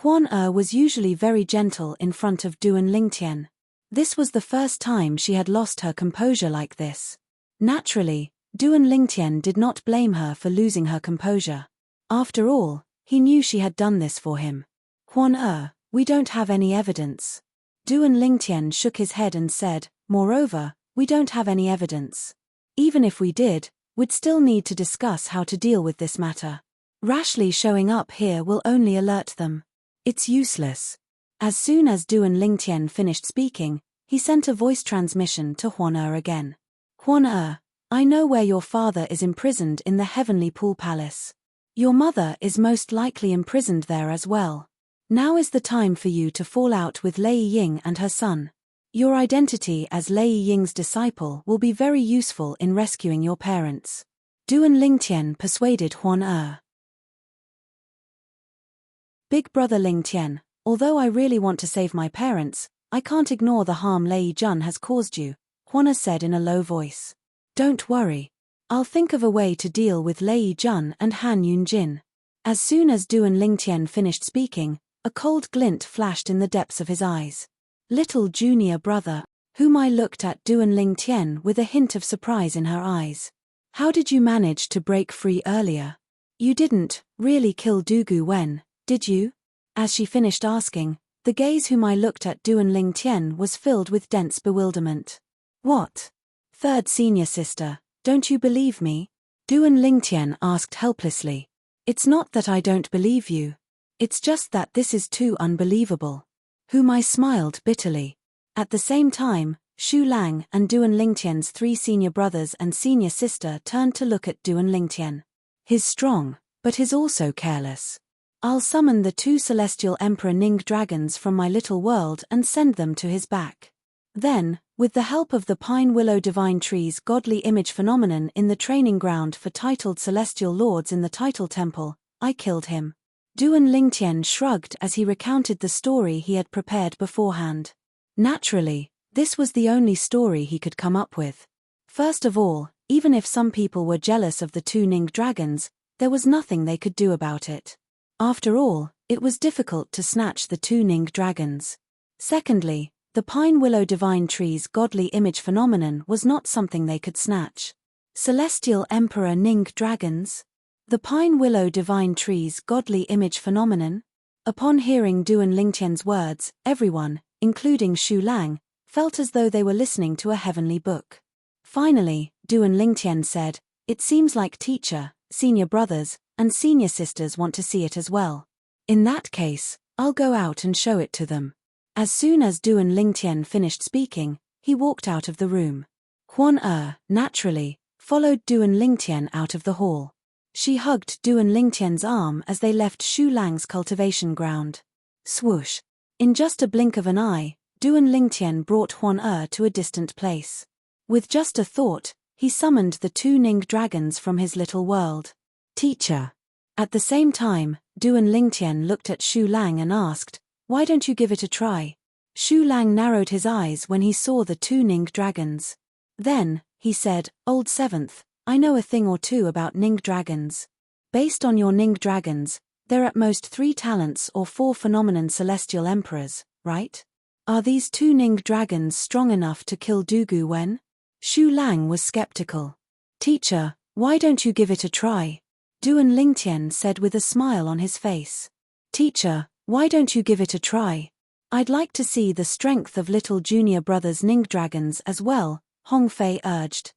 Huan was usually very gentle in front of Duan Lingtian. This was the first time she had lost her composure like this. Naturally, Duan Lingtian did not blame her for losing her composure. After all, he knew she had done this for him. Huan, we don't have any evidence. Duan Lingtian shook his head and said, moreover, we don't have any evidence. Even if we did, we'd still need to discuss how to deal with this matter. Rashly showing up here will only alert them. It's useless. As soon as Duan Lingtian finished speaking, he sent a voice transmission to Huan again. Huan, I know where your father is imprisoned in the Heavenly Pool Palace. Your mother is most likely imprisoned there as well. Now is the time for you to fall out with Lei Ying and her son. Your identity as Lei Ying's disciple will be very useful in rescuing your parents. Duan Lingtian persuaded Huan. Big brother Lingtian, although I really want to save my parents, I can't ignore the harm Lei Jun has caused you, Huana said in a low voice. Don't worry. I'll think of a way to deal with Lei Jun and Han Yunjin. As soon as Duan Lingtian finished speaking, a cold glint flashed in the depths of his eyes. Little junior brother, Humai looked at Duan Lingtian with a hint of surprise in her eyes. How did you manage to break free earlier? You didn't really kill Dugu Wen, did you? As she finished asking, the gaze Humai looked at Duan Lingtian was filled with dense bewilderment. What? Third senior sister, don't you believe me? Duan Lingtian asked helplessly. It's not that I don't believe you. It's just that this is too unbelievable. Humai smiled bitterly. At the same time, Xu Lang and Duan Lingtian's 3 senior brothers and senior sister turned to look at Duan Lingtian. He's strong, but he's also careless. I'll summon the 2 celestial Emperor Ning dragons from my little world and send them to his back. Then, with the help of the Pine Willow Divine Tree's godly image phenomenon in the training ground for titled celestial lords in the Title Temple, I killed him. Duan Lingtian shrugged as he recounted the story he had prepared beforehand. Naturally, this was the only story he could come up with. First of all, even if some people were jealous of the 2 Ning dragons, there was nothing they could do about it. After all, it was difficult to snatch the 2 Ning dragons. Secondly, the Pine Willow Divine Tree's godly image phenomenon was not something they could snatch. Celestial Emperor Ning dragons? The Pine Willow Divine Tree's godly image phenomenon? Upon hearing Duan Lingtian's words, everyone, including Xu Lang, felt as though they were listening to a heavenly book. Finally, Duan Lingtian said, it seems like teacher, senior brothers, and senior sisters want to see it as well. In that case, I'll go out and show it to them. As soon as Duan Lingtian finished speaking, he walked out of the room. Huan, naturally, followed Duan Lingtian out of the hall. She hugged Duan Lingtian's arm as they left Xu Lang's cultivation ground. Swoosh! In just a blink of an eye, Duan Lingtian brought Huan to a distant place. With just a thought, he summoned the 2 Ning dragons from his little world. Teacher. At the same time, Duan Lingtian looked at Xu Lang and asked, why don't you give it a try? Shu Lang narrowed his eyes when he saw the two Ning dragons. Then, he said, Old Seventh, I know a thing or two about Ning dragons. Based on your Ning dragons, they're at most 3 talents or 4 phenomenon celestial emperors, right? Are these two Ning dragons strong enough to kill Dugu Wen? Shu Lang was skeptical. Teacher, why don't you give it a try? Duan Lingtian said with a smile on his face. Teacher, why don't you give it a try? I'd like to see the strength of little junior brother's Ning dragons as well, Hong Fei urged.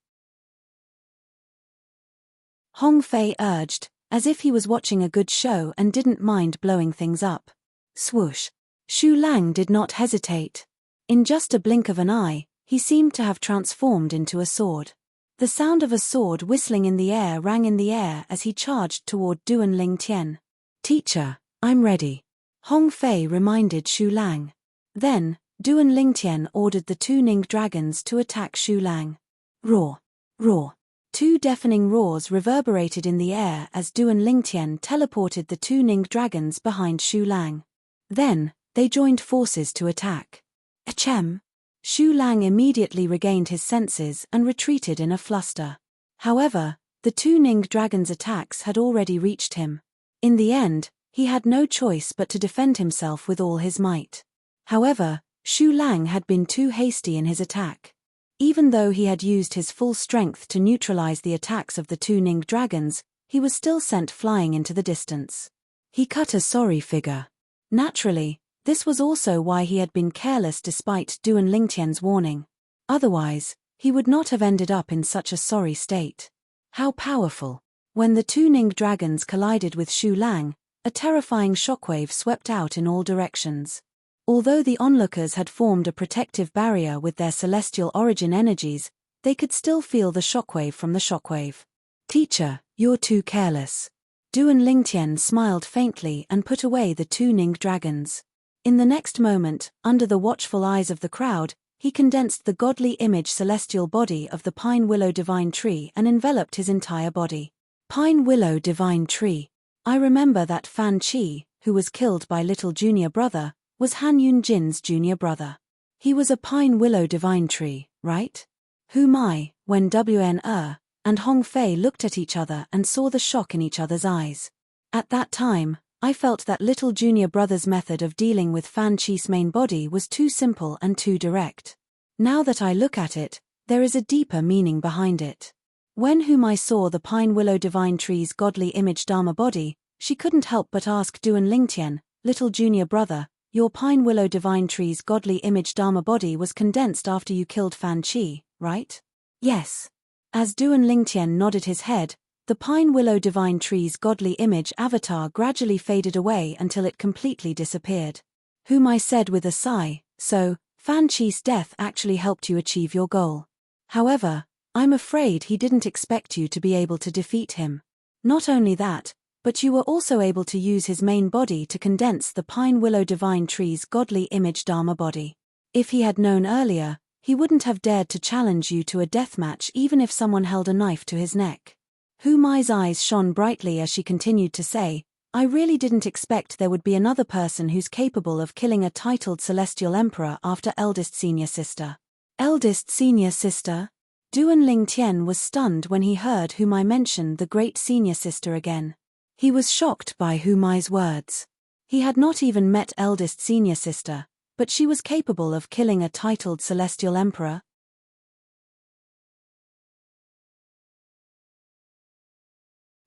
Hong Fei urged, as if he was watching a good show and didn't mind blowing things up. Swoosh. Shu Lang did not hesitate. In just a blink of an eye, he seemed to have transformed into a sword. The sound of a sword whistling in the air rang in the air as he charged toward Duan Lingtian. Teacher, I'm ready. Hong Fei reminded Shu Lang. Then, Duan Lingtian ordered the two Ning dragons to attack Shu Lang. Roar! Roar! 2 deafening roars reverberated in the air as Duan Lingtian teleported the 2 Ning dragons behind Shu Lang. Then, they joined forces to attack. Achem! Shu Lang immediately regained his senses and retreated in a fluster. However, the 2 Ning dragons' attacks had already reached him. In the end, he had no choice but to defend himself with all his might. However, Shu Lang had been too hasty in his attack. Even though he had used his full strength to neutralize the attacks of the 2 Ning dragons, he was still sent flying into the distance. He cut a sorry figure. Naturally, this was also why he had been careless despite Duan Lingtian's warning. Otherwise, he would not have ended up in such a sorry state. How powerful! When the 2 Ning dragons collided with Shu Lang, a terrifying shockwave swept out in all directions. Although the onlookers had formed a protective barrier with their celestial origin energies, they could still feel the shockwave from the shockwave. Teacher, you're too careless. Duan Lingtian smiled faintly and put away the 2 Ning dragons. In the next moment, under the watchful eyes of the crowd, he condensed the godly image celestial body of the Pine Willow Divine Tree and enveloped his entire body. Pine Willow Divine Tree. I remember that Fan Chi, who was killed by little junior brother, was Han Yun Jin's junior brother. He was a Pine Willow Divine Tree, right? Who my, when Wn and Hong Fei looked at each other and saw the shock in each other's eyes. At that time, I felt that little junior brother's method of dealing with Fan Chi's main body was too simple and too direct. Now that I look at it, there is a deeper meaning behind it. When Whom I saw the Pine Willow Divine Tree's godly image Dharma body, she couldn't help but ask Duan Lingtian, little junior brother, your Pine Willow Divine Tree's godly image Dharma body was condensed after you killed Fan Chi, right? Yes. As Duan Lingtian nodded his head, the Pine Willow Divine Tree's godly image avatar gradually faded away until it completely disappeared. Whom I said with a sigh, so, Fan Chi's death actually helped you achieve your goal. However, I'm afraid he didn't expect you to be able to defeat him. Not only that, but you were also able to use his main body to condense the Pine Willow Divine Tree's godly image Dharma body. If he had known earlier, he wouldn't have dared to challenge you to a deathmatch even if someone held a knife to his neck. Hu Mai's eyes shone brightly as she continued to say, I really didn't expect there would be another person who's capable of killing a titled celestial emperor after eldest senior sister. Eldest senior sister? Duan Lingtian was stunned when he heard Hu Mai mention the great senior sister again. He was shocked by Hu Mai's words. He had not even met eldest senior sister, but she was capable of killing a titled celestial emperor.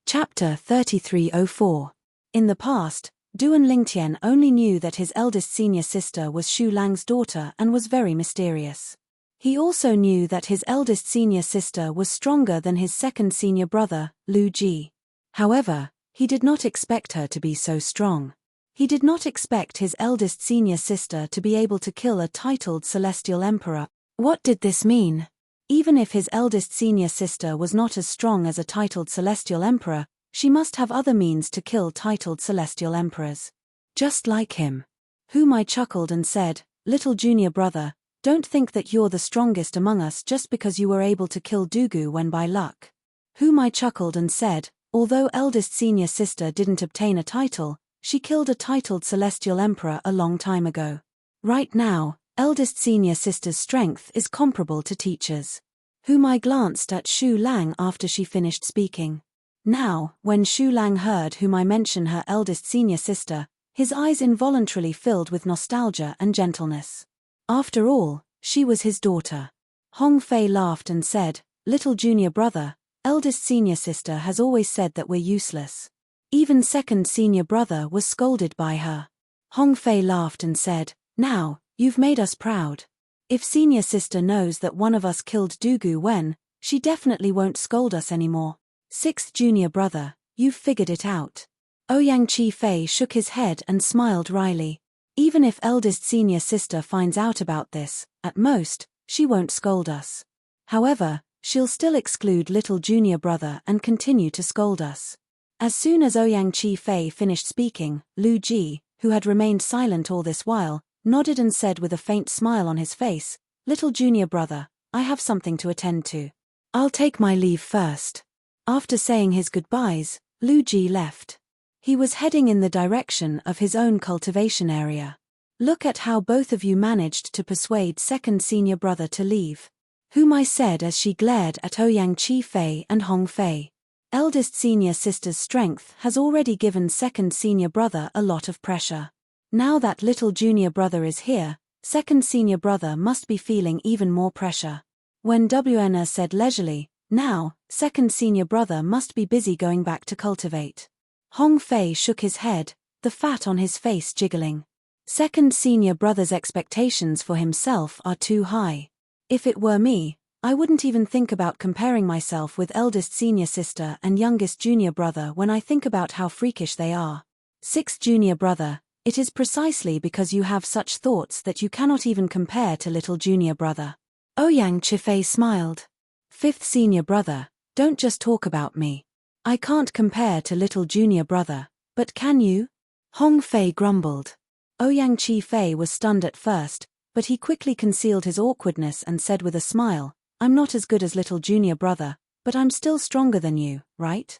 Chapter 3304. In the past, Duan Lingtian only knew that his eldest senior sister was Shu Lang's daughter and was very mysterious. He also knew that his eldest senior sister was stronger than his second senior brother, Lu Ji. However, he did not expect her to be so strong. He did not expect his eldest senior sister to be able to kill a titled celestial emperor. What did this mean? Even if his eldest senior sister was not as strong as a titled celestial emperor, she must have other means to kill titled celestial emperors. Just like him. Hu Mai chuckled and said, Little junior brother, don't think that you're the strongest among us just because you were able to kill Dugu when by luck. Hu Mai chuckled and said, although eldest senior sister didn't obtain a title, she killed a titled celestial emperor a long time ago. Right now, eldest senior sister's strength is comparable to teacher's. Whom I glanced at Shu Lang after she finished speaking. Now, when Shu Lang heard whom I mention her eldest senior sister, his eyes involuntarily filled with nostalgia and gentleness. After all, she was his daughter. Hong Fei laughed and said, "Little junior brother, eldest senior sister has always said that we're useless. Even second senior brother was scolded by her." Hong Fei laughed and said, "Now, you've made us proud. If senior sister knows that one of us killed Dugu Wen, she definitely won't scold us anymore. Sixth junior brother, you've figured it out." Ouyang Chi Fei shook his head and smiled wryly. Even if eldest senior sister finds out about this, at most, she won't scold us. However, she'll still exclude little junior brother and continue to scold us. As soon as Ouyang Chi Fei finished speaking, Lu Ji, who had remained silent all this while, nodded and said with a faint smile on his face, "Little junior brother, I have something to attend to. I'll take my leave first." After saying his goodbyes, Lu Ji left. He was heading in the direction of his own cultivation area. "Look at how both of you managed to persuade second senior brother to leave." Whom I said as she glared at Ouyang Chi Fei and Hong Fei. Eldest senior sister's strength has already given second senior brother a lot of pressure. Now that little junior brother is here, second senior brother must be feeling even more pressure. When WNR said leisurely, "Now, second senior brother must be busy going back to cultivate." Hong Fei shook his head, the fat on his face jiggling. Second senior brother's expectations for himself are too high. If it were me, I wouldn't even think about comparing myself with eldest senior sister and youngest junior brother when I think about how freakish they are. Sixth junior brother, it is precisely because you have such thoughts that you cannot even compare to little junior brother. Ouyang Chi Fei smiled. Fifth senior brother, don't just talk about me. I can't compare to little junior brother, but can you? Hong Fei grumbled. Ouyang Chi Fei was stunned at first, but he quickly concealed his awkwardness and said with a smile, "I'm not as good as little junior brother, but I'm still stronger than you, right?"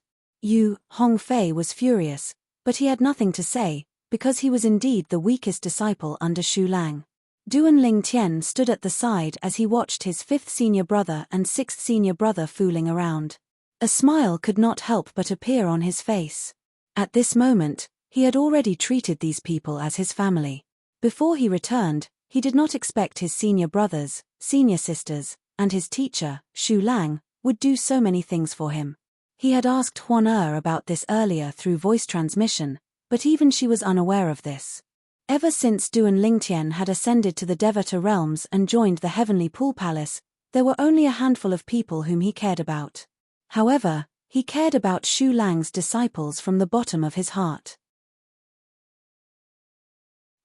Hong Fei was furious, but he had nothing to say, because he was indeed the weakest disciple under Shu Lang. Duan Ling Tian stood at the side as he watched his fifth senior brother and sixth senior brother fooling around. A smile could not help but appear on his face. At this moment, he had already treated these people as his family. Before he returned, he did not expect his senior brothers, senior sisters, and his teacher, Shu Lang, would do so many things for him. He had asked Huan about this earlier through voice transmission, but even she was unaware of this. Ever since Duan Lingtian had ascended to the Devata realms and joined the Heavenly Pool Palace, there were only a handful of people whom he cared about. However, he cared about Shu Lang's disciples from the bottom of his heart.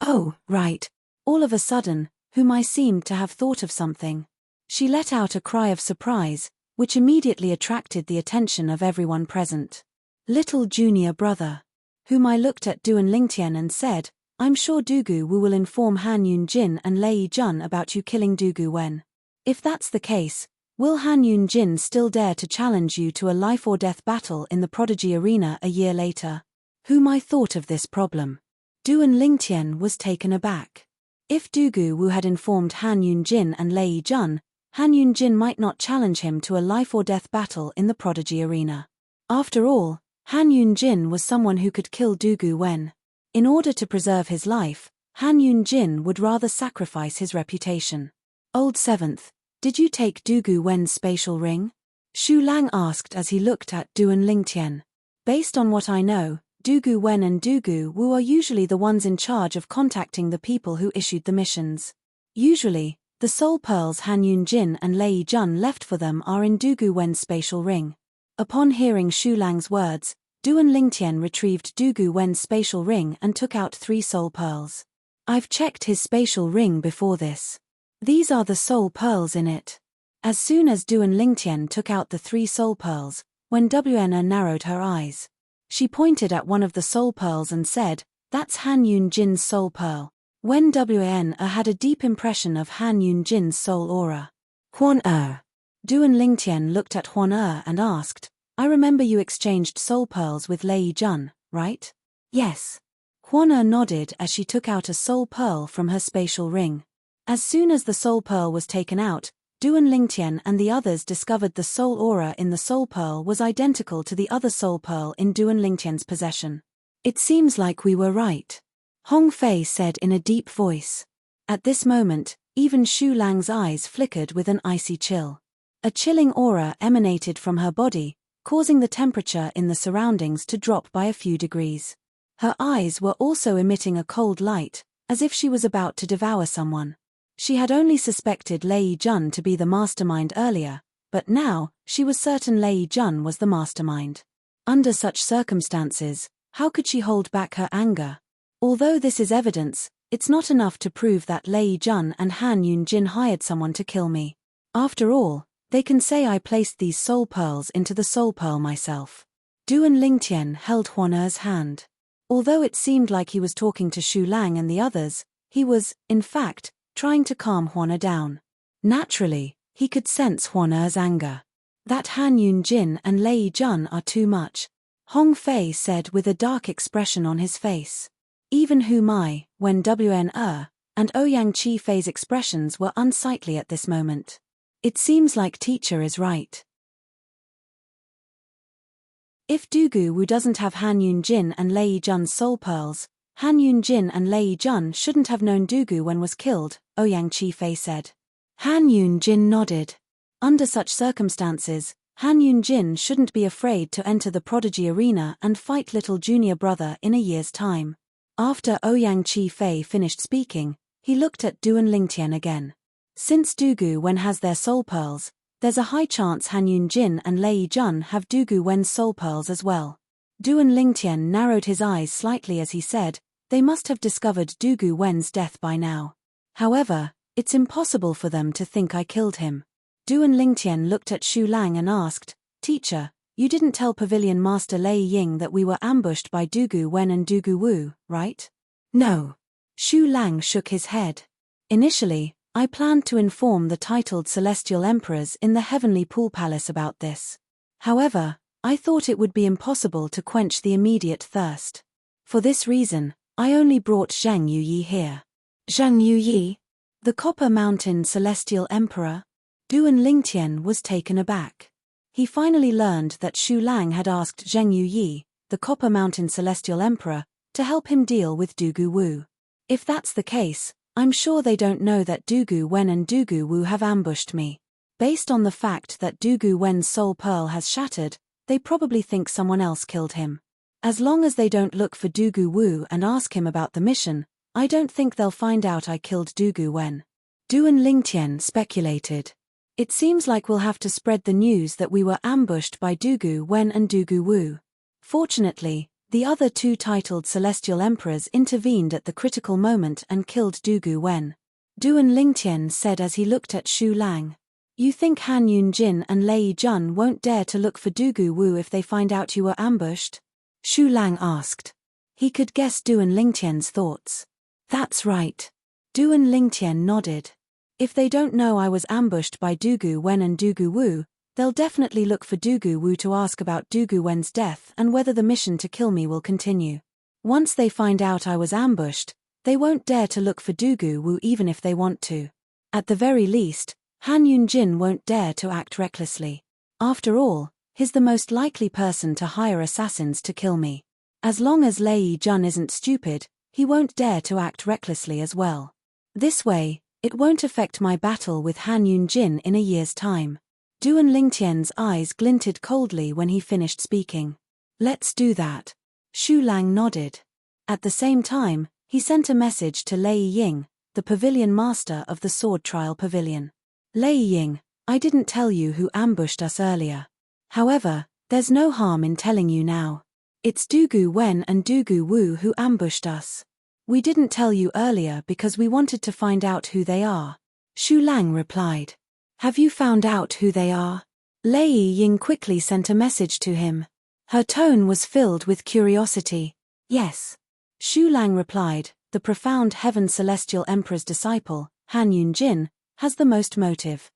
"Oh, right." All of a sudden, whom I seemed to have thought of something. She let out a cry of surprise, which immediately attracted the attention of everyone present. "Little junior brother." Whom I looked at Duan Lingtian and said, "I'm sure Dugu Wu will inform Han Yun Jin and Lei Jun about you killing Dugu Wen. If that's the case, will Han Yun Jin still dare to challenge you to a life-or-death battle in the Prodigy Arena a year later?" Whom I thought of this problem. Duan Lingtian was taken aback. If Dugu Wu had informed Han Yun Jin and Lei Jun, Han Yun Jin might not challenge him to a life-or-death battle in the Prodigy Arena. After all, Han Yun Jin was someone who could kill Dugu Wen. In order to preserve his life, Han Yun Jin would rather sacrifice his reputation. "Old Seventh, did you take Dugu Wen's spatial ring?" Shu Lang asked as he looked at Duan Lingtian. "Based on what I know, Dugu Wen and Dugu Wu are usually the ones in charge of contacting the people who issued the missions. Usually, the soul pearls Han Yun Jin and Lei Jun left for them are in Dugu Wen's spatial ring." Upon hearing Shu Lang's words, Duan Lingtian retrieved Dugu Wen's spatial ring and took out 3 soul pearls. "I've checked his spatial ring before this. These are the soul pearls in it." As soon as Duan Lingtian took out the 3 soul pearls, when WNA narrowed her eyes, she pointed at one of the soul pearls and said, "That's Han Yun Jin's soul pearl." When WNA had a deep impression of Han Yun Jin's soul aura. "Huan Duan Lingtian looked at Huan and asked, "I remember you exchanged soul pearls with Lei Jun, right?" "Yes." Huana nodded as she took out a soul pearl from her spatial ring. As soon as the soul pearl was taken out, Duan Lingtian and the others discovered the soul aura in the soul pearl was identical to the other soul pearl in Duan Lingtian's possession. It seems like we were right, Hong Fei said in a deep voice. At this moment, even Xu Lang's eyes flickered with an icy chill. A chilling aura emanated from her body, causing the temperature in the surroundings to drop by a few degrees. Her eyes were also emitting a cold light, as if she was about to devour someone. She had only suspected Lei Jun to be the mastermind earlier, but now, she was certain Lei Jun was the mastermind. Under such circumstances, how could she hold back her anger? Although this is evidence, it's not enough to prove that Lei Jun and Han Yunjin hired someone to kill me. After all, they can say I placed these soul pearls into the soul pearl myself. Duan Lingtian held Huana's hand. Although it seemed like he was talking to Xu Lang and the others, he was, in fact, trying to calm Huana down. Naturally, he could sense Huana's anger. That Han Yunjin and Lei Jun are too much, Hong Fei said with a dark expression on his face. Even Hu Mai, Wen Wn and Ouyang Chi Fei's expressions were unsightly at this moment. It seems like teacher is right. If Dugu Wu doesn't have Han Yunjin and Lei Jun's soul pearls, Han Yunjin and Lei Jun shouldn't have known Dugu Wen was killed, Ouyang Chi Fei said. Han Yunjin nodded. Under such circumstances, Han Yunjin shouldn't be afraid to enter the prodigy arena and fight little junior brother in a year's time. After Ouyang Chi Fei finished speaking, he looked at Duan Lingtian again. Since Dugu Wen has their soul pearls, there's a high chance Han Yunjin and Lei Jun have Dugu Wen's soul pearls as well. Duan Lingtian narrowed his eyes slightly as he said, they must have discovered Dugu Wen's death by now. However, it's impossible for them to think I killed him. Duan Lingtian looked at Xu Lang and asked, Teacher, you didn't tell Pavilion Master Lei Ying that we were ambushed by Dugu Wen and Dugu Wu, right? No. Xu Lang shook his head. Initially, I planned to inform the titled celestial emperors in the heavenly pool palace about this. However, I thought it would be impossible to quench the immediate thirst. For this reason, I only brought Zhang Yuyi here. Zhang Yuyi? The Copper Mountain Celestial Emperor? Duan Lingtian was taken aback. He finally learned that Xu Lang had asked Zhang Yuyi, the Copper Mountain Celestial Emperor, to help him deal with Dugu Wu. If that's the case, I'm sure they don't know that Dugu Wen and Dugu Wu have ambushed me. Based on the fact that Dugu Wen's soul pearl has shattered, they probably think someone else killed him. As long as they don't look for Dugu Wu and ask him about the mission, I don't think they'll find out I killed Dugu Wen. Duan Lingtian speculated. It seems like we'll have to spread the news that we were ambushed by Dugu Wen and Dugu Wu. Fortunately, the other two titled celestial emperors intervened at the critical moment and killed Dugu Wen. Duan Lingtian said as he looked at Xu Lang. You think Han Yunjin and Lei Jun won't dare to look for Dugu Wu if they find out you were ambushed? Xu Lang asked. He could guess Duan Lingtian's thoughts. That's right. Duan Lingtian nodded. If they don't know I was ambushed by Dugu Wen and Dugu Wu, they'll definitely look for Dugu Wu to ask about Dugu Wen's death and whether the mission to kill me will continue. Once they find out I was ambushed, they won't dare to look for Dugu Wu even if they want to. At the very least, Han Yunjin won't dare to act recklessly. After all, he's the most likely person to hire assassins to kill me. As long as Lei Jun isn't stupid, he won't dare to act recklessly as well. This way, it won't affect my battle with Han Yunjin in a year's time. Duan Lingtian's eyes glinted coldly when he finished speaking. Let's do that. Xu Lang nodded. At the same time, he sent a message to Lei Ying, the pavilion master of the sword trial pavilion. Lei Ying, I didn't tell you who ambushed us earlier. However, there's no harm in telling you now. It's Dugu Wen and Dugu Wu who ambushed us. We didn't tell you earlier because we wanted to find out who they are. Xu Lang replied. Have you found out who they are? Lei Ying quickly sent a message to him. Her tone was filled with curiosity. Yes. Xu Lang replied, the profound heaven celestial emperor's disciple, Han Yunjin, has the most motive.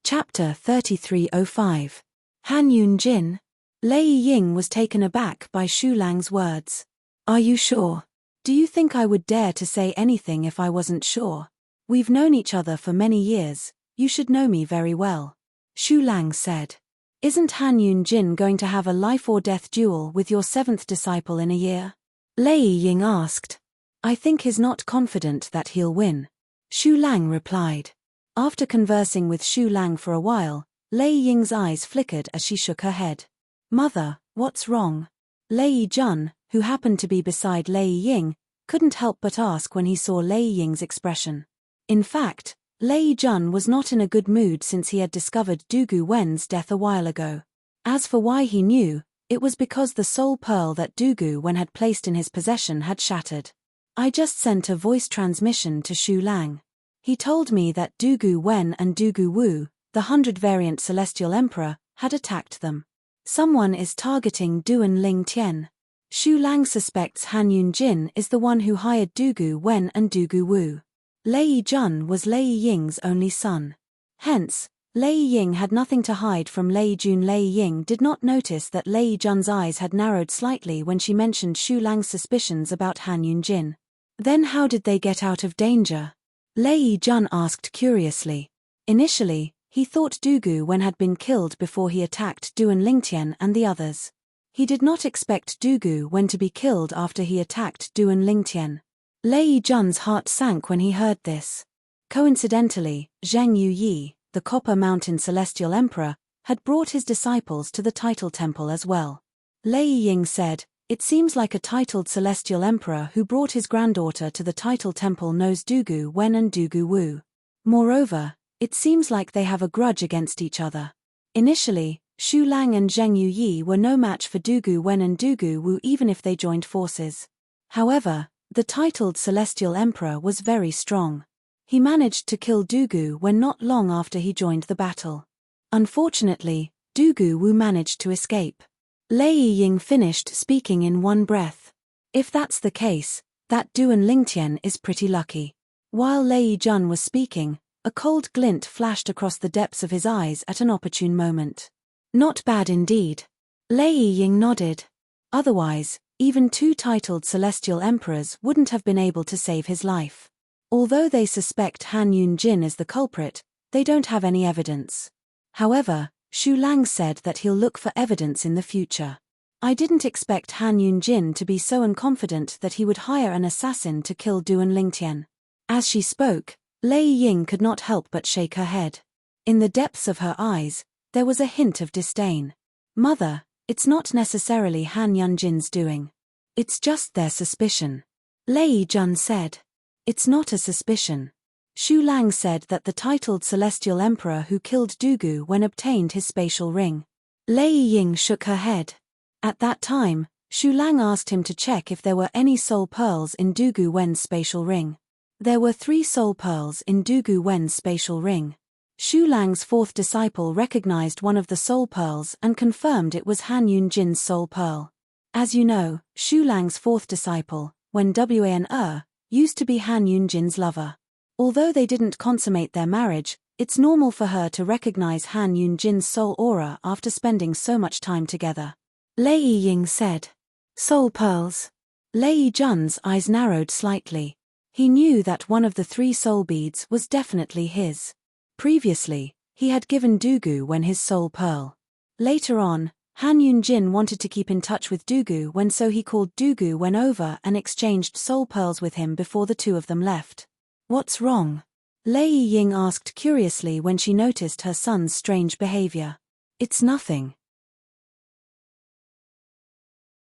Chapter 3305. Han Yunjin? Lei Ying was taken aback by Xu Lang's words. Are you sure? Do you think I would dare to say anything if I wasn't sure? We've known each other for many years, you should know me very well. Xu Lang said. Isn't Han Yunjin going to have a life-or-death duel with your seventh disciple in a year? Lei Ying asked. I think he's not confident that he'll win. Xu Lang replied. After conversing with Xu Lang for a while, Lei Ying's eyes flickered as she shook her head. Mother, what's wrong? Lei Jun, who happened to be beside Lei Ying, couldn't help but ask when he saw Lei Ying's expression. In fact, Lei Jun was not in a good mood since he had discovered Dugu Wen's death a while ago. As for why he knew, it was because the soul pearl that Dugu Wen had placed in his possession had shattered. I just sent a voice transmission to Xu Lang. He told me that Dugu Wen and Dugu Wu, the 100-variant Celestial Emperor, had attacked them. Someone is targeting Duan Ling Tian. Xu Lang suspects Han Yunjin is the one who hired Dugu Wen and Dugu Wu. Lei Jun was Lei Ying's only son. Hence, Lei Ying had nothing to hide from Lei Jun. Lei Ying did not notice that Lei Jun's eyes had narrowed slightly when she mentioned Xu Lang's suspicions about Han Yunjin. Then how did they get out of danger? Lei Jun asked curiously. Initially, he thought Dugu Wen had been killed before he attacked Duan Lingtian and the others. He did not expect Dugu Wen to be killed after he attacked Duan Lingtian. Lei Jun's heart sank when he heard this. Coincidentally, Zheng Yuyi, the Copper Mountain Celestial Emperor, had brought his disciples to the title temple as well. Lei Ying said, it seems like a titled Celestial Emperor who brought his granddaughter to the title temple knows Dugu Wen and Dugu Wu. Moreover, it seems like they have a grudge against each other. Initially, Xu Lang and Zheng Yuyi were no match for Dugu Wen and Dugu Wu even if they joined forces. However, the titled Celestial Emperor was very strong. He managed to kill Dugu Wen not long after he joined the battle. Unfortunately, Dugu Wu managed to escape. Lei Ying finished speaking in one breath. If that's the case, that Duan Lingtian is pretty lucky. While Lei Jun was speaking, a cold glint flashed across the depths of his eyes at an opportune moment. Not bad indeed. Lei Ying nodded. Otherwise, even two titled Celestial Emperors wouldn't have been able to save his life. Although they suspect Han Yunjin is the culprit, they don't have any evidence. However, Xu Lang said that he'll look for evidence in the future. I didn't expect Han Yunjin to be so unconfident that he would hire an assassin to kill Duan Lingtian. As she spoke, Lei Ying could not help but shake her head. In the depths of her eyes, there was a hint of disdain. Mother, it's not necessarily Han Yunjin's doing. It's just their suspicion. Lei Jun said. It's not a suspicion. Xu Lang said that the titled Celestial Emperor who killed Dugu Wen obtained his spatial ring. Lei Ying shook her head. At that time, Xu Lang asked him to check if there were any soul pearls in Dugu Wen's spatial ring. There were 3 soul pearls in Dugu Wen's spatial ring. Xu Lang's fourth disciple recognized one of the soul pearls and confirmed it was Han Yunjin's soul pearl. As you know, Xu Lang's fourth disciple, Wen Wan, used to be Han Yunjin's lover. Although they didn't consummate their marriage, it's normal for her to recognize Han Yunjin's soul aura after spending so much time together. Lei Ying said. Soul pearls. Lei Jun's eyes narrowed slightly. He knew that one of the 3 soul beads was definitely his. Previously, he had given Dugu Wen his soul pearl. Later on, Han Yunjin wanted to keep in touch with Dugu Wen, so he called Dugu Wen over and exchanged soul pearls with him before the 2 of them left. What's wrong? Lei Ying asked curiously when she noticed her son's strange behavior. It's nothing.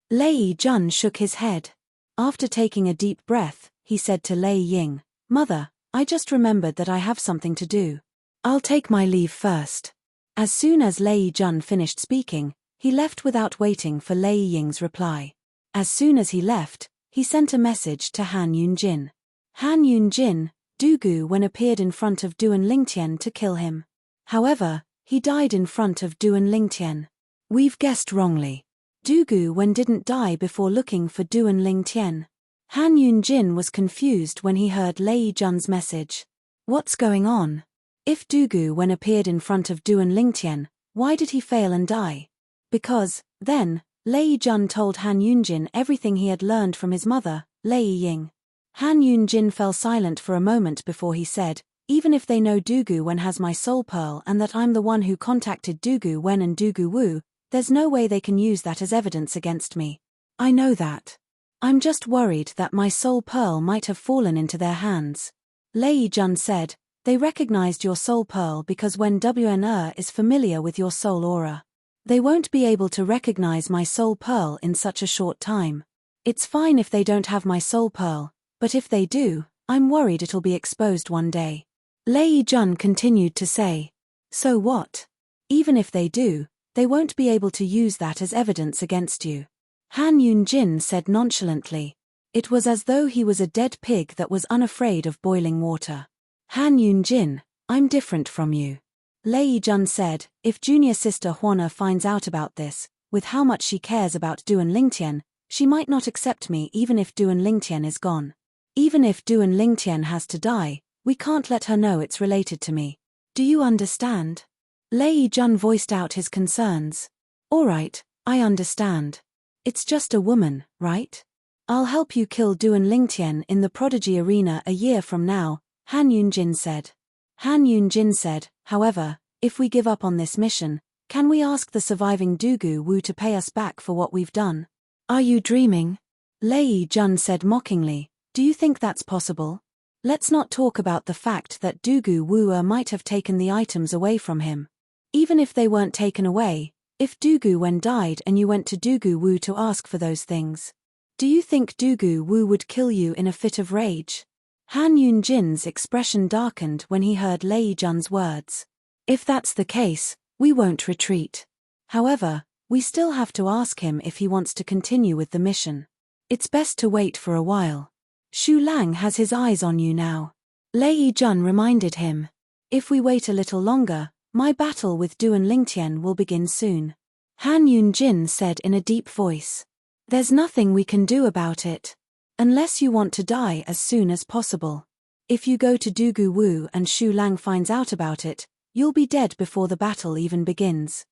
Lei Jun shook his head. After taking a deep breath, he said to Lei Ying, Mother, I just remembered that I have something to do. I'll take my leave first. As soon as Lei Jun finished speaking, he left without waiting for Lei Ying's reply. As soon as he left, he sent a message to Han Yunjin. Han Yunjin, Dugu Wen appeared in front of Duan Lingtian to kill him. However, he died in front of Duan Lingtian. We've guessed wrongly. Dugu Wen didn't die before looking for Duan Lingtian. Han Yunjin was confused when he heard Lei Jun's message. What's going on? If Dugu Wen appeared in front of Duan Lingtian, Why did he fail and die? Because, then, Lei Jun told Han Yunjin everything he had learned from his mother, Lei Ying. Han Yunjin fell silent for a moment before he said, even if they know Dugu Wen has my soul pearl and that I'm the one who contacted Dugu Wen and Dugu Wu, there's no way they can use that as evidence against me. I know that. I'm just worried that my soul pearl might have fallen into their hands. Lei Jun said, they recognized your soul pearl because when WNR is familiar with your soul aura. They won't be able to recognize my soul pearl in such a short time. It's fine if they don't have my soul pearl, but if they do, I'm worried it'll be exposed one day. Lei Jun continued to say. So what? Even if they do, they won't be able to use that as evidence against you. Han Yunjin said nonchalantly. It was as though he was a dead pig that was unafraid of boiling water. Han Yunjin, I'm different from you. Lei Jun said, if junior sister Huana finds out about this, with how much she cares about Duan Lingtian, she might not accept me even if Duan Lingtian is gone. Even if Duan Lingtian has to die, we can't let her know it's related to me. Do you understand? Lei Jun voiced out his concerns. Alright, I understand. It's just a woman, right? I'll help you kill Duan Lingtian in the Prodigy Arena a year from now, Han Yunjin said. Han Yunjin said, however, if we give up on this mission, can we ask the surviving Dugu Wu to pay us back for what we've done? Are you dreaming? Lei Jun said mockingly, do you think that's possible? Let's not talk about the fact that Dugu Wu might have taken the items away from him. Even if they weren't taken away, if Dugu Wen died and you went to Dugu Wu to ask for those things, do you think Dugu Wu would kill you in a fit of rage? Han Yunjin's expression darkened when he heard Lei Jun's words. If that's the case, we won't retreat. However, we still have to ask him if he wants to continue with the mission. It's best to wait for a while. Xu Lang has his eyes on you now. Lei Jun reminded him. If we wait a little longer, my battle with Duan Lingtian will begin soon. Han Yunjin said in a deep voice. There's nothing we can do about it. Unless you want to die as soon as possible. If you go to Dugu Wu and Xu Lang finds out about it, you'll be dead before the battle even begins.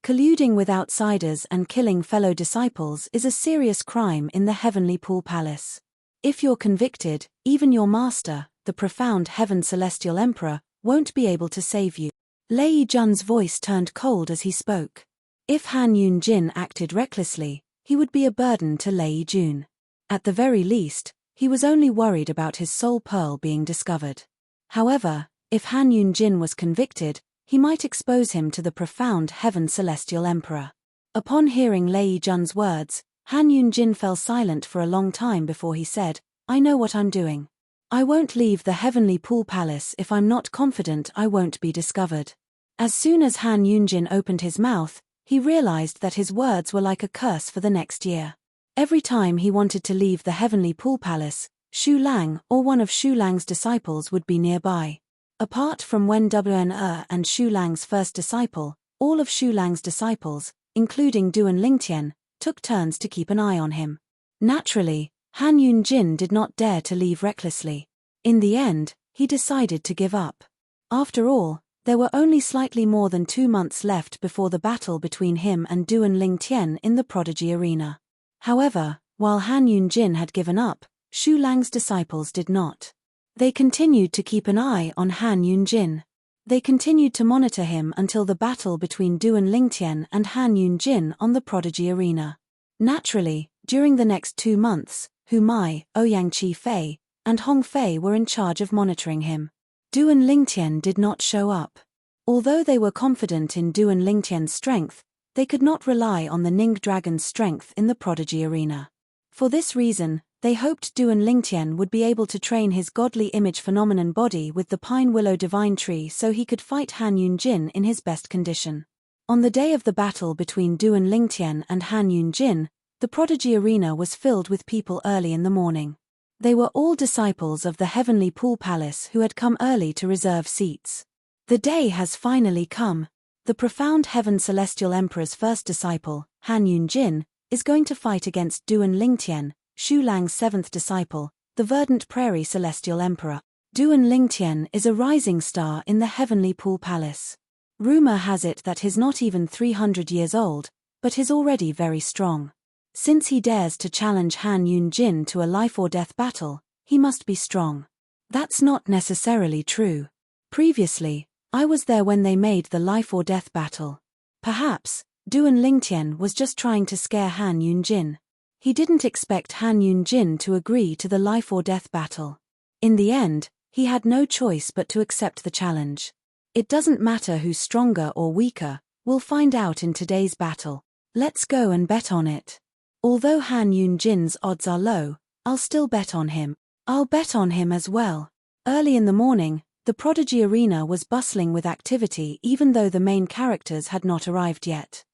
Colluding with outsiders and killing fellow disciples is a serious crime in the Heavenly Pool Palace. If you're convicted, even your master, the profound Heaven Celestial Emperor, won't be able to save you. Lei Jun's voice turned cold as he spoke. If Han Yunjin acted recklessly, he would be a burden to Lei Jun. At the very least, he was only worried about his soul pearl being discovered. However, if Han Yunjin was convicted, he might expose him to the profound Heaven Celestial Emperor. Upon hearing Lei Jun's words, Han Yunjin fell silent for a long time before he said, I know what I'm doing. I won't leave the Heavenly Pool Palace if I'm not confident I won't be discovered. As soon as Han Yunjin opened his mouth, he realized that his words were like a curse for the next year. Every time he wanted to leave the Heavenly Pool Palace, Xu Lang or one of Xu Lang's disciples would be nearby. Apart from Wen Wen and Xu Lang's first disciple, all of Xu Lang's disciples, including Duan Lingtian, took turns to keep an eye on him. Naturally, Han Yunjin did not dare to leave recklessly. In the end, he decided to give up. After all, there were only slightly more than 2 months left before the battle between him and Duan Lingtian in the Prodigy Arena. However, while Han Yunjin had given up, Xu Lang's disciples did not. They continued to keep an eye on Han Yunjin. They continued to monitor him until the battle between Duan Lingtian and Han Yunjin on the Prodigy Arena. Naturally, during the next 2 months, Hu Mai, Ouyang Chi Fei, and Hong Fei were in charge of monitoring him. Duan Lingtian did not show up. Although they were confident in Duan Lingtian's strength, they could not rely on the Ning Dragon's strength in the Prodigy Arena. For this reason, they hoped Duan Lingtian would be able to train his godly image phenomenon body with the Pine Willow Divine Tree so he could fight Han Yunjin in his best condition. On the day of the battle between Duan Lingtian and Han Yunjin, the Prodigy Arena was filled with people early in the morning. They were all disciples of the Heavenly Pool Palace who had come early to reserve seats. The day has finally come. The profound Heaven Celestial Emperor's first disciple, Han Yunjin, is going to fight against Duan Lingtian, Xu Lang's 7th disciple, the Verdant Prairie Celestial Emperor. Duan Lingtian is a rising star in the heavenly pool palace. Rumor has it that he's not even 300 years old, but he's already very strong. Since he dares to challenge Han Yunjin to a life-or-death battle, he must be strong. That's not necessarily true. Previously, I was there when they made the life-or-death battle. Perhaps, Duan Lingtian was just trying to scare Han Yunjin. He didn't expect Han Yunjin to agree to the life-or-death battle. In the end, he had no choice but to accept the challenge. It doesn't matter who's stronger or weaker, we'll find out in today's battle. Let's go and bet on it. Although Han Yunjin's odds are low, I'll still bet on him. I'll bet on him as well. Early in the morning, the Prodigy Arena was bustling with activity even though the main characters had not arrived yet.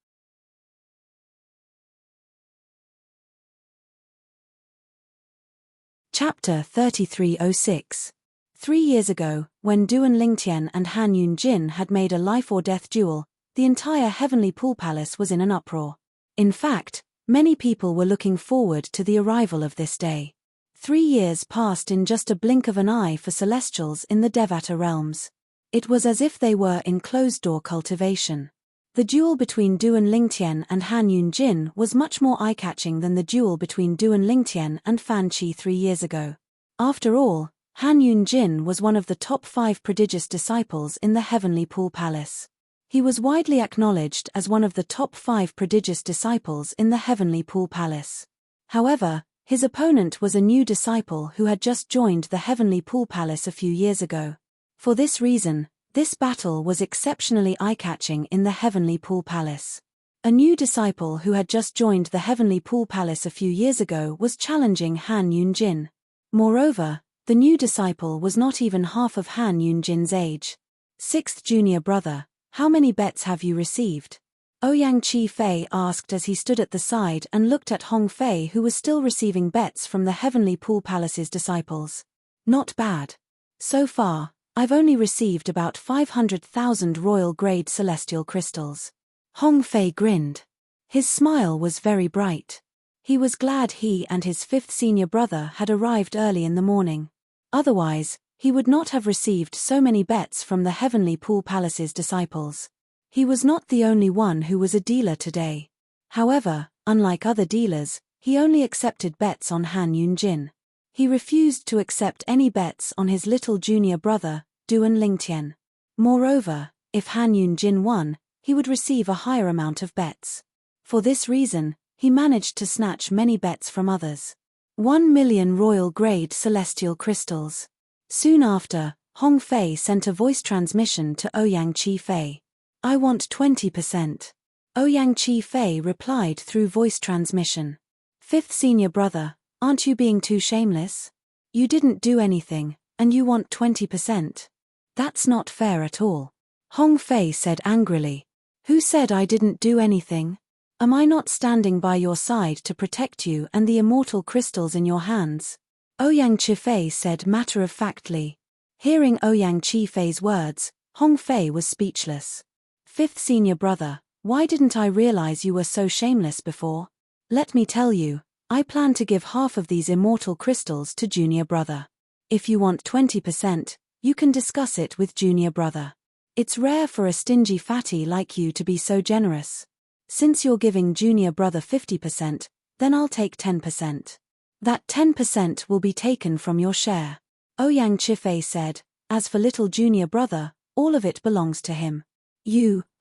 Chapter 3306. 3 years ago, when Duan Lingtian and Han Yunjin had made a life-or-death duel, the entire heavenly pool palace was in an uproar. In fact, many people were looking forward to the arrival of this day. 3 years passed in just a blink of an eye for celestials in the Devata realms. It was as if they were in closed-door cultivation. The duel between Duan Lingtian and Han Yunjin was much more eye-catching than the duel between Duan Lingtian and Fan Qi 3 years ago. After all, Han Yunjin was one of the top 5 prodigious disciples in the heavenly pool palace. He was widely acknowledged as one of the top 5 prodigious disciples in the heavenly pool palace. However, his opponent was a new disciple who had just joined the heavenly pool palace a few years ago. For this reason, this battle was exceptionally eye-catching in the heavenly pool palace. A new disciple who had just joined the heavenly pool palace a few years ago was challenging Han Yunjin. Moreover, the new disciple was not even half of Han Yunjin's age. 6th junior brother, how many bets have you received? Ouyang Chi Fei asked as he stood at the side and looked at Hong Fei, who was still receiving bets from the heavenly pool palace's disciples. Not bad. So far, I've only received about 500,000 royal-grade celestial crystals. Hong Fei grinned. His smile was very bright. He was glad he and his 5th senior brother had arrived early in the morning. Otherwise, he would not have received so many bets from the heavenly pool palace's disciples. He was not the only one who was a dealer today. However, unlike other dealers, he only accepted bets on Han Yunjin. He refused to accept any bets on his little junior brother, Duan Lingtian. Moreover, if Han Yunjin won, he would receive a higher amount of bets. For this reason, he managed to snatch many bets from others. 1 million royal-grade celestial crystals. Soon after, Hong Fei sent a voice transmission to Ouyang Chi Fei. I want 20%. Ouyang Chi Fei replied through voice transmission. 5th senior brother, aren't you being too shameless? You didn't do anything, and you want 20%. That's not fair at all. Hong Fei said angrily. Who said I didn't do anything? Am I not standing by your side to protect you and the immortal crystals in your hands? Ouyang Chi Fei said matter-of-factly. Hearing Ouyang Chi Fei's words, Hong Fei was speechless. 5th senior brother, why didn't I realize you were so shameless before? Let me tell you, I plan to give half of these immortal crystals to junior brother. If you want 20%, you can discuss it with junior brother. It's rare for a stingy fatty like you to be so generous. Since you're giving junior brother 50%, then I'll take 10%. That 10% will be taken from your share. Ouyang Chi Fei said, as for little junior brother, all of it belongs to him.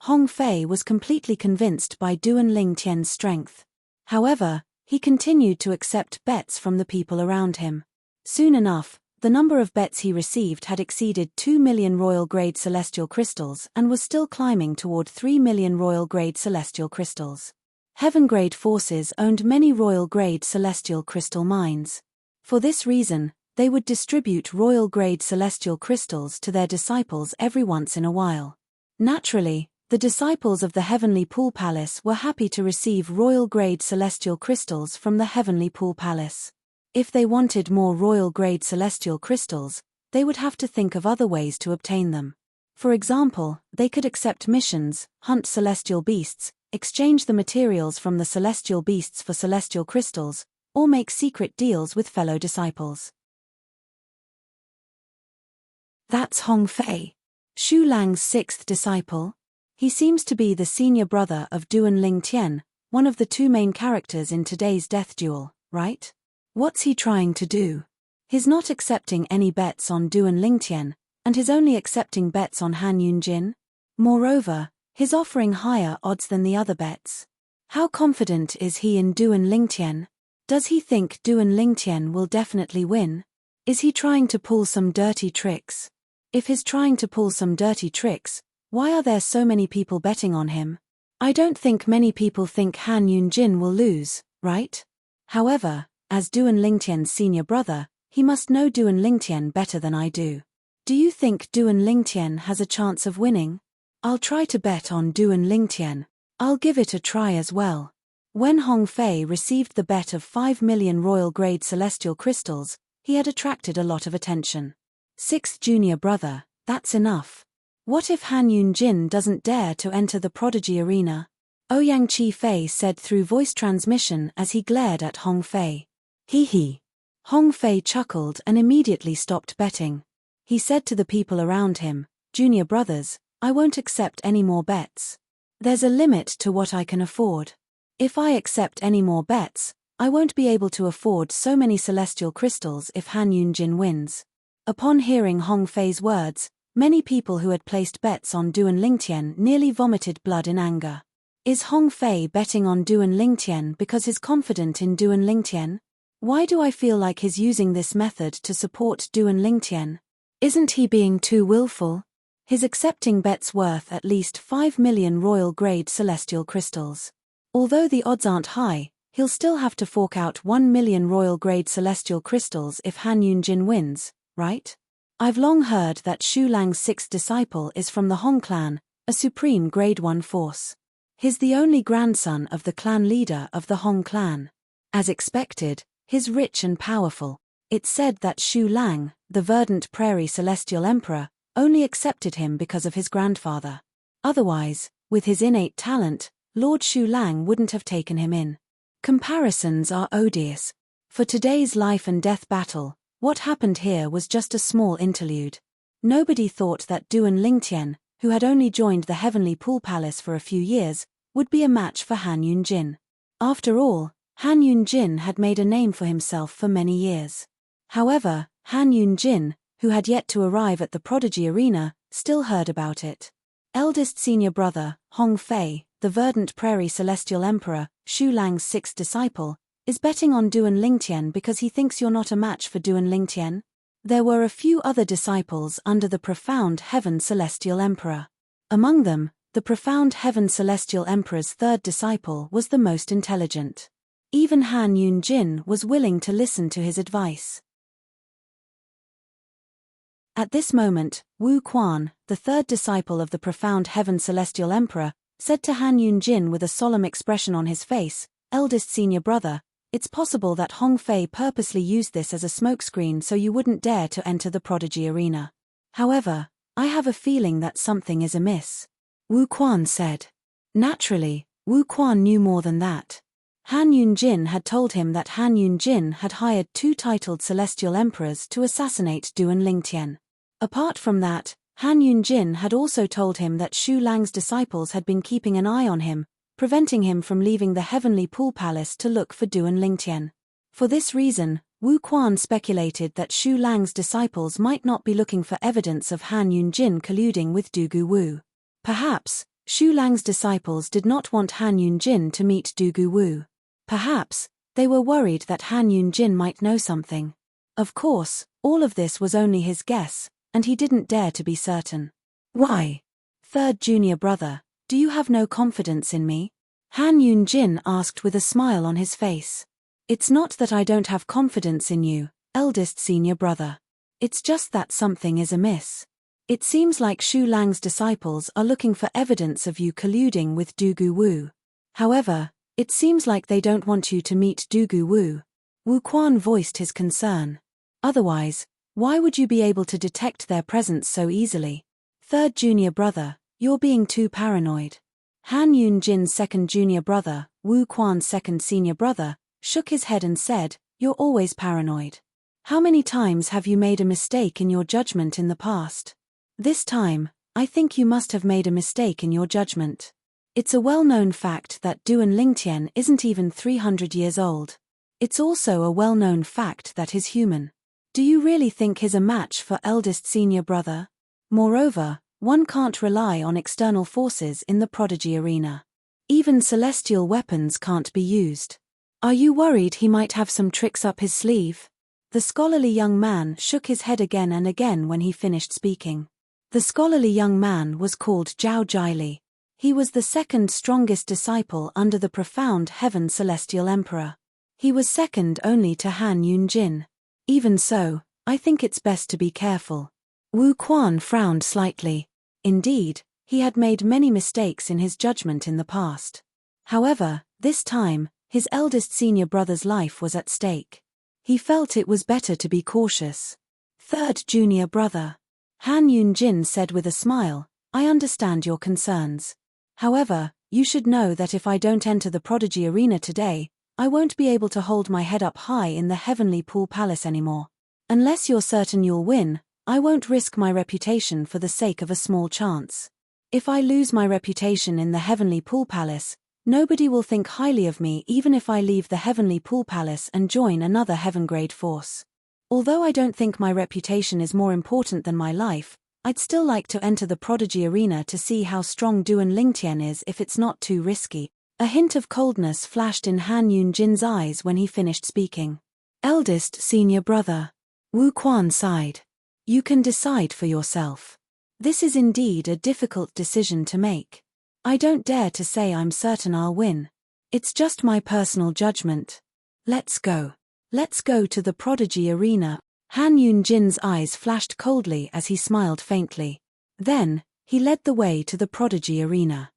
Hong Fei was completely convinced by Duan Lingtian's strength. However, he continued to accept bets from the people around him. Soon enough, the number of bets he received had exceeded 2 million royal-grade celestial crystals and was still climbing toward 3 million royal-grade celestial crystals. Heaven-grade forces owned many royal-grade celestial crystal mines. For this reason, they would distribute royal-grade celestial crystals to their disciples every once in a while. Naturally, the disciples of the Heavenly Pool Palace were happy to receive royal-grade celestial crystals from the Heavenly Pool Palace. If they wanted more royal-grade celestial crystals, they would have to think of other ways to obtain them. For example, they could accept missions, hunt celestial beasts, exchange the materials from the celestial beasts for celestial crystals, or make secret deals with fellow disciples. That's Hong Fei, Xu Lang's sixth disciple. He seems to be the senior brother of Duan Lingtian, one of the two main characters in today's death duel, right? What's he trying to do? He's not accepting any bets on Duan Lingtian, and he's only accepting bets on Han Yunjin. Moreover, he's offering higher odds than the other bets. How confident is he in Duan Lingtian? Does he think Duan Lingtian will definitely win? Is he trying to pull some dirty tricks? If he's trying to pull some dirty tricks, why are there so many people betting on him? I don't think many people think Han Yunjin will lose, right? However, as Duan Lingtian's senior brother, he must know Duan Lingtian better than I do. Do you think Duan Lingtian has a chance of winning? I'll try to bet on Duan Lingtian. I'll give it a try as well. When Hong Fei received the bet of 5 million royal-grade celestial crystals, he had attracted a lot of attention. Sixth junior brother, that's enough. What if Han Yunjin doesn't dare to enter the prodigy arena? Ouyang Chi Fei said through voice transmission as he glared at Hong Fei. Hee. Hong Fei chuckled and immediately stopped betting. He said to the people around him, "Junior brothers, I won't accept any more bets. There's a limit to what I can afford. If I accept any more bets, I won't be able to afford so many celestial crystals if Han Yunjin wins." Upon hearing Hong Fei's words, many people who had placed bets on Duan Lingtian nearly vomited blood in anger. Is Hong Fei betting on Duan Lingtian because he's confident in Duan Lingtian? Why do I feel like he's using this method to support Duan Lingtian? Isn't he being too willful? He's accepting bets worth at least 5 million royal-grade celestial crystals. Although the odds aren't high, he'll still have to fork out 1 million royal-grade celestial crystals if Han Yunjin wins, right? I've long heard that Xu Lang's sixth disciple is from the Hong clan, a supreme grade 1 force. He's the only grandson of the clan leader of the Hong clan. As expected, he's rich and powerful. It's said that Xu Lang, the verdant prairie celestial emperor, only accepted him because of his grandfather. Otherwise, with his innate talent, Lord Xu Lang wouldn't have taken him in. Comparisons are odious. For today's life and death battle, what happened here was just a small interlude. Nobody thought that Duan Lingtian, who had only joined the Heavenly Pool Palace for a few years, would be a match for Han Yunjin. After all, Han Yunjin had made a name for himself for many years. However, Han Yunjin, who had yet to arrive at the prodigy arena, still heard about it. Eldest senior brother, Hong Fei, the verdant prairie celestial emperor, Xu Lang's sixth disciple, is betting on Duan Lingtian because he thinks you're not a match for Duan Lingtian. There were a few other disciples under the profound heaven celestial emperor. Among them, the profound heaven celestial emperor's third disciple was the most intelligent. Even Han Yunjin was willing to listen to his advice. At this moment, Wu Quan, the third disciple of the profound heaven celestial emperor, said to Han Yunjin with a solemn expression on his face, "Eldest senior brother, it's possible that Hong Fei purposely used this as a smokescreen so you wouldn't dare to enter the prodigy arena. However, I have a feeling that something is amiss." Wu Quan said. Naturally, Wu Quan knew more than that. Han Yunjin had told him that Han Yunjin had hired two titled celestial emperors to assassinate Duan Lingtian. Apart from that, Han Yunjin had also told him that Xu Lang's disciples had been keeping an eye on him, preventing him from leaving the Heavenly Pool Palace to look for Duan Lingtian. For this reason, Wu Quan speculated that Xu Lang's disciples might not be looking for evidence of Han Yunjin colluding with Dugu Wu. Perhaps, Xu Lang's disciples did not want Han Yunjin to meet Dugu Wu. Perhaps, they were worried that Han Yunjin might know something. Of course, all of this was only his guess, and he didn't dare to be certain. "Why? Third junior brother, do you have no confidence in me?" Han Yunjin asked with a smile on his face. "It's not that I don't have confidence in you, eldest senior brother. It's just that something is amiss. It seems like Xu Lang's disciples are looking for evidence of you colluding with Dugu Wu. However, it seems like they don't want you to meet Dugu Wu." Wu Quan voiced his concern. "Otherwise, why would you be able to detect their presence so easily? Third junior brother, you're being too paranoid." Han Yunjin's second junior brother, Wu Quan's second senior brother, shook his head and said, "You're always paranoid." How many times have you made a mistake in your judgment in the past? This time, I think you must have made a mistake in your judgment. It's a well-known fact that Duan Lingtian isn't even 300 years old. It's also a well-known fact that he's human. Do you really think he's a match for eldest senior brother? Moreover, one can't rely on external forces in the prodigy arena. Even celestial weapons can't be used. Are you worried he might have some tricks up his sleeve? The scholarly young man shook his head again and again when he finished speaking. The scholarly young man was called Zhao Jiali. He was the second strongest disciple under the profound heaven celestial emperor. He was second only to Han Yunjin. Even so, I think it's best to be careful. Wu Quan frowned slightly. Indeed, he had made many mistakes in his judgment in the past. However, this time, his eldest senior brother's life was at stake. He felt it was better to be cautious. Third junior brother. Han Yunjin said with a smile, I understand your concerns. However, you should know that if I don't enter the prodigy arena today, I won't be able to hold my head up high in the heavenly pool palace anymore. Unless you're certain you'll win, I won't risk my reputation for the sake of a small chance. If I lose my reputation in the heavenly pool palace, nobody will think highly of me even if I leave the heavenly pool palace and join another heaven-grade force. Although I don't think my reputation is more important than my life, I'd still like to enter the prodigy arena to see how strong Duan Lingtian is if it's not too risky. A hint of coldness flashed in Han Yunjin's eyes when he finished speaking. Eldest senior brother. Wu Quan sighed. You can decide for yourself. This is indeed a difficult decision to make. I don't dare to say I'm certain I'll win. It's just my personal judgment. Let's go. Let's go to the prodigy arena. Han Yunjin's eyes flashed coldly as he smiled faintly. Then, he led the way to the prodigy arena.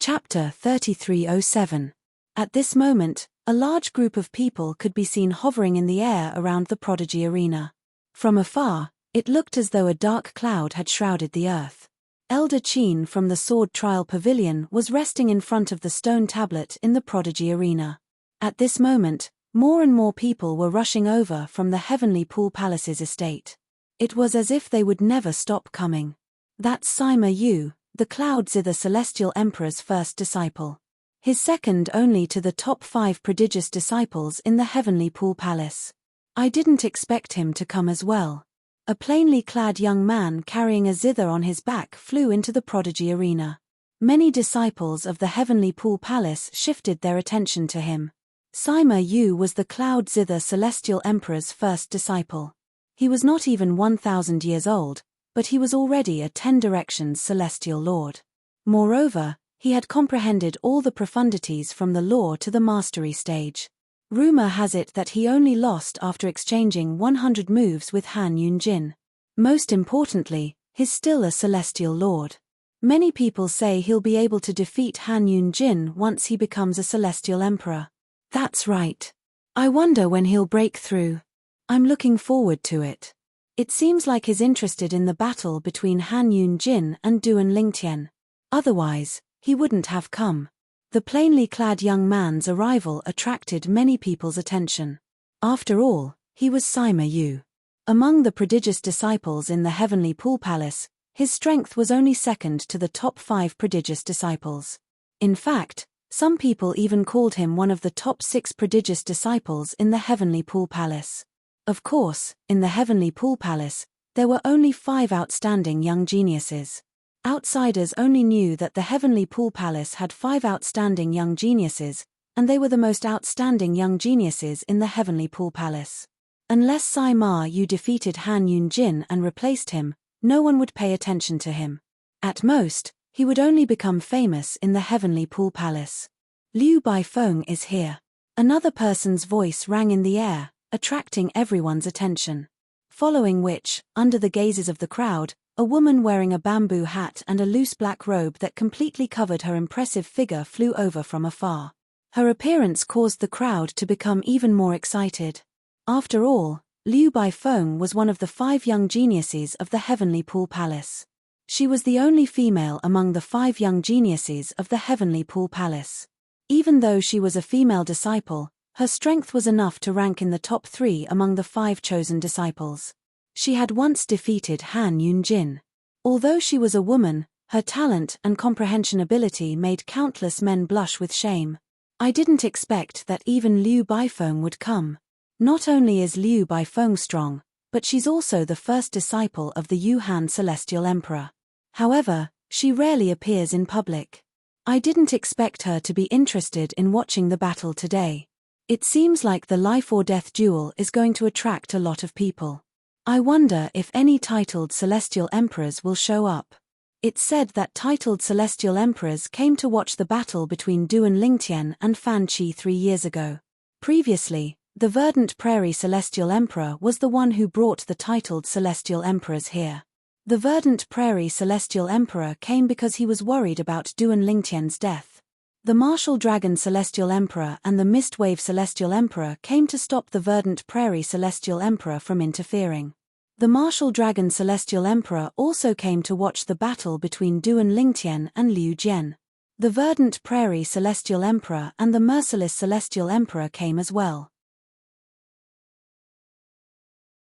Chapter 3307. At this moment, a large group of people could be seen hovering in the air around the prodigy arena. From afar, it looked as though a dark cloud had shrouded the earth. Elder Qin from the Sword Trial Pavilion was resting in front of the stone tablet in the prodigy arena. At this moment, more and more people were rushing over from the Heavenly Pool Palace's estate. It was as if they would never stop coming. That's Sima Yu, the Cloud Zither Celestial Emperor's first disciple. His second only to the top 5 prodigious disciples in the Heavenly Pool Palace. I didn't expect him to come as well. A plainly clad young man carrying a zither on his back flew into the prodigy arena. Many disciples of the Heavenly Pool Palace shifted their attention to him. Sima Yu was the Cloud Zither Celestial Emperor's first disciple. He was not even 1,000 years old, but he was already a 10 Directions Celestial Lord. Moreover, he had comprehended all the profundities from the law to the mastery stage. Rumor has it that he only lost after exchanging 100 moves with Han Yunjin. Most importantly, he's still a Celestial Lord. Many people say he'll be able to defeat Han Yunjin once he becomes a Celestial Emperor. That's right. I wonder when he'll break through. I'm looking forward to it. It seems like he's interested in the battle between Han Yunjin and Duan Lingtian. Otherwise, he wouldn't have come. The plainly clad young man's arrival attracted many people's attention. After all, he was Sima Yu. Among the prodigious disciples in the Heavenly Pool Palace, his strength was only second to the top 5 prodigious disciples. In fact, some people even called him one of the top 6 prodigious disciples in the Heavenly Pool Palace. Of course, in the Heavenly Pool Palace, there were only 5 outstanding young geniuses. Outsiders only knew that the Heavenly Pool Palace had 5 outstanding young geniuses, and they were the most outstanding young geniuses in the Heavenly Pool Palace. Unless Sima Yu defeated Han Yunjin and replaced him, no one would pay attention to him. At most, he would only become famous in the Heavenly Pool Palace. Liu Baifeng is here. Another person's voice rang in the air, attracting everyone's attention. Following which, under the gazes of the crowd, a woman wearing a bamboo hat and a loose black robe that completely covered her impressive figure flew over from afar. Her appearance caused the crowd to become even more excited. After all, Liu Baifeng was one of the 5 young geniuses of the Heavenly Pool Palace. She was the only female among the 5 young geniuses of the Heavenly Pool Palace. Even though she was a female disciple, her strength was enough to rank in the top 3 among the 5 chosen disciples. She had once defeated Han Yunjin. Although she was a woman, her talent and comprehension ability made countless men blush with shame. I didn't expect that even Liu Baifeng would come. Not only is Liu Baifeng strong, but she's also the first disciple of the Yuhan Celestial Emperor. However, she rarely appears in public. I didn't expect her to be interested in watching the battle today. It seems like the life-or-death duel is going to attract a lot of people. I wonder if any titled Celestial Emperors will show up. It's said that titled Celestial Emperors came to watch the battle between Duan Lingtian and Fan Qi 3 years ago. Previously, the Verdant Prairie Celestial Emperor was the one who brought the titled Celestial Emperors here. The Verdant Prairie Celestial Emperor came because he was worried about Duan Lingtian's death. The Martial Dragon Celestial Emperor and the Mistwave Celestial Emperor came to stop the Verdant Prairie Celestial Emperor from interfering. The Martial Dragon Celestial Emperor also came to watch the battle between Duan Lingtian and Liu Jian. The Verdant Prairie Celestial Emperor and the Merciless Celestial Emperor came as well.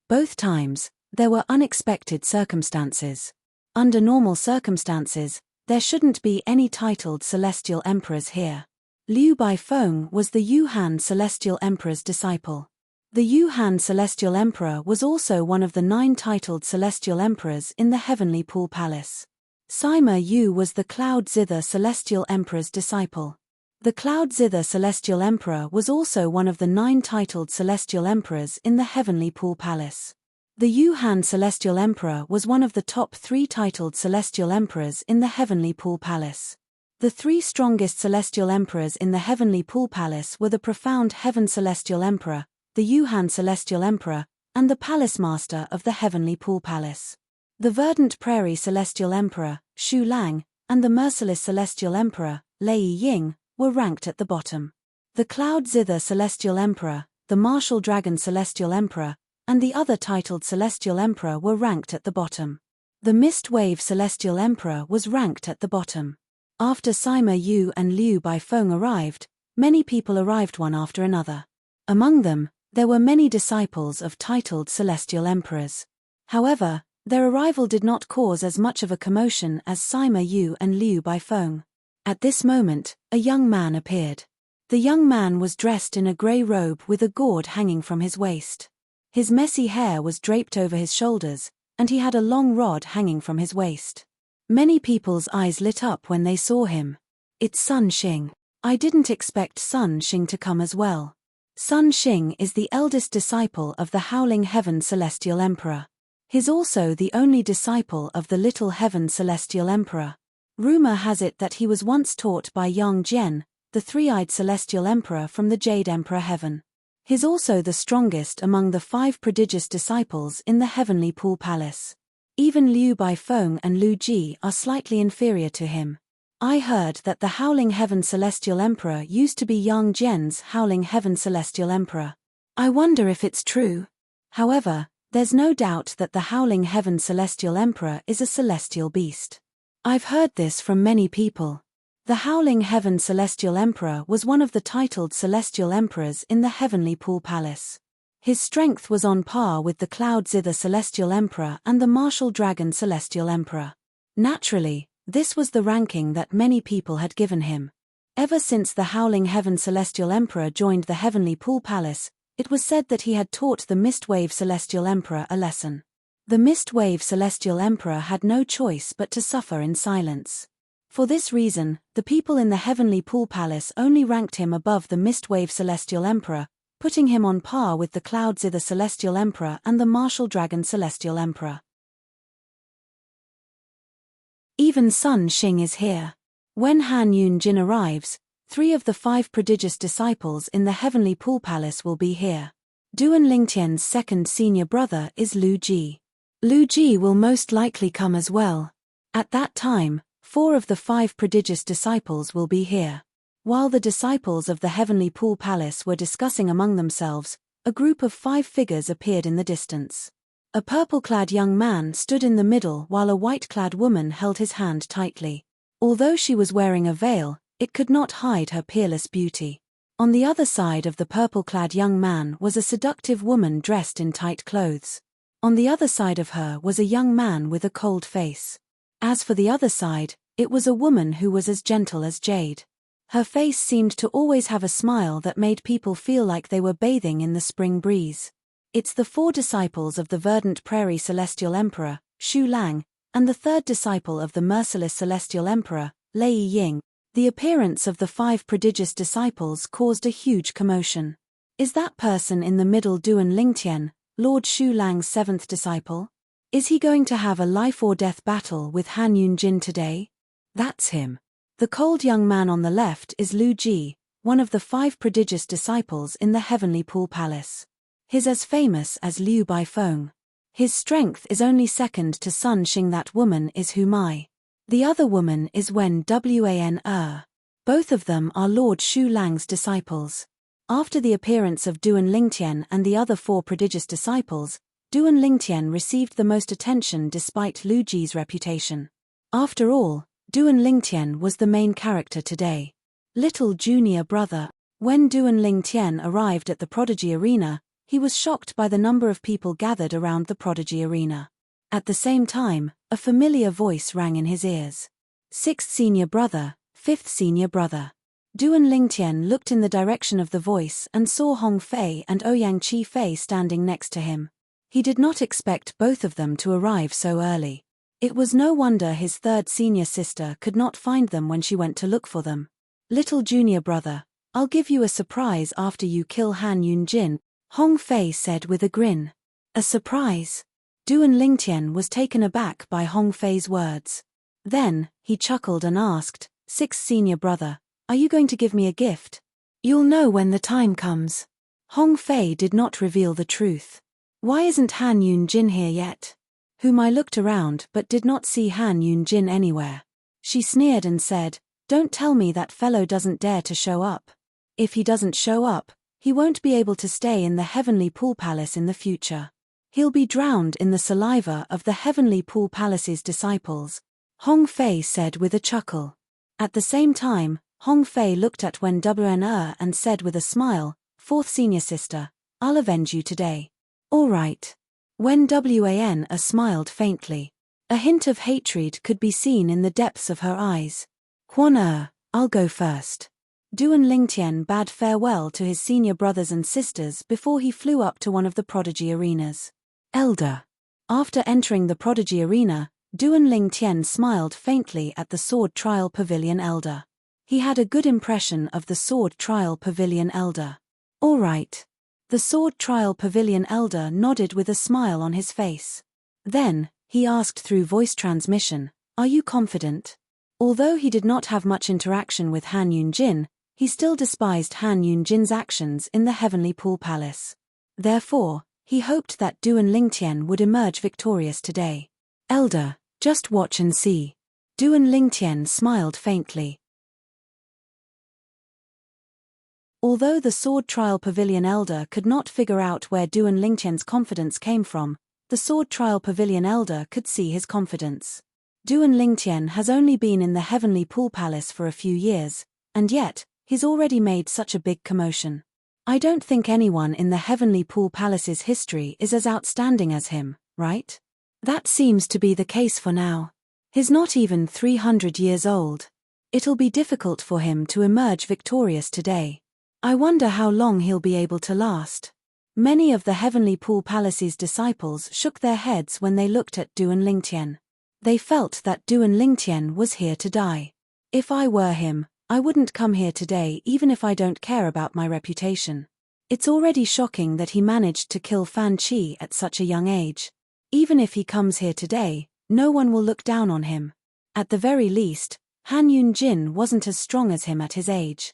Both times, there were unexpected circumstances. Under normal circumstances, there shouldn't be any titled Celestial Emperors here. Liu Baifeng was the Yuhan Celestial Emperor's disciple. The Yuhan Celestial Emperor was also one of the 9 titled Celestial Emperors in the Heavenly Pool Palace. Sima Yu was the Cloud Zither Celestial Emperor's disciple. The Cloud Zither Celestial Emperor was also one of the 9 titled Celestial Emperors in the Heavenly Pool Palace. The Yuhan Celestial Emperor was one of the top 3 titled Celestial Emperors in the Heavenly Pool Palace. The 3 strongest Celestial Emperors in the Heavenly Pool Palace were the Profound Heaven Celestial Emperor, the Yuhan Celestial Emperor, and the Palace Master of the Heavenly Pool Palace. The Verdant Prairie Celestial Emperor, Shu Lang, and the Merciless Celestial Emperor, Lei Ying, were ranked at the bottom. The Cloud Zither Celestial Emperor, the Martial Dragon Celestial Emperor, and the other titled Celestial Emperor were ranked at the bottom. The Mist Wave Celestial Emperor was ranked at the bottom. After Sima Yu and Liu Baifeng arrived, many people arrived one after another. Among them, there were many disciples of titled Celestial Emperors. However, their arrival did not cause as much of a commotion as Sima Yu and Liu Baifeng. At this moment, a young man appeared. The young man was dressed in a grey robe with a gourd hanging from his waist. His messy hair was draped over his shoulders, and he had a long rod hanging from his waist. Many people's eyes lit up when they saw him. It's Sun Xing. I didn't expect Sun Xing to come as well. Sun Xing is the eldest disciple of the Howling Heaven Celestial Emperor. He's also the only disciple of the Little Heaven Celestial Emperor. Rumor has it that he was once taught by Yang Jian, the three-eyed Celestial Emperor from the Jade Emperor Heaven. He's also the strongest among the 5 prodigious disciples in the Heavenly Pool Palace. Even Liu Baifeng and Lu Ji are slightly inferior to him. I heard that the Howling Heaven Celestial Emperor used to be Yang Jian's Howling Heaven Celestial Emperor. I wonder if it's true. However, there's no doubt that the Howling Heaven Celestial Emperor is a celestial beast. I've heard this from many people. The Howling Heaven Celestial Emperor was one of the titled Celestial Emperors in the Heavenly Pool Palace. His strength was on par with the Cloud Zither Celestial Emperor and the Martial Dragon Celestial Emperor. Naturally, this was the ranking that many people had given him. Ever since the Howling Heaven Celestial Emperor joined the Heavenly Pool Palace, it was said that he had taught the Mistwave Celestial Emperor a lesson. The Mistwave Celestial Emperor had no choice but to suffer in silence. For this reason, the people in the Heavenly Pool Palace only ranked him above the Mistwave Celestial Emperor, putting him on par with the Cloud Zither Celestial Emperor and the Martial Dragon Celestial Emperor. Even Sun Xing is here. When Han Yunjin arrives, 3 of the 5 prodigious disciples in the Heavenly Pool Palace will be here. Duan Lingtian's second senior brother is Lu Ji. Lu Ji will most likely come as well. At that time, 4 of the 5 prodigious disciples will be here. While the disciples of the Heavenly Pool Palace were discussing among themselves, a group of 5 figures appeared in the distance. A purple-clad young man stood in the middle while a white-clad woman held his hand tightly. Although she was wearing a veil, It could not hide her peerless beauty. On the other side of the purple-clad young man was a seductive woman dressed in tight clothes. On the other side of her was a young man with a cold face. As for the other side, it was a woman who was as gentle as jade. Her face seemed to always have a smile that made people feel like they were bathing in the spring breeze. It's the 4 disciples of the verdant prairie celestial emperor, Shu Lang, and the 3rd disciple of the merciless celestial emperor, Lei Ying. The appearance of the 5 prodigious disciples caused a huge commotion. Is that person in the middle Duan Lingtian, Lord Shu Lang's 7th disciple? Is he going to have a life-or-death battle with Han Yunjin today? That's him. The cold young man on the left is Lu Ji, one of the 5 prodigious disciples in the Heavenly Pool Palace. He's as famous as Liu Baifeng. His strength is only second to Sun Xing. That woman is Hu Mai. The other woman is Wen Wan Both of them are Lord Shu Lang's disciples. After the appearance of Duan Lingtian and the other 4 prodigious disciples, Duan Lingtian received the most attention despite Lu Ji's reputation. After all, Duan Lingtian was the main character today. Little junior brother. When Duan Lingtian arrived at the Prodigy Arena, he was shocked by the number of people gathered around the Prodigy Arena. At the same time, a familiar voice rang in his ears. 6th senior brother, 5th senior brother. Duan Lingtian looked in the direction of the voice and saw Hong Fei and Ouyang Chi Fei standing next to him. He did not expect both of them to arrive so early. It was no wonder his 3rd senior sister could not find them when she went to look for them. Little junior brother, I'll give you a surprise after you kill Han Yunjin, Hong Fei said with a grin. A surprise? Duan Lingtian was taken aback by Hong Fei's words. Then, he chuckled and asked, 6th senior brother, are you going to give me a gift? You'll know when the time comes. Hong Fei did not reveal the truth. Why isn't Han Yunjin here yet? Hu Mai looked around but did not see Han Yunjin anywhere. She sneered and said, don't tell me that fellow doesn't dare to show up. If he doesn't show up, he won't be able to stay in the Heavenly Pool Palace in the future. He'll be drowned in the saliva of the Heavenly Pool Palace's disciples, Hong Fei said with a chuckle. At the same time, Hong Fei looked at Wen Wan and said with a smile, 4th senior sister, I'll avenge you today. All right. Wen Wan smiled faintly. A hint of hatred could be seen in the depths of her eyes. Quan I'll go first. Duan Lingtian bade farewell to his senior brothers and sisters before he flew up to one of the Prodigy Arenas. Elder. After entering the Prodigy Arena, Duan Lingtian smiled faintly at the Sword Trial Pavilion Elder. He had a good impression of the Sword Trial Pavilion Elder. All right. The Sword Trial Pavilion Elder nodded with a smile on his face. Then, he asked through voice transmission, are you confident? Although he did not have much interaction with Han Yunjin, he still despised Han Yunjin's actions in the Heavenly Pool Palace. Therefore, he hoped that Duan Lingtian would emerge victorious today. Elder, just watch and see. Duan Lingtian smiled faintly. Although the Sword Trial Pavilion Elder could not figure out where Duan Lingtian's confidence came from, the Sword Trial Pavilion Elder could see his confidence. Duan Lingtian has only been in the Heavenly Pool Palace for a few years, and yet, he's already made such a big commotion. I don't think anyone in the Heavenly Pool Palace's history is as outstanding as him, right? That seems to be the case for now. He's not even 300 years old. It'll be difficult for him to emerge victorious today. I wonder how long he'll be able to last. Many of the Heavenly Pool Palace's disciples shook their heads when they looked at Duan Lingtian. They felt that Duan Lingtian was here to die. If I were him, I wouldn't come here today even if I don't care about my reputation. It's already shocking that he managed to kill Fan Qi at such a young age. Even if he comes here today, no one will look down on him. At the very least, Han Yunjin wasn't as strong as him at his age.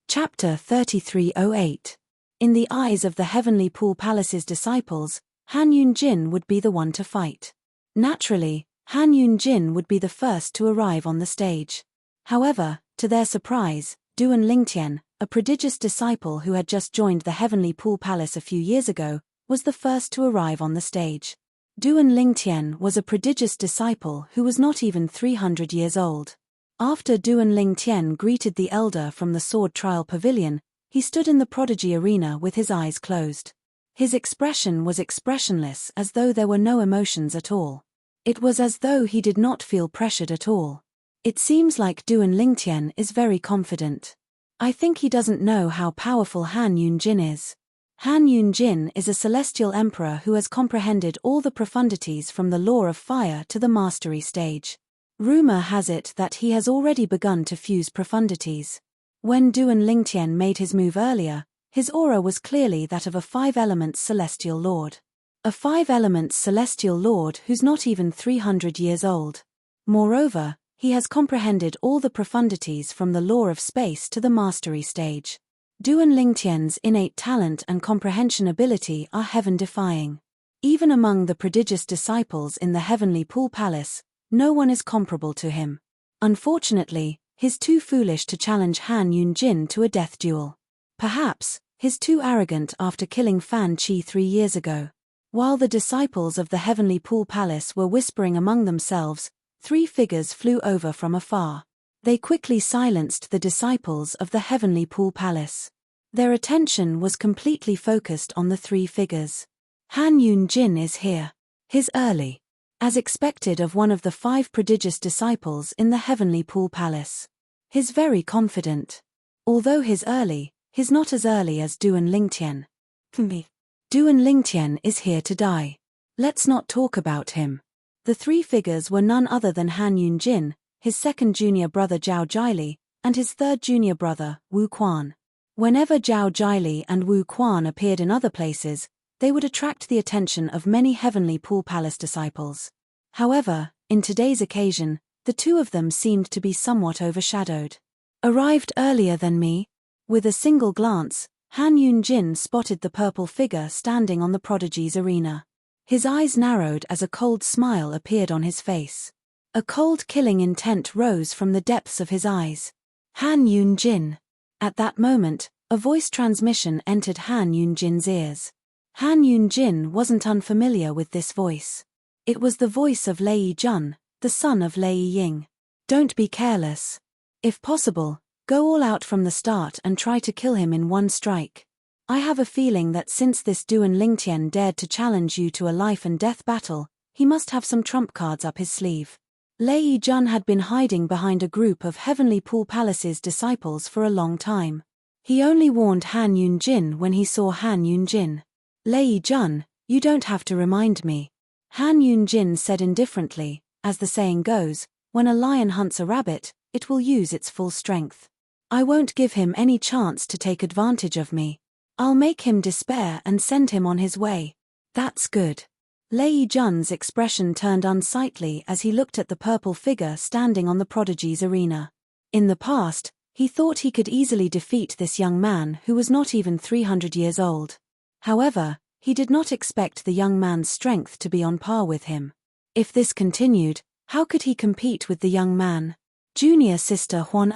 Chapter 3308. In the eyes of the Heavenly Pool Palace's disciples, Han Yunjin would be the one to fight. Naturally, Han Yunjin would be the first to arrive on the stage. However, to their surprise, Duan Lingtian, a prodigious disciple who had just joined the Heavenly Pool Palace a few years ago, was the first to arrive on the stage. Duan Lingtian was a prodigious disciple who was not even 300 years old. After Duan Lingtian greeted the elder from the sword trial pavilion, he stood in the prodigy arena with his eyes closed. His expression was expressionless, as though there were no emotions at all. It was as though he did not feel pressured at all. It seems like Duan Lingtian is very confident. I think he doesn't know how powerful Han Yunjin is. Han Yunjin is a celestial emperor who has comprehended all the profundities from the law of fire to the mastery stage. Rumor has it that he has already begun to fuse profundities. When Duan Lingtian made his move earlier, his aura was clearly that of a 5-elements celestial lord. A 5-elements celestial lord who's not even 300 years old. Moreover, he has comprehended all the profundities from the law of space to the mastery stage. Duan Lingtian's innate talent and comprehension ability are heaven-defying. Even among the prodigious disciples in the heavenly pool palace, no one is comparable to him. Unfortunately, he's too foolish to challenge Han Yunjin to a death duel. Perhaps, he's too arrogant after killing Fan Qi 3 years ago. While the disciples of the heavenly pool palace were whispering among themselves, 3 figures flew over from afar. They quickly silenced the disciples of the heavenly pool palace. Their attention was completely focused on the 3 figures. Han Yunjin is here. He's early. As expected of one of the 5 prodigious disciples in the heavenly pool palace. He's very confident. Although he's early, he's not as early as Duan Lingtian. Duan Lingtian is here to die. Let's not talk about him. The 3 figures were none other than Han Yunjin, his second junior brother Zhao Jiali, and his third junior brother, Wu Quan. Whenever Zhao Jiali and Wu Quan appeared in other places, they would attract the attention of many heavenly pool palace disciples. However, in today's occasion, the 2 of them seemed to be somewhat overshadowed. Arrived earlier than me? With a single glance, Han Yunjin spotted the purple figure standing on the prodigy's arena. His eyes narrowed as a cold smile appeared on his face. A cold killing intent rose from the depths of his eyes. Han Yunjin. At that moment, a voice transmission entered Han Yunjin's ears. Han Yunjin wasn't unfamiliar with this voice. It was the voice of Lei Jun, the son of Lei Ying. Don't be careless. If possible, go all out from the start and try to kill him in one strike. I have a feeling that since this Duan Lingtian dared to challenge you to a life and death battle, he must have some trump cards up his sleeve. Lei Jun had been hiding behind a group of Heavenly Pool Palace's disciples for a long time. He only warned Han Yunjin when he saw Han Yunjin. Lei Jun, you don't have to remind me. Han Yunjin said indifferently, as the saying goes, when a lion hunts a rabbit, it will use its full strength. I won't give him any chance to take advantage of me. I'll make him despair and send him on his way. That's good. Lei Jun's expression turned unsightly as he looked at the purple figure standing on the prodigy's arena. In the past, he thought he could easily defeat this young man who was not even 300 years old. However, he did not expect the young man's strength to be on par with him. If this continued, how could he compete with the young man? Junior sister Huan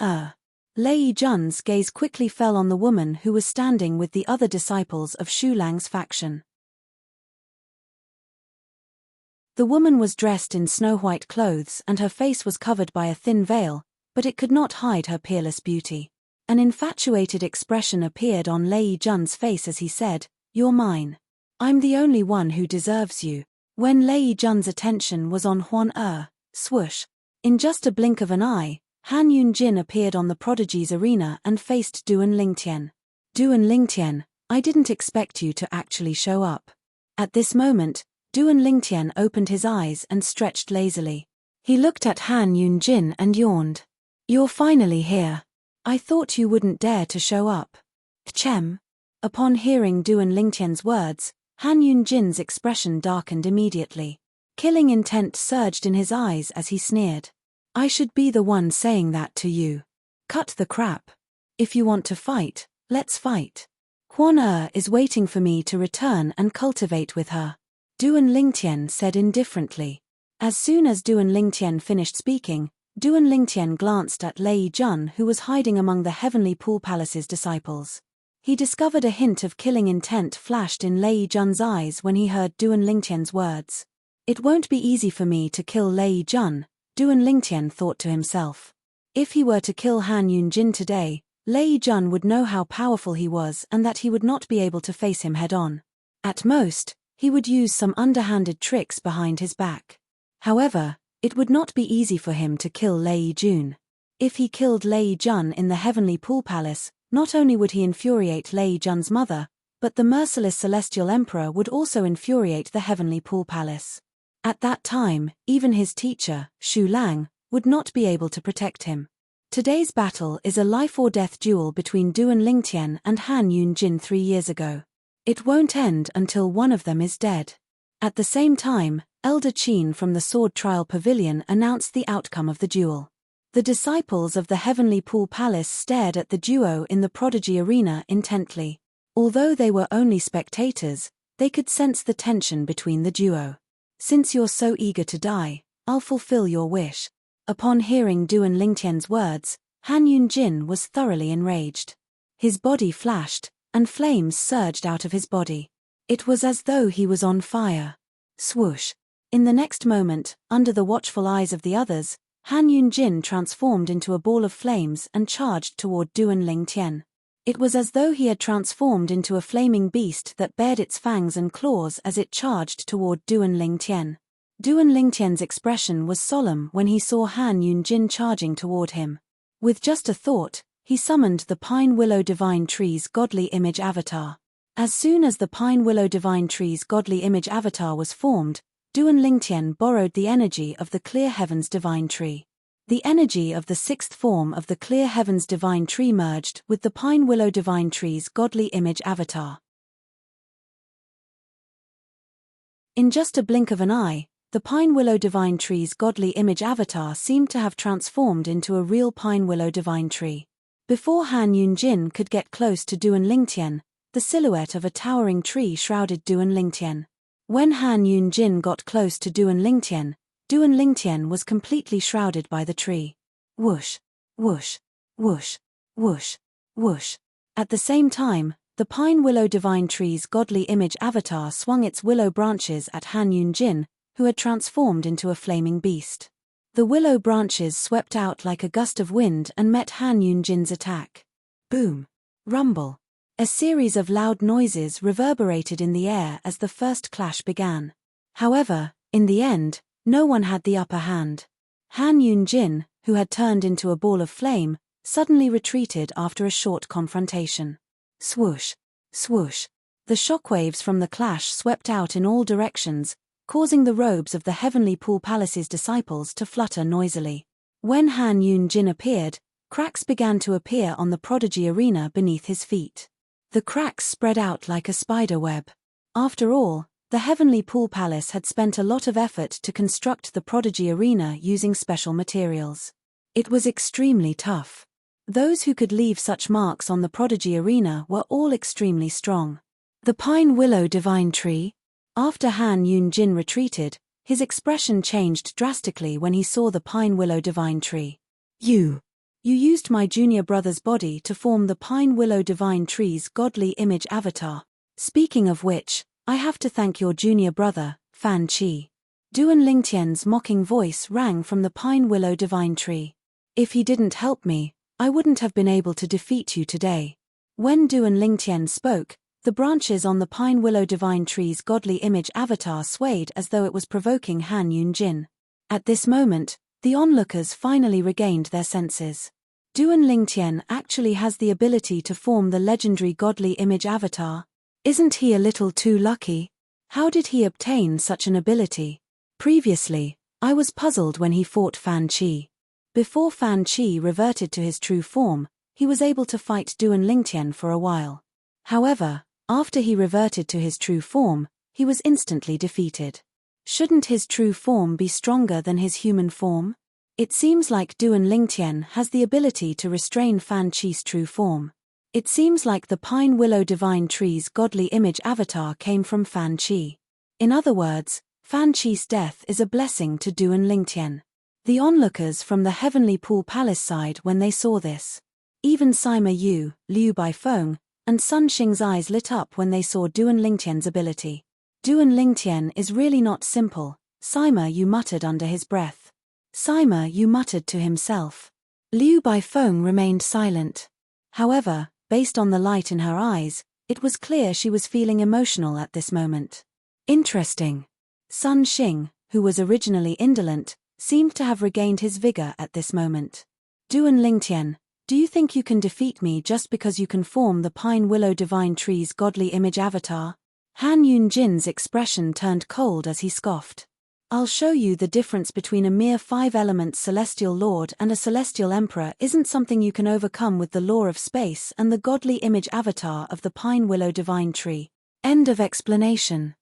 Lei Jun's gaze quickly fell on the woman who was standing with the other disciples of Shu Lang's faction. The woman was dressed in snow-white clothes and her face was covered by a thin veil, but it could not hide her peerless beauty. An infatuated expression appeared on Lei Jun's face as he said, "You're mine. I'm the only one who deserves you." When Lei Jun's attention was on Huan swoosh. In just a blink of an eye, Han Yunjin appeared on the prodigy's arena and faced Duan Lingtian. Duan Lingtian, I didn't expect you to actually show up. At this moment, Duan Lingtian opened his eyes and stretched lazily. He looked at Han Yunjin and yawned. You're finally here. I thought you wouldn't dare to show up. Chem. Upon hearing Duan Lingtian's words, Han Yunjin's expression darkened immediately. Killing intent surged in his eyes as he sneered. I should be the one saying that to you. Cut the crap. If you want to fight, let's fight. Huan is waiting for me to return and cultivate with her. Duan Lingtian said indifferently. As soon as Duan Lingtian finished speaking, Duan Lingtian glanced at Lei Jun who was hiding among the Heavenly Pool Palace's disciples. He discovered a hint of killing intent flashed in Lei Jun's eyes when he heard Duan Lingtian's words. It won't be easy for me to kill Lei Jun, Duan Lingtian thought to himself. If he were to kill Han Yunjin today, Lei Jun would know how powerful he was and that he would not be able to face him head-on. At most, he would use some underhanded tricks behind his back. However, it would not be easy for him to kill Lei Jun. If he killed Lei Jun in the Heavenly Pool Palace, not only would he infuriate Lei Jun's mother, but the merciless Celestial Emperor would also infuriate the Heavenly Pool Palace. At that time, even his teacher, Shu Lang, would not be able to protect him. Today's battle is a life-or-death duel between Duan Lingtian and Han Yunjin 3 years ago. It won't end until one of them is dead. At the same time, Elder Qin from the Sword Trial Pavilion announced the outcome of the duel. The disciples of the Heavenly Pool Palace stared at the duo in the Prodigy Arena intently. Although they were only spectators, they could sense the tension between the duo. "Since you're so eager to die, I'll fulfill your wish." Upon hearing Duan Lingtian's words, Han Yunjin was thoroughly enraged. His body flashed, and flames surged out of his body. It was as though he was on fire. Swoosh! In the next moment, under the watchful eyes of the others, Han Yunjin transformed into a ball of flames and charged toward Duan Lingtian. It was as though he had transformed into a flaming beast that bared its fangs and claws as it charged toward Duan Lingtian. Duan Lingtian's expression was solemn when he saw Han Yunjin charging toward him. With just a thought, he summoned the Pine Willow Divine Tree's godly image avatar. As soon as the Pine Willow Divine Tree's godly image avatar was formed, Duan Lingtian borrowed the energy of the Clear Heavens Divine Tree. The energy of the sixth form of the Clear Heavens Divine Tree merged with the Pine Willow Divine Tree's godly image avatar. In just a blink of an eye, the Pine Willow Divine Tree's godly image avatar seemed to have transformed into a real Pine Willow Divine Tree. Before Han Yunjin could get close to Duan Lingtian, the silhouette of a towering tree shrouded Duan Lingtian. When Han Yunjin got close to Duan Lingtian was completely shrouded by the tree. Whoosh, whoosh, whoosh, whoosh, whoosh. At the same time, the Pine Willow Divine Tree's godly image avatar swung its willow branches at Han Yunjin, who had transformed into a flaming beast. The willow branches swept out like a gust of wind and met Han Yunjin's attack. Boom! Rumble! A series of loud noises reverberated in the air as the first clash began. However, in the end, no one had the upper hand. Han Yunjin, who had turned into a ball of flame, suddenly retreated after a short confrontation. Swoosh! Swoosh! The shockwaves from the clash swept out in all directions, causing the robes of the Heavenly Pool Palace's disciples to flutter noisily. When Han Yunjin appeared, cracks began to appear on the Prodigy Arena beneath his feet. The cracks spread out like a spider web. After all, the Heavenly Pool Palace had spent a lot of effort to construct the Prodigy Arena using special materials. It was extremely tough. Those who could leave such marks on the Prodigy Arena were all extremely strong. The Pine Willow Divine Tree? After Han Yunjin retreated, his expression changed drastically when he saw the Pine Willow Divine Tree. You used my junior brother's body to form the Pine Willow Divine Tree's godly image avatar. Speaking of which, I have to thank your junior brother, Fan Qi. Duan Lingtian's mocking voice rang from the Pine Willow Divine Tree. If he didn't help me, I wouldn't have been able to defeat you today. When Duan Lingtian spoke, the branches on the Pine Willow Divine Tree's godly image avatar swayed as though it was provoking Han Yunjin. At this moment, the onlookers finally regained their senses. Duan Lingtian actually has the ability to form the legendary godly image avatar. Isn't he a little too lucky? How did he obtain such an ability? Previously, I was puzzled when he fought Fan Qi. Before Fan Qi reverted to his true form, he was able to fight Duan Lingtian for a while. However, after he reverted to his true form, he was instantly defeated. Shouldn't his true form be stronger than his human form? It seems like Duan Lingtian has the ability to restrain Fan Qi's true form. It seems like the Pine Willow Divine Tree's godly image avatar came from Fan Qi. In other words, Fan Qi's death is a blessing to Duan Lingtian. The onlookers from the Heavenly Pool Palace sighed when they saw this. Even Sima Yu, Liu Baifeng, and Sun Xing's eyes lit up when they saw Duan Lingtian's ability. Duan Lingtian is really not simple, Sima Yu muttered under his breath. Sima Yu muttered to himself. Liu Baifeng remained silent. However, based on the light in her eyes, it was clear she was feeling emotional at this moment. Interesting. Sun Xing, who was originally indolent, seemed to have regained his vigor at this moment. Duan Lingtian, do you think you can defeat me just because you can form the pine willow divine tree's godly image avatar? Han Yunjin's expression turned cold as he scoffed. I'll show you the difference between a mere 5-element celestial lord and a celestial emperor isn't something you can overcome with the law of space and the godly image avatar of the pine willow divine tree. End of explanation.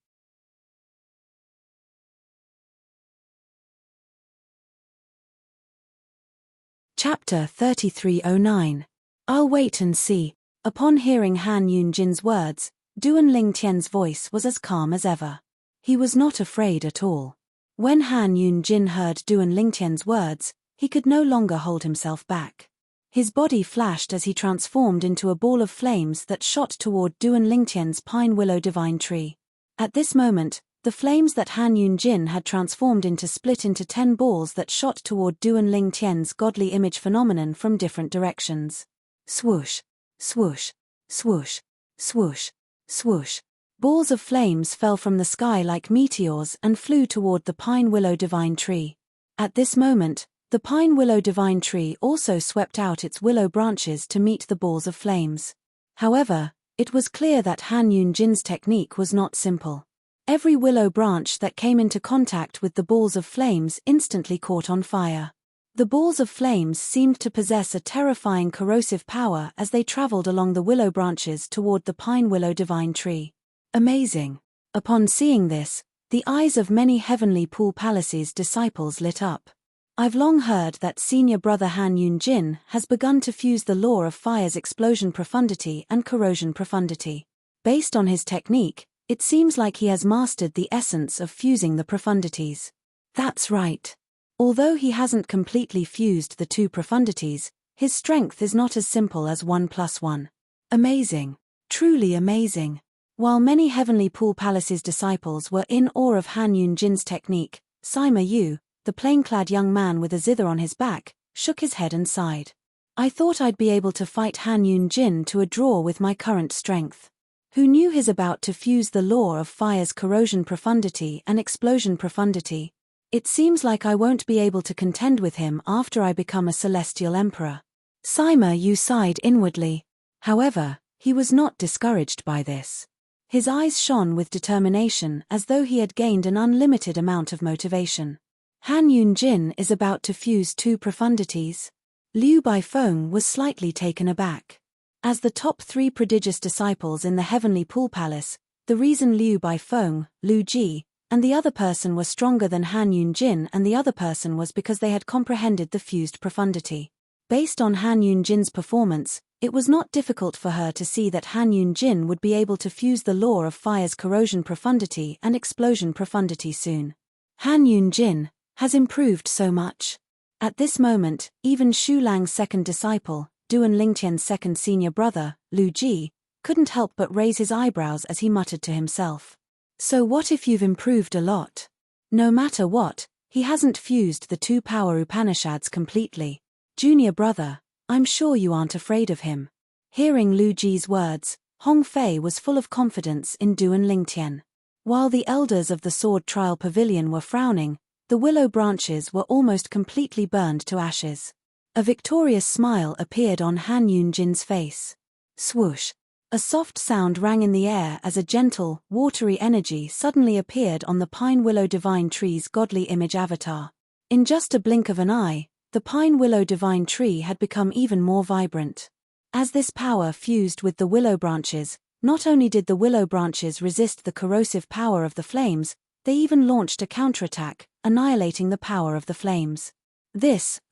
Chapter 3309. I'll wait and see. Upon hearing Han Yunjin's words, Duan Lingtian's voice was as calm as ever. He was not afraid at all. When Han Yunjin heard Duan Lingtian's words, he could no longer hold himself back. His body flashed as he transformed into a ball of flames that shot toward Duan Lingtian's pine willow divine tree. At this moment, the flames that Han Yunjin had transformed into split into 10 balls that shot toward Duan Lingtian's godly image phenomenon from different directions. Swoosh, swoosh, swoosh, swoosh, swoosh. Balls of flames fell from the sky like meteors and flew toward the pine willow divine tree. At this moment, the pine willow divine tree also swept out its willow branches to meet the balls of flames. However, it was clear that Han Yunjin's technique was not simple. Every willow branch that came into contact with the balls of flames instantly caught on fire. The balls of flames seemed to possess a terrifying corrosive power as they traveled along the willow branches toward the pine willow divine tree. Amazing. Upon seeing this, the eyes of many Heavenly Pool Palace's disciples lit up. I've long heard that senior brother Han Yunjin has begun to fuse the law of fire's explosion profundity and corrosion profundity. Based on his technique, it seems like he has mastered the essence of fusing the profundities. That's right. Although he hasn't completely fused the 2 profundities, his strength is not as simple as 1 + 1. Amazing. Truly amazing. While many Heavenly Pool Palace's disciples were in awe of Han Yunjin's technique, Sima Yu, the plain-clad young man with a zither on his back, shook his head and sighed. I thought I'd be able to fight Han Yunjin to a draw with my current strength. Who knew he's about to fuse the law of fire's corrosion profundity and explosion profundity? It seems like I won't be able to contend with him after I become a celestial emperor. Sima Yu sighed inwardly. However, he was not discouraged by this. His eyes shone with determination as though he had gained an unlimited amount of motivation. Han Yunjin is about to fuse 2 profundities. Liu Baifeng was slightly taken aback. As the top 3 prodigious disciples in the Heavenly Pool Palace, the reason Liu Baifeng, Lu Ji, and the other person were stronger than Han Yunjin and the other person was because they had comprehended the fused profundity. Based on Han Yunjin's performance, it was not difficult for her to see that Han Yunjin would be able to fuse the law of fire's corrosion profundity and explosion profundity soon. Han Yunjin has improved so much. At this moment, even Xu Lang's second disciple, Duan Lingtian's second senior brother, Lu Ji, couldn't help but raise his eyebrows as he muttered to himself. So what if you've improved a lot? No matter what, he hasn't fused the 2 power Upanishads completely. Junior brother, I'm sure you aren't afraid of him. Hearing Lu Ji's words, Hong Fei was full of confidence in Duan Lingtian. While the elders of the Sword Trial Pavilion were frowning, the willow branches were almost completely burned to ashes. A victorious smile appeared on Han Yunjin's face. Swoosh! A soft sound rang in the air as a gentle, watery energy suddenly appeared on the pine willow divine tree's godly image avatar. In just a blink of an eye, the pine willow divine tree had become even more vibrant. As this power fused with the willow branches, not only did the willow branches resist the corrosive power of the flames, they even launched a counterattack, annihilating the power of the flames.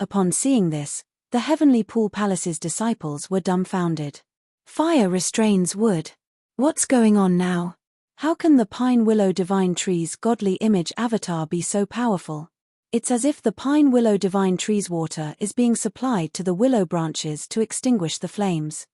Upon seeing this, the Heavenly Pool Palace's disciples were dumbfounded. Fire restrains wood. What's going on now? How can the pine willow divine tree's godly image avatar be so powerful? It's as if the pine willow divine tree's water is being supplied to the willow branches to extinguish the flames.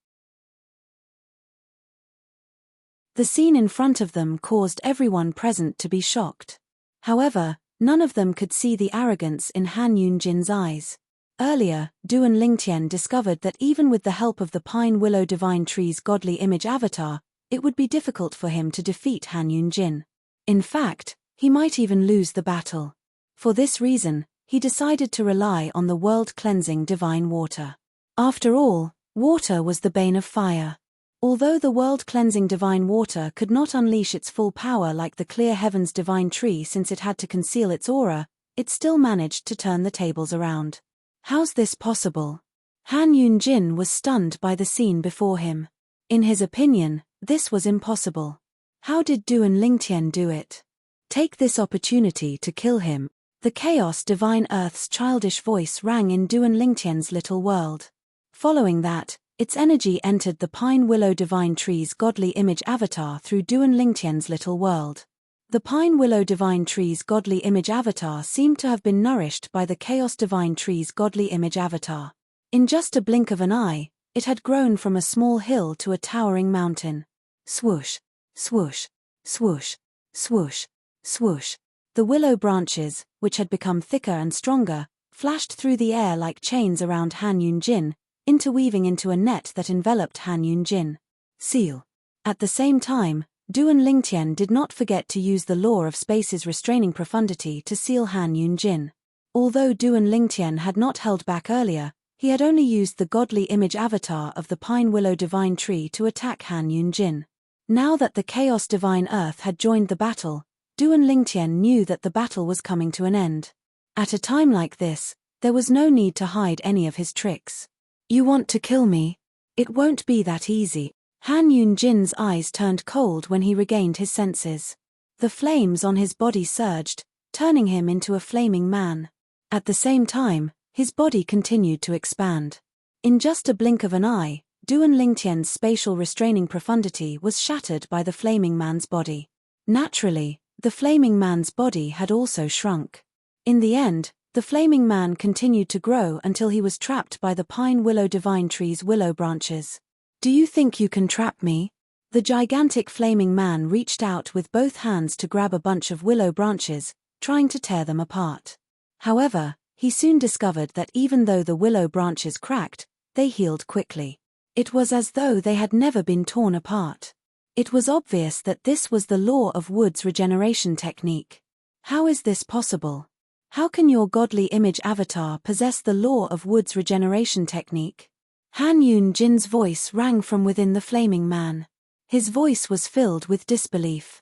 The scene in front of them caused everyone present to be shocked. However, None of them could see the arrogance in Han Yunjin's eyes. Earlier, Duan Lingtian discovered that even with the help of the pine willow divine tree's godly image avatar, it would be difficult for him to defeat Han Yunjin. In fact, he might even lose the battle. For this reason, he decided to rely on the world-cleansing divine water. After all, water was the bane of fire. Although the world-cleansing divine water could not unleash its full power like the clear heavens divine tree since it had to conceal its aura, it still managed to turn the tables around. How's this possible? Han Yunjin was stunned by the scene before him. In his opinion, this was impossible. How did Duan Lingtian do it? Take this opportunity to kill him. The chaos divine earth's childish voice rang in Duan Lingtian's little world. Following that, its energy entered the pine willow divine tree's godly image avatar through Duan Lingtian's little world. The pine willow divine tree's godly image avatar seemed to have been nourished by the chaos divine tree's godly image avatar. In just a blink of an eye, it had grown from a small hill to a towering mountain. Swoosh, swoosh, swoosh, swoosh, swoosh. The willow branches, which had become thicker and stronger, flashed through the air like chains around Han Yunjin, interweaving into a net that enveloped Han Yunjin. Seal. At the same time, Duan Lingtian did not forget to use the law of space's restraining profundity to seal Han Yunjin. Although Duan Lingtian had not held back earlier, he had only used the godly image avatar of the pine willow divine tree to attack Han Yunjin. Now that the chaos divine earth had joined the battle, Duan Lingtian knew that the battle was coming to an end. At a time like this, there was no need to hide any of his tricks. You want to kill me? It won't be that easy. Han Yunjin's eyes turned cold when he regained his senses. The flames on his body surged, turning him into a flaming man. At the same time, his body continued to expand. In just a blink of an eye, Duan Lingtian's spatial restraining profundity was shattered by the flaming man's body. Naturally, the flaming man's body had also shrunk. In the end, the flaming man continued to grow until he was trapped by the pine willow divine tree's willow branches. Do you think you can trap me? The gigantic flaming man reached out with both hands to grab a bunch of willow branches, trying to tear them apart. However, he soon discovered that even though the willow branches cracked, they healed quickly. It was as though they had never been torn apart. It was obvious that this was the law of wood's regeneration technique. How is this possible? How can your godly image avatar possess the law of wood's regeneration technique? Han Yunjin's voice rang from within the flaming man. His voice was filled with disbelief.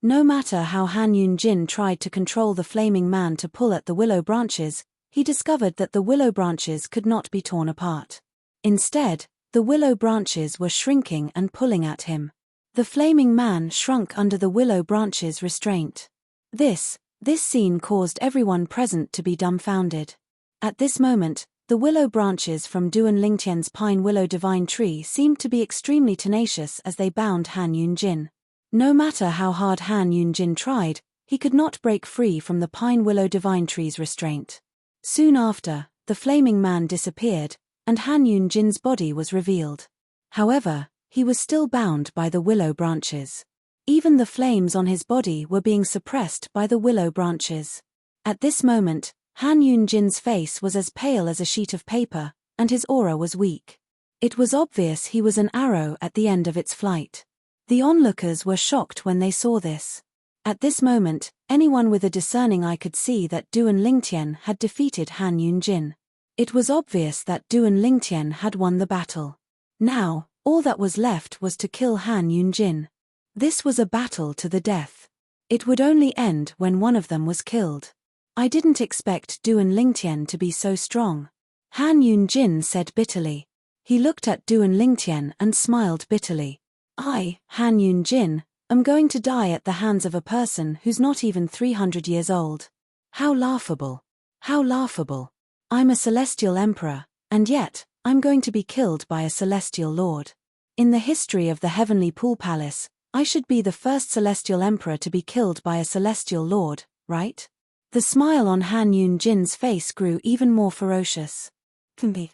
No matter how Han Yunjin tried to control the flaming man to pull at the willow branches, he discovered that the willow branches could not be torn apart. Instead, the willow branches were shrinking and pulling at him. The flaming man shrunk under the willow branches' restraint. This scene caused everyone present to be dumbfounded. At this moment, the willow branches from Duan Lingtian's pine willow divine tree seemed to be extremely tenacious as they bound Han Yunjin. No matter how hard Han Yunjin tried, he could not break free from the pine willow divine tree's restraint. Soon after, the flaming man disappeared, and Han Yunjin's body was revealed. However, he was still bound by the willow branches. Even the flames on his body were being suppressed by the willow branches. At this moment, Han Yunjin's face was as pale as a sheet of paper, and his aura was weak. It was obvious he was an arrow at the end of its flight. The onlookers were shocked when they saw this. At this moment, anyone with a discerning eye could see that Duan Lingtian had defeated Han Yunjin. It was obvious that Duan Lingtian had won the battle. Now, all that was left was to kill Han Yunjin. This was a battle to the death. It would only end when one of them was killed. I didn't expect Duan Lingtian to be so strong. Han Yunjin said bitterly. He looked at Duan Lingtian and smiled bitterly. I, Han Yunjin, am going to die at the hands of a person who's not even 300 years old. How laughable. How laughable. I'm a celestial emperor, and yet, I'm going to be killed by a celestial lord. In the history of the heavenly pool palace, I should be the first celestial emperor to be killed by a celestial lord, right? The smile on Han Yunjin's face grew even more ferocious. Duan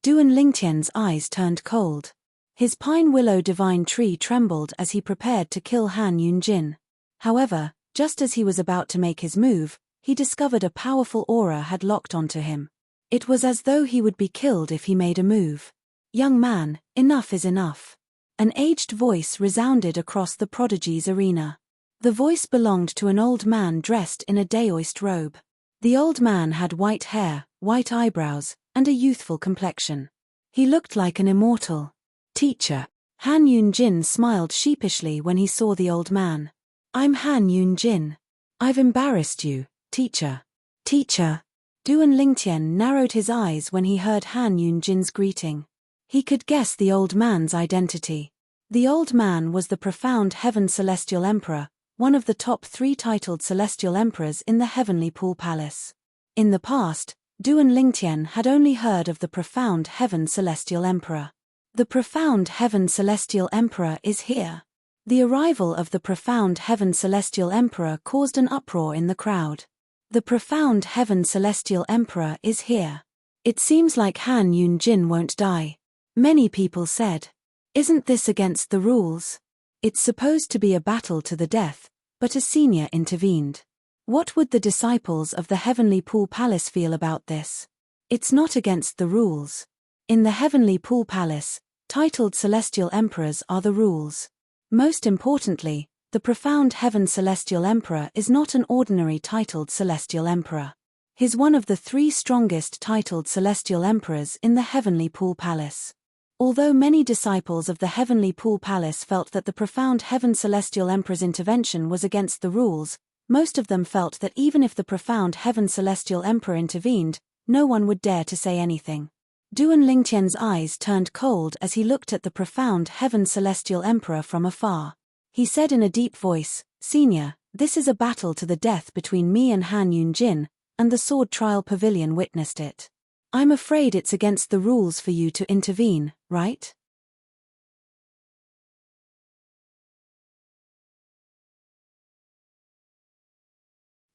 Lingtian's eyes turned cold. His pine willow divine tree trembled as he prepared to kill Han Yunjin. However, just as he was about to make his move, he discovered a powerful aura had locked onto him. It was as though he would be killed if he made a move. "Young man, enough is enough." An aged voice resounded across the prodigy's arena. The voice belonged to an old man dressed in a daoist robe. The old man had white hair, white eyebrows, and a youthful complexion. He looked like an immortal. "Teacher." Han Yun-jin smiled sheepishly when he saw the old man. "I'm Han Yun-jin. I've embarrassed you, teacher." "Teacher?" Duan Lingtian narrowed his eyes when he heard Han Yun-jin's greeting. He could guess the old man's identity. The old man was the profound Heaven Celestial Emperor, one of the top 3 titled Celestial Emperors in the Heavenly Pool Palace. In the past, Duan Lingtian had only heard of the profound Heaven Celestial Emperor. The profound Heaven Celestial Emperor is here. The arrival of the profound Heaven Celestial Emperor caused an uproar in the crowd. The profound Heaven Celestial Emperor is here. It seems like Han Yun-jin won't die. Many people said. Isn't this against the rules? It's supposed to be a battle to the death, but a senior intervened. What would the disciples of the Heavenly Pool Palace feel about this? It's not against the rules. In the Heavenly Pool Palace, titled Celestial Emperors are the rules. Most importantly, the profound Heaven Celestial Emperor is not an ordinary titled Celestial Emperor. He's one of the 3 strongest titled Celestial Emperors in the Heavenly Pool Palace. Although many disciples of the Heavenly Pool Palace felt that the profound Heaven Celestial Emperor's intervention was against the rules, most of them felt that even if the profound Heaven Celestial Emperor intervened, no one would dare to say anything. Duan Lingtian's eyes turned cold as he looked at the profound Heaven Celestial Emperor from afar. He said in a deep voice, "Senior, this is a battle to the death between me and Han Yun-jin, and the Sword Trial Pavilion witnessed it. I'm afraid it's against the rules for you to intervene, right?"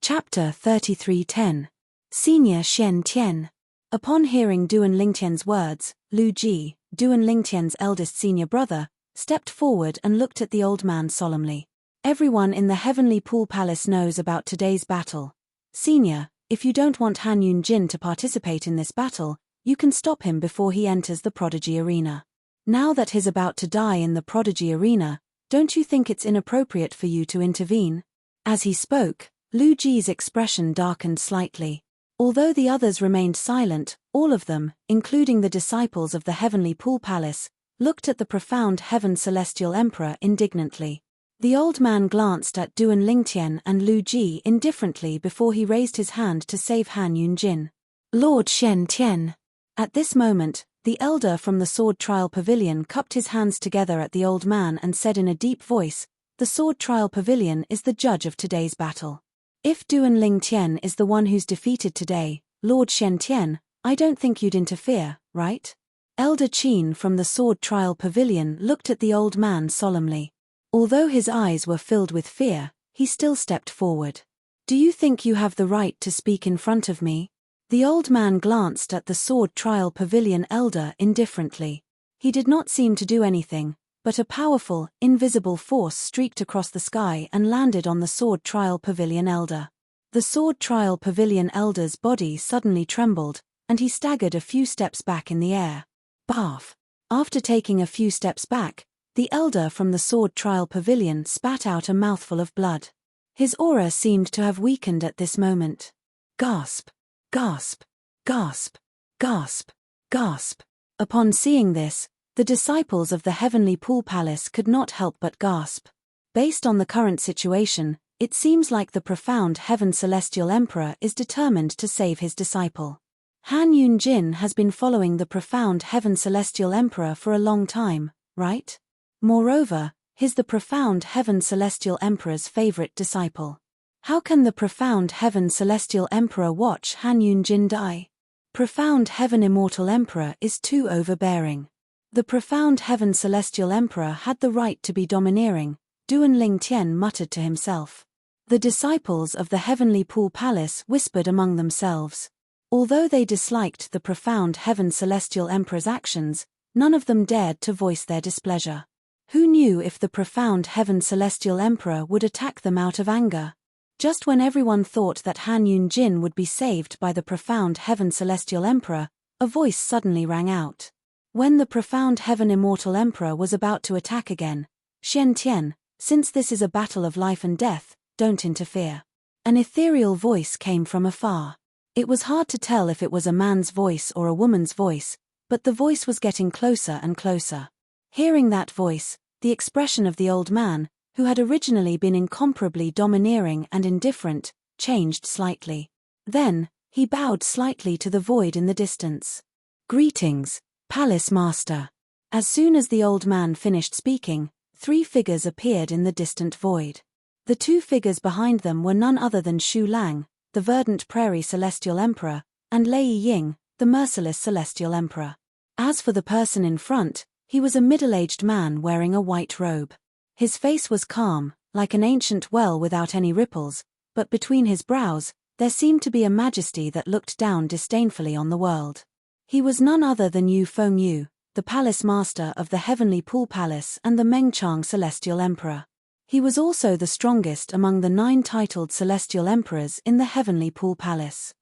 Chapter 33:10. Senior Xian Tian. Upon hearing Duan Lingtian's words, Lu Ji, Duan Lingtian's eldest senior brother, stepped forward and looked at the old man solemnly. "Everyone in the Heavenly Pool Palace knows about today's battle. Senior, if you don't want Han Yun-jin to participate in this battle, you can stop him before he enters the Prodigy Arena. Now that he's about to die in the Prodigy Arena, don't you think it's inappropriate for you to intervene?" As he spoke, Lu Ji's expression darkened slightly. Although the others remained silent, all of them, including the disciples of the Heavenly Pool Palace, looked at the profound Heaven Celestial Emperor indignantly. The old man glanced at Duan Lingtian and Lu Ji indifferently before he raised his hand to save Han Yun-jin. "Lord Xian Tian." At this moment, the elder from the Sword Trial Pavilion cupped his hands together at the old man and said in a deep voice, "The Sword Trial Pavilion is the judge of today's battle. If Duan Lingtian is the one who's defeated today, Lord Xian Tian, I don't think you'd interfere, right?" Elder Qin from the Sword Trial Pavilion looked at the old man solemnly. Although his eyes were filled with fear, he still stepped forward. "Do you think you have the right to speak in front of me?" The old man glanced at the Sword Trial Pavilion elder indifferently. He did not seem to do anything, but a powerful, invisible force streaked across the sky and landed on the Sword Trial Pavilion elder. The Sword Trial Pavilion elder's body suddenly trembled, and he staggered a few steps back in the air. Barf! After taking a few steps back, the elder from the Sword Trial Pavilion spat out a mouthful of blood. His aura seemed to have weakened at this moment. Gasp! Gasp! Gasp! Gasp! Gasp! Upon seeing this, the disciples of the Heavenly Pool Palace could not help but gasp. Based on the current situation, it seems like the profound Heaven Celestial Emperor is determined to save his disciple. Han Yun-jin has been following the profound Heaven Celestial Emperor for a long time, right? Moreover, he's the profound Heaven Celestial Emperor's favorite disciple. How can the profound Heaven Celestial Emperor watch Han Yun-jin die? Profound Heaven Immortal Emperor is too overbearing. The profound Heaven Celestial Emperor had the right to be domineering, Duan Lingtian muttered to himself. The disciples of the Heavenly Pool Palace whispered among themselves. Although they disliked the profound Heaven Celestial Emperor's actions, none of them dared to voice their displeasure. Who knew if the profound Heaven Celestial Emperor would attack them out of anger? Just when everyone thought that Han Yun-jin would be saved by the profound Heaven Celestial Emperor, a voice suddenly rang out. When the profound Heaven Immortal Emperor was about to attack again, Xian Tian, since this is a battle of life and death, don't interfere. An ethereal voice came from afar. It was hard to tell if it was a man's voice or a woman's voice, but the voice was getting closer and closer. Hearing that voice, the expression of the old man, who had originally been incomparably domineering and indifferent, changed slightly. Then, he bowed slightly to the void in the distance. "Greetings, Palace Master." As soon as the old man finished speaking, 3 figures appeared in the distant void. The 2 figures behind them were none other than Shu Lang, the verdant prairie celestial emperor, and Lei Ying, the merciless celestial emperor. As for the person in front, he was a middle-aged man wearing a white robe. His face was calm, like an ancient well without any ripples, but between his brows, there seemed to be a majesty that looked down disdainfully on the world. He was none other than Yu Fengyu, the palace master of the Heavenly Pool Palace and the Mengchang Celestial Emperor. He was also the strongest among the 9 titled Celestial Emperors in the Heavenly Pool Palace.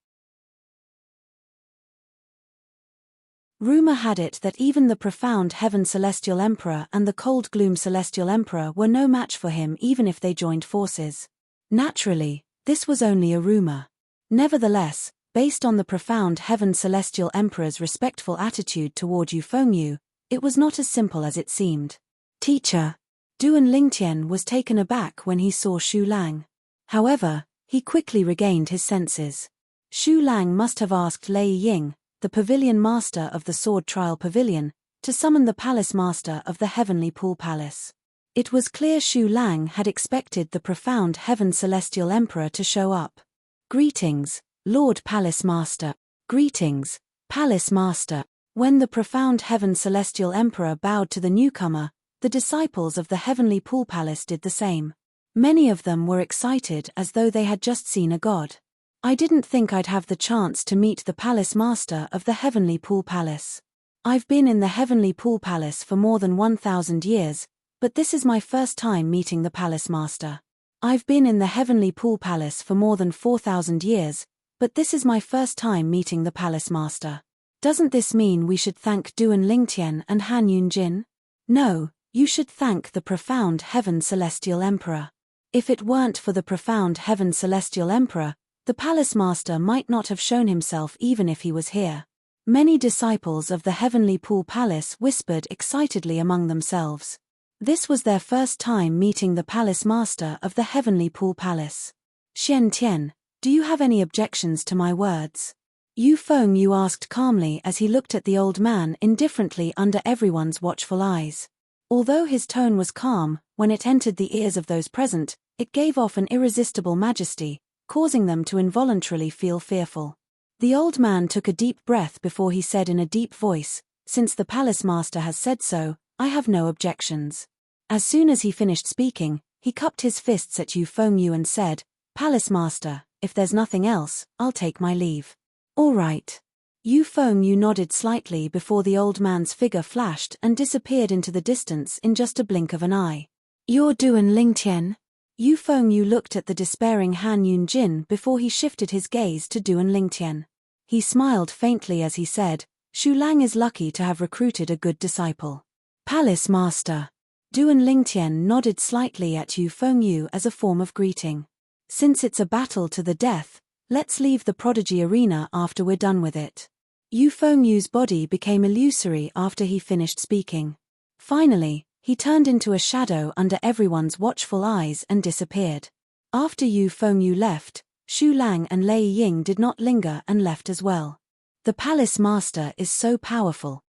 Rumor had it that even the profound Heaven Celestial Emperor and the Cold Gloom Celestial Emperor were no match for him even if they joined forces. Naturally, this was only a rumor. Nevertheless, based on the profound Heaven Celestial Emperor's respectful attitude toward Yu Fengyu, it was not as simple as it seemed. "Teacher." Duan Lingtian was taken aback when he saw Shu Lang. However, he quickly regained his senses. Shu Lang must have asked Lei Ying, the pavilion master of the Sword Trial Pavilion, to summon the palace master of the Heavenly Pool Palace. It was clear Shu Lang had expected the profound Heaven Celestial Emperor to show up. "Greetings, Lord Palace Master." "Greetings, Palace Master." When the profound Heaven Celestial Emperor bowed to the newcomer, the disciples of the Heavenly Pool Palace did the same. Many of them were excited as though they had just seen a god. "I didn't think I'd have the chance to meet the Palace Master of the Heavenly Pool Palace. I've been in the Heavenly Pool Palace for more than 1,000 years, but this is my first time meeting the Palace Master. I've been in the Heavenly Pool Palace for more than 4,000 years, but this is my first time meeting the Palace Master. Doesn't this mean we should thank Duan Lingtian and Han Yunjin? No, you should thank the profound Heaven Celestial Emperor. If it weren't for the profound Heaven Celestial Emperor, the Palace Master might not have shown himself even if he was here." Many disciples of the Heavenly Pool Palace whispered excitedly among themselves. This was their first time meeting the Palace Master of the Heavenly Pool Palace. "Xian Tian, do you have any objections to my words?" Yu Fengyu asked calmly as he looked at the old man indifferently under everyone's watchful eyes. Although his tone was calm, when it entered the ears of those present, it gave off an irresistible majesty, causing them to involuntarily feel fearful. The old man took a deep breath before he said in a deep voice, "Since the Palace Master has said so, I have no objections." As soon as he finished speaking, he cupped his fists at Yu Fengyu and said, "Palace Master, if there's nothing else, I'll take my leave." "All right." Yu Fengyu nodded slightly before the old man's figure flashed and disappeared into the distance in just a blink of an eye. "You're Duan Lingtian?" Yu Fengyu looked at the despairing Han Yunjin before he shifted his gaze to Duan Lingtian. He smiled faintly as he said, "Shu Lang is lucky to have recruited a good disciple." "Palace Master." Duan Lingtian nodded slightly at Yu Fengyu as a form of greeting. "Since it's a battle to the death, let's leave the prodigy arena after we're done with it." Yu Fengyu's body became illusory after he finished speaking. Finally, he turned into a shadow under everyone's watchful eyes and disappeared. After Yu Fengyu left, Shu Lang and Lei Ying did not linger and left as well. The Palace Master is so powerful.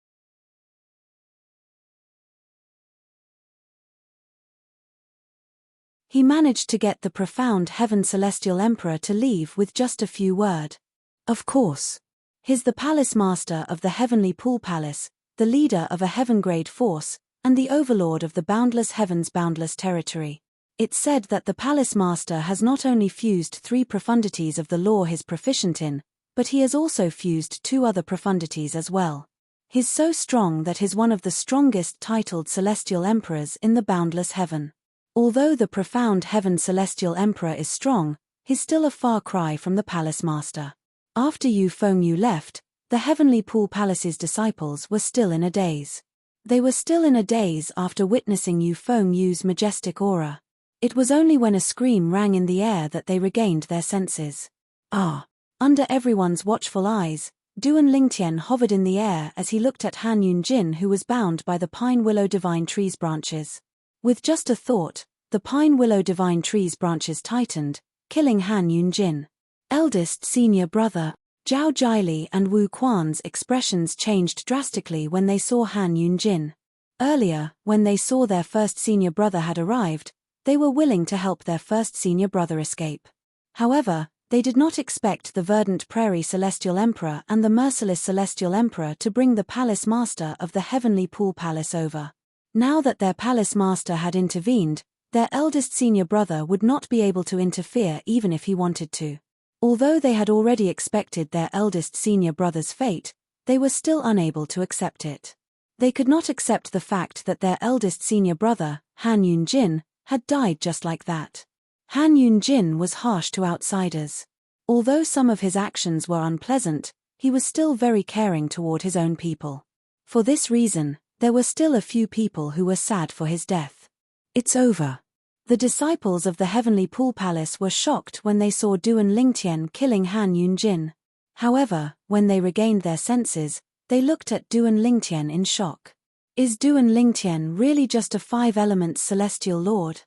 He managed to get the profound Heaven Celestial Emperor to leave with just a few words. Of course. He's the Palace Master of the Heavenly Pool Palace, the leader of a heaven-grade force, and the overlord of the boundless heaven's boundless territory. It's said that the Palace Master has not only fused 3 profundities of the law he's proficient in, but he has also fused 2 other profundities as well. He's so strong that he's one of the strongest titled celestial emperors in the boundless heaven. Although the profound heaven celestial emperor is strong, he's still a far cry from the palace master. After Yu Fengyu left, the heavenly pool palace's disciples were still in a daze. They were still in a daze after witnessing Yu Fengyu's majestic aura. It was only when a scream rang in the air that they regained their senses. Ah! Under everyone's watchful eyes, Duan Lingtian hovered in the air as he looked at Han Yunjin, who was bound by the pine willow divine tree's branches. With just a thought, the pine willow divine tree's branches tightened, killing Han Yunjin. Eldest senior brother, Zhao Jiali and Wu Quan's expressions changed drastically when they saw Han Yunjin. Earlier, when they saw their first senior brother had arrived, they were willing to help their first senior brother escape. However, they did not expect the verdant prairie celestial emperor and the merciless celestial emperor to bring the palace master of the heavenly pool palace over. Now that their palace master had intervened, their eldest senior brother would not be able to interfere even if he wanted to. Although they had already expected their eldest senior brother's fate, they were still unable to accept it. They could not accept the fact that their eldest senior brother, Han Yunjin, had died just like that. Han Yunjin was harsh to outsiders. Although some of his actions were unpleasant, he was still very caring toward his own people. For this reason, there were still a few people who were sad for his death. It's over. The disciples of the heavenly pool palace were shocked when they saw Duan Lingtian killing Han Yunjin. However, when they regained their senses, they looked at Duan Lingtian in shock. Is Duan Lingtian really just a five-elements celestial lord?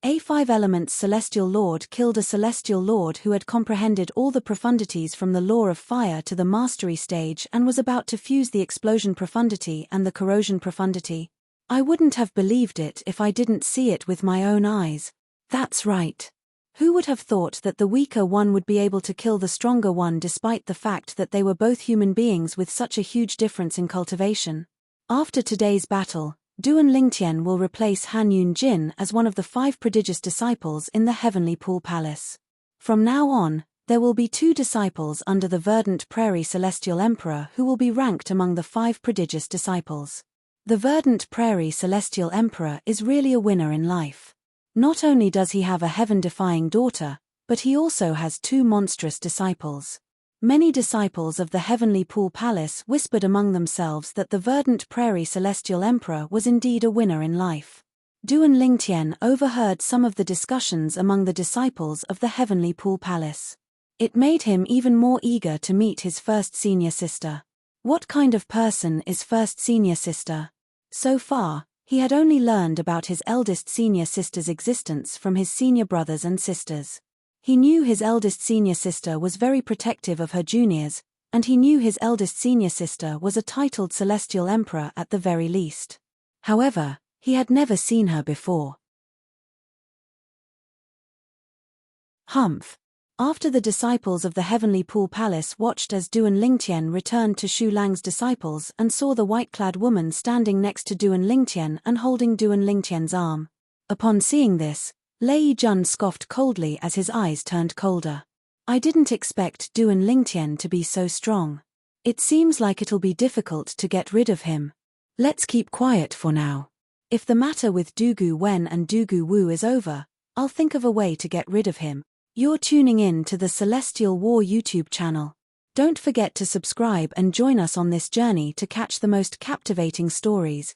A five-elements celestial lord killed a celestial lord who had comprehended all the profundities from the law of fire to the mastery stage and was about to fuse the explosion profundity and the corrosion profundity. I wouldn't have believed it if I didn't see it with my own eyes. That's right. Who would have thought that the weaker one would be able to kill the stronger one despite the fact that they were both human beings with such a huge difference in cultivation? After today's battle, Duan Lingtian will replace Han Yunjin as one of the 5 prodigious disciples in the heavenly pool palace. From now on, there will be 2 disciples under the verdant prairie celestial emperor who will be ranked among the 5 prodigious disciples. The verdant prairie celestial emperor is really a winner in life. Not only does he have a heaven-defying daughter, but he also has 2 monstrous disciples. Many disciples of the heavenly pool palace whispered among themselves that the verdant prairie celestial emperor was indeed a winner in life. Duan Lingtian overheard some of the discussions among the disciples of the heavenly pool palace. It made him even more eager to meet his first senior sister. What kind of person is first senior sister? So far, he had only learned about his eldest senior sister's existence from his senior brothers and sisters. He knew his eldest senior sister was very protective of her juniors, and he knew his eldest senior sister was a titled celestial emperor at the very least. However, he had never seen her before. Humph. After the disciples of the heavenly pool palace watched as Duan Lingtian returned to Shu Lang's disciples and saw the white-clad woman standing next to Duan Lingtian and holding Duan Lingtian's arm. Upon seeing this, Lei Jun scoffed coldly as his eyes turned colder. I didn't expect Duan Lingtian to be so strong. It seems like it'll be difficult to get rid of him. Let's keep quiet for now. If the matter with Dugu Wen and Dugu Wu is over, I'll think of a way to get rid of him. You're tuning in to the Celestial War YouTube channel. Don't forget to subscribe and join us on this journey to catch the most captivating stories.